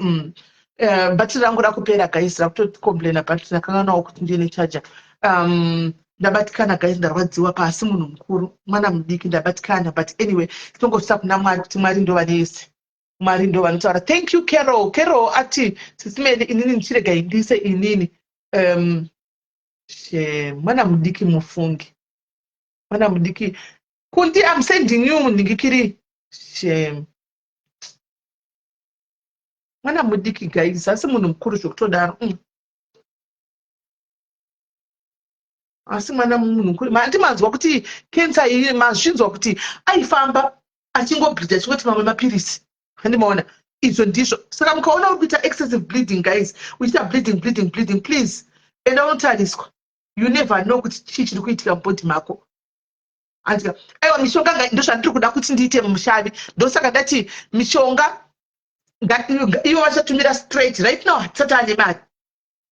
A: battery rangu rakupera guys rakutocomplaina but ndakanganawo kuti ndine charger. Ndabatikana guys ndarwadziwa pasi munhu mukuru mwana mudiki ndabatikana but anyway tinongosisa kuna Mwari kuti Mwari ndo vanese. Mwari ndo vanotaura. Thank you Carol ati sisimene inini ndichirega indise inini mwana mudiki mufungi mwana mudiki kunti I'm sending you ndingikiri mwana mudiki guys asi munhu mukuru zvokutodaro asi mwana munhu mukuru mandimanzwa kuti cancer iyi mazvinzwa kuti aifamba achingobreathe achingoti mamwe mapirisi handimaona izvo ndizvo saka mukaona uri kuita excessive bleeding guys uchiita bleeding please enda unotariswa you never know kuti chii chiri kuitika mubhodhi mako. Andika aiwa mishonga ndo zvandiri kuda kuti ndiite mumushavi ndosaka ndati mishonga ivo vachatumira straight right now hatisati ane mari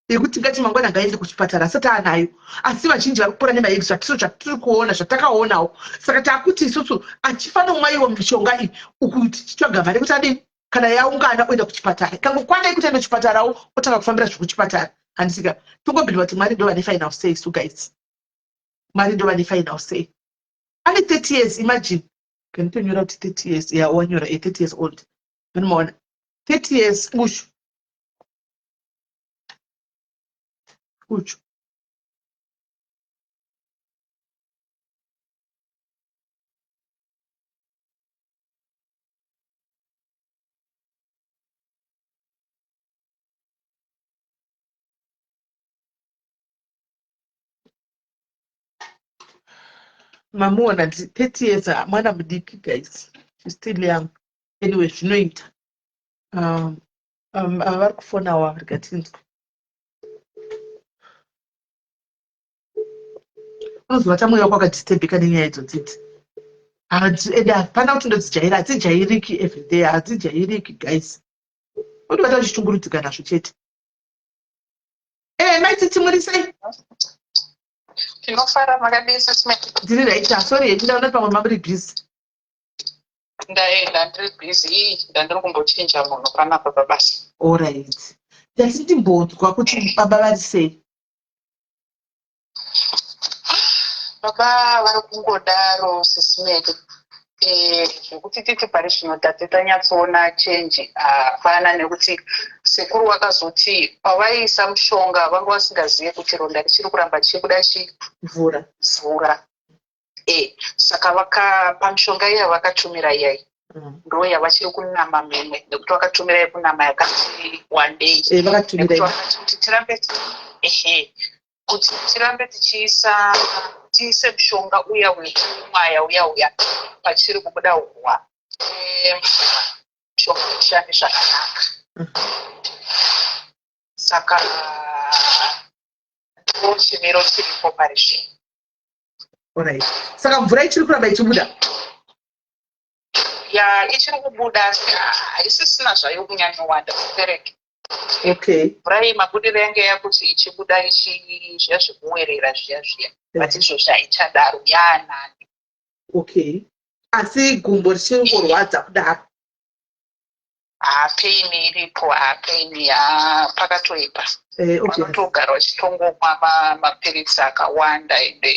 A: yekuti ngati mangwana ngaende kuchipatara asati anayo asi vazhinji vari kupora nemaeggs zvatiro zvatiri kuona zvatakaonawo saka takuti isusu achifanira kumwaiwa mishonga iyi uku tichitsvaga mari kuti adini kana yaungana oenda kuchipatara kangokwanai kuti aende kuchipatarawo otanga kufambira zvekuchipatara handisika tongobhirwa kuti Mwari ndo vane final say so guys Mwari ndo vane final say. Ane 30 years imagine kanitonyora kuti 30 years wanyora 30 years old vanomaona 30 years ushu mamuona 30 years mwana mudiki guys she's still young anyway zvinoita vari kufonawo rikatinzwa unozwa tamweya kwakadistebhika nenyaya idzodzidzi ende hapana kuti ndodzijaira hadzijairiki everyday hadzijairiki guys odobata uchishungurudzika nazvo chete. Maiti timurisei
E: tinofara makadii sisime
A: ndiri raita sorry ndaona pamwe maburi busy
E: ndaenda ndiri busy ndandiri kumbochinja munhu panapa pabasa.
A: Alright ndati ndimbonzwa kuti baba vari sei.
E: Baba vari kungodaro sisimeke zvekuti titi pari zvino tatanyatsoona chenji hapana nekuti sekuru vakazoti pavaiisa mushonga vanga vasingazive kuti ronda richiri kuramba chichibuda mvura. Saka pamishonga iya vakatumira iyai ndo yavachiri kunama mimwe nekuti vakatumira yekunama yakati one day kuti tirambe kuti tirambe tiise mushonga uya mwaya uya pachiri kubuda huwa mushonga ushande zvakanaka. Saka ndo chimiro chiripo pari zvino.
A: Alright. Saka mvura ichiri kuramba ichibuda
E: ichiri kubuda asi haisisina zvayo kunyanya wanda kupereke
A: Okay.
E: Mvura iyi mabudiro yange yakuti ichibuda zviya zvekumwerera zviya but izvozvi haichadaro yanani.
A: Okay. Asi gumbo richingorwadza kudaro.
E: Pain iripo, pain pakatoipa.
A: Okay.
E: Vanotogara vachitongomwa mapirisi akawanda ende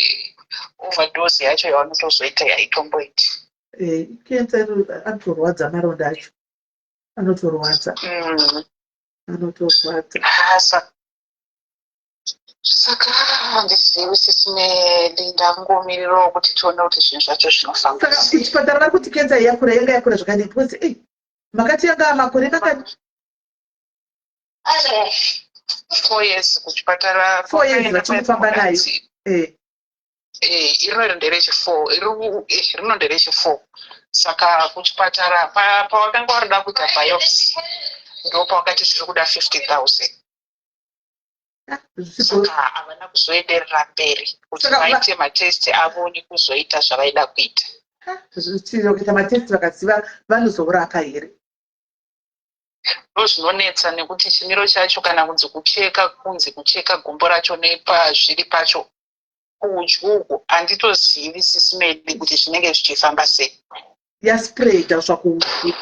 E: overdose yacho yavanotozoita haitomboiti.
A: Kenza anotorwadza maronda acho. Anotorwadza.
E: Saka handizivi sisimeli ndangomirirawo kuti tione kuti zvinhu zvacho zvinofamba sei.
A: Saka kuchipatara vari kuti kenza yakura yanga yakura zvakadii? Because makati yanga makore makani?
E: 4 years kuchipatara.
A: 4 years vachifamba nayo.
E: Iro nderechifo. Saka kuchipatara pawakanga warida kuita biopsy ndo pawakati zviri kuda 50,000. Saka havana kuzoenderera mberi kuti vaite matesti avone kuzoita zvavaida kuita.
A: Kuita matesti vakaziva vanozorapa here.
E: Ndozvinonetsa nekuti chimiro chacho kana kunzi kucheka gumbo racho nepazviri pacho kudyu handitozivi sisimedi kuti zvinenge zvichifamba sei.
A: Yaspreada zvakuudyu.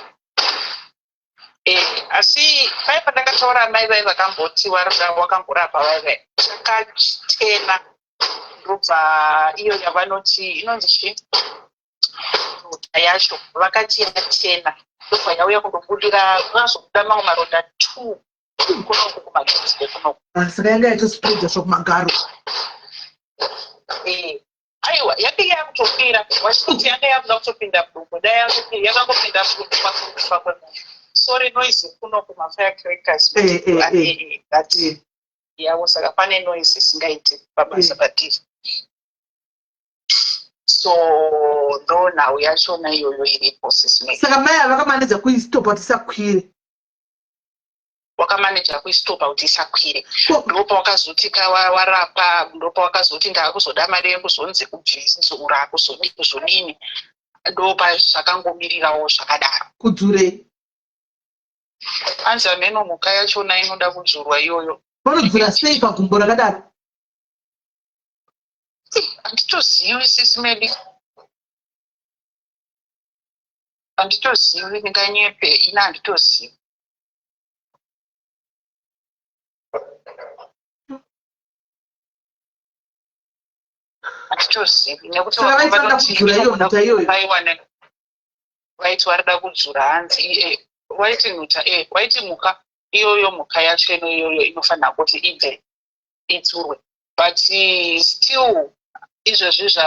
E: Asi pai pandakataura mai vai vakamboti wakangorapa vai chakatena ndobva iyo yavanoti inonzi chii roda yacho vakati yatena ndobva yauya kundobudira kunazobuda mamwe maronda 2 kunoku kumagadzike kunoku.
A: Saka yanga yatospreada zvakumagaro.
E: Aiwa yake yakutopira wachiti yanga yakuda kutopinda bhuku dai yakangopinda bhuku pakufa kwemunhu. Sorry noise kunoku mafirecrackers that yawo saka pane noise isingaiti pabasa patiri. So ndo nhau yachona iyoyo iripo sisimei.
A: Saka mai havakamanidza kuistopa kuti isakwire.
E: Wakamanija kuistopa kuti isakwire. Ndopa wakazoti warapa ndopa wakazoti ndakuzoda mari yekuzonzi kubvizora kuzodini. Ndopa zvakangomirirawo zvakadaro.
A: Kudzure.
E: Anza meno mhuka yachona inoda kudzurwa iyoyo.
A: Vanodzura sei pagumbo rakadaro?
E: Handitozivi sisimedi. Handitozivi ndinganyepe ina handitozivi. Handitozivi nekuti vaiti varida kudzura hanzi waiti mhuka iyoyo mhuka yacho iyoyo inofanira kuti ibve idzurwe but still izvezvi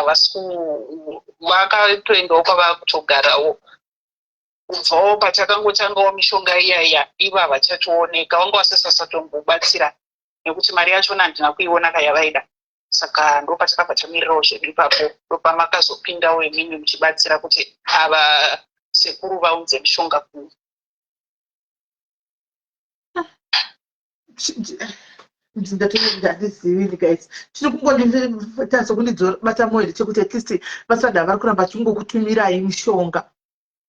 E: vakatoendawo kwavakutogarawo kubvawo patakangotangawo mishonga iyaya ivo havachatooneka vanga vasisasatomubatsira nekuti mari yachona handina kuiona kayavaida. Saka ndo patakabva tamirirawo zvedu ipapo ndopamakazopindawo imimi muchibatsira kuti ava sekuru vaunze mishonga kuno.
A: Ndatizivi guys. Chiri kungonditaso kundibata moyo chekuti at least vasada vari kuramba vachingokuthumirai mishonga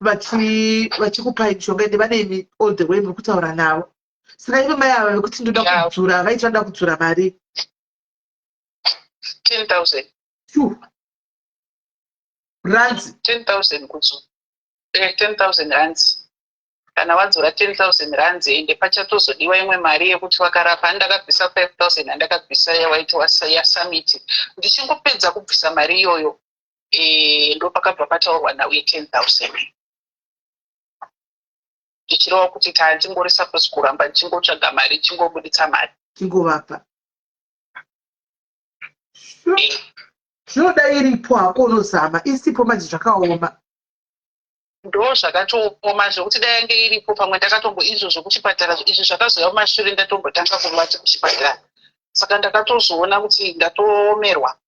A: vachikupai mishonga ende vane all the way mukutaura navo. Saka ivo mai ava vekuti ndoda kudzura vaiti vanoda kudzura mari
E: 10,000
A: rands.
E: 10,000 kudzura 10,000 rands. Kana wadzura 10,000 rands ende pachatozodiwa imwe mari yekuti vakarapa handakabvisa 5,000 handakabvisa yawaiti yasamiti. Ndichingopedza kubvisa mari iyoyo ndo pakabva pataurwa nauye 10,000. Ndichireva kuti handingori supposed kuramba ndichingotsvaga mari ndichingobuditsa mari
A: chingovapa. Zvinoda iripo hako unozama isipo manje zvakaoma.
E: Ndo zvakatooma zvokuti dai yange iripo pamwe ndakatombo izvo zvokuchipatara izvi zvakazoya mumashure ndatombotanga kuvati kuchipatara. Saka ndakatozoona kuti ndatoomerwa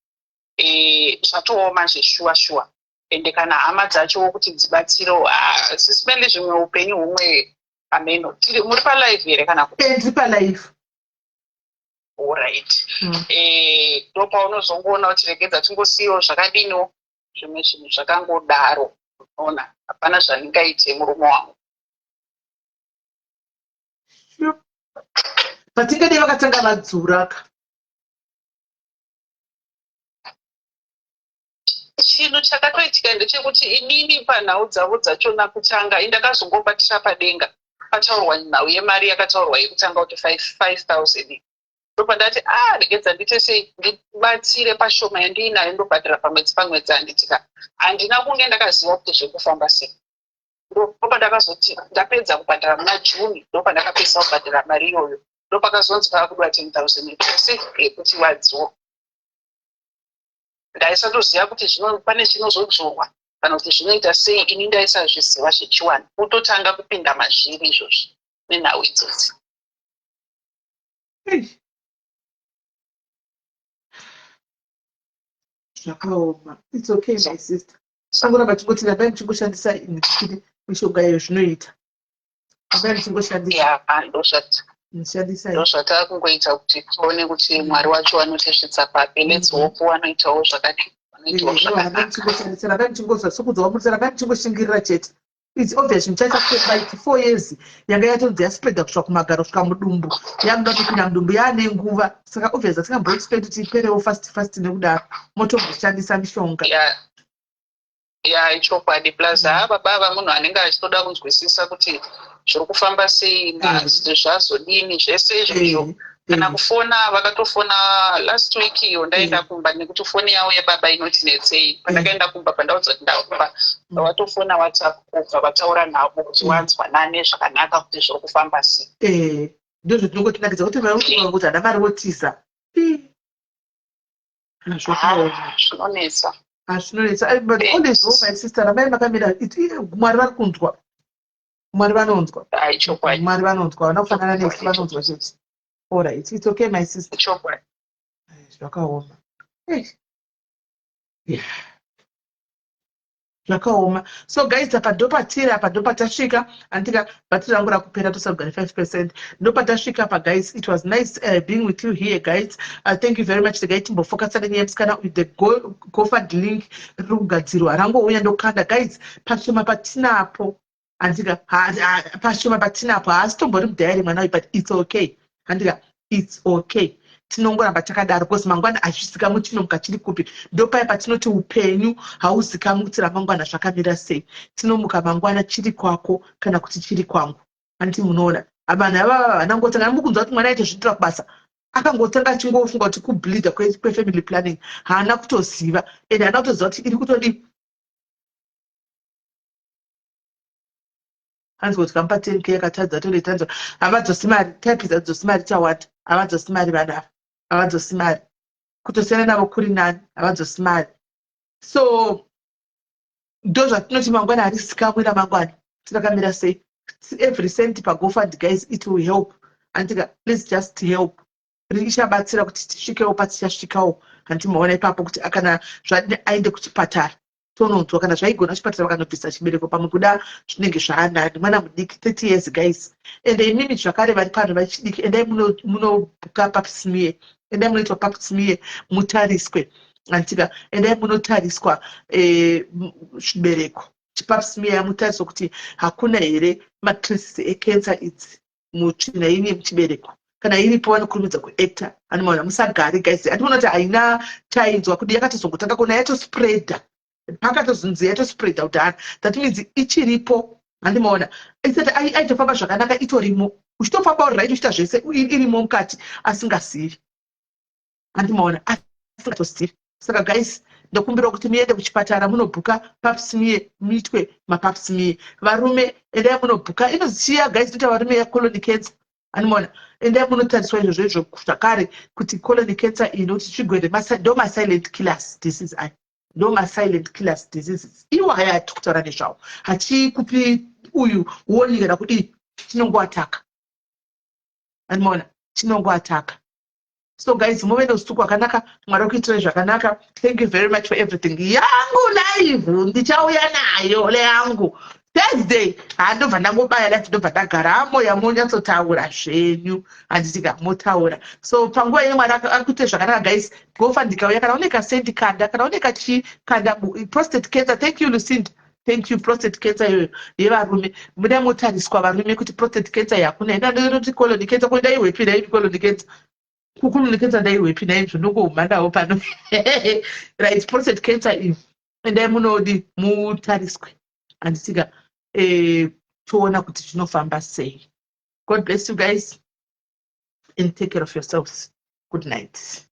E: zvatooma zveshuwa ende kana hama dzacho kuti dzibatsirewo sisimende zvimwe upenyu humwe ameno tiri muri palive here kana
A: kuti palive.
E: Alright. Ndo paunozongoona kuti regedza tingosiyiwo zvakadiniwo zvimwe zvinhu zvakangodaro. Unoona hapana zvandingaite murume wangu.
A: patingade vakatanga vadzuraka
E: chinhu chakatoitika ndechekuti inini panhau dzavo dzachona kutanga indakazongobatira padenga pataurwa nhau yemari yakataurwa yekutanga kuti 5,000 ndopandati regedza ndite sei ndibatsire pashoma yandiinayo ndobhadhira pamwedzi handitika handina kunge ndakaziva kuti zvekufamba sei. Ndopandakazoti ndapedza kubhadhira muna Juni ndopandakapedza kubhadhira mari iyoyo ndopakazonzi paakudiwa 10,000 yekuti wadziwo. Ndaisatoziva kuti pane chinozodzorwa kana kuti zvinoita sei, ini ndaisazviziva zvechiwani kutotanga kupinda mazviri izvozvi nenhau idzodzi.
A: zvakaoma. It's okay my sister. Sangoramba tingoti rambai muchingoshandisa mishonga yayo zvinoita. Rambai muchingoshandisa.
E: Ndozvatava kungoita kuti tione kuti Mwari wacho anotesvitsa papi. Let's hope wanoitawo zvakadii.
A: Rambai muchingozwa sokudzwa rambai muchingoshingirira chete. It's obvious muchaita like 4 years yanga yatonzi yaspreada kusvika kumagaro kusvika mudumbu yamuda kupinda mudumbu yaane nguva saka obvious atingamboexpect kuti iperewo fast nekudaro motomboshandisa mishonga
E: ichokwadi plus baba munhu anenge achitoda kunzwisisa kuti zviri kufamba sei zvazodini zvese izvozvo kana kufona vakatofona last week iyo ndaenda kumba nekuti foni yavo yebaba inoti netsei pandakaenda kumba pandaudza kuti ndakumba vatofona WhatsApp kubva vataura navo kuti wanzwa nane zvakanaka kuti zviri kufamba sei.
A: Ndozvo tinongotinakidza kuti kuti hada mari wotiza
E: zvinonetsa
A: zvinonetsa but always my sister ramai makamira Mwari vari kunzwa Mwari vanonzwa Mwari vanonzwa vana kufanana nesu vanonzwa chete. All right, it's okay, my sister. Zvakaoma. Zvakaoma. So guys, apa dopa tasvika andika batiri rangu rakupera tosagara 5%. Dopa tasvika apa guys, it was nice being with you here guys. Thank you very much. Tegai timbofocus on the mskana with the GoFund link rugadzirwa. Rangu uya ndokanda guys, pashoma patinapo. Andika pashoma patinapo asitombori mudhayari mwana but it's okay. Andika it's okay. Tinongoramba takadaro because mangwana azvisikamu chinomuka chiri kupi. Ndopai patinoti upenyu hauzikamu kuti ramangwana zvakamira sei. Tinomuka mangwana chiri kwako kana kuti chiri kwangu. Anti munoona vanhu ava vanangotanga mukunzwa kuti mwana aite zviitira kubasa akangotanga achingofunga kuti kubleeda kwefamily planning haana kutoziva ende haana kutoziva kuti iri kutodi hanzi kuti kampa 10k yakatadza toletanzwa havadzosimari types adzosimari chawata havadzosimari vanhu havadzosimari kutosiyana navo kuri nani havadzosimari. So ndo zvatinoti mangwana harisikamu ramangwana tinakamira sei. Every cent paGoFund guys it will help andika please just help richabatsira kuti tisvikewo patichasvikawo handimaona ipapo kuti kana zvadini aende kuchipatara tononzwa kana zvaigona chipatara vakanobvisa chibereko pamwe kuda zvinenge zvaanani mwana mudiki 30 years guys ende imimi zvakare vari pano vachidiki endai munobhuka papsmear endai munoitwa papsmear mutariswe antika endai munotariswa chibereko chipapsmear yamutariswa kuti hakuna here matraces ecancer idzi mutsvina ine muchibereko kana iripo vanokurumidza kuacta anomaona musagari guys andinoona kuti haina chainzwa kuti yakatozongotanga kuona yatospreada pakatozunzi yatospreada kudhara that means ichiripo handimaona isati aitofamba zvakanaka itorimo uchitofamba oright uchiita zvese irimo mukati asingazivi handimaona asingatosivi. Saka guys ndokumbira kuti muende kuchipatara munobhuka papsmear muitwe mapapsmear. Varume endai munobhuka inoziya guys kuti varume yacolon cancer handimaona endai munotariswa izvozvo izvo zvakare kuti colon cancer iyi nokuti chigwere ndo masilent killers disease aya ndo masilent killers diseases iwo haya atiri kutaura nezvawo hachikupi uyu uoni kana kudii chinongoataka handimaona chinongoataka. So guys, muve neusiku hwakanaka, Mwari akuitirai zvakanaka. Thank you very much for everything. Yangu live ndichauya nayo leyangu Thursday handobva ndangobaya live ndobva ndagaramo yamunyatsotaura zvenyu handitika motaura. So panguva ino Mwari akuitirai zvakanaka guys. GoFund ikauya kana une kasendi kanda kana une kachikanda prostate cancer. Thank you Lucinda. Thank you. Prostate cancer yevarume muda motariswa varume kuti prostate cancer yakuna enda ndoti colon cancer ko ndaiwepi naipi colon cancer kukolon cancer ndaiwepi naipi zvinokuhumandawo pano right. Prostate cancer iyi endai munodi mutariswe andisika toona kuti zvinofamba sei. God bless you guys and take care of yourselves. Good night.